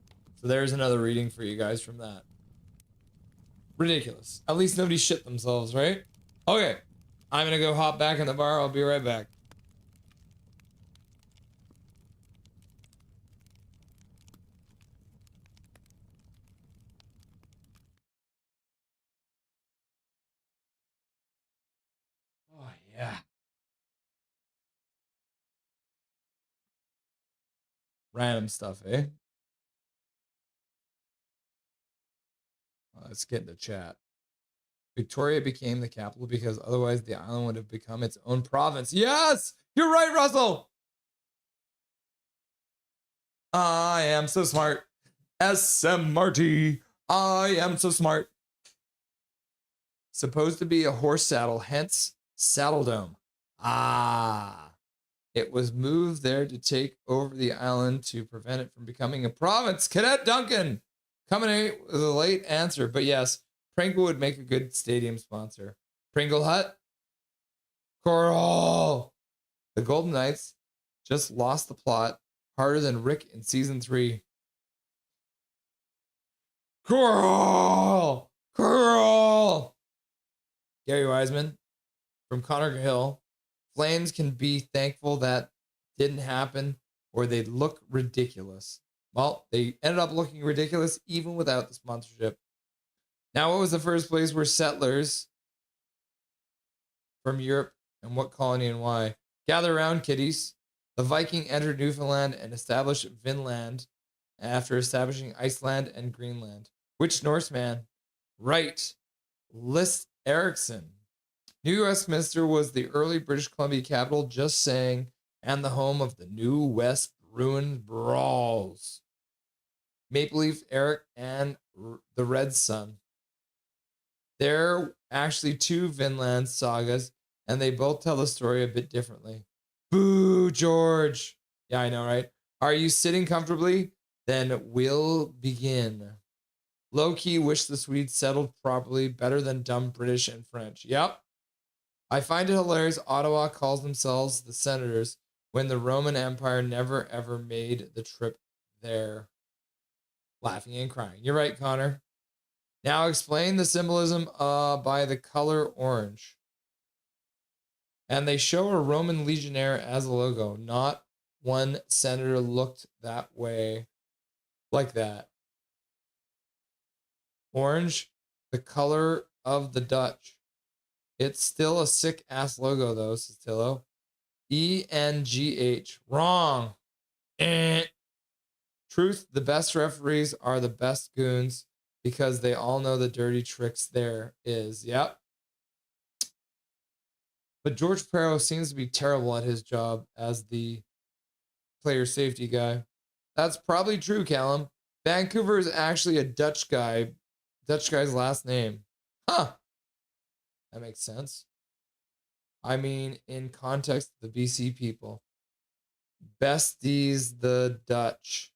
So there's another reading for you guys from that. Ridiculous. At least nobody shit themselves, right? Okay. I'm gonna go hop back in the bar. I'll be right back. Oh, yeah. Random stuff, eh? Let's get into chat. Victoria became the capital because otherwise the island would have become its own province. Yes! You're right, Russell! I am so smart. SMRT. I am so smart. Supposed to be a horse saddle, hence Saddle Dome. Ah. It was moved there to take over the island to prevent it from becoming a province. Cadet Duncan coming in with a late answer. But yes, Pringle would make a good stadium sponsor. Pringle Hut. Coral. The Golden Knights just lost the plot harder than Rick in season 3. Coral. Coral. Gary Wiseman from Connor Hill. Flames can be thankful that didn't happen or they'd look ridiculous. Well, they ended up looking ridiculous even without the sponsorship. Now, what was the first place where settlers from Europe and what colony and why? Gather around, kiddies. The Viking entered Newfoundland and established Vinland after establishing Iceland and Greenland. Which Norseman? Right. List Erickson. New Westminster was the early British Columbia capital, just saying, and the home of the New West Bruin Brawls. Maple Leaf Eric and the Red Sun. There are actually 2 Vinland sagas, and they both tell the story a bit differently. Boo, George. Yeah, I know, right? Are you sitting comfortably? Then we'll begin. Low-key wish the Swedes settled properly, better than dumb British and French. Yep. I find it hilarious Ottawa calls themselves the Senators when the Roman Empire never ever made the trip there. Laughing and crying. You're right, Connor. Now explain the symbolism by the color orange. And they show a Roman legionnaire as a logo. Not one senator looked that way. Like that. Orange, the color of the Dutch. It's still a sick ass logo though, Sastillo. ENGH. Wrong. Truth, the best referees are the best goons because they all know the dirty tricks there is. Yep. But George Perro seems to be terrible at his job as the player safety guy. That's probably true, Callum. Vancouver is actually a Dutch guy. Dutch guy's last name. Huh. That makes sense. I mean, in context, the BC people. Besties, the Dutch.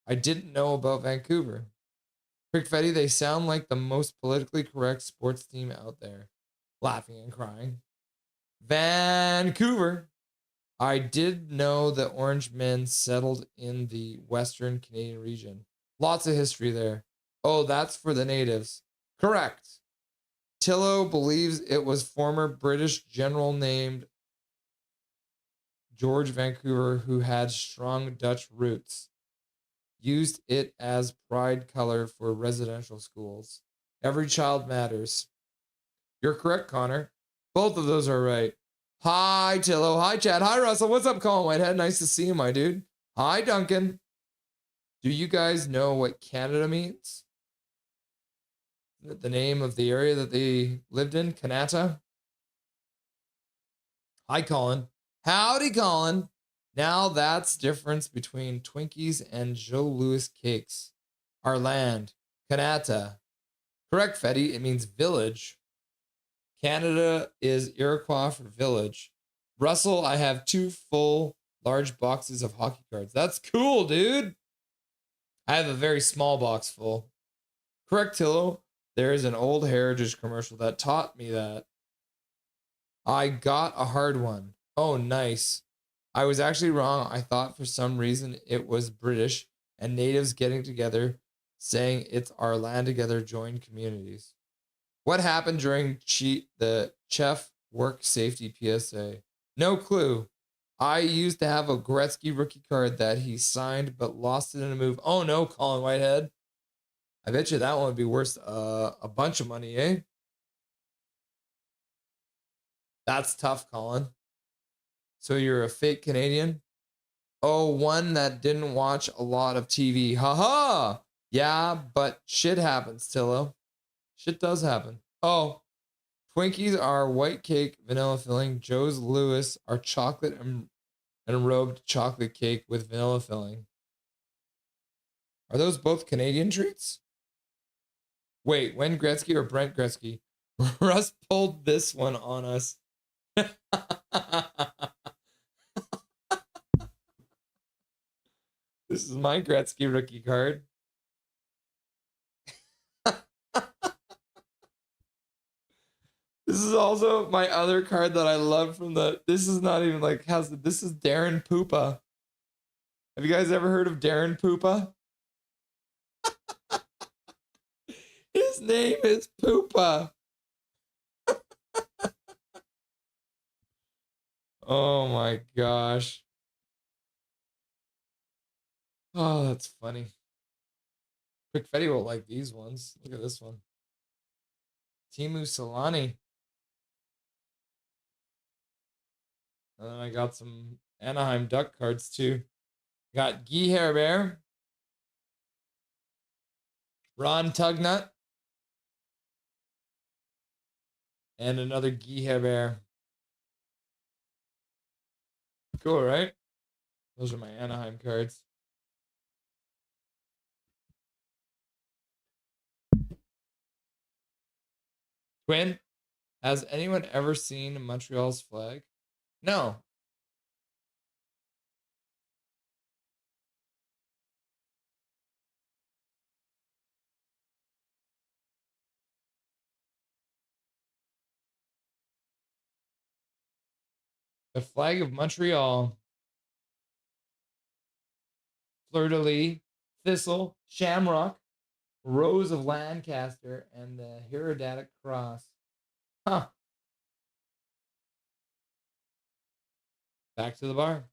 I didn't know about Vancouver. Crickfetti, they sound like the most politically correct sports team out there. Laughing and crying. Vancouver. I did know the Orange men settled in the Western Canadian region. Lots of history there. Oh, that's for the natives. Correct. Tillo believes it was former British general named George Vancouver who had strong Dutch roots. Used it as pride color for residential schools. Every child matters. You're correct, Connor. Both of those are right. Hi, Tillo. Hi, Chad. Hi, Russell. What's up, Colin Whitehead? Nice to see you, my dude. Hi, Duncan. Do you guys know what Canada means? The name of the area that they lived in? Kanata? Hi, Colin. Howdy, Colin. Now that's difference between Twinkies and Joe Louis cakes. Our land. Kanata. Correct, Fetty. It means village. Canada is Iroquois for village. Russell, I have 2 full large boxes of hockey cards. That's cool, dude. I have a very small box full. Correct, Tillo. There is an old Heritage commercial that taught me that. I got a hard one. Oh, nice. I was actually wrong. I thought for some reason it was British and natives getting together, saying it's our land together, join communities. What happened during the Chef work safety PSA? No clue. I used to have a Gretzky rookie card that he signed but lost it in a move. Oh no, Colin Whitehead. I bet you that one would be worth a bunch of money, eh? That's tough, Colin. So you're a fake Canadian? Oh, one that didn't watch a lot of TV. Haha! Yeah, but shit happens, Tillo. Shit does happen. Oh, Twinkies are white cake, vanilla filling. Joe's Lewis are chocolate and robed chocolate cake with vanilla filling. Are those both Canadian treats? Wait, Wayne Gretzky or Brent Gretzky? Russ pulled this one on us. This is my Gretzky rookie card. This is also my other card that I love from this is not even like, this is Darren Poopa. Have you guys ever heard of Darren Poopa? His name is Poopa. Oh my gosh. Oh, that's funny. Quick Fetty will like these ones. Look at this one. Timu Solani. And then I got some Anaheim Duck cards too. Got Guy Herbert. Ron Tugnut. And another Guy Herbert. Cool, right? Those are my Anaheim cards. Twin, has anyone ever seen Montreal's flag? No. The flag of Montreal. Fleur-de-lis, thistle, shamrock, rose of Lancaster, and the Herodatic cross. Huh. Back to the bar.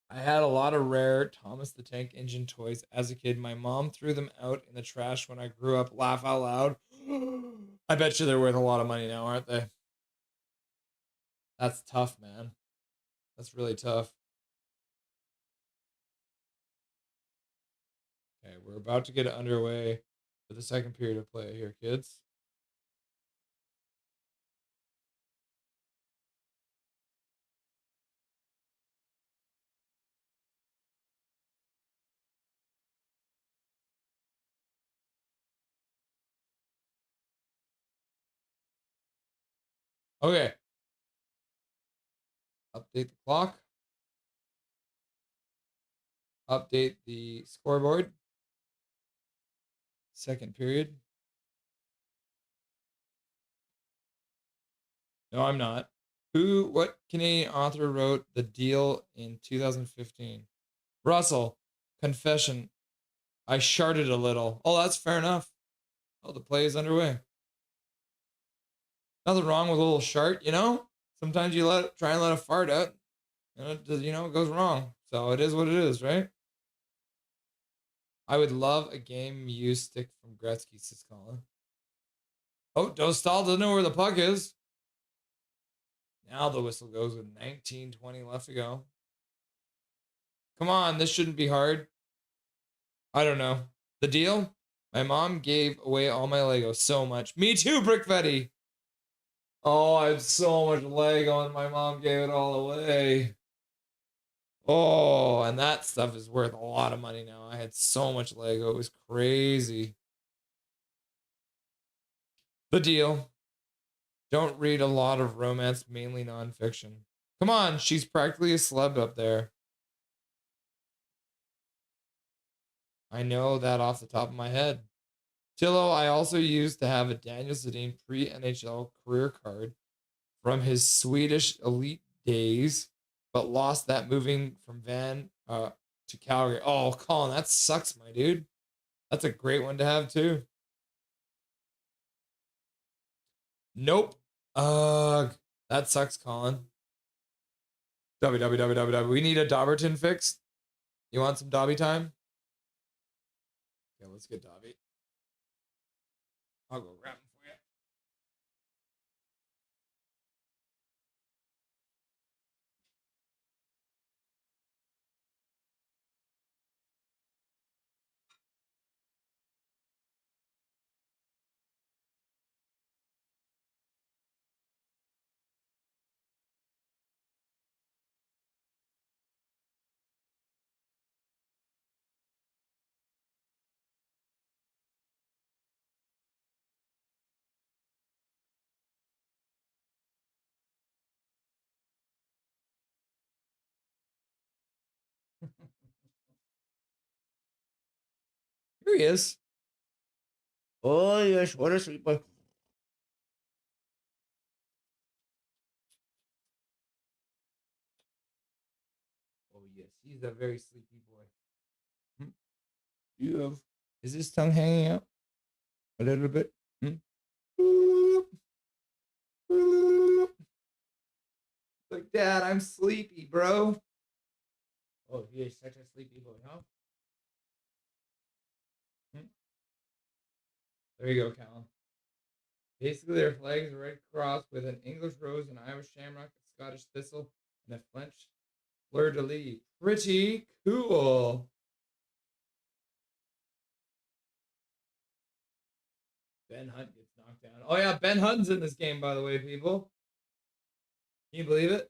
I had a lot of rare Thomas the Tank Engine toys as a kid. My mom threw them out in the trash when I grew up. Laugh out loud. I bet you they're worth a lot of money now, aren't they? That's tough, man. That's really tough. Okay, we're about to get underway for the second period of play here, kids. Okay. Update the clock. Update the scoreboard. Second period. No, I'm not. What Canadian author wrote The Deal in 2015? Russell, confession. I sharted a little. Oh, that's fair enough. Oh, the play is underway. Nothing wrong with a little shart, you know? Sometimes you try and let a fart out, and it goes wrong. So it is what it is, right? I would love a game used stick from Gretzky, says Colin. Oh, Dostal doesn't know where the puck is. Now the whistle goes with 19:20 left to go. Come on, this shouldn't be hard. I don't know. The deal? My mom gave away all my Legos so much. Me too, Brickfetti. Oh, I had so much Lego and my mom gave it all away. Oh, and that stuff is worth a lot of money now. I had so much Lego. It was crazy. The deal. Don't read a lot of romance, mainly nonfiction. Come on, she's practically a celeb up there. I know that off the top of my head. Tillo, I also used to have a Daniel Sedin pre-NHL career card from his Swedish elite days, but lost that moving from to Calgary. Oh, Colin, that sucks, my dude. That's a great one to have too. Nope. That sucks, Colin. www. We need a Dobberton fix. You want some Dobby time? Yeah, let's get Dobby. I'll go grab him for you. Here he is. Oh, yes. What a sweet boy. Oh, yes. He's a very sleepy boy. You have. Is his tongue hanging out a little bit? Like, Dad, I'm sleepy, bro. Oh, he is such a sleepy boy, huh? There you go, Callum. Basically, their flag is a red cross with an English rose, an Irish shamrock, a Scottish thistle, and a French fleur-de-lis. Pretty cool. Ben Hunt gets knocked down. Oh, yeah, Ben Hunt's in this game, by the way, people. Can you believe it?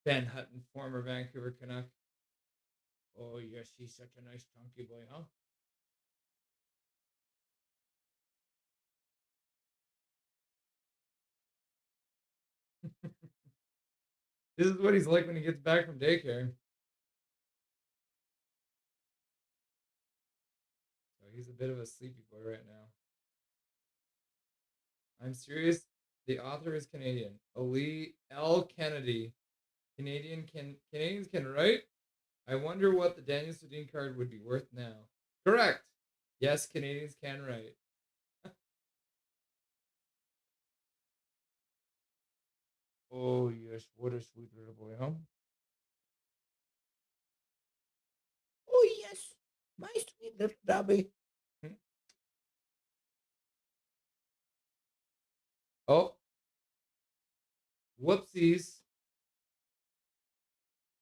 Ben Hutton, former Vancouver Canuck. Oh, yes, he's such a nice chunky boy, huh? This is what he's like when he gets back from daycare. So he's a bit of a sleepy boy right now. I'm serious. The author is Canadian. Ali L. Kennedy. Canadians can write? I wonder what the Daniel Sedin card would be worth now. Correct. Yes, Canadians can write. Oh, yes. What a sweet little boy, huh? Oh, yes. My sweet little Dobby. Oh. Whoopsies.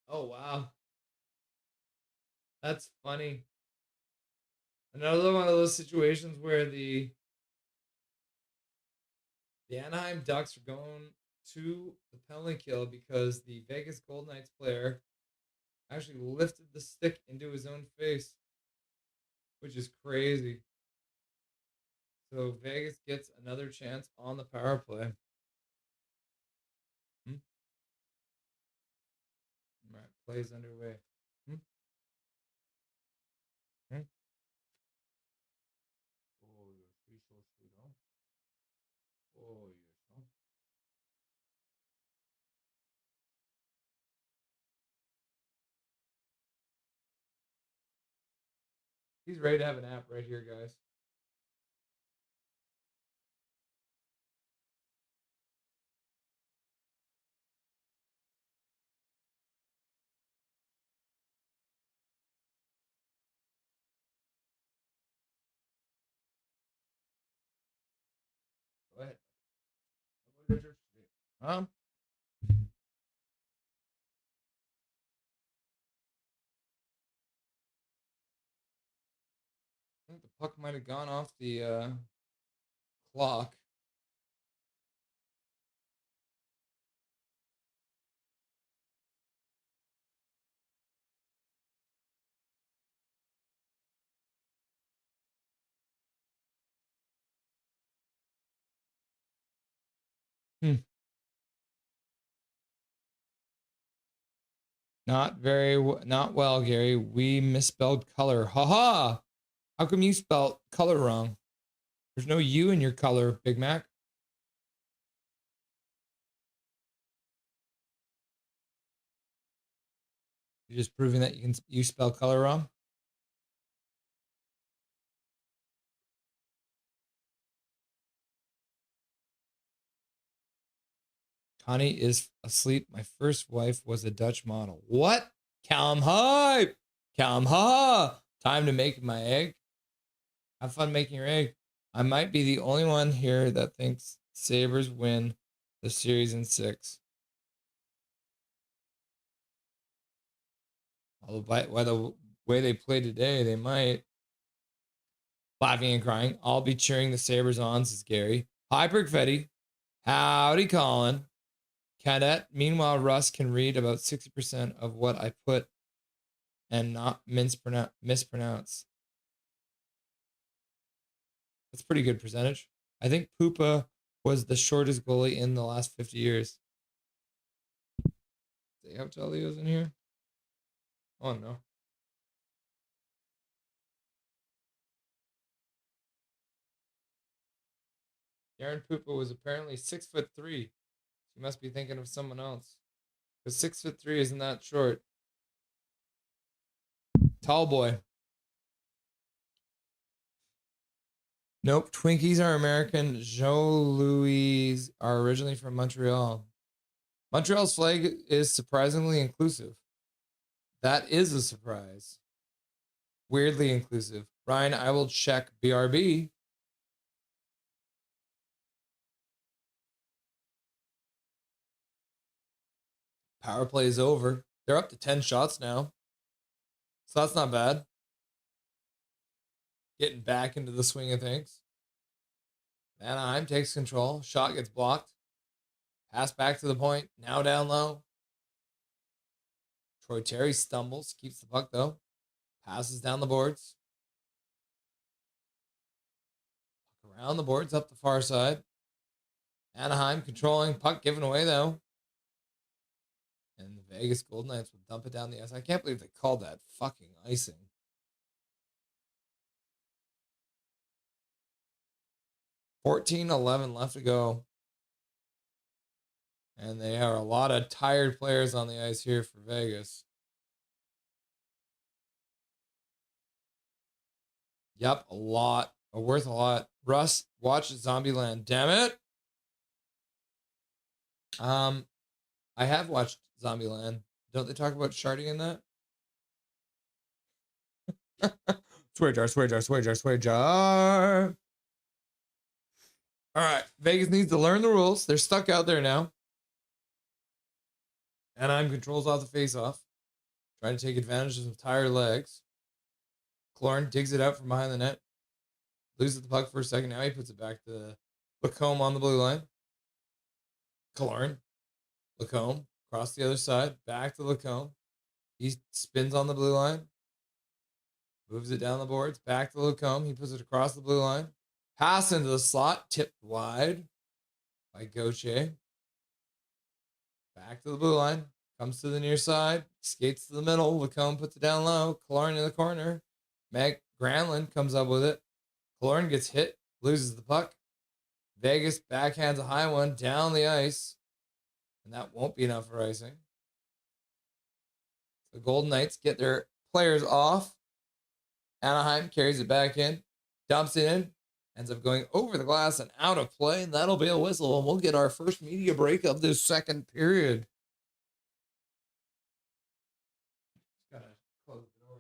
Oh, wow. That's funny. Another one of those situations where the Anaheim Ducks are going to the penalty kill because the Vegas Golden Knights player actually lifted the stick into his own face, which is crazy. So Vegas gets another chance on the power play. All right, plays underway. Oh, you're free so sweet, huh? Oh, yes, huh? He's ready to have a nap right here, guys. Go ahead. I think the puck might have gone off the clock. Not well, Gary. We misspelled color. Haha! How come you spelled color wrong? There's no U in your color, Big Mac. You're just proving that you spell color wrong. Connie is asleep. My first wife was a Dutch model. What? Callum hype. Callum ha. Time to make my egg. Have fun making your egg. I might be the only one here that thinks Sabres win the series in 6. Although by the way they play today, they might. Laughing and crying. I'll be cheering the Sabres on, says Gary. Hi, Perfetti. Howdy, Colin. Cadet. Meanwhile, Russ can read about 60% of what I put and not mispronounce. That's a pretty good percentage. I think Pupa was the shortest goalie in the last 50 years. Do they have Talios in here? Oh, no. Darren Pupa was apparently 6'3". You must be thinking of someone else. Because 6'3" isn't that short. Tall boy. Nope. Twinkies are American. Joe Louis are originally from Montreal. Montreal's flag is surprisingly inclusive. That is a surprise. Weirdly inclusive. Ryan, I will check BRB. Power play is over. They're up to 10 shots now. So that's not bad. Getting back into the swing of things. Anaheim takes control. Shot gets blocked. Pass back to the point. Now down low. Troy Terry stumbles. Keeps the puck though. Passes down the boards. Around the boards up the far side. Anaheim controlling. Puck given away though. And the Vegas Golden Knights will dump it down the ice. I can't believe they called that fucking icing. $14-11 left to go. And they are a lot of tired players on the ice here for Vegas. Yep, a lot. Worth a lot. Russ, watch Zombieland. Damn it. I have watched Zombieland. Don't they talk about sharding in that? Swear jar. All right, Vegas needs to learn the rules. They're stuck out there now. Anaheim controls off the face-off. Trying to take advantage of some tired legs. Clorn digs it out from behind the net. Loses the puck for a second. Now he puts it back to Lacombe on the blue line. Clorn. Lacombe. Across the other side. Back to Lacombe. He spins on the blue line. Moves it down the boards. Back to Lacombe. He puts it across the blue line. Pass into the slot. Tipped wide by Gauthier. Back to the blue line. Comes to the near side. Skates to the middle. Lacombe puts it down low. Clorn in the corner. Meg Granlund comes up with it. Clorn gets hit. Loses the puck. Vegas backhands a high one down the ice. And that won't be enough for icing. The Golden Knights get their players off. Anaheim carries it back in. Dumps it in. Ends up going over the glass and out of play. And that'll be a whistle. And we'll get our first media break of this second period. Gotta close the door.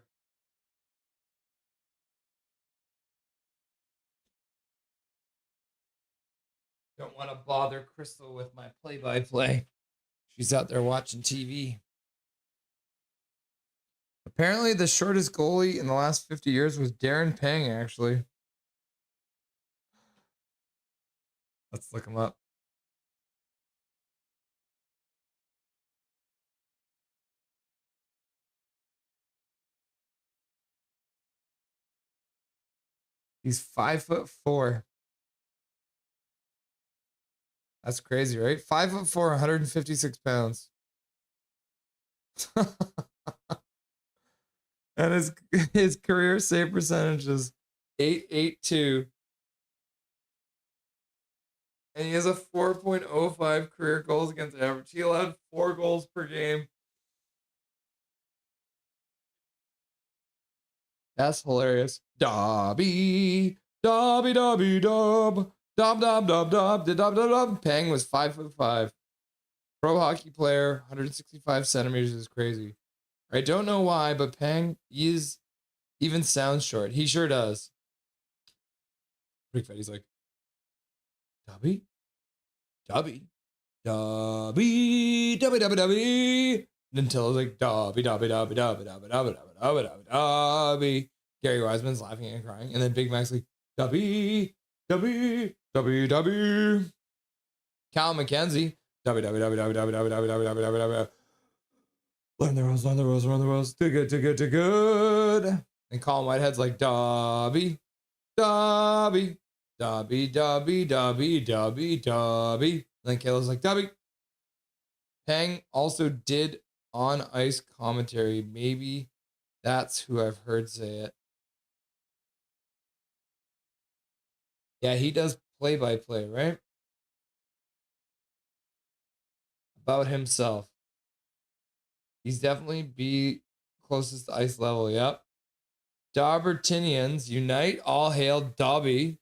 Don't want to bother Crystal with my play-by-play. She's out there watching TV. Apparently, the shortest goalie in the last 50 years was Darren Pang, actually. Let's look him up. He's 5'4". That's crazy, right? 5'4", 156 pounds. And his career save percentage is .882. And he has a 4.05 career goals against average. He allowed 4 goals per game. That's hilarious. Dobby, Dobby, Dobby, Dob, Dob, Dob, Dob, Dob, Dob, Dob, Dob. Pang was 5'5". Pro hockey player, 165 centimeters is crazy. I don't know why, but Pang even sounds short. He sure does. Pretty fat. He's like, Dobby, Dobby, Dobby, Dobby, Dobby, Dobby. Until I was like, Dobby, Dobby, Dobby, Dobby, Dobby, Dobby, Dobby, Dobby, Dobby, Dobby. Gary Wiseman's laughing and crying. And then Big Mac's like, Dobby, Dobby, Dobby, Dobby. Cal McKenzie, Dobby, Dobby, Dobby, Dobby, Dobby, Dobby, Dobby, Dobby, Dobby, Dobby, Dobby. Learn the rules, learn the rules, learn the rules. Too good, too good, too good. And Colin Whitehead's like, Dobby, Dobby, Dobby, Dobby, Dobby, Dobby, Dobby. And then Kayla's like, Dobby. Pang also did on ice commentary. Maybe that's who I've heard say it. Yeah, he does play-by-play, right? About himself. He's definitely be closest to ice level. Yep. Dobbertinians unite. All hail Dobby.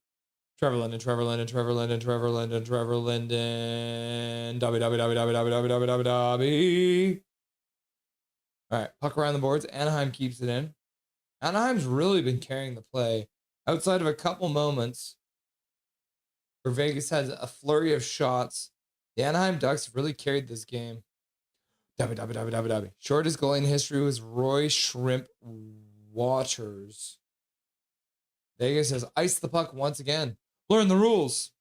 Trevor Linden, Trevor Linden, Trevor Linden, Trevor Linden, Trevor Linden. Dobby, Dobby, Dobby, Dobby, Dobby, Dobby, Dobby, Dobby, Dobby. All right, puck around the boards. Anaheim keeps it in. Anaheim's really been carrying the play. Outside of a couple moments where Vegas has a flurry of shots, the Anaheim Ducks really carried this game. Dobby, Dobby, Dobby, Dobby, Dobby. Shortest goal in history was Roy Shrimp Waters. Vegas has iced the puck once again. Learn the rules.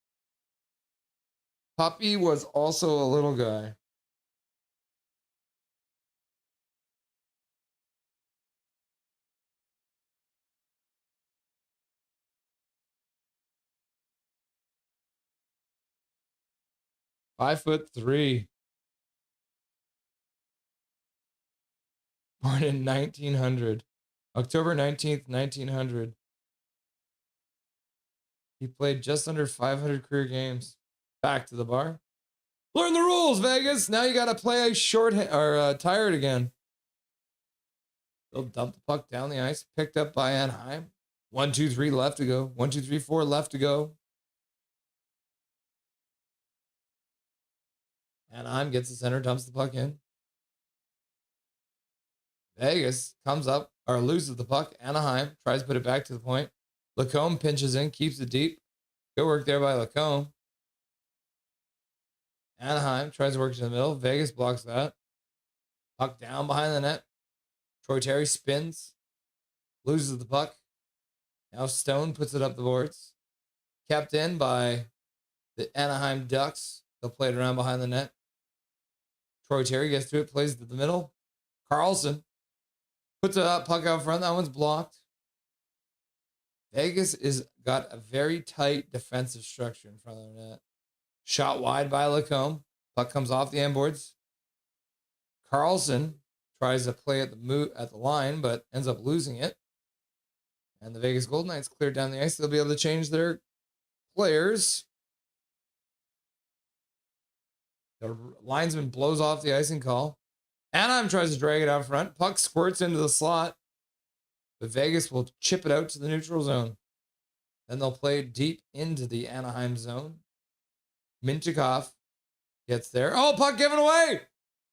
Puppy was also a little guy. Five foot three. Born in 1900. October 19th, 1900. He played just under 500 career games. Back to the bar. Learn the rules, Vegas. Now you got to play tired again. They'll dump the puck down the ice. Picked up by Anaheim. 1, 2, 3 left to go. 1, 2, 3, 4 left to go. Anaheim gets the center, dumps the puck in. Vegas comes up or loses the puck. Anaheim tries to put it back to the point. Lacombe pinches in, keeps it deep. Good work there by Lacombe. Anaheim tries to work to the middle. Vegas blocks that. Puck down behind the net. Troy Terry spins. Loses the puck. Now Stone puts it up the boards. Kept in by the Anaheim Ducks. They'll play it around behind the net. Troy Terry gets to it, plays it to the middle. Carlson puts a puck out front. That one's blocked. Vegas is got a very tight defensive structure in front of the net. Shot wide by Lacombe. Puck comes off the end boards. Carlson tries to play at the line, but ends up losing it. And the Vegas Golden Knights clear down the ice. They'll be able to change their players. The linesman blows off the icing call. Anaheim tries to drag it out front. Puck squirts into the slot. But Vegas will chip it out to the neutral zone. Then they'll play it deep into the Anaheim zone. Minchikov gets there. Oh, puck given away.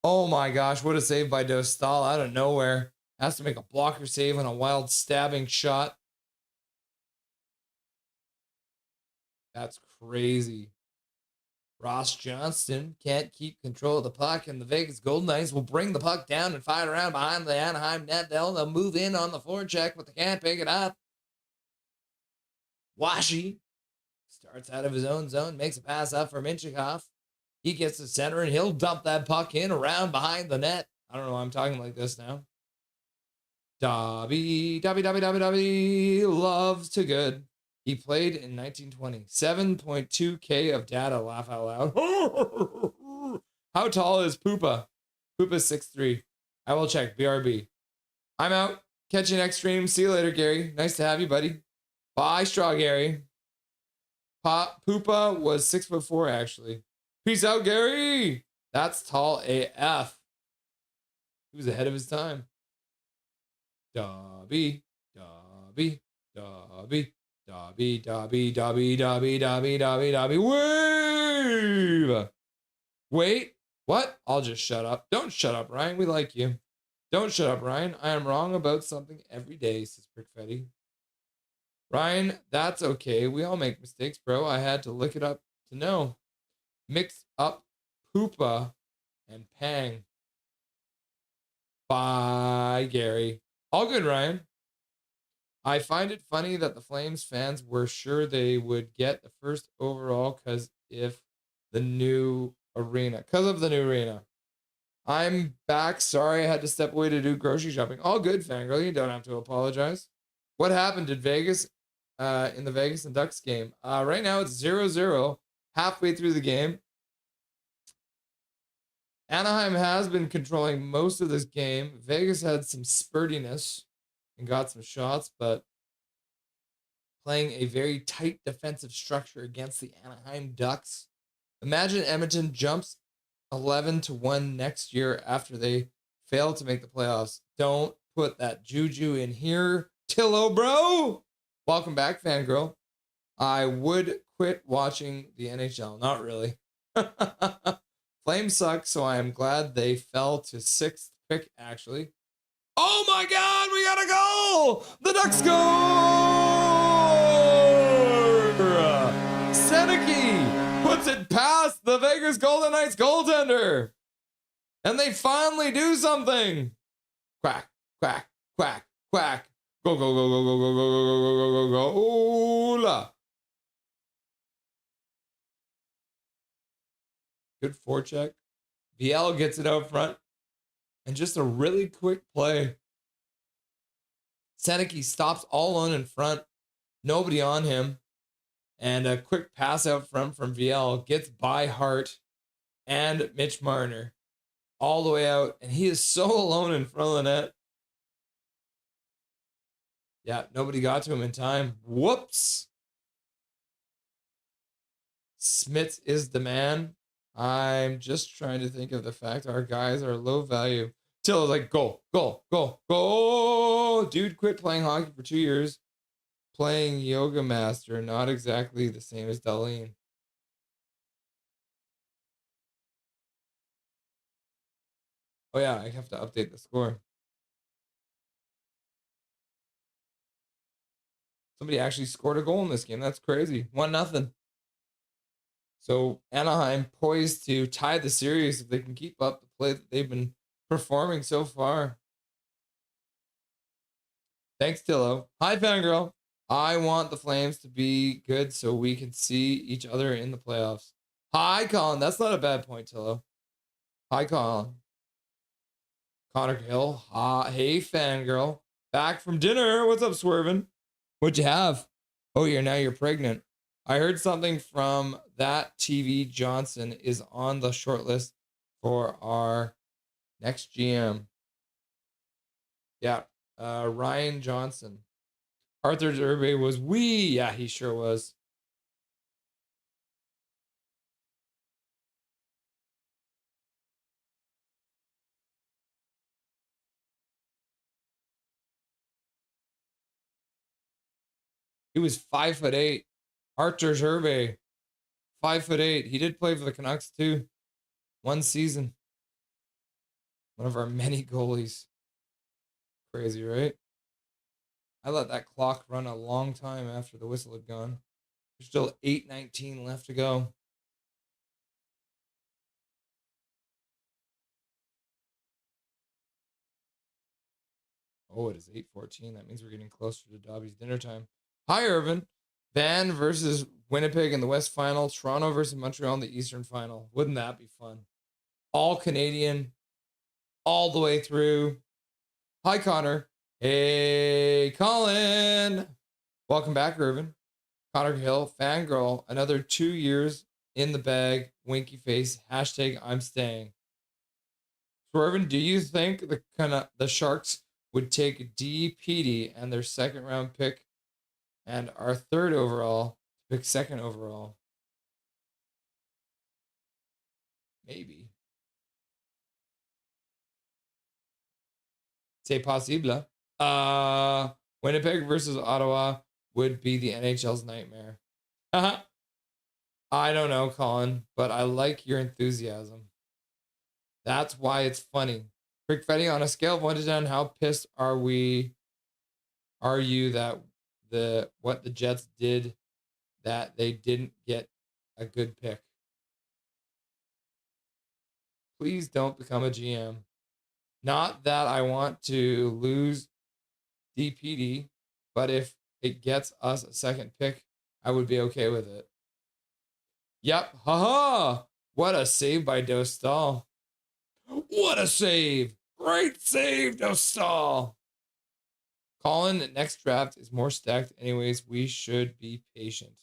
Oh my gosh, what a save by Dostal out of nowhere. Has to make a blocker save on a wild stabbing shot. That's crazy. Ross Johnston can't keep control of the puck, and the Vegas Golden Knights will bring the puck down and fight around behind the Anaheim net. They'll move in on the forecheck, but they can't pick it up. Washi starts out of his own zone, makes a pass up for Minchikov. He gets the center, and he'll dump that puck in around behind the net. I don't know why I'm talking like this now. Dobby, loves to good. He played in 1920. 7.2K of data, laugh out loud. How tall is Poopa? Poopa's 6'3". I will check. BRB. I'm out. Catch you next stream. See you later, Gary. Nice to have you, buddy. Bye, Straw Gary. Poopa was 6'4", actually. Peace out, Gary. That's tall AF. He was ahead of his time. Dobby. Dobby, Dobby, Dobby, Dobby, Dobby, Dobby, Dobby, Dobby, Dobby, wave! Wait, what? I'll just shut up. Don't shut up, Ryan. We like you. Don't shut up, Ryan. I am wrong about something every day, says Brickfetti. Ryan, that's okay. We all make mistakes, bro. I had to look it up to know. Mix up Poopa and Pang. Bye, Gary. All good, Ryan. I find it funny that the Flames fans were sure they would get the first overall because of the new arena. I'm back. Sorry I had to step away to do grocery shopping. All good, Fangirl. You don't have to apologize. What happened? Did Vegas in the Vegas and Ducks game? Right now it's 0-0, halfway through the game. Anaheim has been controlling most of this game. Vegas had some spurtiness and got some shots, but playing a very tight defensive structure against the Anaheim Ducks. Imagine Edmonton jumps 11-1 next year after they fail to make the playoffs. Don't put that juju in here, Tillo, bro. Welcome back, Fangirl. I would quit watching the NHL. Not really. Flames suck, so I am glad they fell to 6th pick, actually. Oh my God, we got a goal! The Ducks score! Seneke puts it past the Vegas Golden Knights goaltender. And they finally do something. Quack, quack, quack, quack. Go, go, go, go, go, go, go, go, go, go, go, go, go, go. Good forecheck. VL gets it out front. And just a really quick play. Seneke stops all alone in front. Nobody on him. And a quick pass out front from VL. Gets by Hart and Mitch Marner. All the way out. And he is so alone in front of the net. Yeah, nobody got to him in time. Whoops. Smits is the man. I'm just trying to think of the fact our guys are low value. Till like, go, go, go, go. Dude quit playing hockey for 2 years. Playing Yoga Master. Not exactly the same as Darlene. Oh yeah, I have to update the score. Somebody actually scored a goal in this game. That's crazy. 1-0. So Anaheim poised to tie the series if they can keep up the play that they've been performing so far. Thanks, Tillo. Hi, Fangirl. I want the Flames to be good so we can see each other in the playoffs. Hi, Colin. That's not a bad point, Tillo. Hi, Colin. Connor Hill. Hey, Fangirl. Back from dinner. What's up, Swervin? What'd you have? Oh, you're pregnant. I heard something from that TV. Johnson is on the short list for our next GM. Yeah, Ryan Johnson. Arthur Derby was wee. Yeah, he sure was. He was 5'8". Archer Herbe, 5'8". He did play for the Canucks too. 1 season. One of our many goalies. Crazy, right? I let that clock run a long time after the whistle had gone. There's still 8:19 left to go. Oh, it is 8:14. That means we're getting closer to Dobby's dinner time. Hi, Irvin. Van versus Winnipeg in the West Final. Toronto versus Montreal in the Eastern Final. Wouldn't that be fun? All Canadian. All the way through. Hi, Connor. Hey, Colin. Welcome back, Irvin. Connor Hill, Fangirl. Another 2 years in the bag. Winky face. Hashtag I'm staying. So, Irvin, do you think the Sharks would take D. Petey and their 2nd round pick and our 3rd overall to pick 2nd overall? Maybe. C'est possible. Winnipeg versus Ottawa would be the NHL's nightmare. I don't know, Colin, but I like your enthusiasm. That's why it's funny. Rick Fetty, on a scale of 1 to 10, how pissed are you that what the Jets did, that they didn't get a good pick? Please don't become a GM. Not that I want to lose DPD, but if it gets us a second pick, I would be okay with it. Yep, haha! What a save by Dostal. What a save! Great save, Dostal! Colin, next draft is more stacked anyways. We should be patient.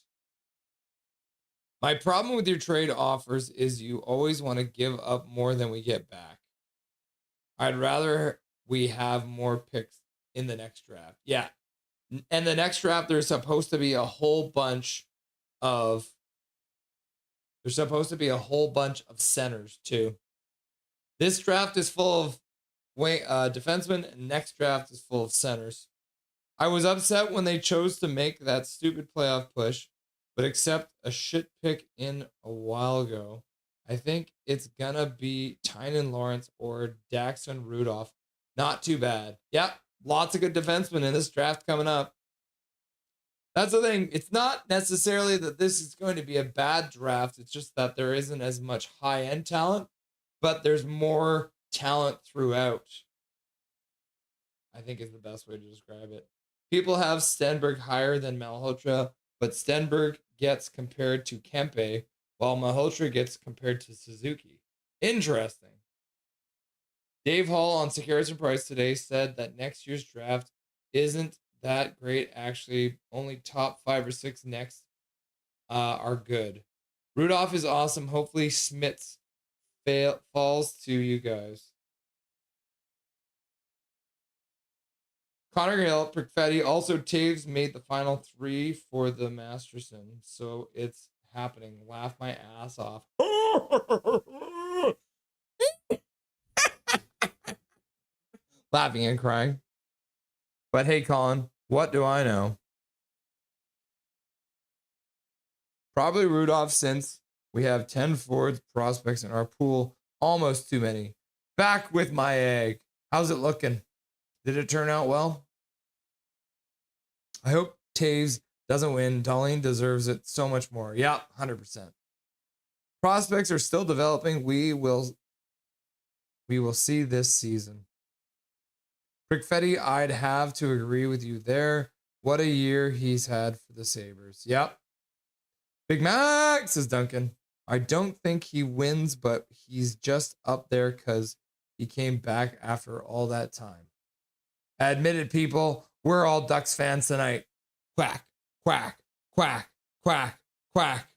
My problem with your trade offers is you always want to give up more than we get back. I'd rather we have more picks in the next draft. Yeah. And the next draft, there's supposed to be a whole bunch of centers too. This draft is full of defensemen, and next draft is full of centers. I was upset when they chose to make that stupid playoff push, but accept a shit pick in a while ago. I think it's gonna be Tynan Lawrence or Daxton Rudolph. Not too bad. Yep, lots of good defensemen in this draft coming up. That's the thing. It's not necessarily that this is going to be a bad draft. It's just that there isn't as much high-end talent, but there's more talent throughout, I think is the best way to describe it. People have Stenberg higher than Malhotra, but Stenberg gets compared to Kempe, while Malhotra gets compared to Suzuki. Interesting. Dave Hall on Securus and Price today said that next year's draft isn't that great. Actually, only top 5 or 6 next are good. Rudolph is awesome. Hopefully Smits falls to you guys. Connor Hill, Perfetti, also Taves made the final 3 for the Masterson, so it's happening. Laugh my ass off. Laughing and crying. But hey, Colin, what do I know? Probably Rudolph, since we have 10 forward prospects in our pool. Almost too many. Back with my egg. How's it looking? Did it turn out well? I hope Taves doesn't win. Darlene deserves it so much more. Yeah, 100%. Prospects are still developing. We will see this season. Brickfetti, I'd have to agree with you there. What a year he's had for the Sabres. Yep. Big Mac, says Duncan. I don't think he wins, but he's just up there because he came back after all that time. Admit it, people. We're all Ducks fans tonight. Quack, quack, quack, quack, quack.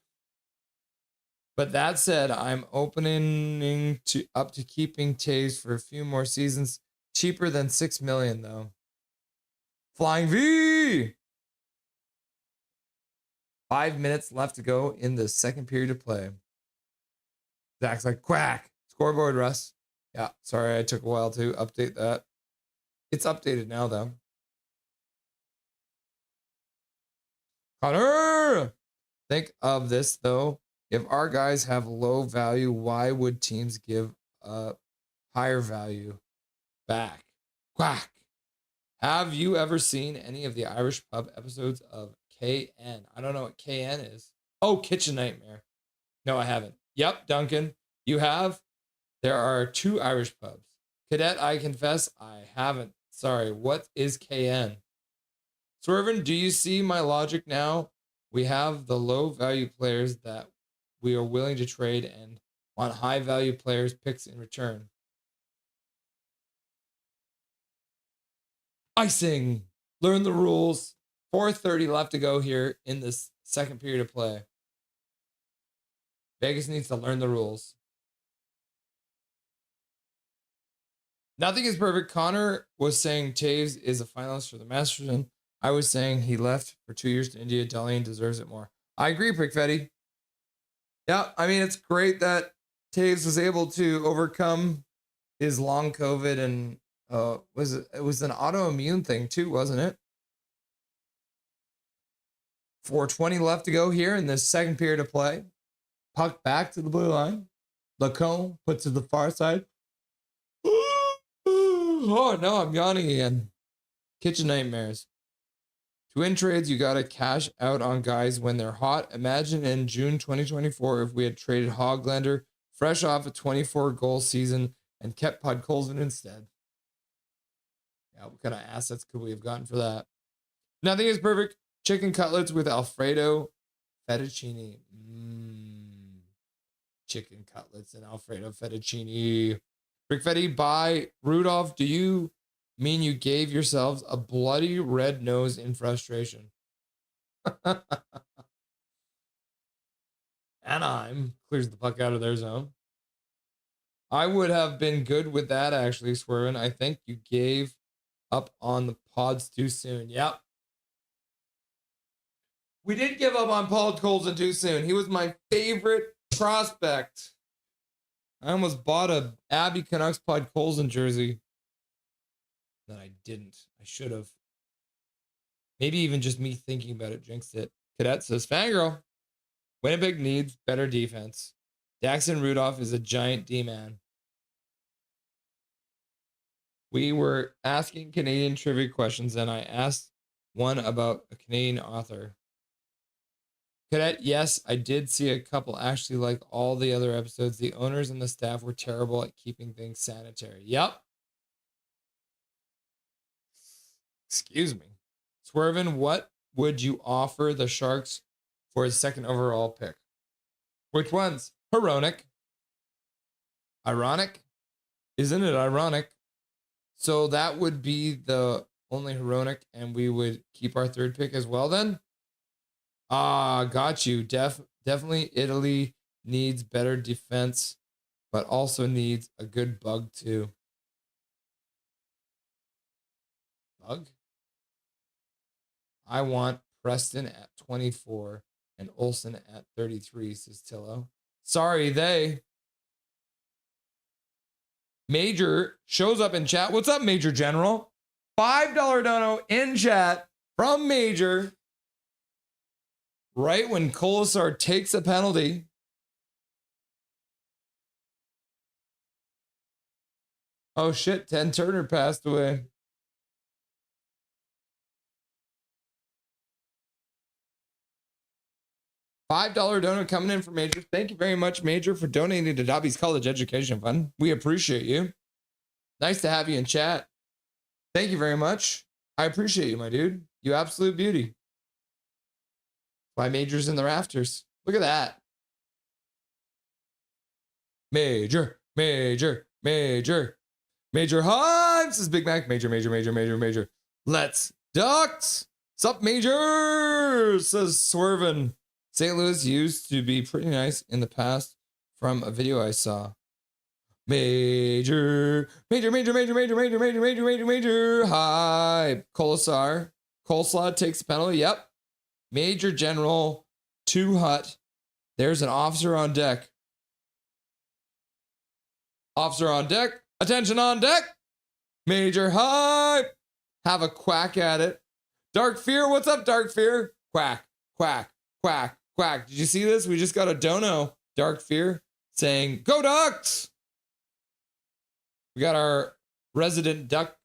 But that said, I'm opening up to keeping Taves for a few more seasons. Cheaper than $6 million, though. Flying V! 5 minutes left to go in the second period of play. Zach's like, quack. Scoreboard, Russ. Yeah, sorry, I took a while to update that. It's updated now, though. Connor! Think of this, though. If our guys have low value, why would teams give a higher value back? Quack. Have you ever seen any of the Irish Pub episodes of KN? I don't know what KN is. Oh, Kitchen Nightmare. No, I haven't. Yep, Duncan, you have. There are 2 Irish pubs. Cadet, I confess, I haven't. Sorry, what is KN? Swervin, do you see my logic now? We have the low value players that we are willing to trade and want high value players picks in return. Icing. Learn the rules. 4:30 left to go here in this second period of play. Vegas needs to learn the rules. Nothing is perfect. Connor was saying Taves is a finalist for the Masterson. I was saying he left for 2 years to India. Darlene deserves it more. I agree, Prickfetti. Yeah, I mean, it's great that Taves was able to overcome his long COVID and it was an autoimmune thing too, wasn't it? 4:20 left to go here in this second period of play. Puck back to the blue line. Lacombe puts to the far side. Oh no, I'm yawning again. Kitchen nightmares. To win trades, you gotta cash out on guys when they're hot. Imagine in June 2024 if we had traded Hoglander fresh off a 24-goal season and kept Podkolzin instead. Yeah, what kind of assets could we have gotten for that? Nothing is perfect. Chicken cutlets with Alfredo fettuccine. Chicken cutlets and Alfredo fettuccine. Rick Fetty, by Rudolph, do you mean you gave yourselves a bloody red nose in frustration? Anaheim clears the puck out of their zone. I would have been good with that, actually, Swervin. I think you gave up on the pods too soon. Yep. We did give up on Paul Colson too soon. He was my favorite prospect. I almost bought a Abbey Canucks Pod Colson jersey. That I didn't. I should have. Maybe even just me thinking about it jinxed it. Cadet says, Fangirl, Winnipeg needs better defense. Daxon Rudolph is a giant D-man. We were asking Canadian trivia questions, and I asked one about a Canadian author. Cadet, yes, I did see a couple. Actually, like all the other episodes, the owners and the staff were terrible at keeping things sanitary. Yep. Excuse me. Swervin, what would you offer the Sharks for his second overall pick? Which ones? Ironic. Ironic? Isn't it ironic? So that would be the only Ironic, and we would keep our third pick as well then? Ah, got you. Definitely Italy needs better defense, but also needs a good bug too. Bug? I want Preston at 24 and Olsen at 33, says Tillo. Sorry, they. Major shows up in chat. What's up, Major General? $5 dono in chat from Major. Right when Colasar takes a penalty. Oh shit, Ted Turner passed away. $5 donor coming in for Major. Thank you very much, Major, for donating to Dobby's College Education Fund. We appreciate you. Nice to have you in chat. Thank you very much. I appreciate you, my dude. You absolute beauty. Why Major's in the rafters. Look at that. Major, Major, Major. Major Hives is Big Mac. Major, Major, Major, Major, Major. Let's Ducks. Sup, Major, says Swervin. St. Louis used to be pretty nice in the past from a video I saw. Major, Major, Major, Major, Major, Major, Major, Major, Major, Major. Hi, Colasar. Coleslaw takes the penalty. Yep. Major General, too hot. There's an officer on deck. Officer on deck. Attention on deck. Major hype. Have a quack at it. Dark Fear, what's up, Dark Fear? Quack, quack, quack, quack. Did you see this? We just got a dono, Dark Fear, saying, Go Ducks! We got our resident Duck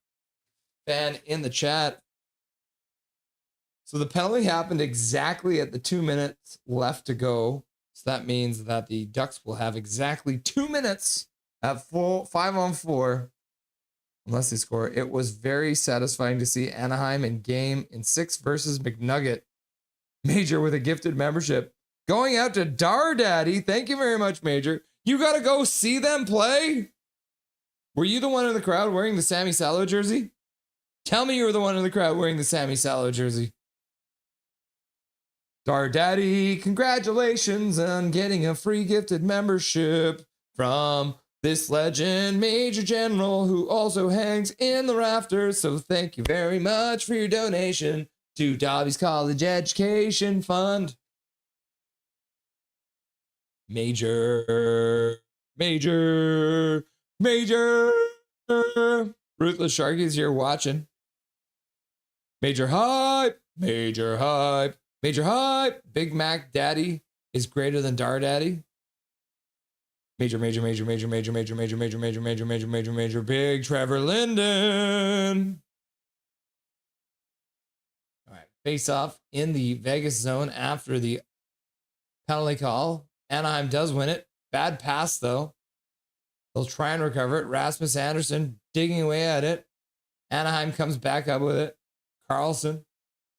fan in the chat. So the penalty happened exactly at the 2 minutes left to go. So that means that the Ducks will have exactly 2 minutes at 5-on-4, unless they score. It was very satisfying to see Anaheim in game in 6 versus McNugget. Major with a gifted membership. Going out to Dar Daddy. Thank you very much, Major. You got to go see them play? Were you the one in the crowd wearing the Sammy Salo jersey? Tell me you were the one in the crowd wearing the Sammy Salo jersey. Dar Daddy, congratulations on getting a free gifted membership from this legend, Major General, who also hangs in the rafters. So thank you very much for your donation to Dobby's College Education Fund. Major, Major, Major. Ruthless Sharky's here watching. Major hype, Major hype. Major hype. Big Mac Daddy is greater than Dar Daddy. Major. Big Trevor Linden. All right. Face off in the Vegas zone after the penalty call. Anaheim does win it. Bad pass, though. They'll try and recover it. Rasmus Anderson digging away at it. Anaheim comes back up with it. Carlson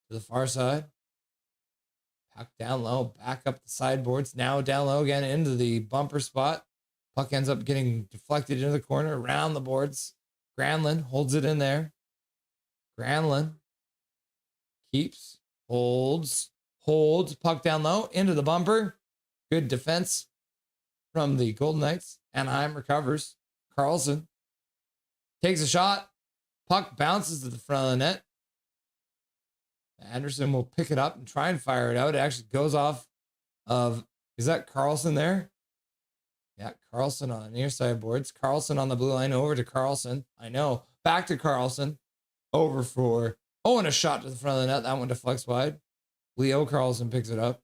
to the far side. Puck down low. Back up the sideboards. Now down low again into the bumper spot. Puck ends up getting deflected into the corner. Around the boards. Granlund holds it in there. Granlund keeps. Holds. Puck down low. Into the bumper. Good defense from the Golden Knights. Anaheim recovers. Carlson takes a shot. Puck bounces to the front of the net. Anderson will pick it up and try and fire it out. It actually goes off of, is that Carlson there? Yeah, Carlson on the near side boards. Carlson on the blue line over to Carlson. I know. Back to Carlson. Over for, and a shot to the front of the net. That one deflects wide. Leo Carlson picks it up.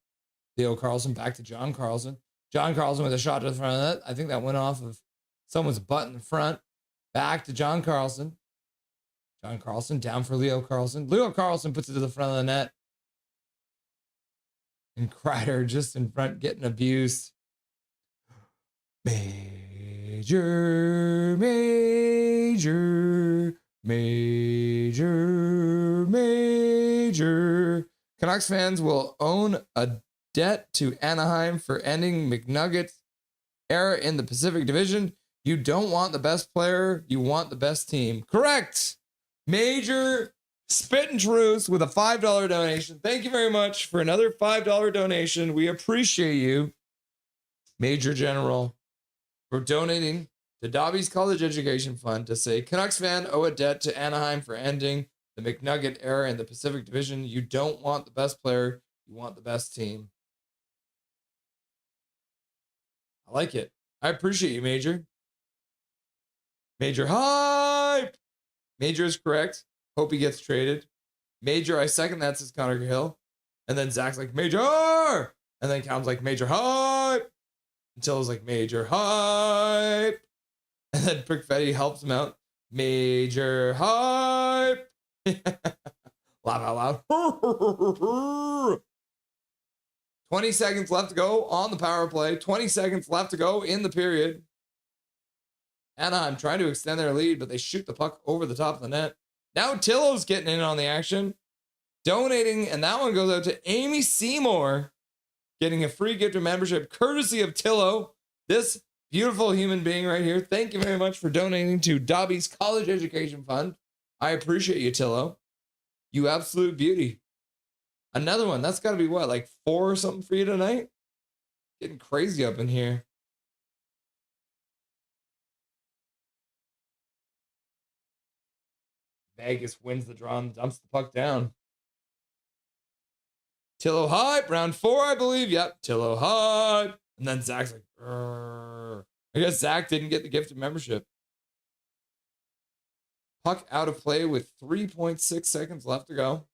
Leo Carlson back to John Carlson. John Carlson with a shot to the front of the net. I think that went off of someone's butt in the front. Back to John Carlson. John Carlson down for Leo Carlson. Leo Carlson puts it to the front of the net. And Kreider just in front getting abused. Major. Canucks fans will own a debt to Anaheim for ending McNuggets era in the Pacific Division. You don't want the best player, you want the best team. Correct. Major Spit and Truth with a $5 donation. Thank you very much for another $5 donation. We appreciate you, Major General, for donating to Dobby's College Education Fund to say Canucks fan owe a debt to Anaheim for ending the McNugget era in the Pacific Division. You don't want the best player, you want the best team. I like it. I appreciate you, Major. Major hype. Major is correct. Hope he gets traded. Major, I second that, says Connor Hill. And then Zach's like, Major. And then Calum's like, Major hype. Until it's like, Major hype. And then Prick Fetty helps him out. Major hype. Laugh out loud. 20 seconds left to go on the power play. 20 seconds left to go in the period. Anaheim trying to extend their lead, but they shoot the puck over the top of the net. Now Tillo's getting in on the action. Donating, and that one goes out to Amy Seymour. Getting a free gift of membership courtesy of Tillo. This beautiful human being right here. Thank you very much for donating to Dobby's College Education Fund. I appreciate you, Tillo. You absolute beauty. Another one. That's got to be what, like 4 or something for you tonight? Getting crazy up in here. Vegas wins the draw and dumps the puck down. Tillo hype. Round 4, I believe. Yep. Tillo hype. And then Zach's like, Rrr. I guess Zach didn't get the gift of membership. Puck out of play with 3.6 seconds left to go.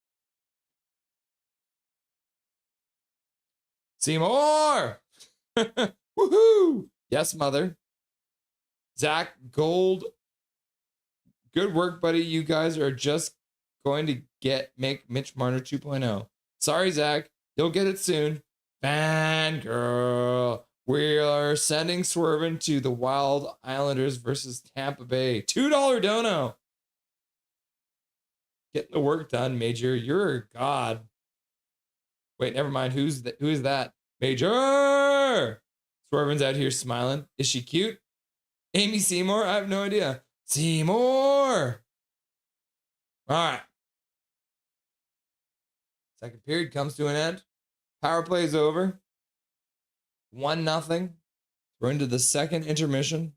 Seymour! Woohoo! Yes, mother. Zach Gold. Good work, buddy. You guys are just going to make Mitch Marner 2.0. Sorry, Zach. You'll get it soon. Fangirl. We are sending Swervin to the Wild Islanders versus Tampa Bay. $2 dono. Getting the work done, Major. You're a god. Wait, never mind. Who is that? Major! Swervin's out here smiling. Is she cute? Amy Seymour? I have no idea. Seymour! All right. Second period comes to an end. Power play is over. 1-0. We're into the second intermission.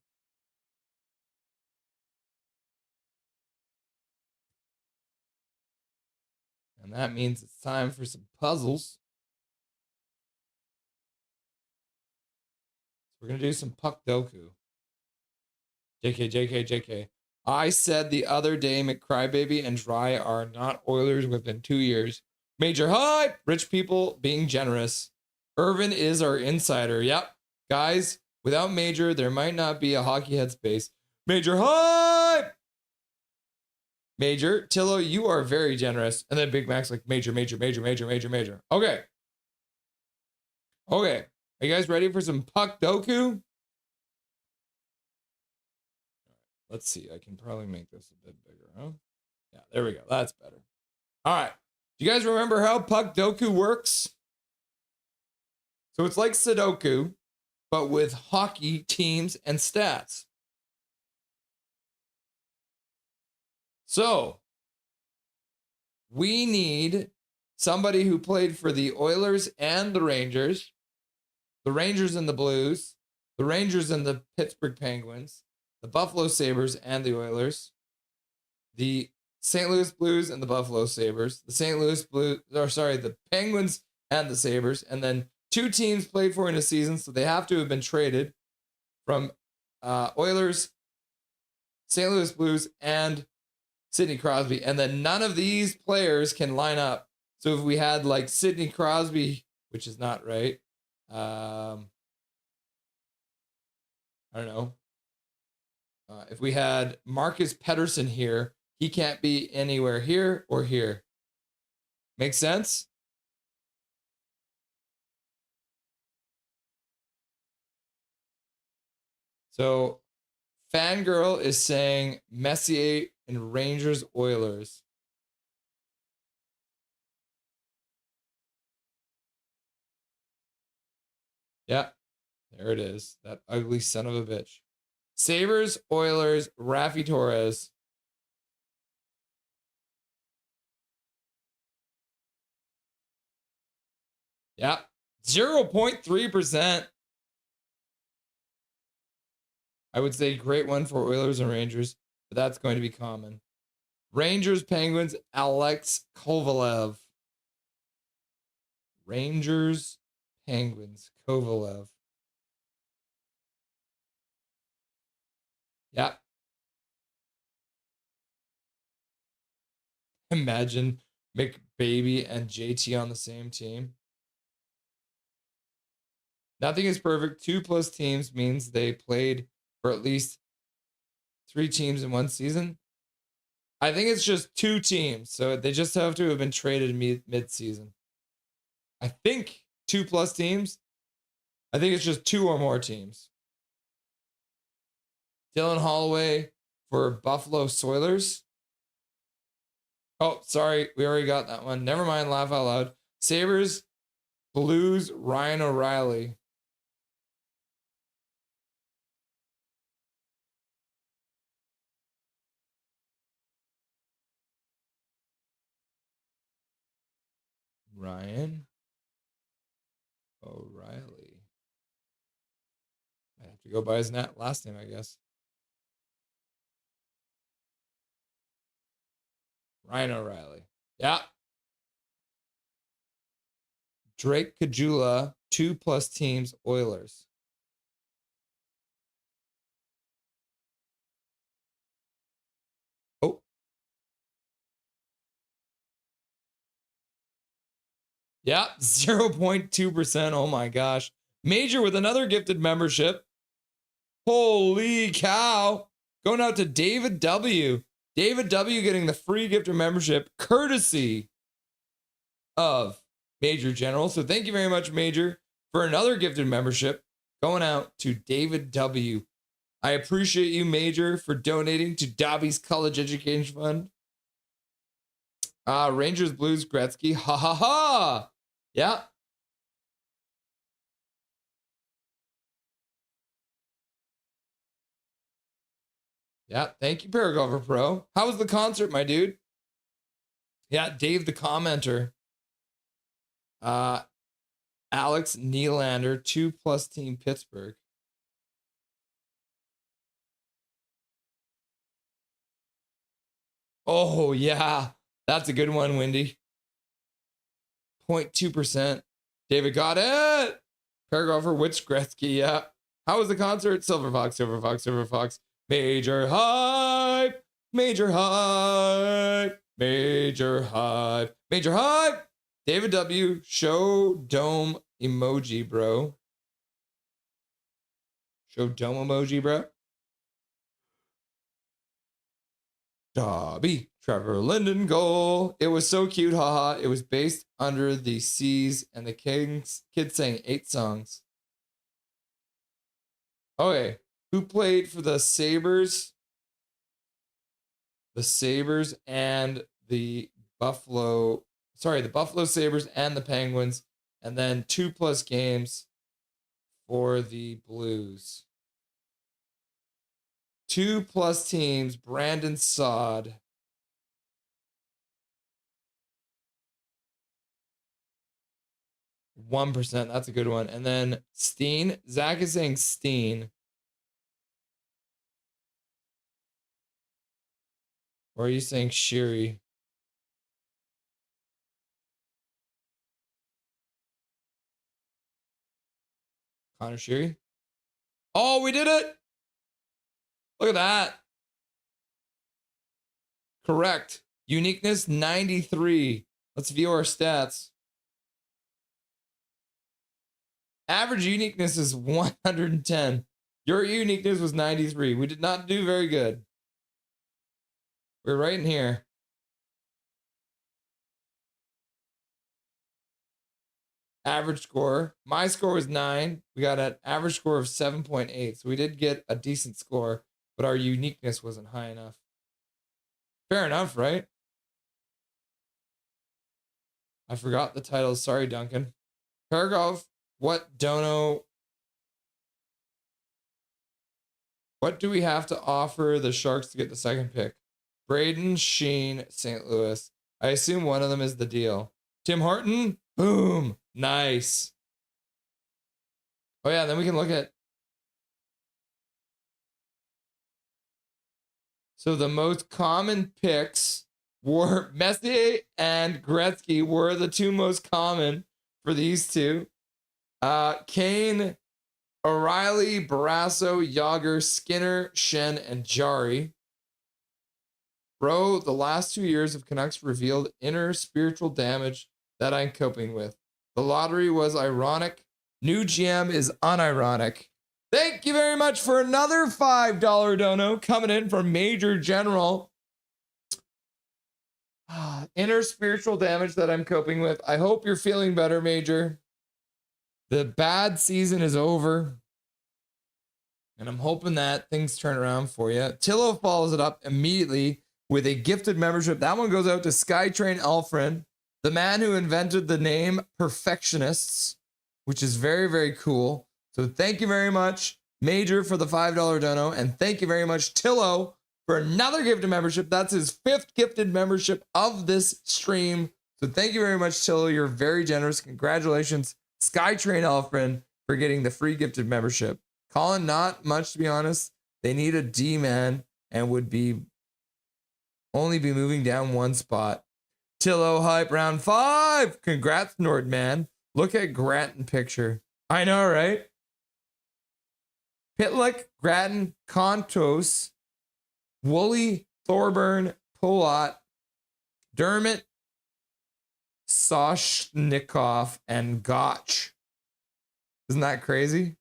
And that means it's time for some puzzles. We're going to do some puck doku. JK. I said the other day McCrybaby and Dry are not Oilers within 2 years. Major hype. Rich people being generous. Irvin is our insider. Yep. Guys, without Major, there might not be a hockey headspace. Major hype. Major. Tillo, you are very generous. And then Big Mac's like, Major. Okay. Okay. Are you guys ready for some puck doku? Let's see. I can probably make this a bit bigger, huh? Yeah, there we go. That's better. All right. Do you guys remember how puck doku works? So it's like Sudoku, but with hockey teams and stats. So we need somebody who played for the Oilers and the Rangers and the Blues, the Rangers and the Pittsburgh Penguins, the Buffalo Sabres and the Oilers, the St. Louis Blues and the Buffalo Sabres, the Penguins and the Sabres, and then 2 teams played for in a season, so they have to have been traded from Oilers, St. Louis Blues, and Sidney Crosby. And then none of these players can line up. So if we had like Sidney Crosby, which is not right, I don't know. If we had Marcus Pettersson here, he can't be anywhere here or here. Make sense? So Fangirl is saying Messier and Rangers Oilers. Yeah, there it is. That ugly son of a bitch. Sabres, Oilers, Rafi Torres. Yeah, 0.3%. I would say great one for Oilers and Rangers, but that's going to be common. Rangers, Penguins, Alex Kovalev. Rangers, Penguins, Kovalev. Yeah. Imagine McBaby and JT on the same team. Nothing is perfect. 2+ teams means they played for at least 3 teams in one season. I think it's just 2 teams, so they just have to have been traded mid-season. I think 2+ teams. I think it's just 2 or more teams. Dylan Holloway for Buffalo Soilers. Oh, sorry. We already got that one. Never mind. Laugh out loud. Sabres, Blues, Ryan O'Reilly. Ryan O'Reilly. I have to go by his last name, I guess. Ryan O'Reilly. Yeah. Drake Kajula, 2+ teams, Oilers. Oh. Yeah, 0.2%. Oh my gosh. Major with another gifted membership. Holy cow. Going out to David W. David W. getting the free gifted membership courtesy of Major General. So thank you very much, Major, for another gifted membership going out to David W. I appreciate you, Major, for donating to Dobby's College Education Fund. Rangers, Blues, Gretzky. Ha ha ha. Yeah. Yeah, thank you, Paragolfer Pro. How was the concert, my dude? Yeah, Dave the commenter. Alex Nylander, 2+ team Pittsburgh. Oh, yeah. That's a good one, Wendy. 0.2%. David got it. Paragolfer, which Gretzky? Yeah. How was the concert? Silver Fox, Silver Fox, Silver Fox. Major hype. Major hype. Major hype. Major hype. David W. Show dome emoji, bro. Show dome emoji, bro. Dobby. Trevor Linden goal. It was so cute, haha. It was based under the seas and the kids sang 8 songs. Okay. Who played for the Sabres? The Sabres and the Buffalo Sabres and the Penguins. And then 2+ games for the Blues. 2+ teams. Brandon Saad. 1%. That's a good one. And then Steen. Zach is saying Steen. Or are you saying Shiri? Connor Shiri? Oh, we did it! Look at that. Correct. Uniqueness 93. Let's view our stats. Average uniqueness is 110. Your uniqueness was 93. We did not do very good. We're right in here. Average score. My score was 9. We got an average score of 7.8. So we did get a decent score, but our uniqueness wasn't high enough. Fair enough, right? I forgot the title. Sorry, Duncan. Paragraph. What do we have to offer the Sharks to get the second pick? Braden, Sheen, St. Louis. I assume one of them is the deal. Tim Horton? Boom. Nice. Oh yeah, then we can look at. So the most common picks were Messier and Gretzky were the 2 most common for these 2. Kane, O'Reilly, Barrasso, Yager, Skinner, Shen, and Jari. Bro, the last 2 years of Canucks revealed inner spiritual damage that I'm coping with. The lottery was ironic. New GM is unironic. Thank you very much for another $5 dono coming in from Major General. Inner spiritual damage that I'm coping with. I hope you're feeling better, Major. The bad season is over. And I'm hoping that things turn around for you. Tillo follows it up immediately with a gifted membership. That one goes out to Skytrain Alfred, the man who invented the name Perfectionists, which is very, very cool. So thank you very much, Major, for the $5 dono. And thank you very much, Tillo, for another gifted membership. That's his 5th gifted membership of this stream. So thank you very much, Tillo. You're very generous. Congratulations, Skytrain Alfred, for getting the free gifted membership. Colin, not much, to be honest. They need a D-man and would only be moving down 1 spot. Tillo hype round 5. Congrats, Nordman. Look at Grattan picture. I know, right? Pitlick, Grattan, Kontos, Wooly, Thorburn, Pulot, Dermott, Soshnikov, and Gotch. Isn't that crazy?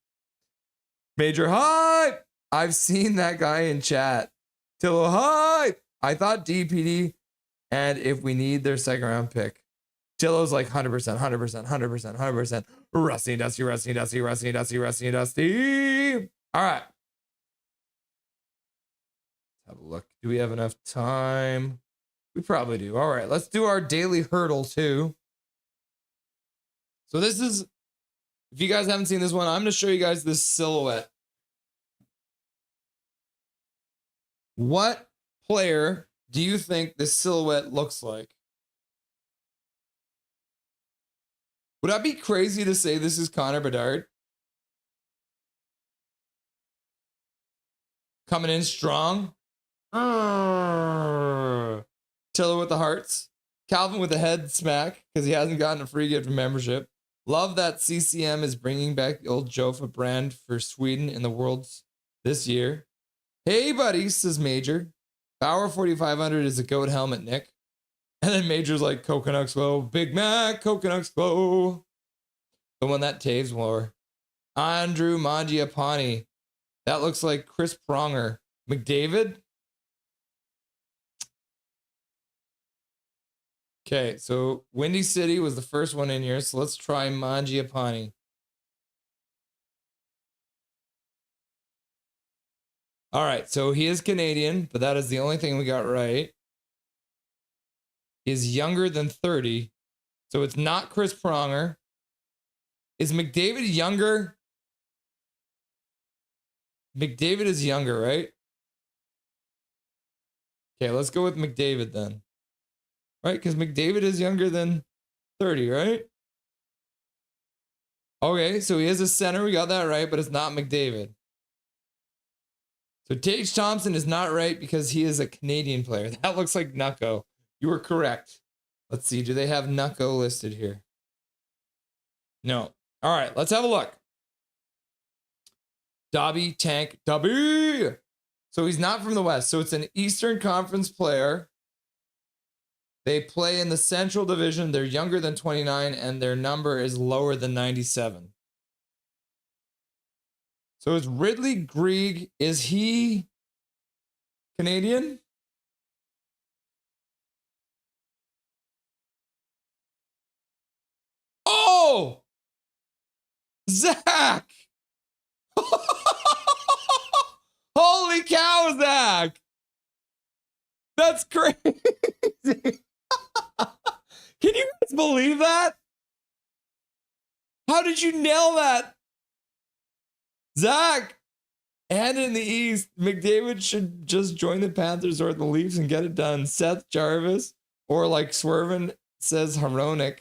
Major hype! I've seen that guy in chat. Tillo hype! I thought DPD, and if we need their 2nd round pick. Tillo's like 100%, 100%, 100%, 100%. Rusty, Dusty, Rusty, Dusty, Rusty, Dusty, Rusty, Dusty. All right. Let's have a look. Do we have enough time? We probably do. All right, let's do our daily hurdle too. So this is, if you guys haven't seen this one, I'm going to show you guys this silhouette. What player do you think this silhouette looks like? Would I be crazy to say this is Connor Bedard? Coming in strong. Tillo with the hearts. Calvin with the head smack because he hasn't gotten a free gift membership. Love that CCM is bringing back the old Jofa brand for Sweden in the Worlds this year. Hey, buddy, says Major. Bauer 4500 is a goat helmet, Nick. And then Major's like, Coconut Glow, Big Mac, Coconut Glow. The one that Taves wore. Andrew Mangiapane. That looks like Chris Pronger. McDavid? Okay, so Windy City was the first one in here, so let's try Mangiapane. All right, so he is Canadian, but that is the only thing we got right. He is younger than 30, so it's not Chris Pronger. Is McDavid younger? McDavid is younger, right? Okay, let's go with McDavid then. Right, because McDavid is younger than 30, right? Okay, so he is a center. We got that right, but it's not McDavid. So Tage Thompson is not right because he is a Canadian player. That looks like Nucko. You were correct. Let's see. Do they have Nucko listed here? No. All right, let's have a look. Dobby, Tank, Dobby. So he's not from the West. So it's an Eastern Conference player. They play in the Central Division. They're younger than 29, and their number is lower than 97. So is Ridley Greig, is he Canadian? Oh! Zach! Holy cow, Zach! That's crazy. Can you guys believe that? How did you nail that? Zach! And in the East, McDavid should just join the Panthers or the Leafs and get it done. Seth Jarvis, or like Swervin says, Hronek.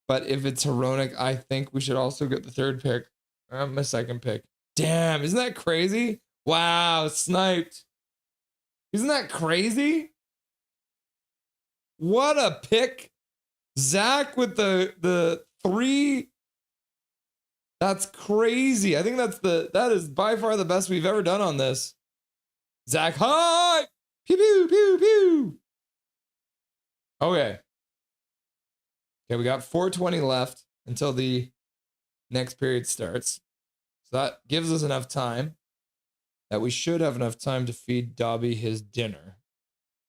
But if it's Hronek, I think we should also get the third pick. My second pick. Damn, isn't that crazy? Wow, sniped. Isn't that crazy? What a pick. Zach with the 3. That's crazy. I think that is by far the best we've ever done on this. Zach, hi! Pew, pew, pew, pew. Okay. Okay, we got 4:20 left until the next period starts. So that gives us enough time that we should have enough time to feed Dobby his dinner.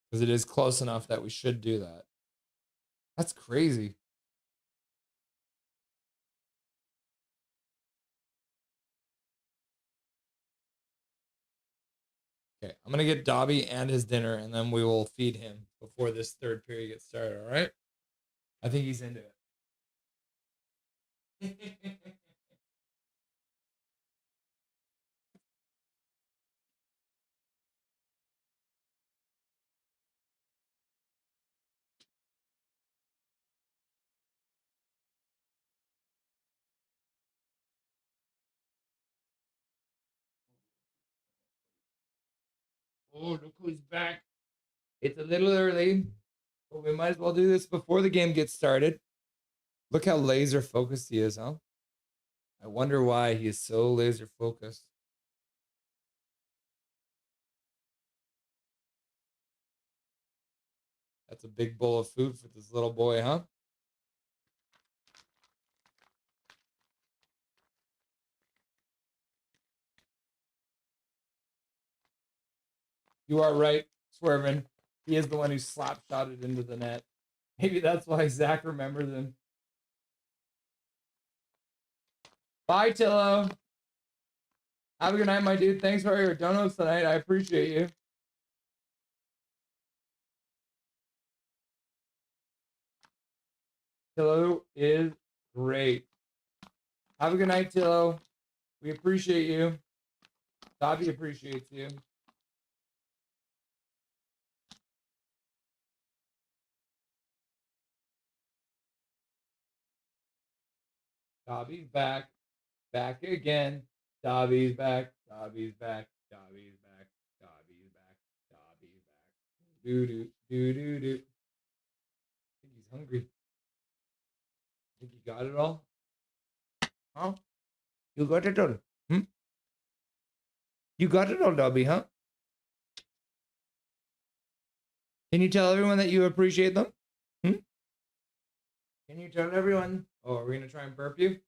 Because it is close enough that we should do that. That's crazy. Okay, I'm going to get Dobby and his dinner, and then we will feed him before this third period gets started, all right? I think he's into it. Oh, look who's back. It's a little early, but we might as well do this before the game gets started. Look how laser focused he is, huh? I wonder why he is so laser focused. That's a big bowl of food for this little boy, huh? You are right, Swervin. He is the one who slap-shotted into the net. Maybe that's why Zach remembers him. Bye, Tillo. Have a good night, my dude. Thanks for your donuts tonight. I appreciate you. Tillo is great. Have a good night, Tillo. We appreciate you. Dobby appreciates you. Dobby's back. Back again. Dobby's back. Dobby's back. Dobby's back. Dobby's back. Dobby's back. Doo-doo. Doo-doo-doo. I think he's hungry. Think you got it all? Huh? You got it all? Hmm? You got it all, Dobby, huh? Can you tell everyone that you appreciate them? Hmm? Can you tell everyone? Oh, are we going to try and burp you? Let's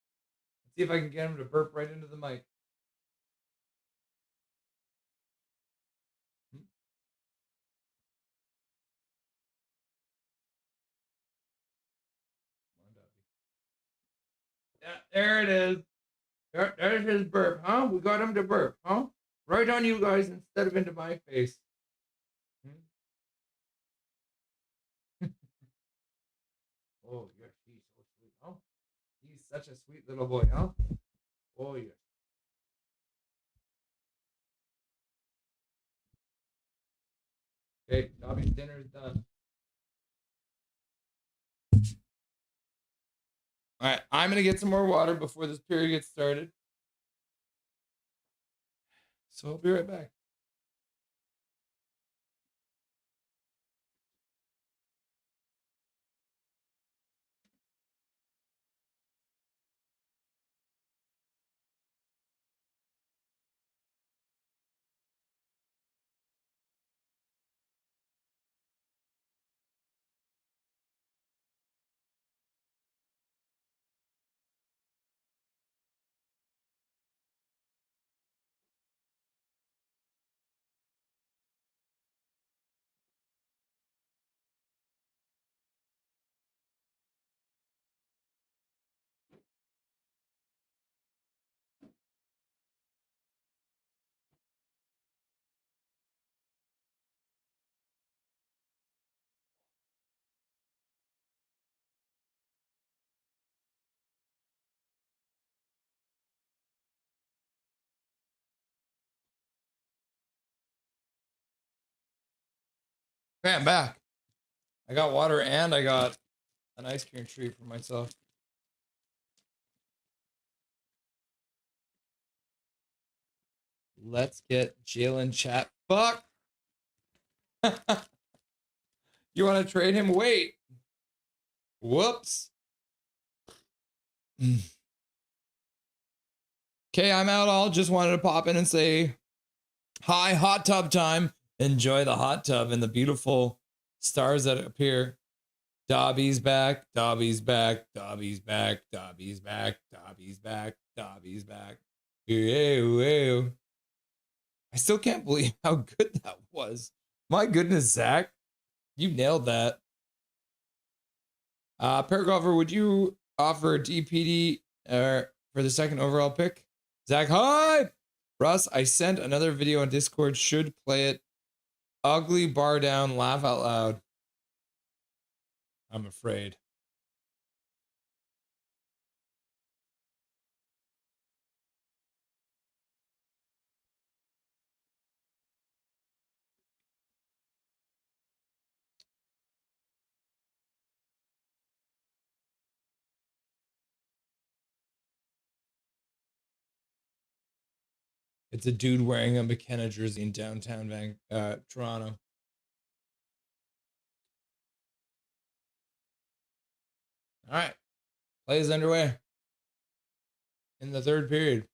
see if I can get him to burp right into the mic. Yeah, there it is. There's his burp, huh? We got him to burp, huh? Right on you guys instead of into my face. Oh, yeah, he's so sweet, huh? He's such a sweet little boy, huh? Oh, yeah. Okay, Dobby's dinner is done. All right, I'm going to get some more water before this period gets started. So I'll be right back. Okay, I'm back. I got water and I got an ice cream treat for myself. Let's get Jalen chat. Fuck. You want to trade him? Wait. Whoops. Okay, I'm out all. Just wanted to pop in and say hi, hot tub time. Enjoy the hot tub and the beautiful stars that appear. Dobby's back. Dobby's back. Dobby's back. Dobby's back. Dobby's back. Dobby's back. Ew, ew. I still can't believe how good that was. My goodness, Zach. You nailed that. Paragrapher, would you offer DPD for the second overall pick? Zach, hi! Russ, I sent another video on Discord. Should play it. Ugly bar down, laugh out loud. I'm afraid. It's a dude wearing a McKenna jersey in downtown Toronto. All right. Play is underway in the third period.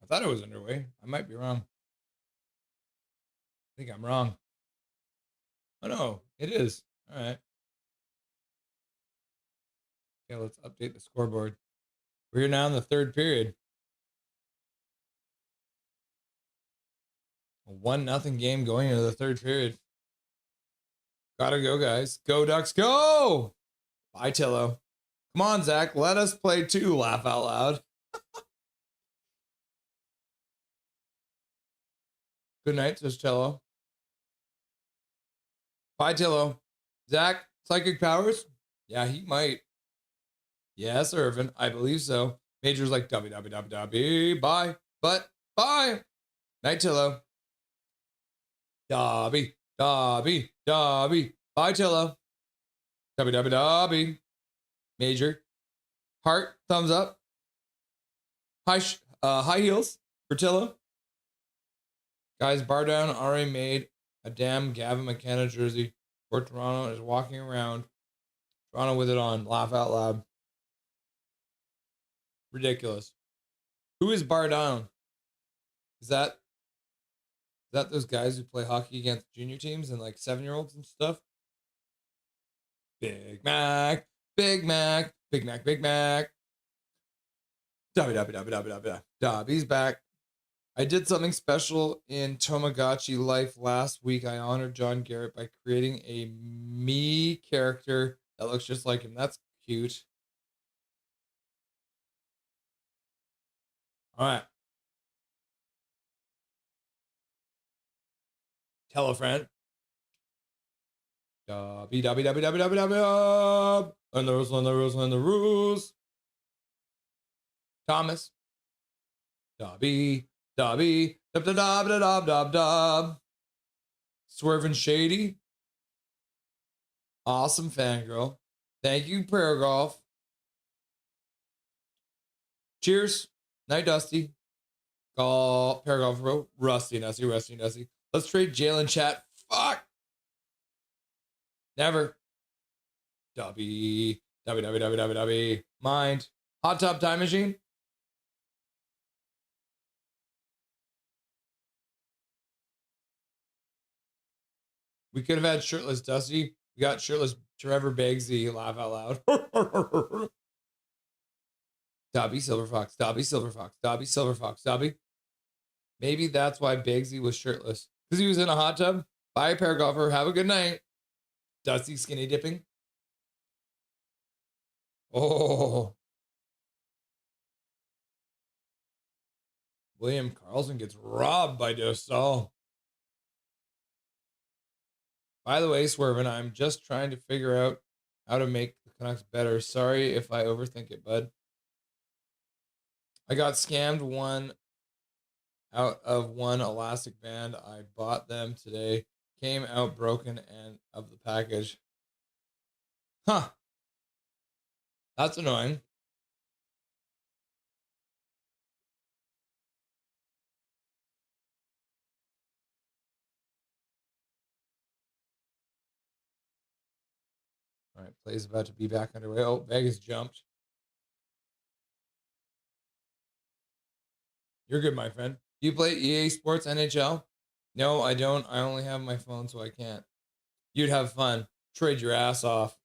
I thought it was underway. I might be wrong. I think I'm wrong. Oh, no, it is. All right. Okay, let's update the scoreboard. We're here now in the third period. A 1-0 game going into the third period. Gotta go, guys. Go, Ducks, go! Bye, Tillo. Come on, Zach. Let us play too. Laugh out loud. Good night, says Tillo. Bye, Tillo. Zach, psychic powers? Yeah, he might. Yes, Irvin. I believe so. Major's like, Dobby. Bye. But, bye. Night, Tillo. Dobby. Bye, Tillo. Dobby. Major. Heart, thumbs up. High heels for Tillo. Guys, bar down already made a damn Gavin McKenna jersey for Toronto is walking around. Toronto with it on. Laugh out loud. Ridiculous. Who is Bar Down? Is that those guys who play hockey against junior teams and like 7-year-olds and stuff? Big Mac, Big Mac, Big Mac, Big Mac. Dobby's back. I did something special in Tamagotchi life last week. I honored John Garrett by creating a me character that looks just like him. That's cute. All right. Tell a friend. Dobby. Learn the rules, learn the rules, learn the rules. Thomas. Dobby. Dob. Swerving Shady. Awesome fangirl. Thank you, Prayer Golf. Cheers. Night, Dusty. Paragraph bro. Rusty. Let's trade Jalen chat. Fuck. Never. Dobby. Mind. Hot Tub Time Machine. We could have had shirtless Dusty. We got shirtless Trevor Baggsy. Laugh out loud. Dobby Silverfox. Maybe that's why Baggsy was shirtless. Because he was in a hot tub. Bye, Paragolfer. Have a good night. Dusty skinny dipping. Oh. William Carlson gets robbed by Dostal. By the way, Swervin, I'm just trying to figure out how to make the Canucks better. Sorry if I overthink it, bud. I got scammed out of one elastic band. I bought them today. Came out broken and of the package. Huh. That's annoying. All right, play's about to be back underway. Oh, Vegas jumped. You're good, my friend. Do you play EA Sports NHL? No, I don't. I only have my phone, so I can't. You'd have fun. Trade your ass off.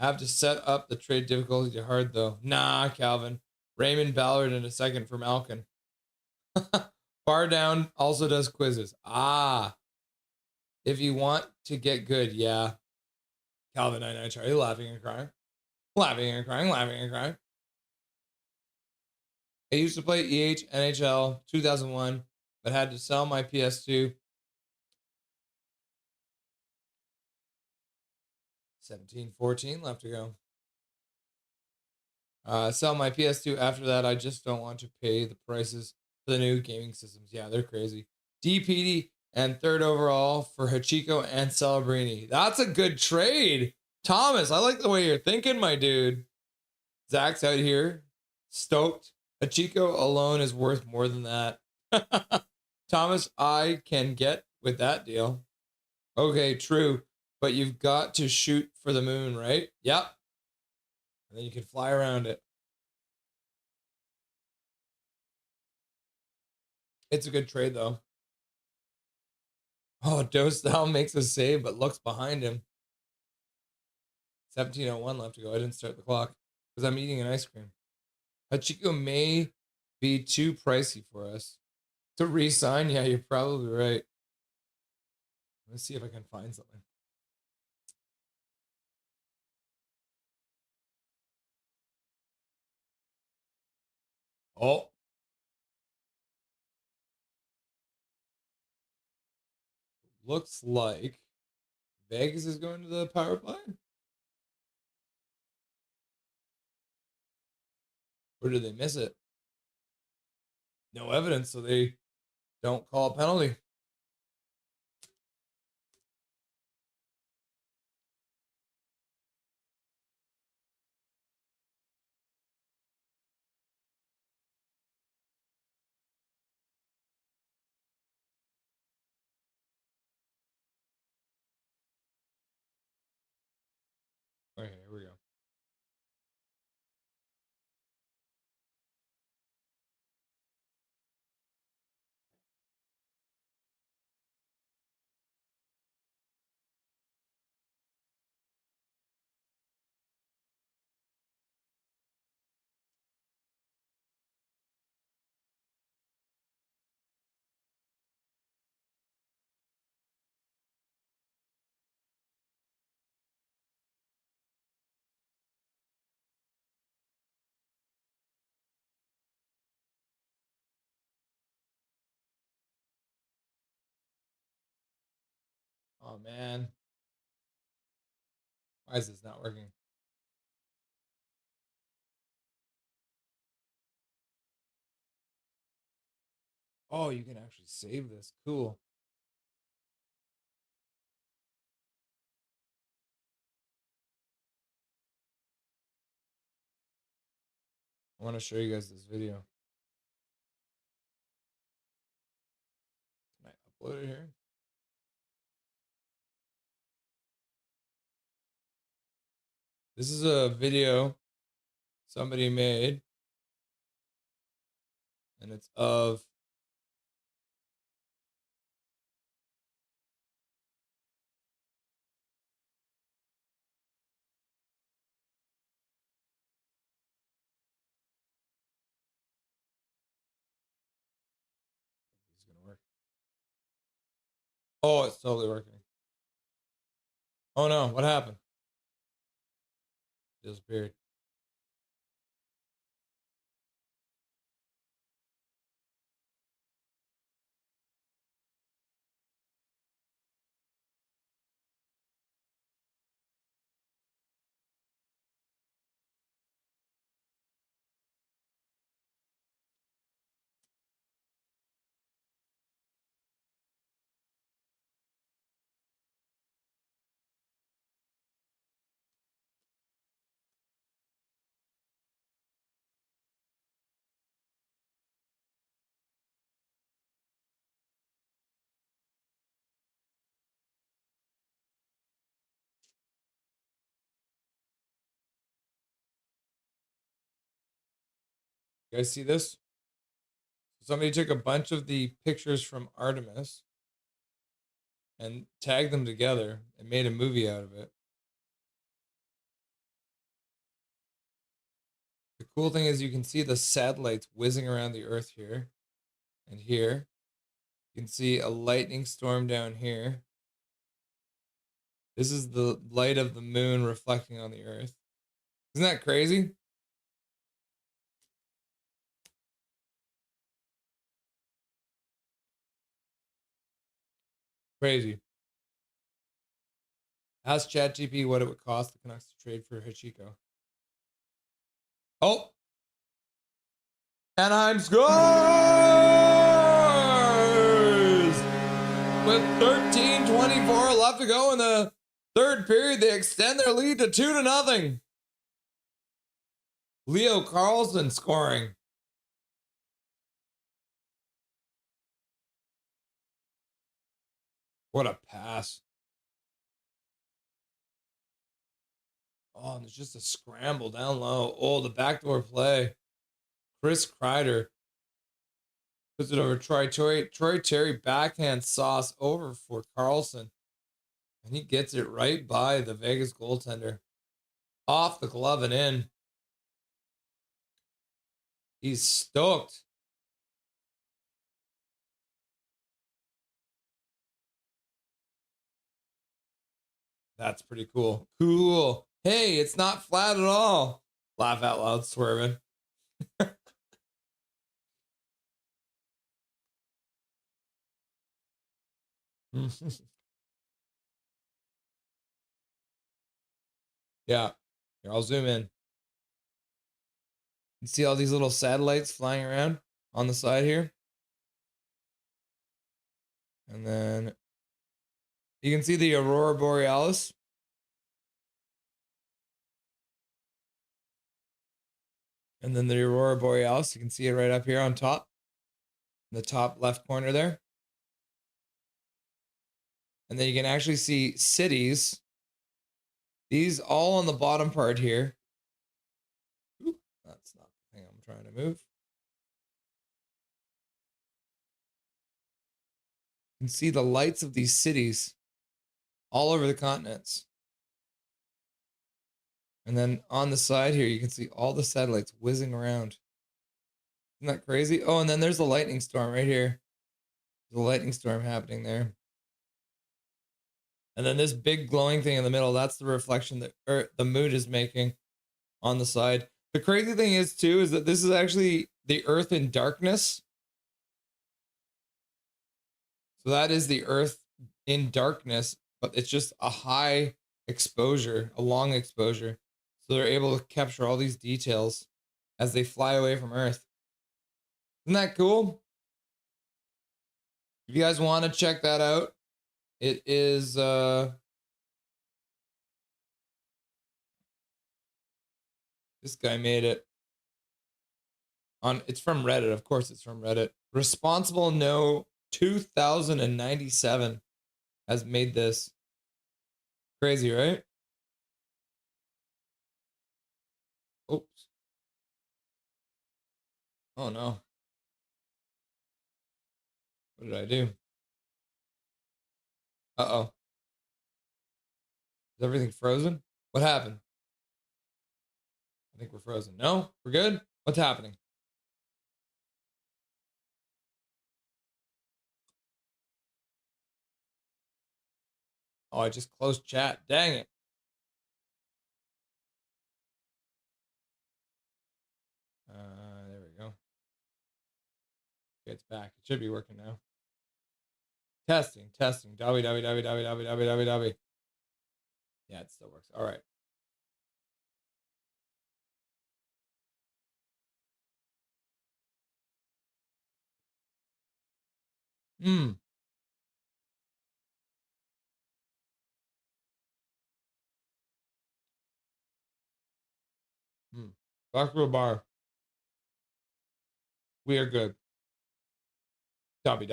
Have to set up the trade difficulty to hard, though. Nah, Calvin. Raymond Ballard in a second for Malkin. Bar Down also does quizzes. Ah. If you want to get good, yeah. Calvin 99 Charlie laughing and crying. Laughing and crying. I used to play NHL 2001, but had to sell my PS2. 17-14 left to go. Sell my PS2 after that. I just don't want to pay the prices for the new gaming systems. Yeah, they're crazy. DPD and third overall for Hachiko and Celebrini. That's a good trade. Thomas, I like the way you're thinking, my dude. Zach's out here. Stoked. Hachiko alone is worth more than that. Thomas, I can get with that deal. Okay, true. But you've got to shoot for the moon, right? Yep. And then you can fly around it. It's a good trade, though. Oh, Dostal makes a save, but looks behind him. 17:01 left to go. I didn't start the clock because I'm eating an ice cream. Hachiko may be too pricey for us to re-sign. Yeah, you're probably right. Let's see if I can find something. Oh. Looks like Vegas is going to the power play. Or did they miss it? No evidence, so they don't call a penalty. Okay, here we go. Oh, man. Why is this not working? Oh, you can actually save this. Cool. I want to show you guys this video. Can I upload it here? This is a video somebody made, and it's of oh, it's totally working. Oh no, what happened? Disappeared. You guys see this? Somebody took a bunch of the pictures from Artemis and tagged them together and made a movie out of it. The cool thing is you can see the satellites whizzing around the Earth here and here. You can see a lightning storm down here. This is the light of the moon reflecting on the Earth. Isn't that crazy? Crazy. Ask ChatGPT what it would cost the Canucks to trade for Hachiko. Oh! Anaheim scores! With 13:24 left to go in the third period, they extend their lead to 2-0. Leo Carlson scoring. What a pass. Oh, and there's just a scramble down low. Oh, the backdoor play. Chris Kreider puts it over Troy Terry backhand sauce over for Carlson. And he gets it right by the Vegas goaltender. Off the glove and in. He's stoked. That's pretty cool. Cool. Hey, it's not flat at all. Laugh out loud, swerving. Yeah. Here, I'll zoom in. You see all these little satellites flying around on the side here? And then you can see the Aurora Borealis. And then the Aurora Borealis, you can see it right up here on top. In the top left corner there. And then you can actually see cities. These all on the bottom part here. Oop, that's not the thing I'm trying to move. You can see the lights of these cities all over the continents. And then on the side here, you can see all the satellites whizzing around. Isn't that crazy? Oh, and then there's the lightning storm right here. There's a lightning storm happening there. And then this big glowing thing in the middle, that's the reflection that the moon is making on the side. The crazy thing is, too, is that this is actually the Earth in darkness. So that is the Earth in darkness but it's just a high exposure, a long exposure. So they're able to capture all these details as they fly away from Earth. Isn't that cool? If you guys want to check that out, it is this guy made it on, it's from Reddit. Of course it's from Reddit. Responsible No 2097 has made this. Crazy, right? Oops. Oh no. What did I do? Uh-oh. Is everything frozen? What happened? I think we're frozen. No? We're good? What's happening? Oh, I just closed chat. Dang it. There we go. Okay, it's back. It should be working now. Testing. Dobby. Yeah, it still works. All right. Back to a bar. We are good. Dobby.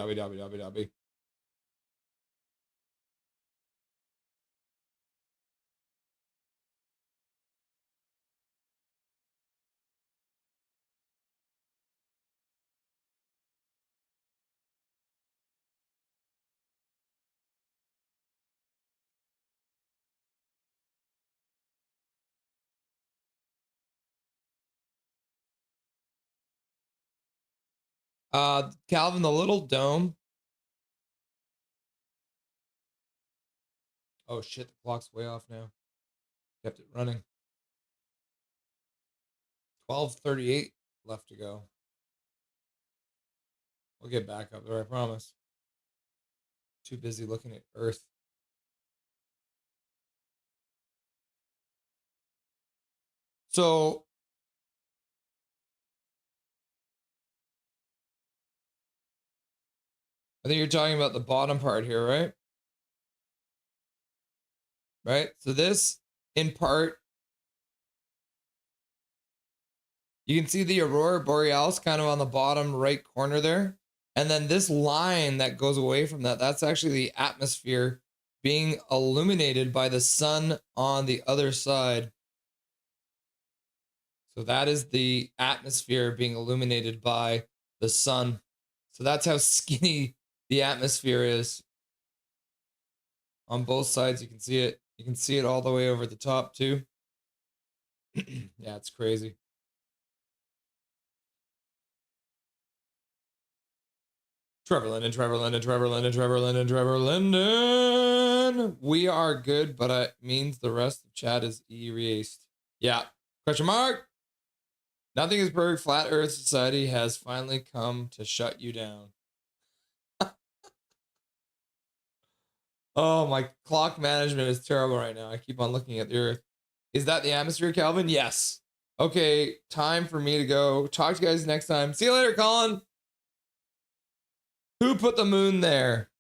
Calvin, the little dome. Oh shit, the clock's way off now. Kept it running. 12:38 left to go. We'll get back up there, I promise. Too busy looking at Earth. So I think you're talking about the bottom part here, right? Right? So this, in part, you can see the Aurora Borealis kind of on the bottom right corner there. And then this line that goes away from that, that's actually the atmosphere being illuminated by the sun on the other side. So that is the atmosphere being illuminated by the sun. So that's how skinny the atmosphere is. On both sides, you can see it. You can see it all the way over the top too. Yeah, it's crazy. Trevor Linden. We are good, but it means the rest of chat is erased. Yeah. Question mark. Nothing is perfect. Flat Earth Society has finally come to shut you down. Oh, my clock management is terrible right now. I keep on looking at the Earth. Is that the atmosphere, Calvin? Yes. Okay, time for me to go. Talk to you guys next time. See you later, Colin. Who put the moon there?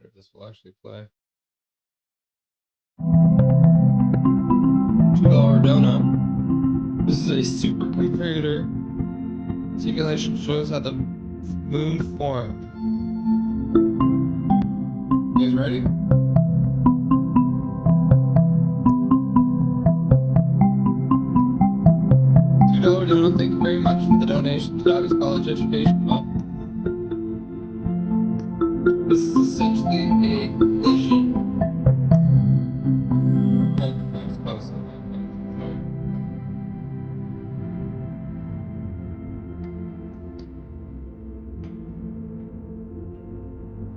If this will actually play. $2 donut. This is a supercomputer. Simulation shows how the moon formed. You guys ready? $2 donut. Thank you very much for the donation to Dobby's College Education Fund. This is essentially a collision.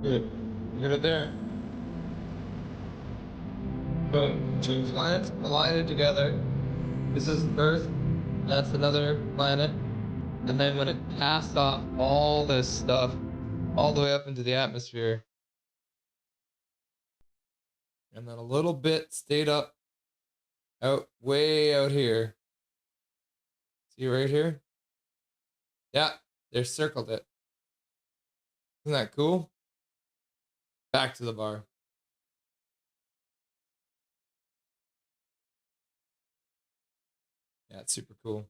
Good. Get it there. Boom. Two planets collided together. This is Earth. That's another planet. And then when it passed off all this stuff all the way up into the atmosphere, and then a little bit stayed up way out here. See right here? Yeah, they circled it. Isn't that cool? Back to the bar. Yeah, it's super cool.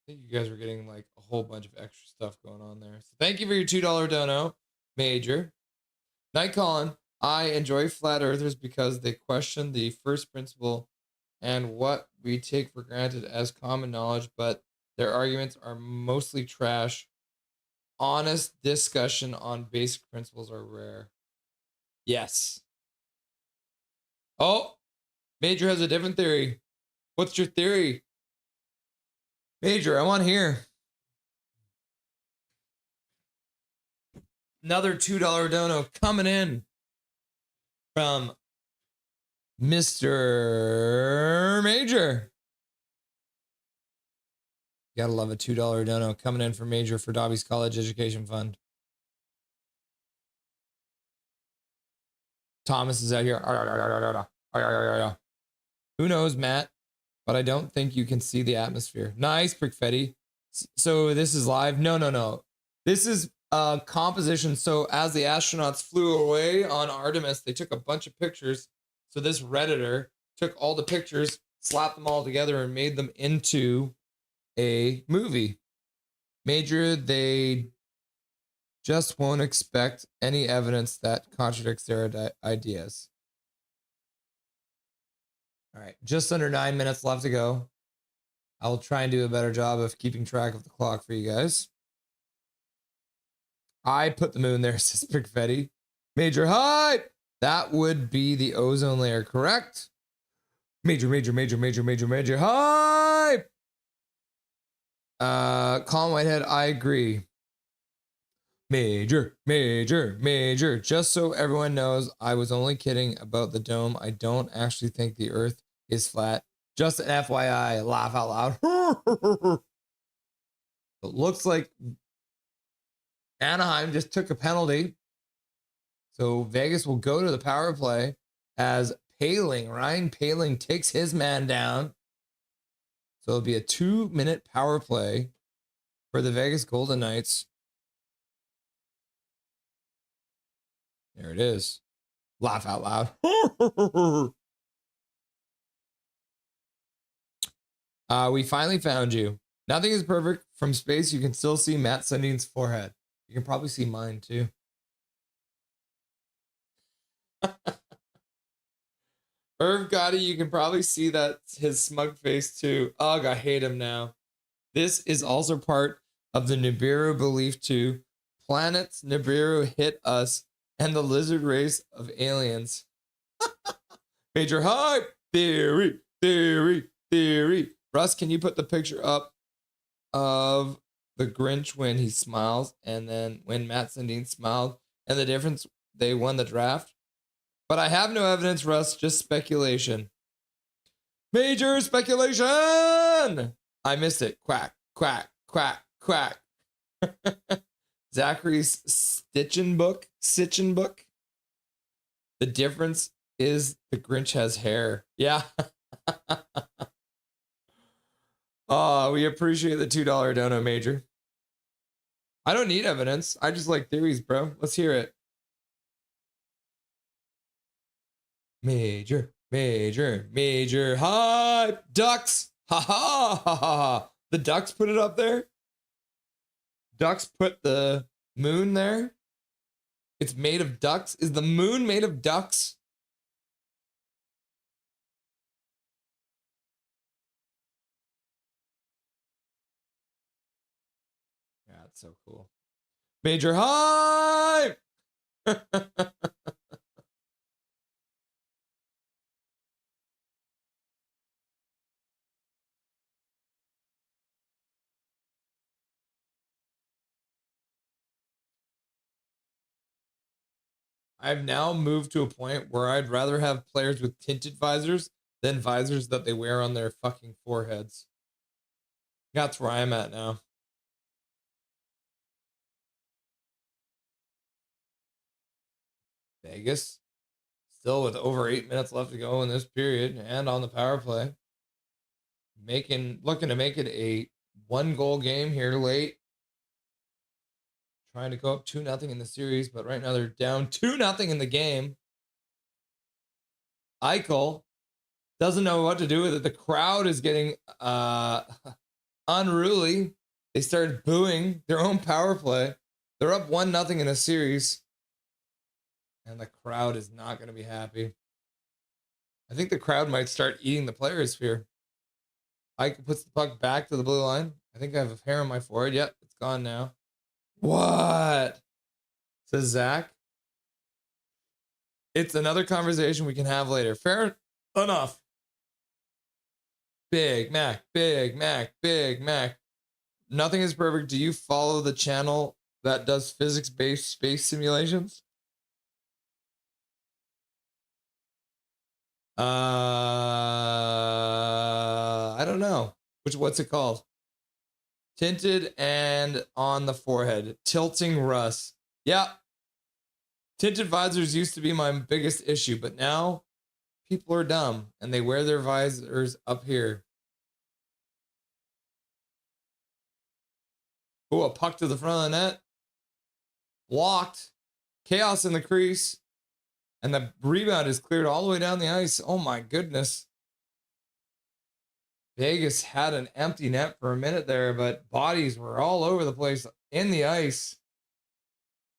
I think you guys were getting like a whole bunch of extra stuff going on there. So thank you for your $2 dono, Major. Night Colin, I enjoy flat earthers because they question the first principle and what we take for granted as common knowledge, but their arguments are mostly trash. Honest discussion on basic principles are rare. Yes. Oh, Major has a different theory. What's your theory? Major, I want to hear. Another $2 dono coming in from Mr. Major. Gotta love a $2 dono coming in from Major for Dobby's College Education Fund. Thomas is out here. Who knows, Matt? But I don't think you can see the atmosphere. Nice, Prickfetti. So this is live? No. This is composition. So as the astronauts flew away on Artemis, they took a bunch of pictures. So this Redditor took all the pictures, slapped them all together, and made them into a movie. Major, they just won't expect any evidence that contradicts their ideas. All right, just under 9 minutes left to go. I will try and do a better job of keeping track of the clock for you guys. I put the moon there, says Prickfetti. Major hype! That would be the ozone layer, correct? Major hype! Colin Whitehead, I agree. Major. Just so everyone knows, I was only kidding about the dome. I don't actually think the Earth is flat. Just an FYI, laugh out loud. It looks like Anaheim just took a penalty. So Vegas will go to the power play as Ryan Paling takes his man down. So it'll be a 2-minute power play for the Vegas Golden Knights. There it is. Laugh out loud. We finally found you. Nothing is perfect. From space, you can still see Matt Sundin's forehead. You can probably see mine too. Irv Gotti, you can probably see that his smug face too. Ugh, I hate him now. This is also part of the Nibiru belief too. Planets Nibiru hit us and the lizard race of aliens. Major hype! Theory. Russ, can you put the picture up of the Grinch when he smiles and then when Matt Sundin smiled and the difference they won the draft? But I have no evidence, Russ, just speculation. Major speculation! I missed it. Quack. Zachary's Stitchin book. The difference is the Grinch has hair. Yeah. Oh, we appreciate the $2 dono, Major. I don't need evidence. I just like theories, bro. Let's hear it. Major hype. Ducks. Ha. The Ducks put it up there. Ducks put the moon there. It's made of ducks. Is the moon made of ducks? Yeah, it's so cool. Major hype. I've now moved to a point where I'd rather have players with tinted visors than visors that they wear on their fucking foreheads. That's where I'm at now. Vegas, still with over 8 minutes left to go in this period and on the power play. Looking to make it a 1-goal game here late. Trying to go up 2-0 in the series, but right now they're down 2-0 in the game. Eichel doesn't know what to do with it. The crowd is getting unruly. They started booing their own power play. They're up 1-0 in a series. And the crowd is not going to be happy. I think the crowd might start eating the players here. Eichel puts the puck back to the blue line. I think I have a hair on my forehead. Yep, it's gone now. What? Says Zach. It's another conversation we can have later. Fair enough. Big Mac, Big Mac, Big Mac. Nothing is perfect. Do you follow the channel that does physics-based space simulations? I don't know. What's it called? Tinted and on the forehead. Tilting Russ. Yeah. Tinted visors used to be my biggest issue, but now people are dumb and they wear their visors up here. Oh, a puck to the front of the net. Blocked. Chaos in the crease. And the rebound is cleared all the way down the ice. Oh my goodness. Vegas had an empty net for a minute there, but bodies were all over the place in the ice.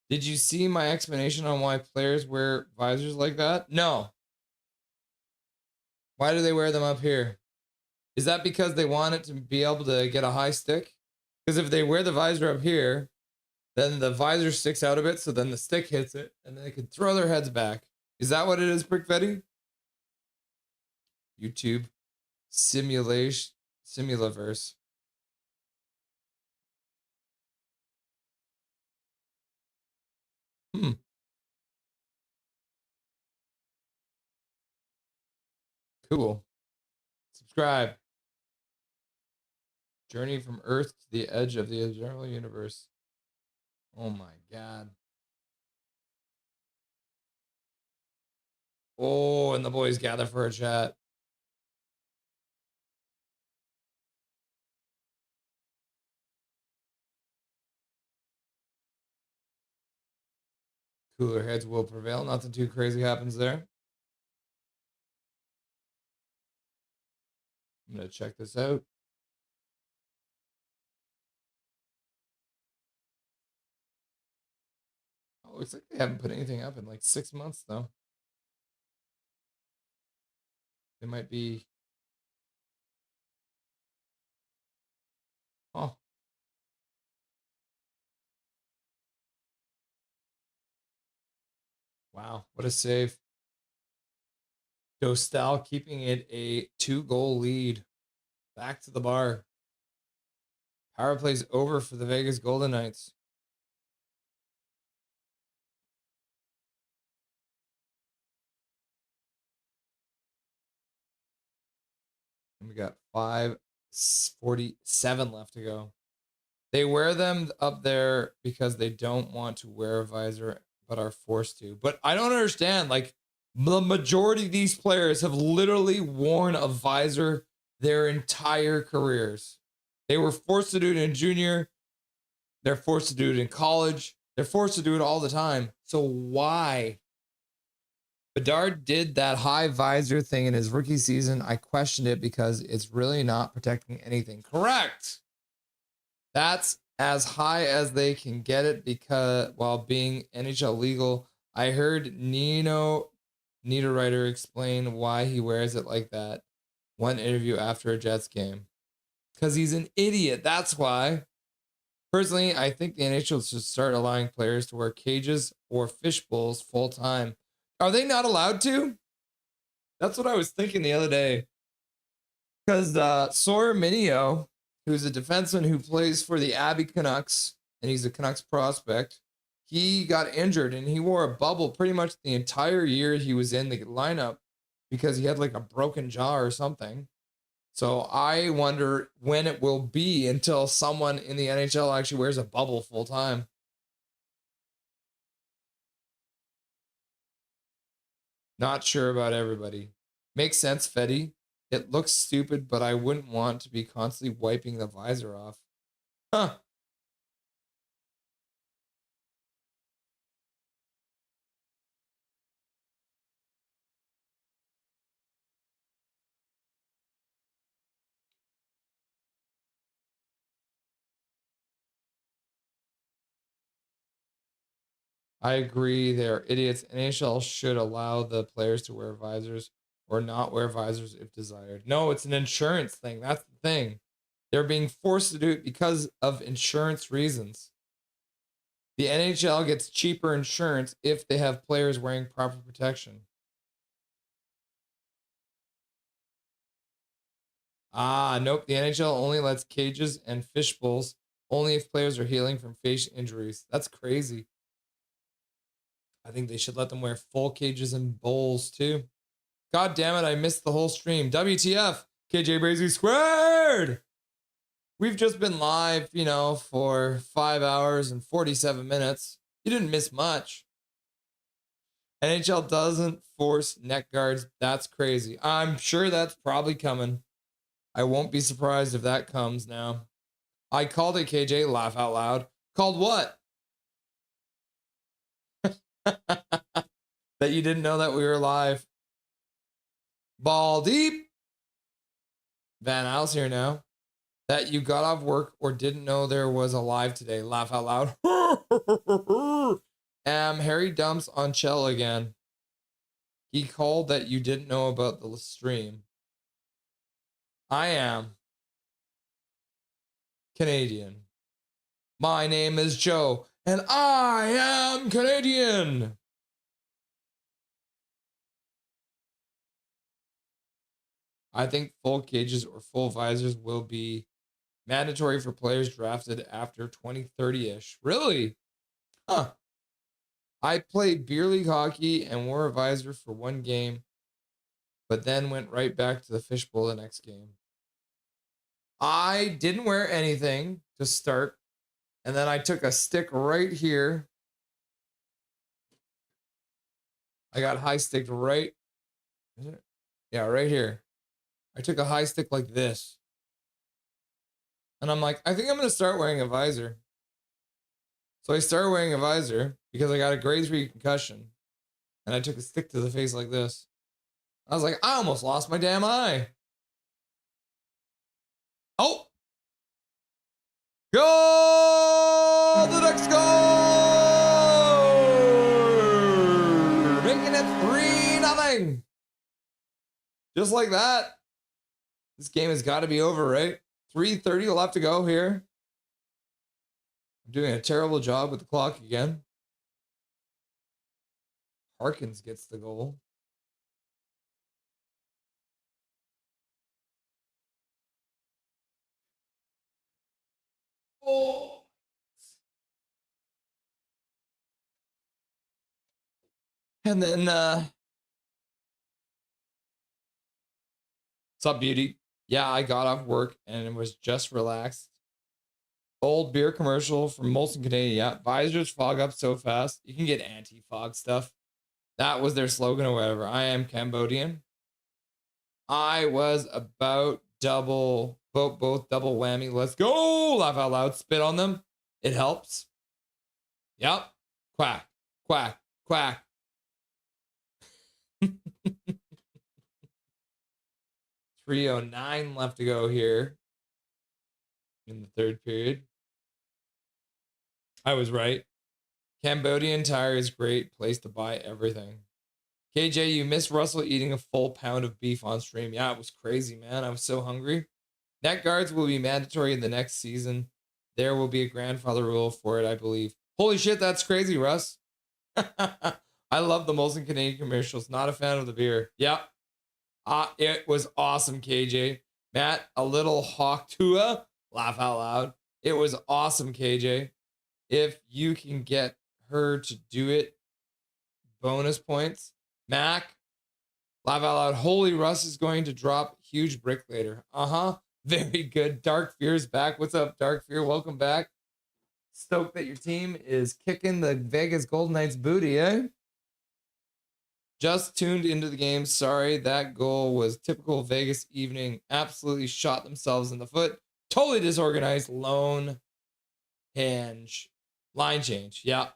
Did you see my explanation on why players wear visors like that? No. Why do they wear them up here? Is that because they want it to be able to get a high stick? Because if they wear the visor up here, then the visor sticks out a bit, so then the stick hits it, and they can throw their heads back. Is that what it is, Brickfetti? YouTube Simulaverse. Cool. Subscribe. Journey from Earth to the edge of the general universe. Oh my God. Oh, and the boys gather for a chat. Cooler heads will prevail. Nothing too crazy happens there. I'm going to check this out. Oh, looks like they haven't put anything up in like 6 months, though. They might be. Oh. Wow, what a save. Dostal keeping it a 2-goal lead. Back to the bar. Power play's over for the Vegas Golden Knights. And we got 5:47 left to go. They wear them up there because they don't want to wear a visor, but are forced to. But I don't understand. Like, the majority of these players have literally worn a visor their entire careers. They were forced to do it in junior. They're forced to do it in college. They're forced to do it all the time. So why? Bedard did that high visor thing in his rookie season. I questioned it because it's really not protecting anything. Correct. That's as high as they can get it because while being NHL legal, I heard Nino Niederreiter explain why he wears it like that. One interview after a Jets game. Because he's an idiot. That's why. Personally, I think the NHL should start allowing players to wear cages or fish bowls full time. Are they not allowed to? That's what I was thinking the other day. Because Sawyer Minio, who's a defenseman who plays for the Abbey Canucks, and he's a Canucks prospect, he got injured and he wore a bubble pretty much the entire year he was in the lineup because he had like a broken jaw or something. So I wonder when it will be until someone in the NHL actually wears a bubble full time. Not sure about everybody. Makes sense, Fetty. It looks stupid, but I wouldn't want to be constantly wiping the visor off. Huh. I agree, they're idiots. NHL should allow the players to wear visors or not wear visors if desired. No, it's an insurance thing. That's the thing. They're being forced to do it because of insurance reasons. The NHL gets cheaper insurance if they have players wearing proper protection. Ah, nope. The NHL only lets cages and fish bowls only if players are healing from face injuries. That's crazy. I think they should let them wear full cages and bowls too. God damn it, I missed the whole stream. WTF, KJ Brazy squared. We've just been live, for 5 hours and 47 minutes. You didn't miss much. NHL doesn't force neck guards. That's crazy. I'm sure that's probably coming. I won't be surprised if that comes now. I called it, KJ. Laugh out loud. Called what? That you didn't know that we were live. Ball deep. Van Al's here now. That you got off work or didn't know there was a live today. Laugh out loud. Harry dumps on Chell again. He called that you didn't know about the stream. I am Canadian. My name is Joe, and I am Canadian. I think full cages or full visors will be mandatory for players drafted after 2030-ish. Really? Huh. I played beer league hockey and wore a visor for one game, but then went right back to the fishbowl the next game. I didn't wear anything to start, and then I took a stick right here. I got high sticked right. Is it? Yeah, right here. I took a high stick like this. And I'm like, I think I'm going to start wearing a visor. So I started wearing a visor because I got a grade 3 concussion. And I took a stick to the face like this. I was like, I almost lost my damn eye. Oh! Go! The Ducks score! Making it 3-0. Just like that. This game has got to be over, right? 3:30 left to go here. I'm doing a terrible job with the clock again. Harkins gets the goal. Oh. And then, what's up, beauty? Yeah, I got off work and it was just relaxed. Old beer commercial from Molson Canadian. Yeah, visors fog up so fast. You can get anti-fog stuff. That was their slogan or whatever. I am Cambodian. I was about both double whammy. Let's go. Laugh out loud. Spit on them. It helps. Yep. Quack, quack, quack. 3:09 left to go here in the third period. I was right. Cambodian Tire is great place to buy everything. KJ, you missed Russell eating a full pound of beef on stream. Yeah, it was crazy, man. I was so hungry. Neck guards will be mandatory in the next season. There will be a grandfather rule for it, I believe. Holy shit, that's crazy, Russ. I love the Molson Canadian commercials. Not a fan of the beer. Yep. It was awesome, KJ. Matt, a little hawk tua. Laugh out loud. It was awesome, KJ. If you can get her to do it. Bonus points. Mac, laugh out loud. Holy, Russ is going to drop huge brick later. Very good. Dark Fear's back. What's up, Dark Fear? Welcome back. Stoked that your team is kicking the Vegas Golden Knights booty, eh? Just tuned into the game. Sorry, that goal was typical Vegas evening. Absolutely shot themselves in the foot. Totally disorganized. Line change. Yeah.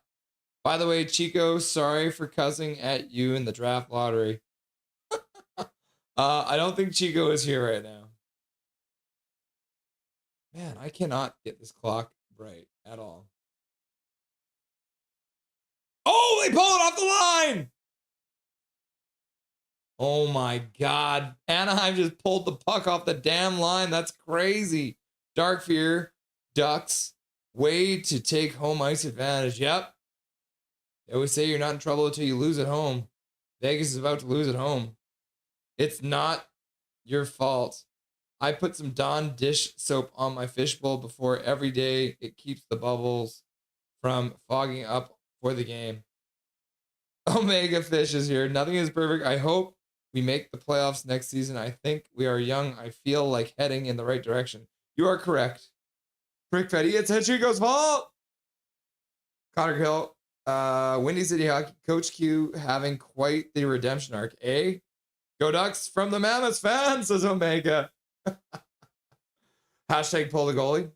By the way, Chico, sorry for cussing at you in the draft lottery. I don't think Chico is here right now. Man, I cannot get this clock right at all. Oh, they pull it off the line. Oh my God. Anaheim just pulled the puck off the damn line. That's crazy. Dark Fear, Ducks, way to take home ice advantage. Yep. They always say you're not in trouble until you lose at home. Vegas is about to lose at home. It's not your fault. I put some Dawn dish soap on my fishbowl before every day. It keeps the bubbles from fogging up for the game. Omega Fish is here. Nothing is perfect. I hope we make the playoffs next season. I think we are young. I feel like heading in the right direction. You are correct. Prick Fetty, it's Chico's fault. Connor Hill, Windy City Hockey, Coach Q having quite the redemption arc, eh? Go Ducks from the Mammoths fan, says Omega. Hashtag pull the goalie.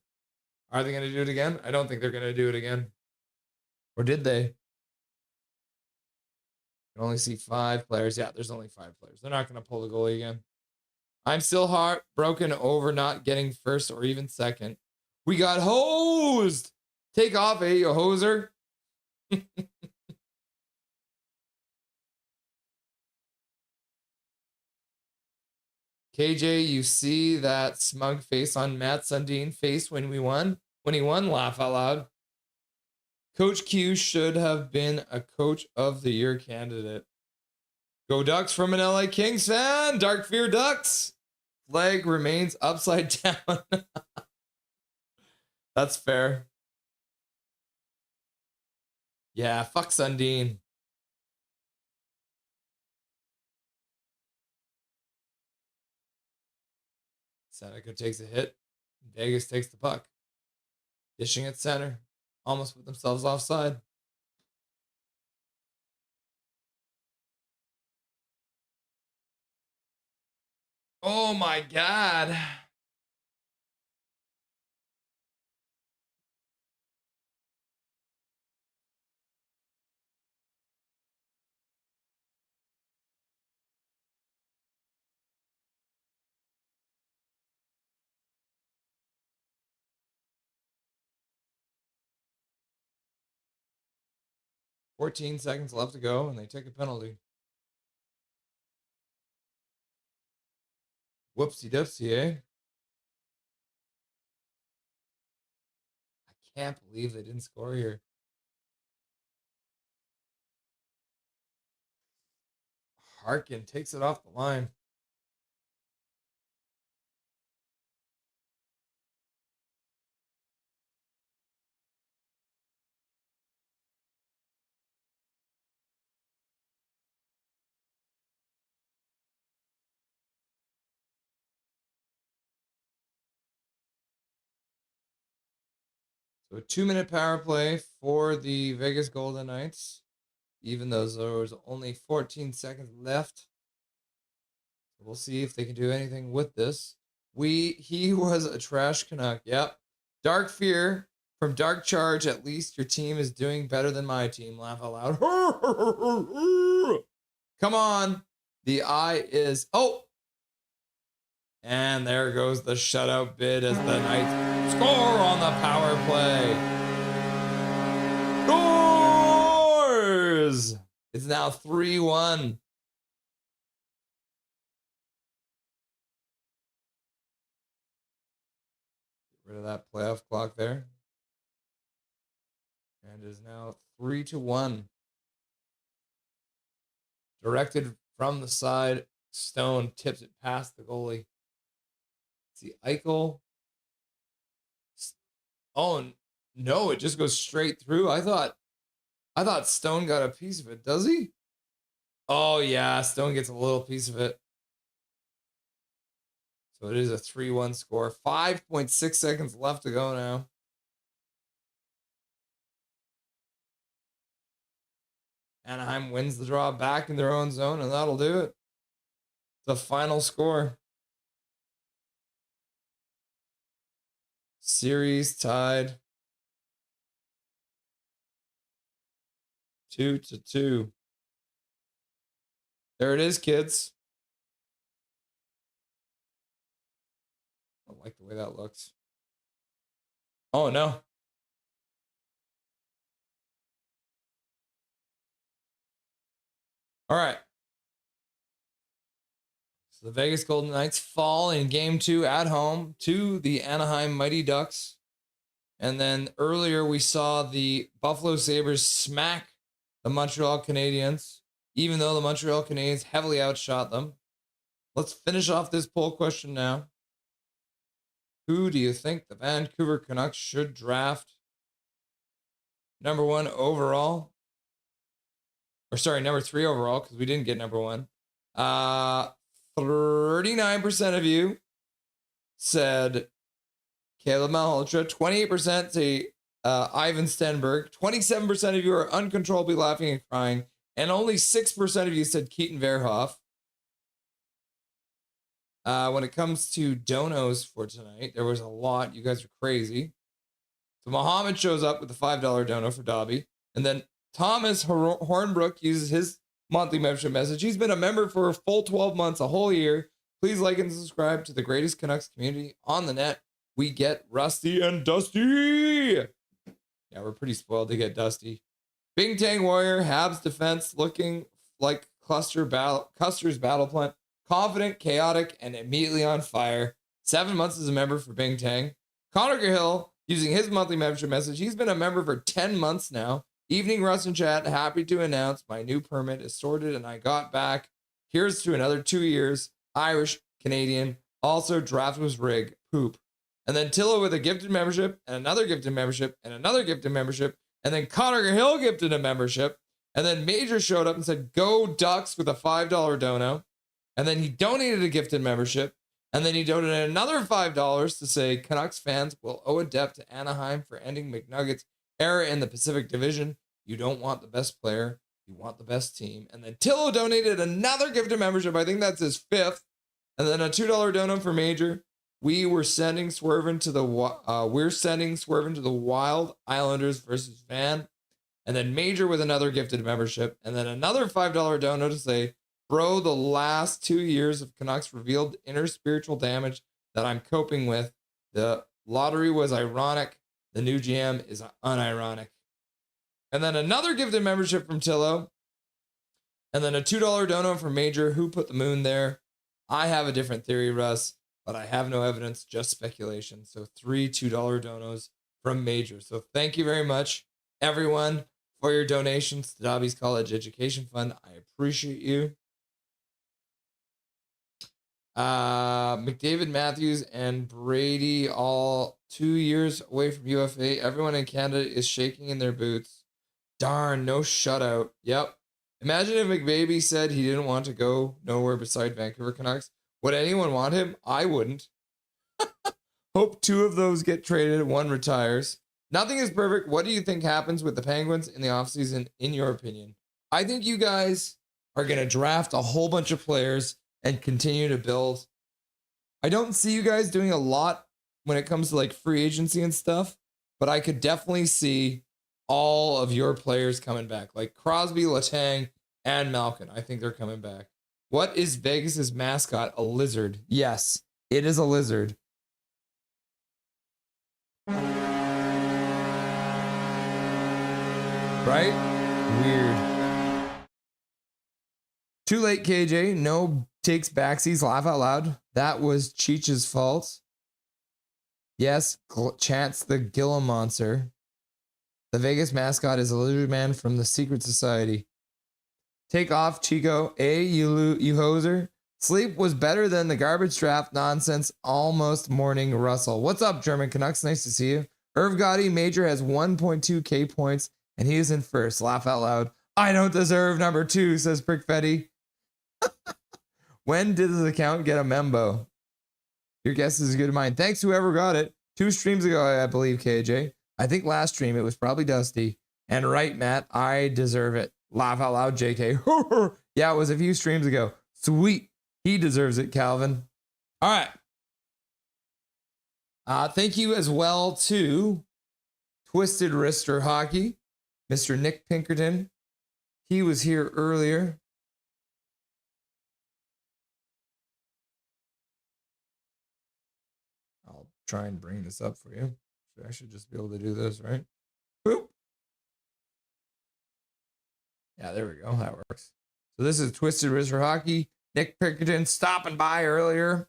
Are they going to do it again? I don't think they're going to do it again. Or did they? You can only see 5 players. Yeah, there's only 5 players. They're not going to pull the goalie again. I'm still heartbroken over not getting first or even second. We got hosed. Take off, you hoser. KJ, you see that smug face on Matt Sundin face when we won? When he won, laugh out loud. Coach Q should have been a Coach of the Year candidate. Go Ducks from an LA Kings fan. Dark Fear Ducks. Flag remains upside down. That's fair. Yeah, fuck Sundin. Seneca takes a hit. Vegas takes the puck. Dishing at center. Almost put themselves offside. Oh my God. "14 seconds left to go, and they take a penalty. Whoopsie-doopsie, eh? I can't believe they didn't score here. Harkin takes it off the line. So a 2-minute power play for the Vegas Golden Knights, even though there was only 14 seconds left. We'll see if they can do anything with this. He was a trash Canuck. Yep. Dark Fear from Dark Charge. At least your team is doing better than my team. Laugh out loud. Come on. The eye is... Oh! And there goes the shutout bid as the Knights score on the power play. Scores! It's now 3-1. Get rid of that playoff clock there. And it is now 3-1. Directed from the side. Stone tips it past the goalie. See, Eichel. Oh, no, it just goes straight through. I thought I thought Stone got a piece of it. Does he? Oh, yeah. Stone gets a little piece of it. So it is a 3-1 score. 5.6 seconds left to go now. Anaheim wins the draw back in their own zone, and that'll do it. The final score. Series tied 2-2. There it is, kids. I don't like the way that looks. Oh, no. All right. So the Vegas Golden Knights fall in game 2 at home to the Anaheim Mighty Ducks. And then earlier we saw the Buffalo Sabres smack the Montreal Canadiens, even though the Montreal Canadiens heavily outshot them. Let's finish off this poll question now. Who do you think the Vancouver Canucks should draft number 1 overall? Or sorry, number 3 overall, because we didn't get number 1. 39% of you said Caleb Malhotra. 28% say Ivan Stenberg. 27% of you are uncontrollably laughing and crying. And only 6% of you said Keaton Verhoff. When it comes to donos for tonight, there was a lot. You guys are crazy. So Muhammad shows up with a $5 dono for Dobby. And then Thomas Hornbrook uses his monthly membership message. He's been a member for a full 12 months, a whole year. Please like and subscribe to the greatest Canucks community on the net. We get Rusty and Dusty. Yeah, we're pretty spoiled to get Dusty. Bing Tang Warrior, Habs defense looking like Custer's battle plan. Confident, chaotic, and immediately on fire. 7 months as a member for Bing Tang. Connor Cahill using his monthly membership message. He's been a member for 10 months now. Evening, Russ and Chat. Happy to announce my new permit is sorted and I got back. Here's to another 2 years. Irish, Canadian. Also, draft was rigged. Poop. And then Tilla with a gifted membership and another gifted membership and another gifted membership. And then Connor Hill gifted a membership. And then Major showed up and said, "Go Ducks" with a $5 dono. And then he donated a gifted membership. And then he donated another $5 to say Canucks fans will owe a debt to Anaheim for ending McNuggets' era in the Pacific Division. You don't want the best player. You want the best team. And then Tillo donated another gifted membership. I think that's his 5th. And then a $2 dono for Major. We're sending Swervin to the Wild Islanders versus Van. And then Major with another gifted membership. And then another $5 dono to say, "Bro, the last 2 years of Canucks revealed inner spiritual damage that I'm coping with. The lottery was ironic. The new GM is unironic." And then another gifted membership from Tillo. And then a $2 dono from Major. Who put the moon there? I have a different theory, Russ, but I have no evidence, just speculation. So 3 $2 donos from Major. So thank you very much, everyone, for your donations to Dobby's College Education Fund. I appreciate you. McDavid, Matthews, and Brady all 2 years away from UFA. Everyone in Canada is shaking in their boots. Darn, no shutout. Yep. Imagine if McBaby said he didn't want to go nowhere beside Vancouver Canucks. Would anyone want him? I wouldn't. Hope 2 of those get traded, 1 retires. Nothing is perfect. What do you think happens with the Penguins in the offseason, in your opinion? I think you guys are going to draft a whole bunch of players and continue to build. I don't see you guys doing a lot when it comes to like free agency and stuff, but I could definitely see all of your players coming back, like Crosby, Letang, and Malkin. I think they're coming back. What is Vegas's mascot? A lizard. Yes, it is a lizard. Right? Weird. Too late, KJ. No takes backsies. Laugh out loud. That was Cheech's fault. Yes, Chance the Gila monster. The Vegas mascot is a lizard man from the Secret Society. Take off, Chico. You hoser. Sleep was better than the garbage draft nonsense almost morning, Russell. What's up, German Canucks? Nice to see you. Irv Gotti Major has 1.2K points and he is in first. Laugh out loud. I don't deserve number 2, says Prickfetti. When did this account get a membo? Your guess is as good as mine. Thanks whoever got it. 2 streams ago, I believe, KJ. I think last stream it was probably Dusty. And right, Matt, I deserve it. Laugh out loud, JK. Yeah, it was a few streams ago. Sweet. He deserves it, Calvin. All right. Thank you as well to Twisted Wrister Hockey, Mr. Nick Pinkerton. He was here earlier. I'll try and bring this up for you. I should just be able to do this, right? Boop. Yeah, there we go. That works. So this is Twisted Wrister Hockey. Nick Pinkerton stopping by earlier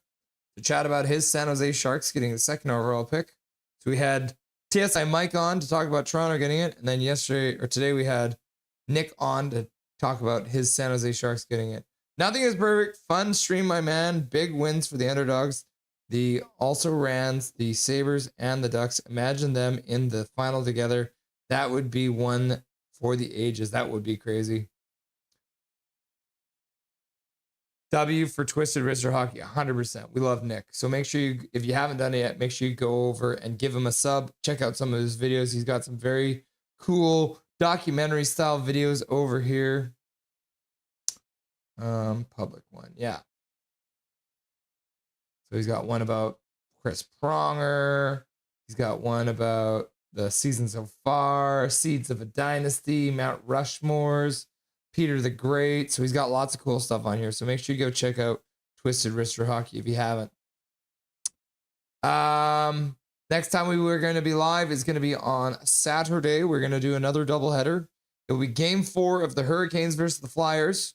to chat about his San Jose Sharks getting the 2nd overall pick. So we had TSI Mike on to talk about Toronto getting it. And then today we had Nick on to talk about his San Jose Sharks getting it. Nothing is perfect. Fun stream, my man. Big wins for the underdogs. The also Rans, the Sabres, and the Ducks. Imagine them in the final together. That would be one for the ages. That would be crazy. W for Twisted Wrister Hockey, 100%. We love Nick. So make sure you, if you haven't done it yet, make sure you go over and give him a sub. Check out some of his videos. He's got some very cool documentary style videos over here. Public one, yeah. So he's got one about Chris Pronger. He's got one about the season so far, Seeds of a Dynasty, Mount Rushmores, Peter the Great. So he's got lots of cool stuff on here. So make sure you go check out Twisted Wrister Hockey if you haven't. Next time we were going to be live is going to be on Saturday. We're going to do another doubleheader. It'll be game 4 of the Hurricanes versus the Flyers.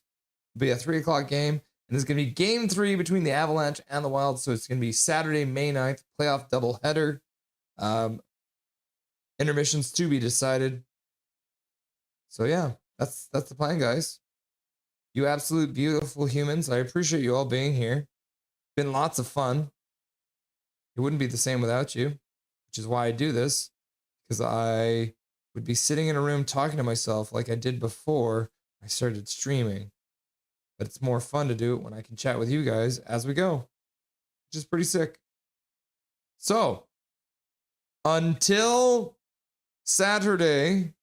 It'll be a 3 o'clock game. And it's going to be game 3 between the Avalanche and the Wild. So it's going to be Saturday, May 9th, playoff doubleheader. Intermissions to be decided. So yeah, that's the plan, guys. You absolute beautiful humans. I appreciate you all being here. Been lots of fun. It wouldn't be the same without you, which is why I do this, because I would be sitting in a room talking to myself like I did before I started streaming. But it's more fun to do it when I can chat with you guys as we go, which is pretty sick. So, until Saturday,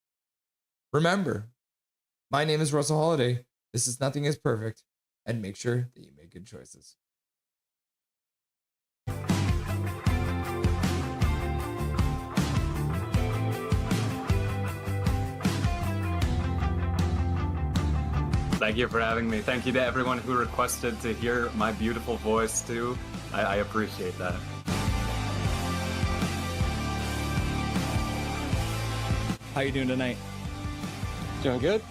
remember, my name is Russell Holiday. This is Nothing is Perfect, and make sure that you make good choices. Thank you for having me. Thank you to everyone who requested to hear my beautiful voice too. I appreciate that. How you doing tonight? Doing good.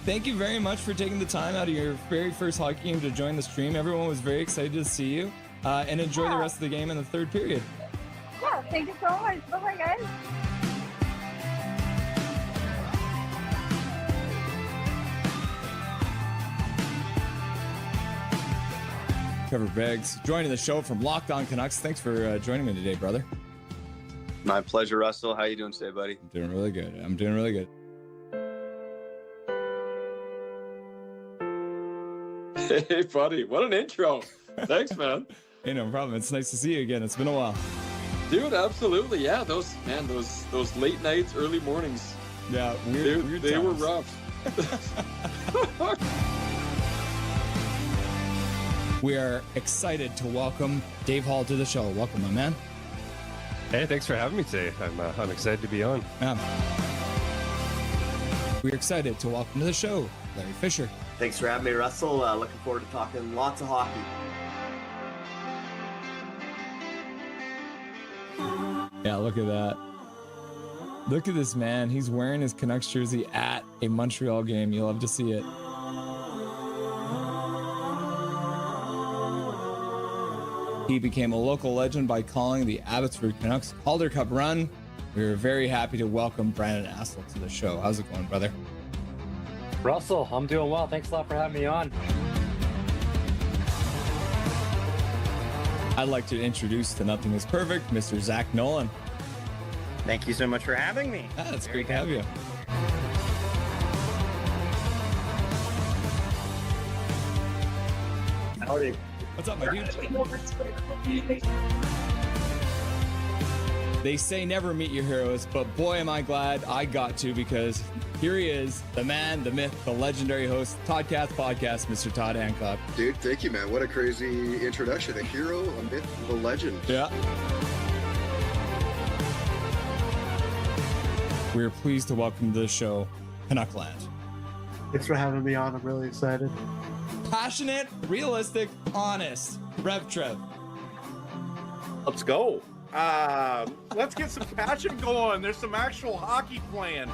Thank you very much for taking the time out of your very first hockey game to join the stream. Everyone was very excited to see you, and enjoy the rest of the game in the 3rd period. Yeah, thank you so much. Bye-bye, guys. Trevor Beggs joining the show from Locked On Canucks. Thanks for joining me today, brother. My pleasure, Russell. How you doing today, buddy? I'm doing really good. I'm doing really good. Hey, buddy. What an intro. Thanks, man. Hey, no problem. It's nice to see you again. It's been a while. Dude, absolutely. Yeah, those late nights, early mornings. Yeah, weird they were rough. We are excited to welcome Dave Hall to the show. Welcome, my man. Hey, thanks for having me today. I'm excited to be on. We're excited to welcome to the show Larry Fisher. Thanks for having me, Russell. Looking forward to talking lots of hockey. Yeah, look at that. Look at this man. He's wearing his Canucks jersey at a Montreal game. You'll love to see it. He became a local legend by calling the Abbotsford Canucks Calder Cup run. We were very happy to welcome Brandon Assel to the show. How's it going, brother? Russell, I'm doing well. Thanks a lot for having me on. I'd like to introduce to Nothing is Perfect, Mr. Zach Nolan. Thank you so much for having me. Ah, it's great to have you. Howdy. What's up, my dude? They say never meet your heroes, but boy, am I glad I got to, because here he is, the man, the myth, the legendary host, Toddcast Podcast, Mr. Todd Hancock. Dude, thank you, man. What a crazy introduction. A hero, a myth, a legend. Yeah. We are pleased to welcome to the show, Canuckland. Thanks for having me on. I'm really excited. Passionate, realistic, honest. Rev Trev. Let's go. Let's get some passion going. There's some actual hockey playing.